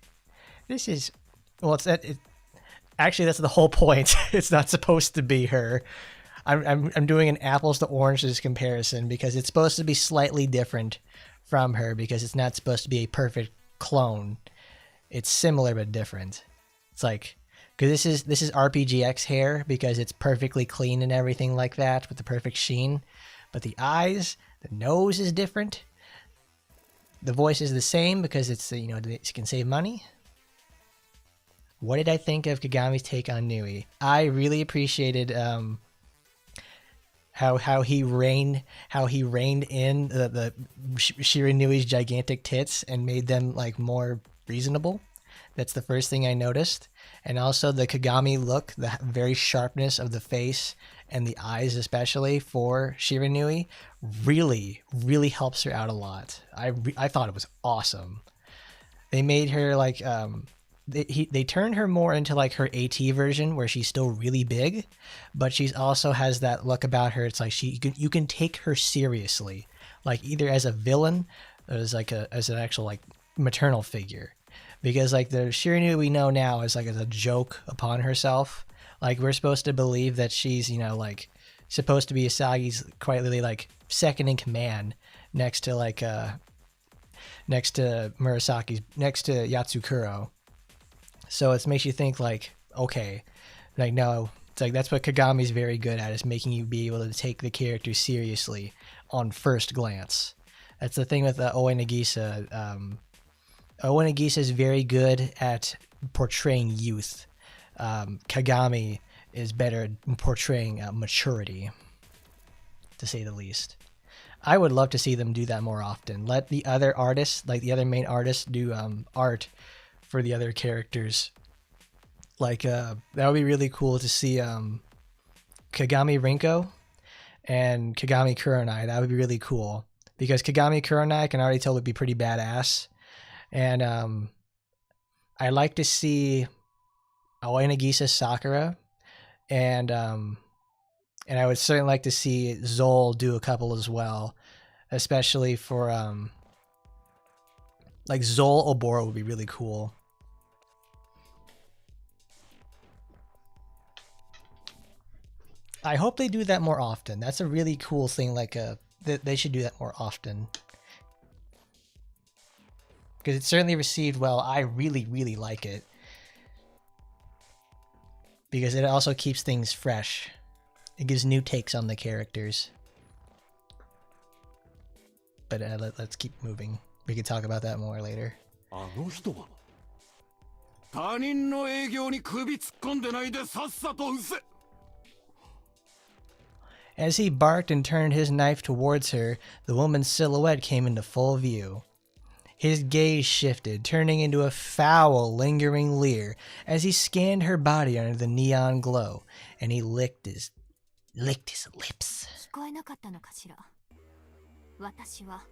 This is, well, actually that's the whole point. It's not supposed to be her. I'm doing an apples to oranges comparison because it's supposed to be slightly different from her because it's not supposed to be a perfect clone. It's similar but different. It's like, because this is RPGX hair because it's perfectly clean and everything like that with the perfect sheen, but the eyes, the nose is different. The voice is the same because it's it can save money. What did I think of Kagami's take on Nui? I really appreciated how he reined in the Shiranui's gigantic tits and made them more reasonable. That's the first thing I noticed. And also the Kagami look, the very sharpness of the face and the eyes especially for Shiranui really, really helps her out a lot. I thought it was awesome. They made her they turned her more into her AT version where she's still really big, but she's also has that look about her. It's like you can take her seriously, either as a villain or as as an actual maternal figure. Because the Shiranui we know now is as a joke upon herself. We're supposed to believe that she's supposed to be Asagi's quite literally second in command next to Murasaki's, next to Yatsukuro. So it makes you think okay, no, it's that's what Kagami's very good at, is making you be able to take the character seriously on first glance. That's the thing with Oe Nagisa. Oe Nagisa is very good at portraying youth. Kagami is better at portraying maturity, to say the least. I would love to see them do that more often. Let the other artists, the other main artists, do art for the other characters. That would be really cool to see Kagami Rinko and Kagami Kuronai. That would be really cool because Kagami Kuronai I can already tell would be pretty badass. And I'd like to see Aoi Nagisa Sakura, and I would certainly like to see Zol do a couple as well, especially for like Zol Obora would be really cool. I hope they do that more often. That's a really cool thing. Like they should do that more often. Because it's certainly received well. I really, really like it. Because it also keeps things fresh. It gives new takes on the characters. But let's keep moving. We can talk about that more later. あの人は他人の営業に首突っ込んでないでさっさと失せ As he barked and turned his knife towards her, the woman's silhouette came into full view. His gaze shifted, turning into a foul, lingering leer as he scanned her body under the neon glow, and he licked his lips. 聞こえなかったのかしら。私は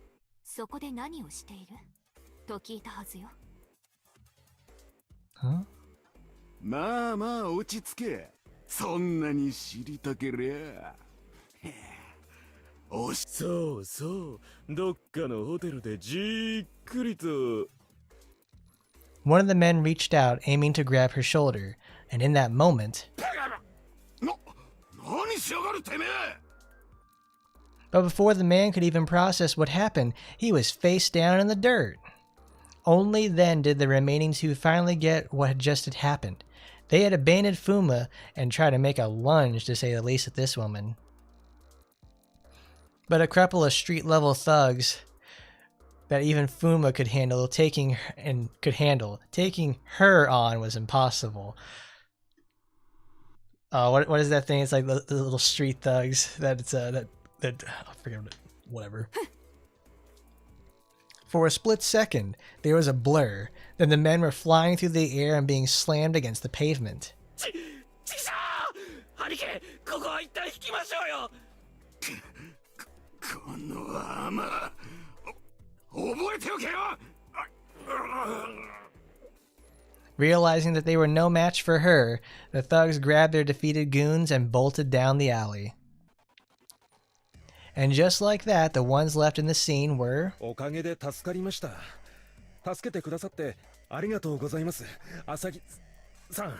そこで何をしていると聞いたはずよ。Huh? まあまあ落ち着け。そんなに知りたけりゃ。おしそうそう、どっかのホテルでじっくりと。One of the men reached out, aiming to grab her shoulder, and in that moment... 何しやがるてめえ But before the man could even process what happened, he was face down in the dirt. Only then did the remaining two finally get what had just happened. They had abandoned Fuma and tried to make a lunge, to say the least, at this woman. But a couple of street-level thugs that even Fuma could handle, taking her on was impossible. What is that thing? It's like the little street thugs that it's that I forget whatever. For a split second, there was a blur. Then the men were flying through the air and being slammed against the pavement. 兄貴、ここは一旦引きましょうよ。このアマ覚えておけよ Realizing that they were no match for her, the thugs grabbed their defeated goons and bolted down the alley. And just like that, the ones left in the scene were... おかげで助かりました。助けてくださってありがとうございます。浅木さん。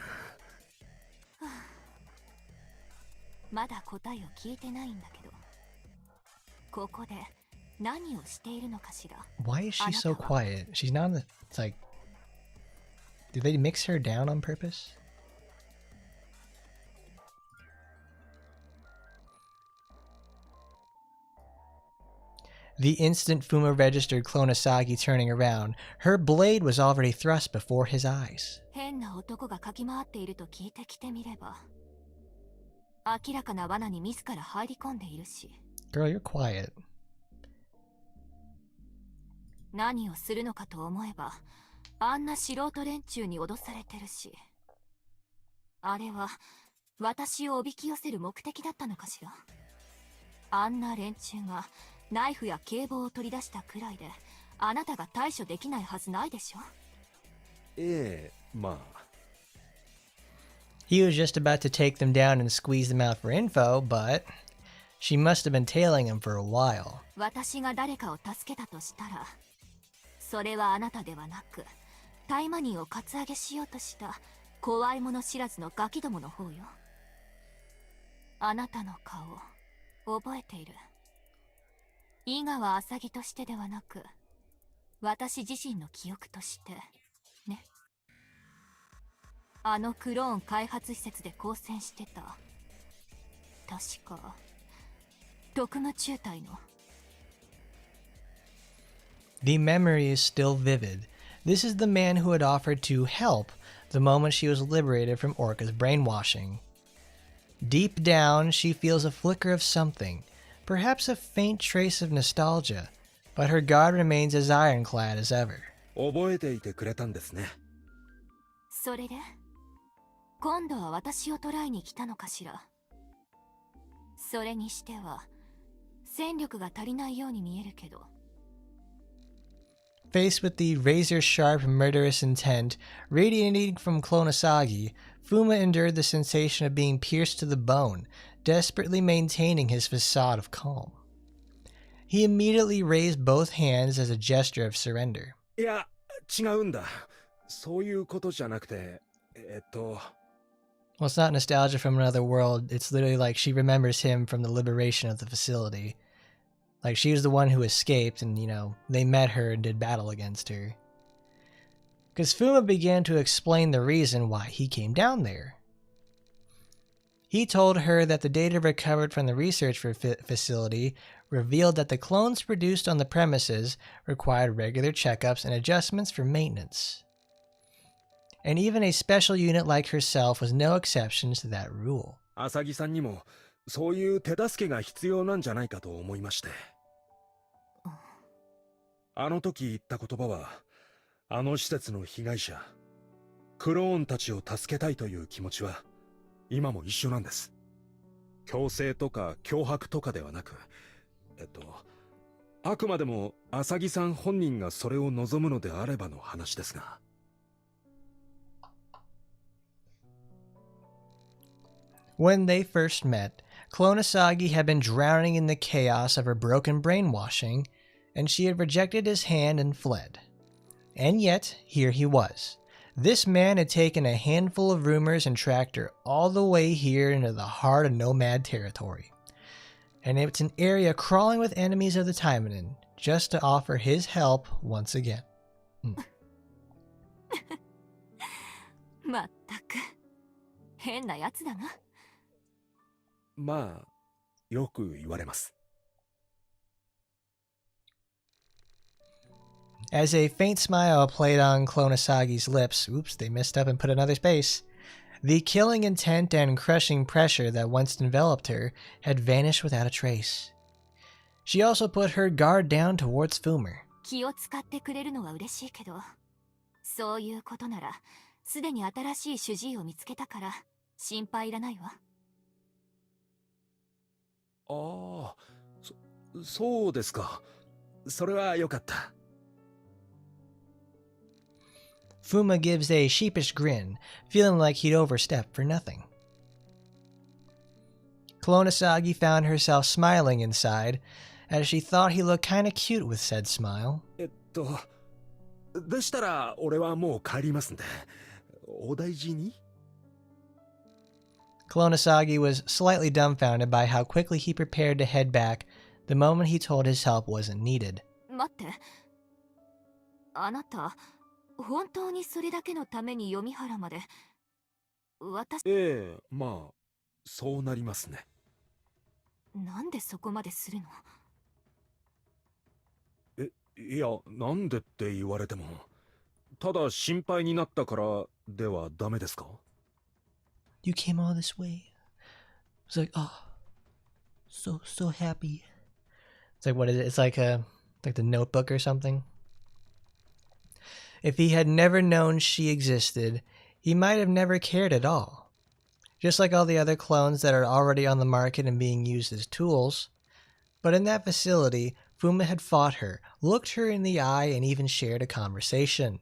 まだ答えを聞いてないんだけど。ここで何をしているのかしら。 Why is she so quiet? She's not in the... It's like... Did they mix her down on purpose? The instant Fuma registered Clonasagi turning around, her blade was already thrust before his eyes. 変な男がかき回っていると聞いてきてみれば。明らかな罠に自ら入り込んでいるし。 Girl, you're quiet. 何をするのかと思えば、あんな素人連中に脅されてるし。あれは私をおびき寄せる目的だったのかしら。あんな連中がナイフや警棒を取り出したくらいで、あなたが対処できないはずないでしょ。ええ、まあ。He was just about to take them down and squeeze them out for info, but she must have been tailing him for a while. 私が誰かを助けたとしたら、それはあなたではなく、タイマニンをカツアゲしようとした怖いもの知らずのガキどもの方よ。あなたの顔、覚えている。井川浅木としてではなく、私自身の記憶として、ね。あのクローン開発施設で交戦してた。確か、特務中隊の。The memory is still vivid. This is the man who had offered to help the moment she was liberated from Orca's brainwashing. Deep down, she feels a flicker of something, perhaps a faint trace of nostalgia, but her guard remains as ironclad as ever. 覚えていてくれたんですね。それで、今度は私を捕らえに来たのかしら。それにしては戦力が足りないように見えるけど。 Faced with the razor-sharp, murderous intent radiating from Clonosagi, Fuma endured the sensation of being pierced to the bone, desperately maintaining his facade of calm. He immediately raised both hands as a gesture of surrender. いや、違うんだ。そういうことじゃなくて、Well, it's not nostalgia from another world. It's literally like she remembers him from the liberation of the facility. Like, she was the one who escaped and, they met her and did battle against her. Because Fuma began to explain the reason why he came down there. He told her that the data recovered from the research facility revealed that the clones produced on the premises required regular checkups and adjustments for maintenance. And even a special unit like herself was no exception to that rule. アサギさんにもそういう手助けが必要なんじゃないかと思いまして。あの時言った言葉は、あの施設の被害者、クローンたちを助けたいという気持ちは、今も一緒なんです。強制とか脅迫とかではなく、あくまでもアサギさん本人がそれを望むのであればの話ですが。When they first met, Clonosagi had been drowning in the chaos of her broken brainwashing, and she had rejected his hand and fled. And yet, here he was. This man had taken a handful of rumors and tracked her all the way here into the heart of nomad territory. And it's an area crawling with enemies of the Taimanin, just to offer his help once again. まったく変なやつだな。まあ、よく言われます。As a faint smile played on Clonosagi's lips, oops, they messed up and put another space. The killing intent and crushing pressure that once enveloped her had vanished without a trace. She also put her guard down towards Fumer. 気を使ってくれるのは嬉しいけど、そういうことならすでに新しい主治医を見つけたから心配いらないわ。ああ、そうですか。それはよかった。Fuma gives a sheepish grin, feeling like he'd overstepped for nothing. Clonosagi found herself smiling inside, as she thought he looked kinda cute with said smile. でしたら俺はもう帰りますんで、お大事に。Clonosagi was slightly dumbfounded by how quickly he prepared to head back the moment he told his help wasn't needed. 待って、あなた本当にそれだけのために読原まで私。ええ、まあそうなりますね。なんでそこまでするの？いや、なんでって言われても、ただ心配になったからではダメですか？ You came all this way. It's like, oh, so happy. It's like, what is it? It's like the Notebook or something. If he had never known she existed, he might have never cared at all. Just like all the other clones that are already on the market and being used as tools. But in that facility, Fuma had fought her, looked her in the eye, and even shared a conversation.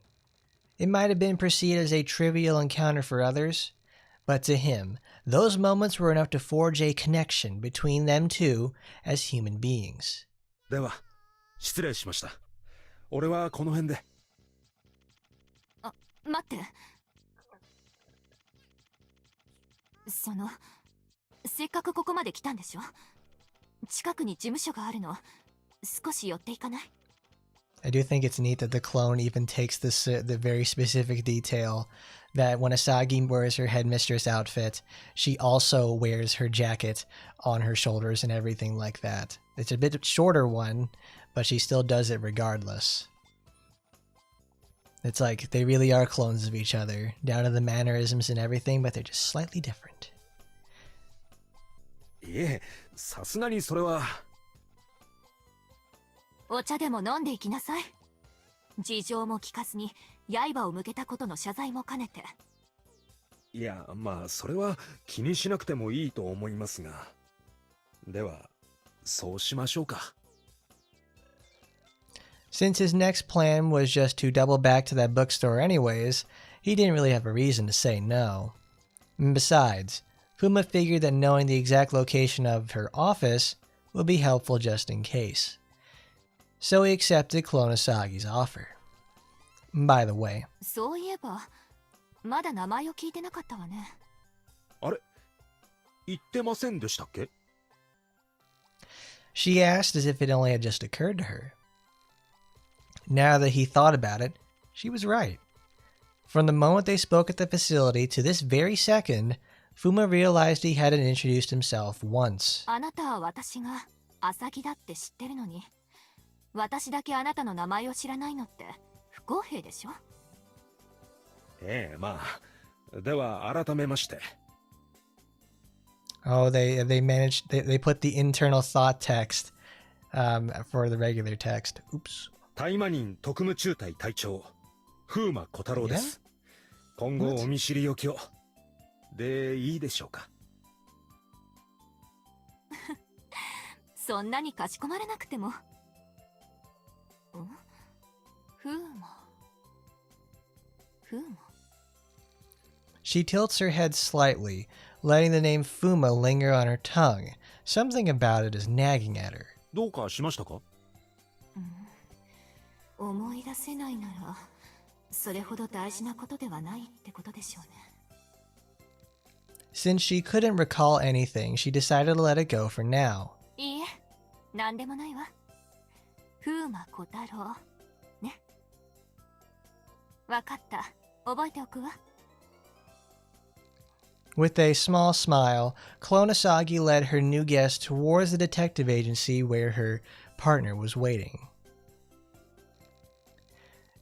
It might have been perceived as a trivial encounter for others, but to him, those moments were enough to forge a connection between them two as human beings. では、失礼しました。俺はこの辺で。待って。せっかくここまで来たんでしょ？近くに事務所があるの。少し寄っていかない？ I do think it's neat that the clone even takes this the very specific detail that when Asagi wears her headmistress outfit, she also wears her jacket on her shoulders and everything like that. It's a bit shorter one, but she still does it regardless. It's like they really are clones of each other, down to the mannerisms and everything, but they're just slightly different. いえ、さすがにそれは。お茶でも飲んでいきなさい。事情も聞かずに刃を向けたことの謝罪も兼ねて。いや、まあそれは気にしなくてもいいと思いますが。では、そうしましょうか。Since his next plan was just to double back to that bookstore anyways, he didn't really have a reason to say no. And besides, Fuma figured that knowing the exact location of her office would be helpful just in case. So he accepted Clonosagi's offer. By the way, そういえばまだ名前を聞いてなかったわね。あれ、言ってませんでしたっけ？ she asked as if it only had just occurred to her. Now that he thought about it, she was right. From the moment they spoke at the facility to this very second, Fuma realized he hadn't introduced himself once. あなたは私がアサギだって知ってるのに、私だけあなたの名前を知らないのって不公平でしょ。ええ、まあ。では、改めまして。Oh, they managed, they put the internal thought text for the regular text. Oops. タイマニン特務中隊隊長、風魔小太郎です。今後お見知りおきを。で、いいでしょうか。そんなにかしこまれなくても。風魔。She tilts her head slightly, letting the name Fuma linger on her tongue. Something about it is nagging at her. どうかしましたか？思い出せないなら、それほど大事なことではないってことでしょうね。Since she couldn't recall anything, she decided to let it go for now. いいえ、なんでもないわ。風魔小太郎。ね。わかった。覚えておくわ。With a small smile, Clonosagi led her new guest towards the detective agency where her partner was waiting.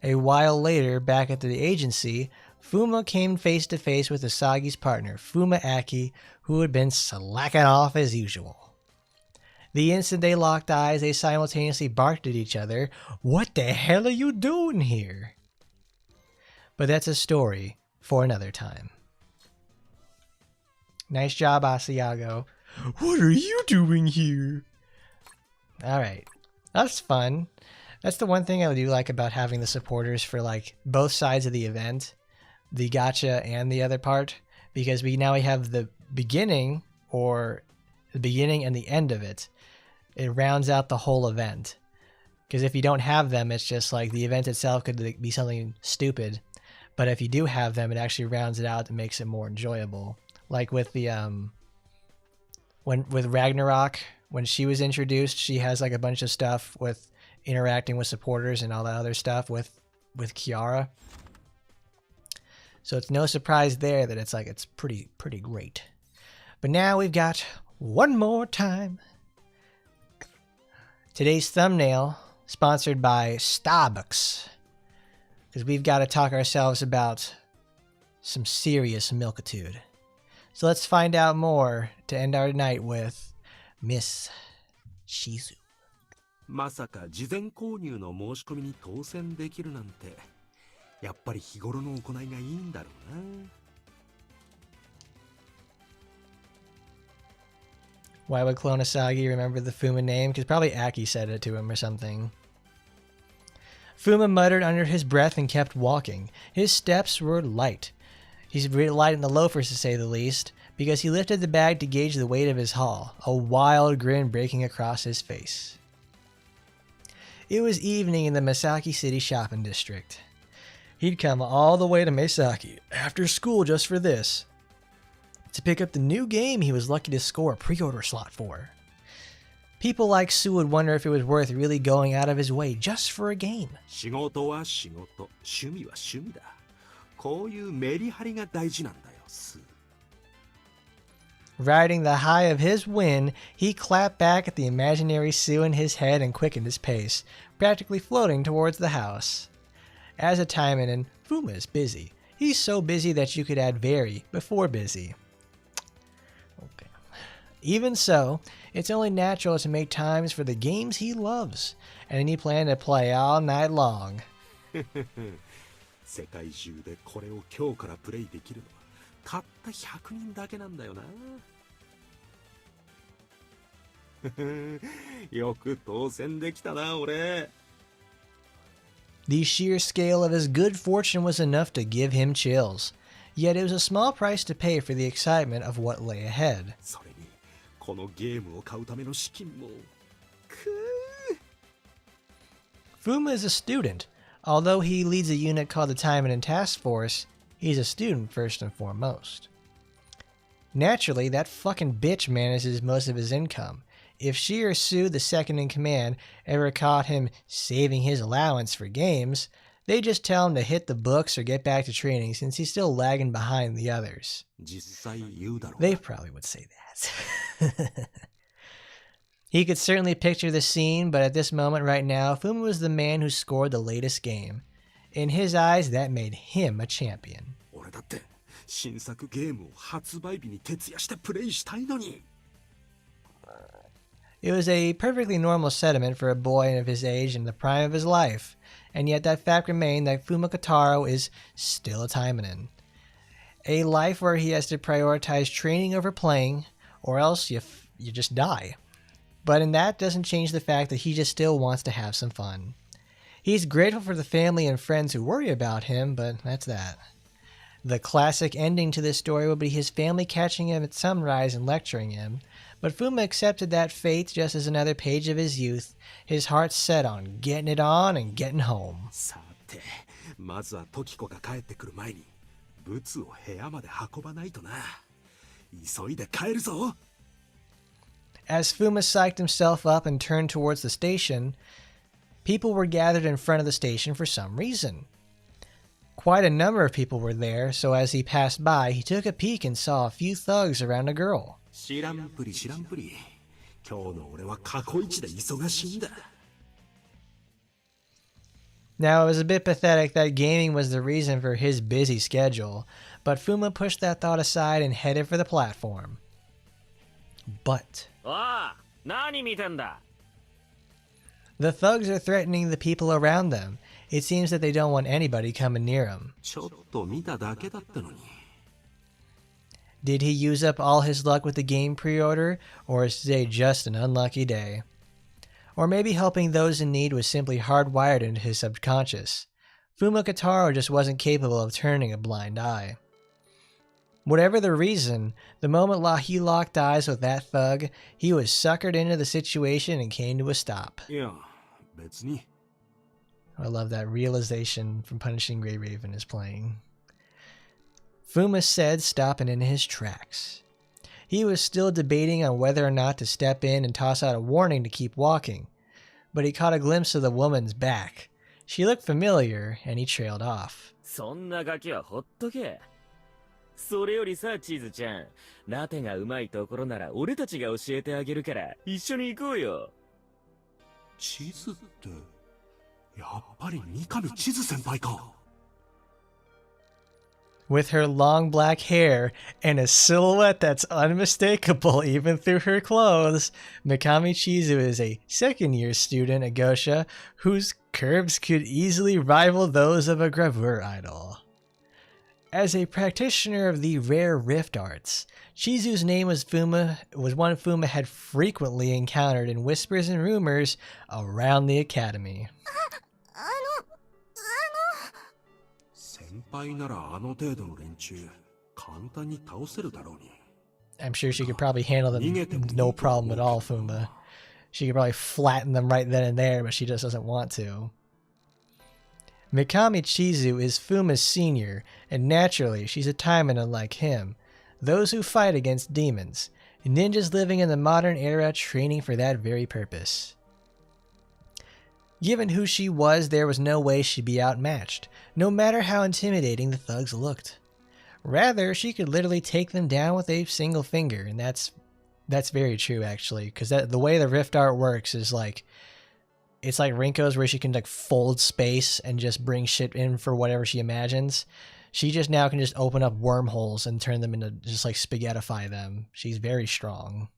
A while later, back at the agency, Fuma came face to face with Asagi's partner, Fuma Aki, who had been slacking off as usual. The instant they locked eyes, they simultaneously barked at each other. "What the hell are you doing here?" But that's a story for another time. Nice job, Asiago. What are you doing here? Alright. That's fun. That's the one thing I do like about having the supporters for like both sides of the event. The gacha and the other part. Because we have the beginning or the beginning and the end of it. It rounds out the whole event. Because if you don't have them, it's just like the event itself could be something stupid. But if you do have them, it actually rounds it out and makes it more enjoyable. Like with the with Ragnarok, when she was introduced, she has like a bunch of stuff with interacting with supporters and all that other stuff with Kiara. So it's no surprise there that it's pretty great. But now we've got one more time. Today's thumbnail sponsored by Starbucks. Because we've got to talk ourselves about some serious milkitude. So let's find out more to end our night with Miss Chizu. まさか事前購入の申し込みに当選できるなんて、やっぱり日頃の行いがいいんだろうな。Why would Clonosagi remember the Fuma name? Because probably Aki said it to him or something. Fuma muttered under his breath and kept walking. His steps were light. He's light in the loafers, to say the least, because he lifted the bag to gauge the weight of his haul, a wild grin breaking across his face. It was evening in the Misaki City shopping district. He'd come all the way to Misaki after school just for this, to pick up the new game he was lucky to score a pre-order slot for. People like Sue would wonder if it was worth really going out of his way just for a game. 仕事は仕事、趣味は趣味だ。こういうメリハリが大事なんだよ、スー。Riding the high of his win, he clapped back at the imaginary Sue in his head and quickened his pace, practically floating towards the house. As a Taimanin, Fuma is busy. He's so busy that you could add very before busy. Okay. Even so, it's only natural to make times for the games he loves, and he planned to play all night long. 世界中でこれを今日からプレイできるのは、 たった100人だけなんだよな。よく当選できたな、俺。 The sheer scale of his good fortune was enough to give him chills. Yet it was a small price to pay for the excitement of what lay ahead. それに、このゲームを買うための資金も。Fuma is a student. Although he leads a unit called the Taimanin Task Force, he's a student first and foremost. Naturally, that fucking bitch manages most of his income. If she or Sue, the second in command, ever caught him saving his allowance for games, they just tell him to hit the books or get back to training since he's still lagging behind the others. 実際言うだろう。 They probably would say that. He could certainly picture the scene, but at this moment right now, Fuma was the man who scored the latest game. In his eyes, that made him a champion. 俺だって新作ゲームを発売日に徹夜してプレイしたいのに。 It was a perfectly normal sentiment for a boy of his age in the prime of his life, and yet that fact remained that Fuma Kotaro is still a Taimanin. A life where he has to prioritize training over playing, or else you just die. But in that doesn't change the fact that he just still wants to have some fun. He's grateful for the family and friends who worry about him, but that's that. The classic ending to this story would be his family catching him at sunrise and lecturing him, but Fuma accepted that fate just as another page of his youth, his heart set on getting it on and getting home. さて、まずはトキコが帰ってくる前に、ブツを部屋まで運ばないとな。急いで帰るぞ。 As Fuma psyched himself up and turned towards the station, people were gathered in front of the station for some reason. Quite a number of people were there, so as he passed by, he took a peek and saw a few thugs around a girl. 知らんぷり知らんぷり。今日の俺は過去一で忙しいんだ。 Now, it was a bit pathetic that gaming was the reason for his busy schedule, but Fuma pushed that thought aside and headed for the platform. But ああ、何見てんだ。 the thugs are threatening the people around them. It seems that they don't want anybody coming near them. ちょっと見ただけだったのに。 Did he use up all his luck with the game pre-order, or is today just an unlucky day? Or maybe helping those in need was simply hardwired into his subconscious. Fuma Kotaro just wasn't capable of turning a blind eye. Whatever the reason, the moment he locked eyes with that thug, he was suckered into the situation and came to a stop. いや、別に。 I love that realization from Punishing Grey Raven is playing. Fuma said, stopping in his tracks. He was still debating on whether or not to step in and toss out a warning to keep walking, but he caught a glimpse of the woman's back. She looked familiar, and he trailed off. そんなガキはほっとけ。それよりさ、チーズちゃん、ラテがうまいところなら俺たちが教えてあげるから一緒に行こうよ。地図って、やっぱり三上地図先輩か。 With her long black hair and a silhouette that's unmistakable even through her clothes, Mikami Chizu is a second-year student at Gosha whose curves could easily rival those of a gravure idol. As a practitioner of the rare rift arts, Chizu's name was one Fuma had frequently encountered in whispers and rumors around the academy. 先輩ならあの程度の連中、簡単に倒せるだろうに。 I'm sure she could probably handle them no problem at all, Fuma. She could probably flatten them right then and there, but she just doesn't want to. Mikami Chizu is Fuma's senior, and naturally she's a Taimanin like him. Those who fight against demons. Ninjas living in the modern era training for that very purpose. Given who she was, there was no way she'd be outmatched, no matter how intimidating the thugs looked. Rather, she could literally take them down with a single finger, and that's very true actually, because the way the rift art works is like, it's like Rinko's where she can like fold space and just bring shit in for whatever she imagines. She just now can just open up wormholes and turn them into just like spaghettify them. She's very strong.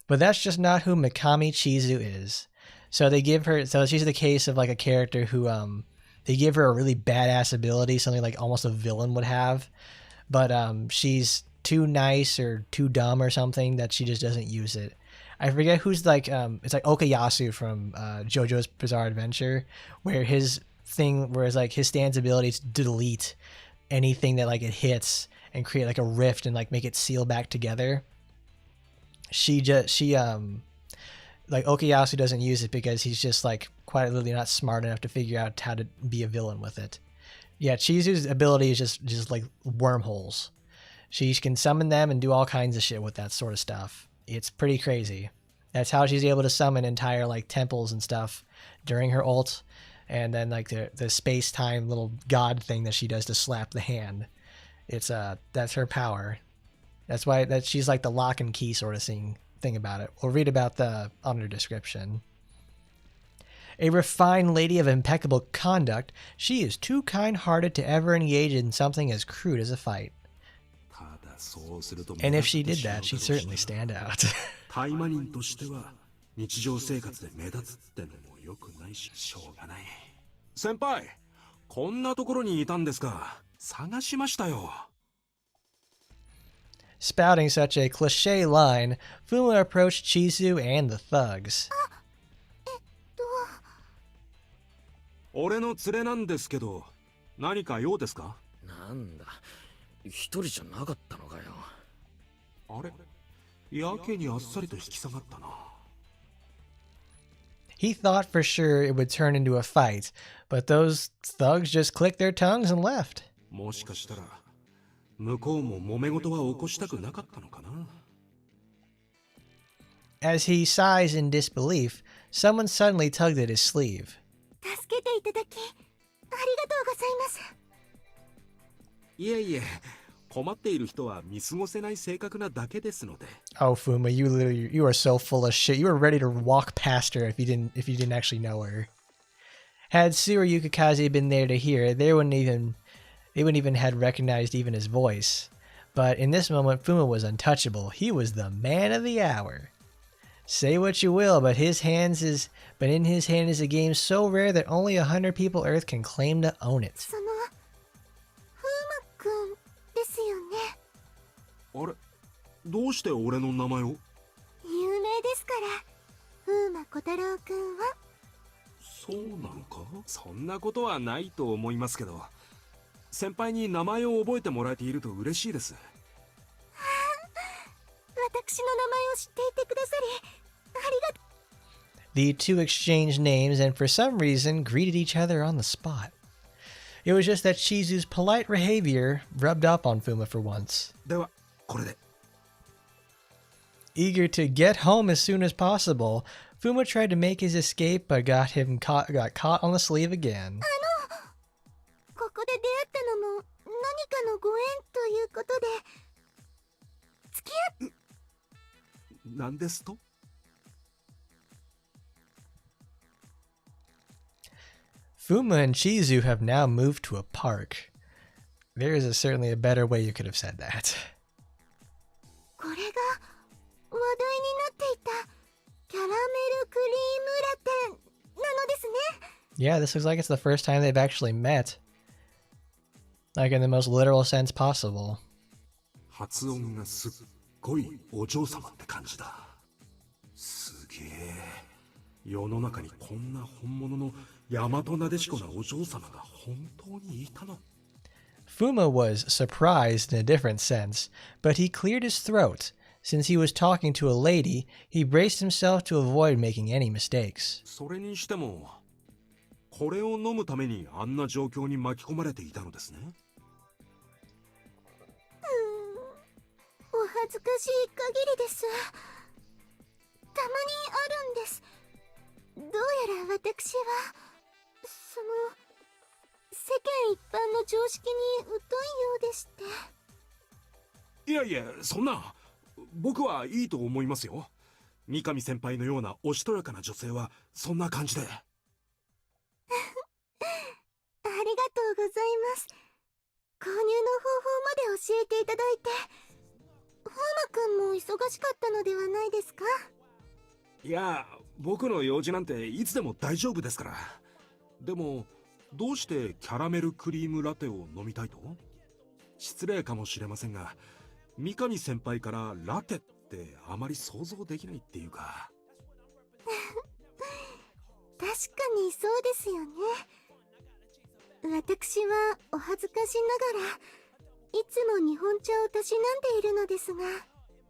But that's just not who Mikami Chizu is. So she's the case of like a character who they give her a really badass ability, something like almost a villain would have, but she's too nice or too dumb or something that she just doesn't use it. I forget who's like it's like Okayasu from JoJo's Bizarre Adventure, where his thing, where it's like his stand's ability to delete anything that like it hits and create like a rift and like make it seal back together. She like Okayasu doesn't use it because he's just like quite literally not smart enough to figure out how to be a villain with it. Yeah, Chizu's ability is just like wormholes. She can summon them and do all kinds of shit with that sort of stuff. It's pretty crazy. That's how she's able to summon entire like temples and stuff during her ult, and then like the space-time little god thing that she does to slap the hand. It's that's her power. That's why she's like the lock and key sort of thing about it. We'll read about the under description. A refined lady of impeccable conduct, she is too kind-hearted to ever engage in something as crude as a fight. And if she did that, she'd certainly stand out. タイマニンとしては日常生活で目立つってのも良くないししょうがない。先輩、こんなところにいたんですか。探しましたよ。Spouting such a cliché line, Fuma approached Chizu and the thugs. 俺の連れなんですけど、何か用ですか？なんだ、一人じゃなかったのかよ。あれ、やけにあっさりと引き下がったな。He thought for sure it would turn into a fight, but those thugs just clicked their tongues and left. もしかしたら向こうも揉め事は起こしたくなかったのかな。As he sighs in disbelief, someone suddenly tugged at his sleeve. 助けていただきありがとうございます。いえいえ、困っている人は見過ごせない性格なだけですので。Oh, Fuma, you are so full of shit. You were ready to walk past her if you didn't actually know her. Had Sue or Yukikaze been there to hear, they wouldn't even had recognized even his voice. But in this moment, Fuma was untouchable. He was the man of the hour. Say what you will, but in his hand is a game so rare that only 100 people Earth can claim to own it. その風磨くんですよね。あれ、どうして俺の名前を？有名ですから。風磨小太郎くんは。そうなのか？そんなことはないと思いますけど、先輩に名前を覚えてもらえていると嬉しいです。私の名前を知っていてくださりありがとう。 The two exchanged names and for some reason greeted each other on the spot. It was just that Chizu's polite behavior rubbed up on Fuma for once. では、これで。Eager to get home as soon as possible, Fuma tried to make his escape but got caught on the sleeve again. ここで出会ったのも何かのご縁ということで付き合っなんですと？ Fuma and Chizu have now moved to a park. There is certainly a better way you could have said that. これが話題になっていたキャラメルクリームラテンなのですね。 Yeah, this looks like it's the first time they've actually met. Like in the most literal sense possible. 発音がすっごいお嬢様って感じだ。すげえ。世の中にこんな本物の大和なでしこなお嬢様が本当にいたの。Fuma was surprised in a different sense, but he cleared his throat. Since he was talking to a lady, he braced himself to avoid making any mistakes. それにしても、これを飲むためにあんな状況に巻き込まれていたのですね。お恥ずかしい限りです。たまにあるんです。どうやら私はその世間一般の常識に疎いようでして。いやいや、そんな。僕はいいと思いますよ。三上先輩のようなおしとやかな女性はそんな感じで。ありがとうございます。購入の方法まで教えていただいて。風磨くんも忙しかったのではないですか？いや、僕の用事なんていつでも大丈夫ですから。でも、どうしてキャラメルクリームラテを飲みたいと？失礼かもしれませんが、三上先輩からラテっってあまり想像できないっていうか。確かにそうですよね。私はお恥ずかしながらいつも日本茶をたしなんでいるのですが。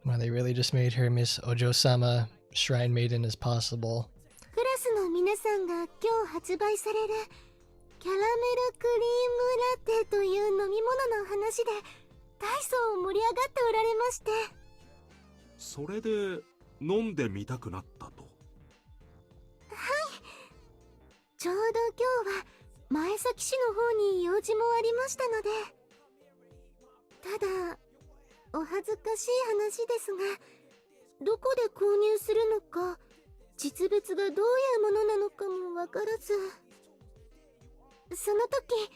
Well, they really just made her Miss Ojo-sama Shrine Maiden as possible. クラスの皆さんが今日発売されるキャラメルクリームラテという飲み物の話で大層盛り上がっておられまして。それで飲んでみたくなったと。ちょうど今日は前崎市の方に用事もありましたので。ただお恥ずかしい話ですが、どこで購入するのか、実物がどういうものなのかもわからず。その時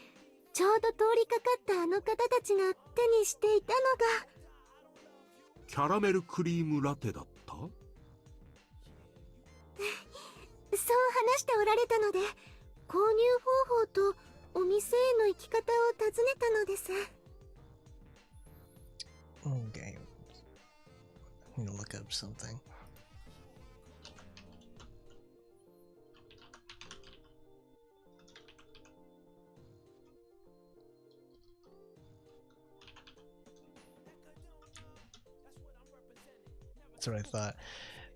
ちょうど通りかかったあの方たちが手にしていたのが。キャラメルクリームラテだった？そう話しておられたので、購入方法とお店への行き方を尋ねたのです。 Okay. I'm gonna look up something. That's what I thought.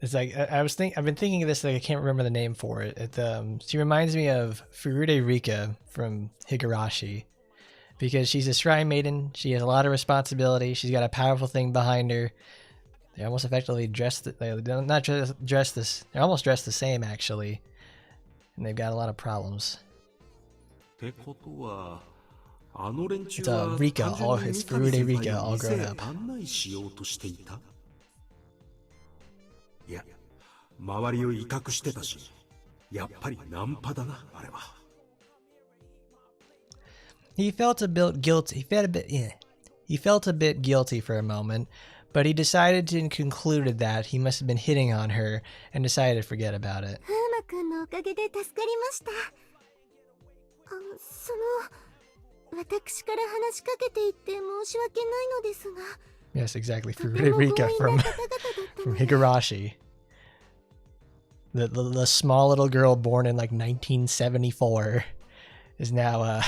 It's like I've been thinking of this, like I can't remember the name for it. She reminds me of Furude Rika from Higurashi, because she's a shrine maiden. She has a lot of responsibility. She's got a powerful thing behind her. They almost effectively dressed. They're almost dressed the same actually, and they've got a lot of problems. ってことは、あの連中 It's は Rika, 単純 all に it's 三上 Furude 先輩 Rika を all 店 grown へ up. 案内しようとしていた？いや、周りを威嚇してたし、やっぱりナンパだな、あれは。He felt a bit guilty. He felt a bit guilty for a moment, but he decided to and concluded that he must have been hitting on her and decided to forget about it. 風磨くんのおかげで助かりました。私から話しかけていって申し訳ないのですが。 Yes, exactly. Furude Rika from Higurashi. The small little girl born in like 1974 is now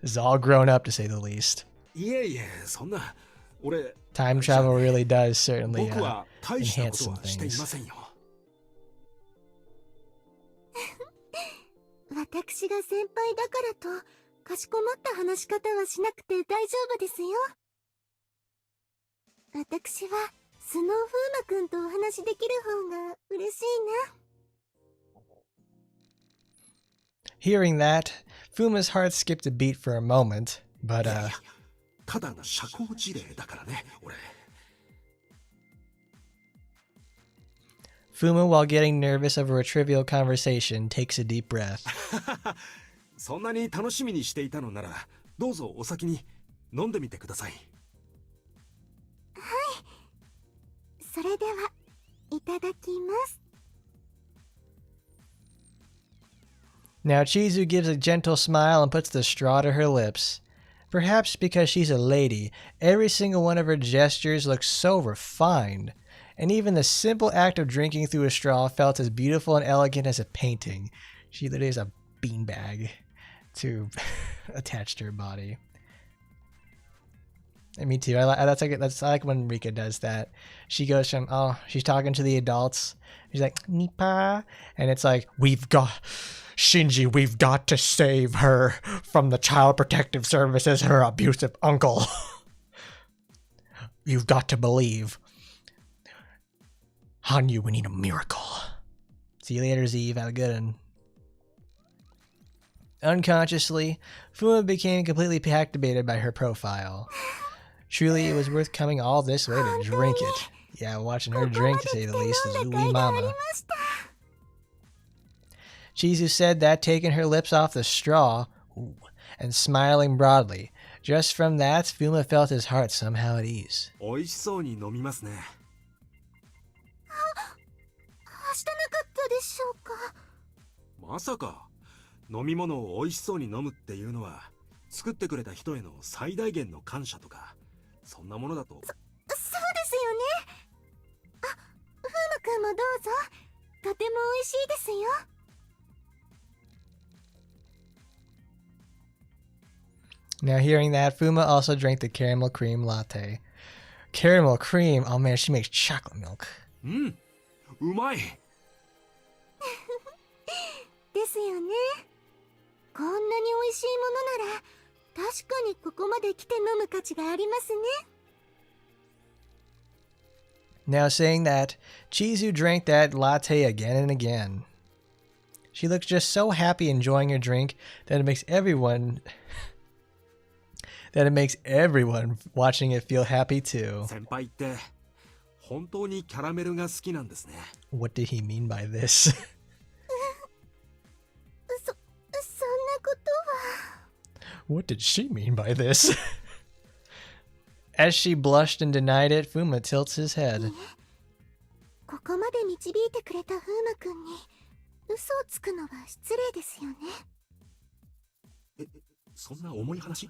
is all grown up to say the least. いえいえ、そんな、俺、 Time travel really does certainly 僕は大したこ enhance と some はしてい things. ませんよ。私が先輩だからとかしこまった話し方はしなくて大丈夫ですよ。私はスノー風磨くんとお話しできる方が嬉しいな。 Hearing that, Fuma's heart skipped a beat for a moment, but ただの社交辞令だからね、俺。Fuma, while getting nervous over a trivial conversation, takes a deep breath. そんなに楽しみにしていたのなら、どうぞお先に飲んでみてください。それではいただきます。 Now Chizu gives a gentle smile and puts the straw to her lips. Perhaps because she's a lady, every single one of her gestures looks so refined, and even the simple act of drinking through a straw felt as beautiful and elegant as a painting. She literally has a beanbag to attach to her body. And me too. I like when Rika does that. She goes from, she's talking to the adults. She's like, Nipa. And it's like, Shinji, we've got to save her from the Child Protective Services, her abusive uncle. You've got to believe. Hanyu, we need a miracle. See you later, Zeev. Have a good one. Unconsciously, Fuma became completely captivated by her profile. Truly, it was worth coming all this way to drink it. Yeah, watching her drink, to say the least, is Ui Mama. Chizu said that, taking her lips off the straw, and smiling broadly. Just from that, Fuma felt his heart somehow at ease. 美味しそうに飲みますね。はしたなかったでしょうか。まさか、飲み物を美味しそうに飲むっていうのは、作ってくれた人への最大限の感謝とか、そんなものだと。そうですよね。もどうぞ。とても美味しいですよ。Now, hearing that, Fuma also drank the caramel cream latte. Caramel cream? Oh man, she makes chocolate milk. うまい。ですよね。こんなに美味しいものなら、確かにここまで来て飲む価値がありますね。Now, saying that, Chizu drank that latte again and again. She looks just so happy enjoying her drink that it makes everyone watching it feel happy too. 先輩って本当にキャラメルが好きなんですね。 What did he mean by this? そんなことは。 What did she mean by this? As she blushed and denied it, Fuma tilts his head. ここまで導いてくれた風磨くんに嘘をつくのは失礼ですよね。そんな重い話？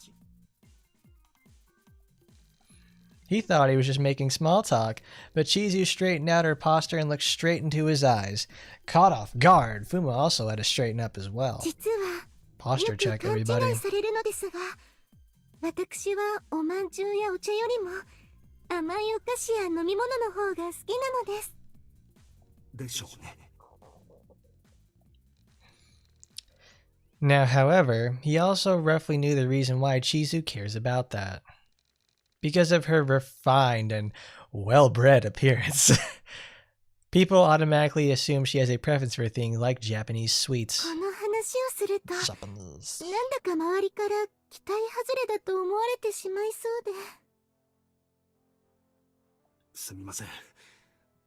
He thought he was just making small talk, but Chizu straightened out her posture and looked straight into his eyes. Caught off guard, Fuma also had to straighten up as well. 実は Posture よ check, く勘違 everybody. いされるのですが、私はおまんじゅうやお茶よりも甘いお菓子や飲み物の方が好きなのです。でしょうね。 Now, however, he also roughly knew the reason why Chizu cares about that. Because of her refined and well-bred appearance. People automatically assume she has a preference for things like Japanese sweets. この話をすると、 Japanese. なんだか周りから期待外れだと思われてしまいそうで。すみません。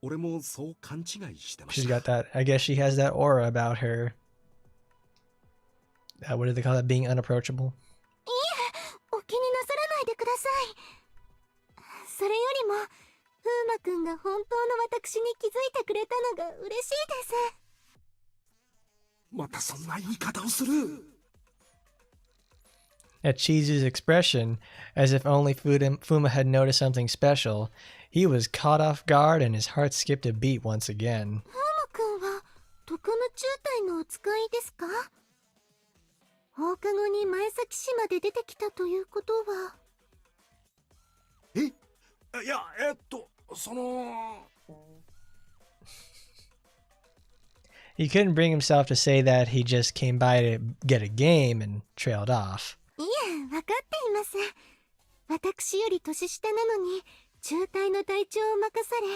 俺もそう勘違いしてま She's した。 got that, I guess she has that aura about her. What do they call that? Being unapproachable? お気になさらないでください。それよりも、風磨くんが本当の私に気づいてくれたのが嬉しいです。またそんな言い方をする。 At Chizu's expression, as if only Fuma had noticed something special, he was caught off guard and his heart skipped a beat once again. 風磨くんは特務中隊のお使いですか？放課後に前崎市まで出てきたということは。え？いや、その。 He couldn't bring himself to say that he just came by to get a game and trailed off. いえ、わかっています。私より年下なのに、中隊の隊長を任され、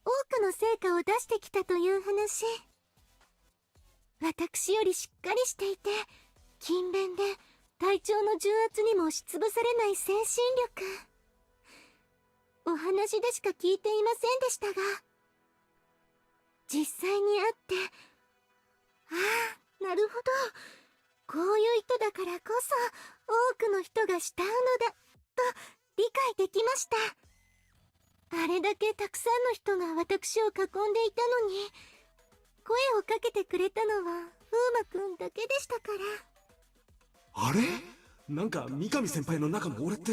多くの成果を出してきたという話。私よりしっかりしていて、勤勉で、隊長の重圧にも押しつぶされない精神力。お話でしか聞いていませんでしたが、実際に会って、ああ、なるほど。こういう人だからこそ、多くの人が慕うのだ、と理解できました。あれだけたくさんの人が私を囲んでいたのに、声をかけてくれたのは、風磨くんだけでしたから。あれ？なんか三上先輩の中の俺って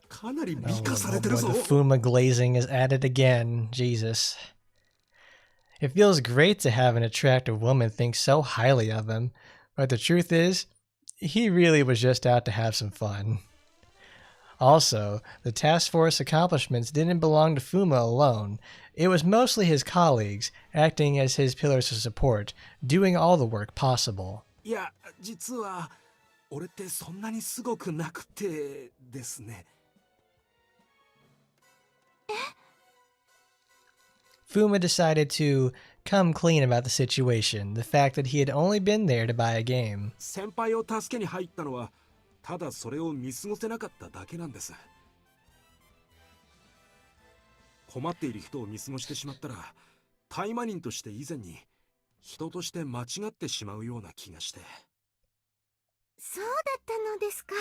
かなり美化されて Oh, るぞ。 the Fuma glazing is at it again. Jesus. It feels great to have an attractive woman think so highly of him, but the truth is, he really was just out to have some fun. Also, the task force accomplishments didn't belong to Fuma alone. It was mostly his colleagues, acting as his pillars of support, doing all the work possible. いや、実は俺ってそんなにすごくなくてですね。 Fuma decided to come clean about the situation, the fact that he had only been there to buy a game. 先輩を助けに入ったのはただそれを見過ごせなかっただけなんです。困っている人を見過ごしてしまったら、タイマニンとして以前に人として間違ってしまうような気がして。そうだったのですか。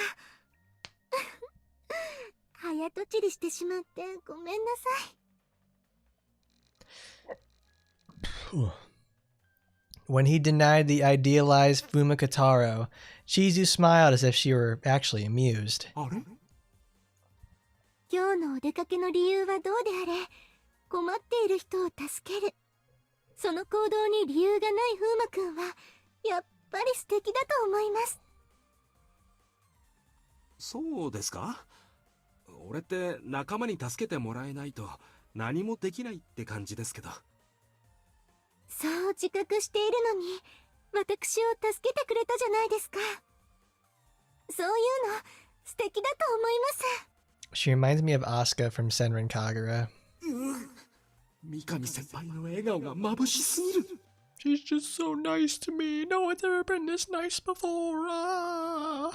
早とちりしてしまってごめんなさい。When he denied the idealized Fuma Kataro, Chizu smiled as if she were actually amused. あれ？今日のお出かけの理由はどうであれ、困っている人を助ける。その行動に理由がない風磨くんはやっぱり素敵だと思います。そうですか？俺って仲間に助けてもらえないと何もできないって感じですけど。そう自覚しているのに私を助けてくれたじゃないですか。そういうの素敵だと思います。 She reminds me of Asuka from Senran Kagura. 三上先輩の笑顔が眩しすぎる。 She's just so nice to me. No one's ever been this nice before.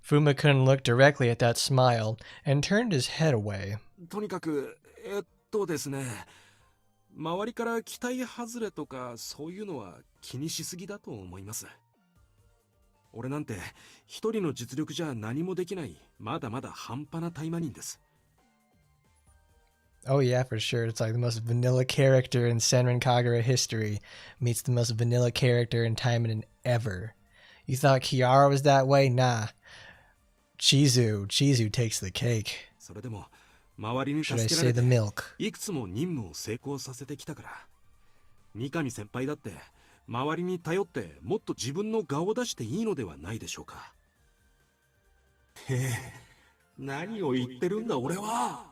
Fuma couldn't look directly at that smile and turned his head away. とにかくですね、周りから期待外れとかそういうのは気にしすぎだと思います。俺なんて一人の実力じゃ何もできないまだまだ半端なタイマニンです。 Oh yeah, for sure. It's like the most vanilla character in Senran Kagura history meets the most vanilla character in Taimanin ever. You thought Kiara was that way? Nah. Chizu takes the cake. それでも周りに Should 助 I けら say れ the て milk? いくつも任務を成功させてきたから。三上先輩だって周りに頼ってもっと自分の顔を出していいのではないでしょうか。何を言ってるんだ俺は。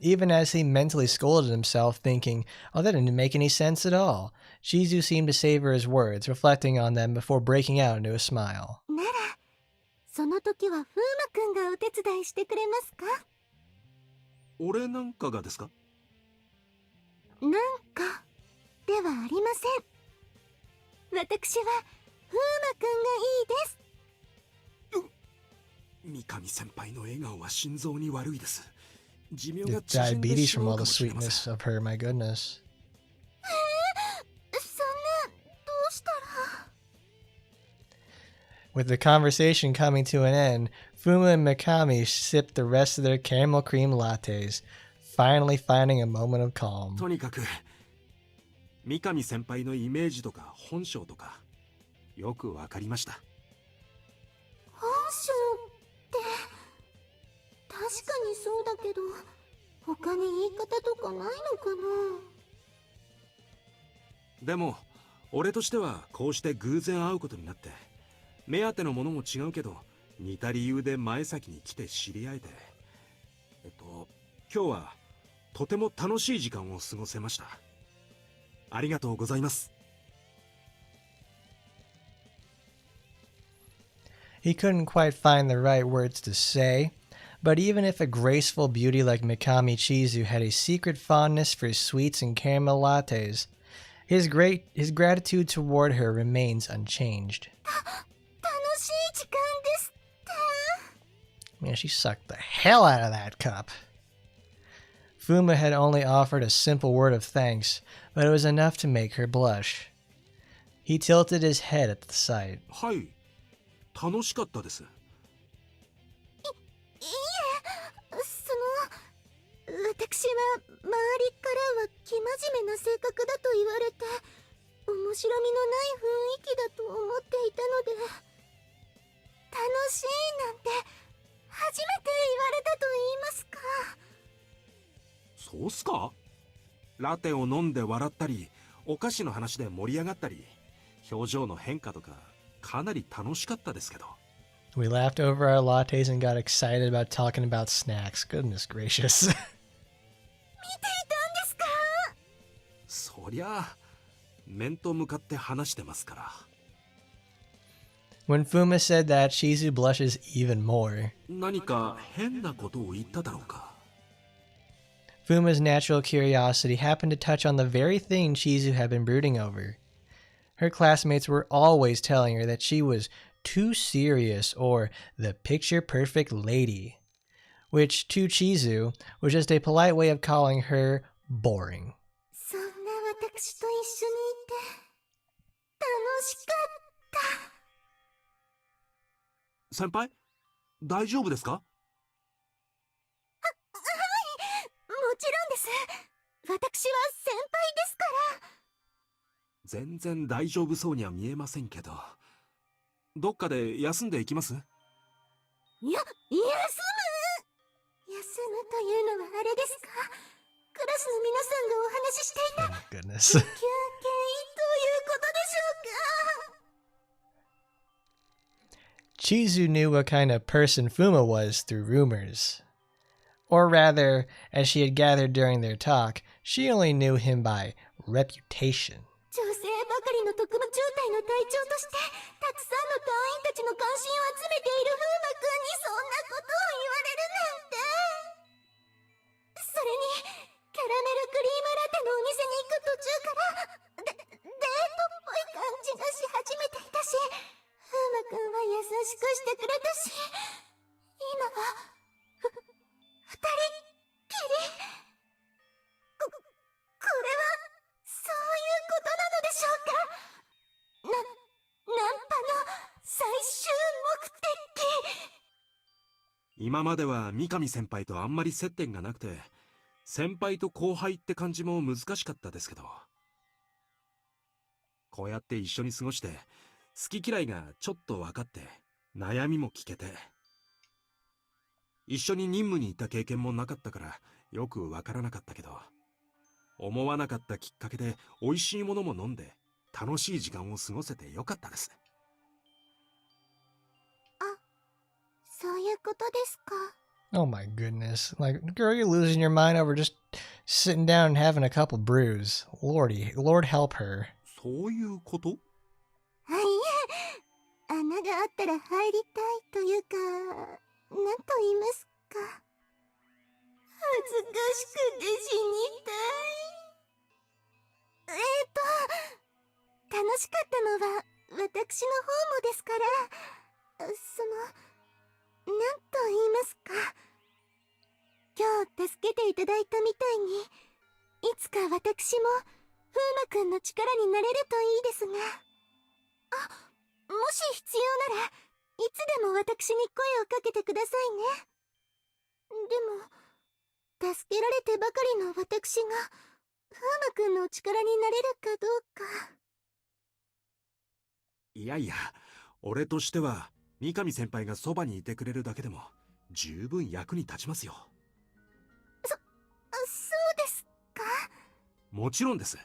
Even as he mentally scolded himself, thinking, oh, that didn't make any sense at all, Chizu seemed to savor his words, reflecting on them before breaking out into a smile. ならその時は風磨くんがお手伝いしてくれますか？俺なんかがですか？なんかではありません。私は風磨くんがいいです。三上先輩の笑顔は心臓に悪いです。寿命 With が縮んで diabetes し from まう all か the もしれません。 sweetness of her, my goodness. そんな、どうしたら。 With the conversation coming to an end, Fuma and Mikami sipped the rest of their caramel cream lattes, finally finding a moment of calm. とにかく三上先輩のイメージとか本性とかよくわかりました。本性って確かにそうだけど他に言い方とかないのかな。でも俺としてはこうして偶然会うことになって、目当てのものも違うけど似た理由で前先に来て知り合えて、今日はとても楽しい時間を過ごせました。ありがとうございます。 He couldn't quite find the right words to say, but even if a graceful beauty like Mikami Chizu had a secret fondness for sweets and caramel lattes, his gratitude toward her remains unchanged. 楽しい時間ですって。 Man, she sucked the hell out of that cup. Fuma had only offered a simple word of thanks, but it was enough to make her blush. He tilted his head at the sight. はい、楽しかったです。いえ、私は周りからは生真面目な性格だと言われて面白みのない雰囲気だと思っていたので、楽しいなんて初めて言われたと言いますか。そうっすか？ラテを飲んで笑ったり、お菓子の話で盛り上がったり、表情の変化とかかなり楽しかったですけど。 We laughed over our lattes and got excited about talking about snacks. Goodness gracious. 見ていたんですか？そりゃあ面と向かって話してますから。 When Fuma said that, Chizu blushes even more. 何か変なことを言っただろうか。 Fuma's natural curiosity happened to touch on the very thing Chizu had been brooding over. Her classmates were always telling her that she was too serious or the picture-perfect lady, which to Chizu was just a polite way of calling her boring. そんな私と一緒にいて楽しかった。先輩、大丈夫ですか？もちろんです。私は先輩ですから。全然大丈夫そうには見えませんけど、どっかで休んでいきます？休むというのはあれですか？クラスの皆さんがお話ししていた Oh my goodness. 休憩ということでしょうか Chizu knew what kind of person Fuma was through rumors. Or rather, as she had gathered during their talk, she only knew him by reputation. 女性ばかりの特務中隊の隊長としてたくさんの隊員たちの関心を集めている風磨君にそんなことを言われるなんて。それにキャラメルクリームラテのお店に行く途中からデートっぽい感じがし始めていたし、風磨君は優しくしてくれたし、今は二人きり。これはそういうことなのでしょうか。ナンパの最終目的。今までは三上先輩とあんまり接点がなくて、先輩と後輩って感じも難しかったですけど、こうやって一緒に過ごして好き嫌いがちょっと分かって悩みも聞けて、一緒に任務に行った経験もなかったからよく分からなかったけど、思わなかったきっかけで美味しいものも飲んで楽しい時間を過ごせてよかったです。そういうことですか。 Oh my goodness. Like, girl, you're losing your mind over just sitting down and having a couple brews. Lord help her. そういうこと？はいえ、穴があったら入りたいというか、なんと言いますか。恥ずかしくて死にたい。楽しかったのは私の方もですから、なんと言いますか。今日助けていただいたみたいに、いつか私も風磨くんの力になれるといいですが。もし必要なら、いつでも私に声をかけてくださいね。でも、助けられてばかりの私が、風磨くんの力になれるかどうか。いやいや、俺としては三上先輩がそばにいてくれるだけでも十分役に立ちますよ。そうですか？もちろんです。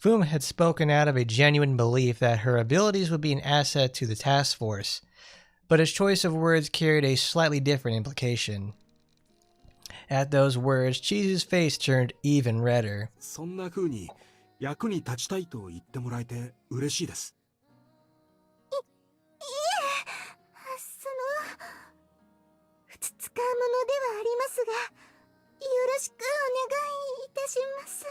Fuma had spoken out of a genuine belief that her abilities would be an asset to the task force, but his choice of words carried a slightly different implication. At those words, Chizu's face turned even redder. そんな風に役に立ちたいと言ってもらえて嬉しいです。つつかうものではありますが、よろしくお願いいたします。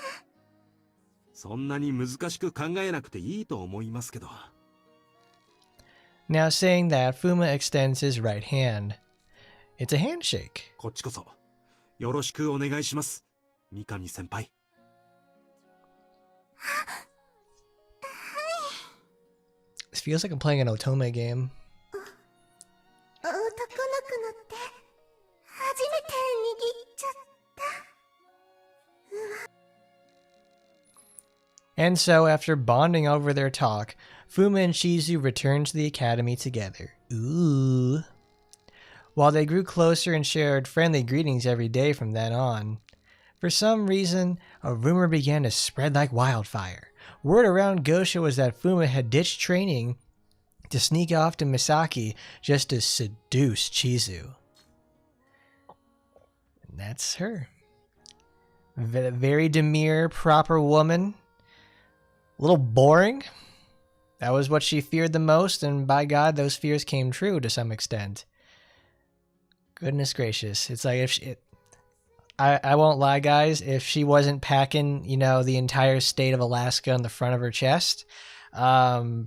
そんなに難しく考えなくていいと思いますけど。Now saying that, Fuma extends his right hand. It's a handshake. こっちこそよろしくお願いします、三上先輩。This feels like I'm playing an Otome game. 男の子の手、初めて握っちゃった。And so, after bonding over their talk, Fuma and Chizu returned to the academy together. Ooh. While they grew closer and shared friendly greetings every day from then on, for some reason, a rumor began to spread like wildfire. Word around Gosha was that Fuma had ditched training to sneak off to Misaki just to seduce Chizu. And that's her. Very demure, proper woman. A little boring. That was what she feared the most, and by God, those fears came true to some extent. Goodness gracious. It's like if I won't lie, guys, if she wasn't packing, the entire state of Alaska on the front of her chest,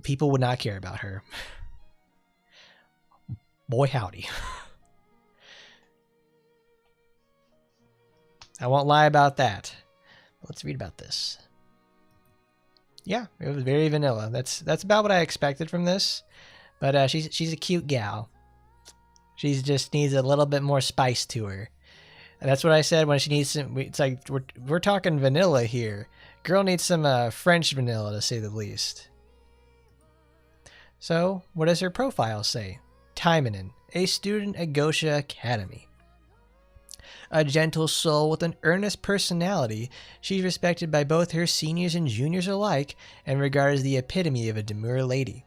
people would not care about her. Boy howdy. I won't lie about that. Let's read about this. Yeah, it was very vanilla. That's about what I expected from this. But she's a cute gal. She just needs a little bit more spice to her. And that's what I said when she needs some. It's like we're talking vanilla here. Girl needs some French vanilla, to say the least. So, what does her profile say? Taimanin, a student at Gosha Academy. A gentle soul with an earnest personality, she's respected by both her seniors and juniors alike and regarded as the epitome of a demure lady.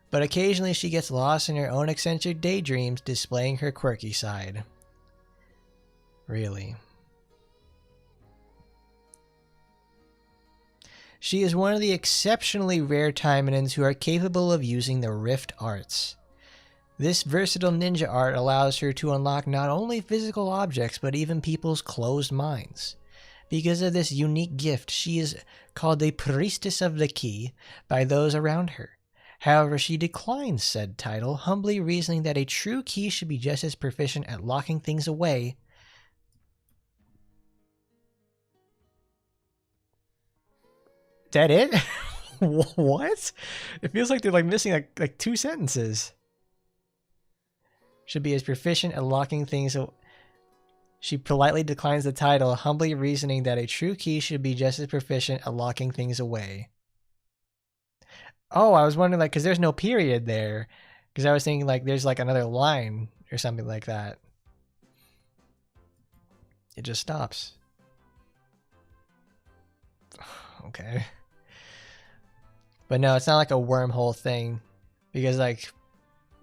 But occasionally she gets lost in her own eccentric daydreams, displaying her quirky side. Really. She is one of the exceptionally rare Taimanins who are capable of using the Rift Arts. This versatile ninja art allows her to unlock not only physical objects, but even people's closed minds. Because of this unique gift, she is called the Priestess of the Key by those around her. However, she declines said title, humbly reasoning that a true key should be just as proficient at locking things away. That it? What? It feels like they're like missing like 2 sentences. Should be as proficient at locking things. She politely declines the title, humbly reasoning that a true key should be just as proficient at locking things away. Oh, I was wondering, like, because there's no period there. Because I was thinking, like, there's, like, another line or something like that. It just stops. Okay. But no, it's not like a wormhole thing. Because, like,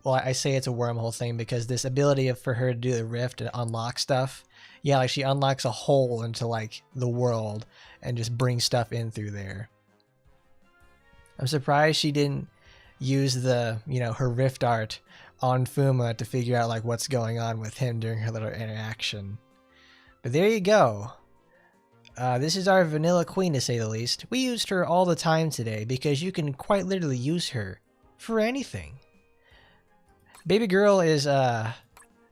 well, I say it's a wormhole thing because this ability for her to do the rift and unlock stuff. Yeah, like, she unlocks a hole into, like, the world and just brings stuff in through there. I'm surprised she didn't use the, you know, her rift art on Fuma to figure out like what's going on with him during her little interaction. But there you go. This is our vanilla queen, to say the least. We used her all the time today because you can quite literally use her for anything. Baby girl is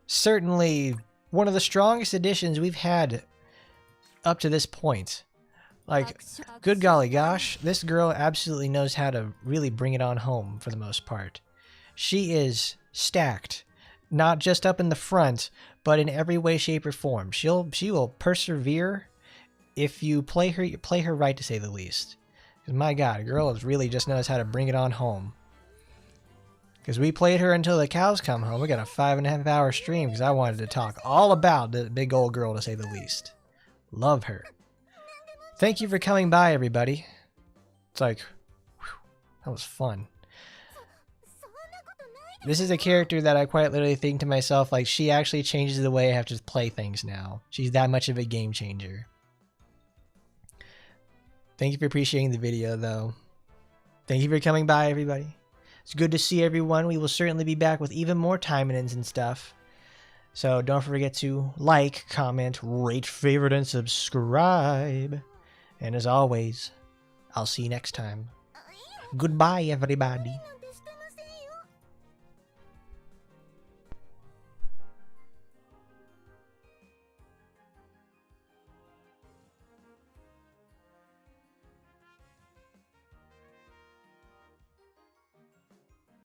certainly one of the strongest additions we've had up to this point. Like, good golly gosh, this girl absolutely knows how to really bring it on home for the most part. She is stacked, not just up in the front, but in every way, shape, or form. She will persevere if you play her right, to say the least. Because my god, girl really just knows how to bring it on home. Because we played her until the cows come home. We got a 5.5 hour stream because I wanted to talk all about the big old girl, to say the least. Love her. Thank you for coming by, everybody. It's like, whew, that was fun. This is a character that I quite literally think to myself, like, she actually changes the way I have to play things now. She's that much of a game changer. Thank you for appreciating the video, though. Thank you for coming by, everybody. It's good to see everyone. We will certainly be back with even more Taimanins and stuff. So don't forget to like, comment, rate, favorite, and subscribe. And as always, I'll see you next time. Goodbye, everybody.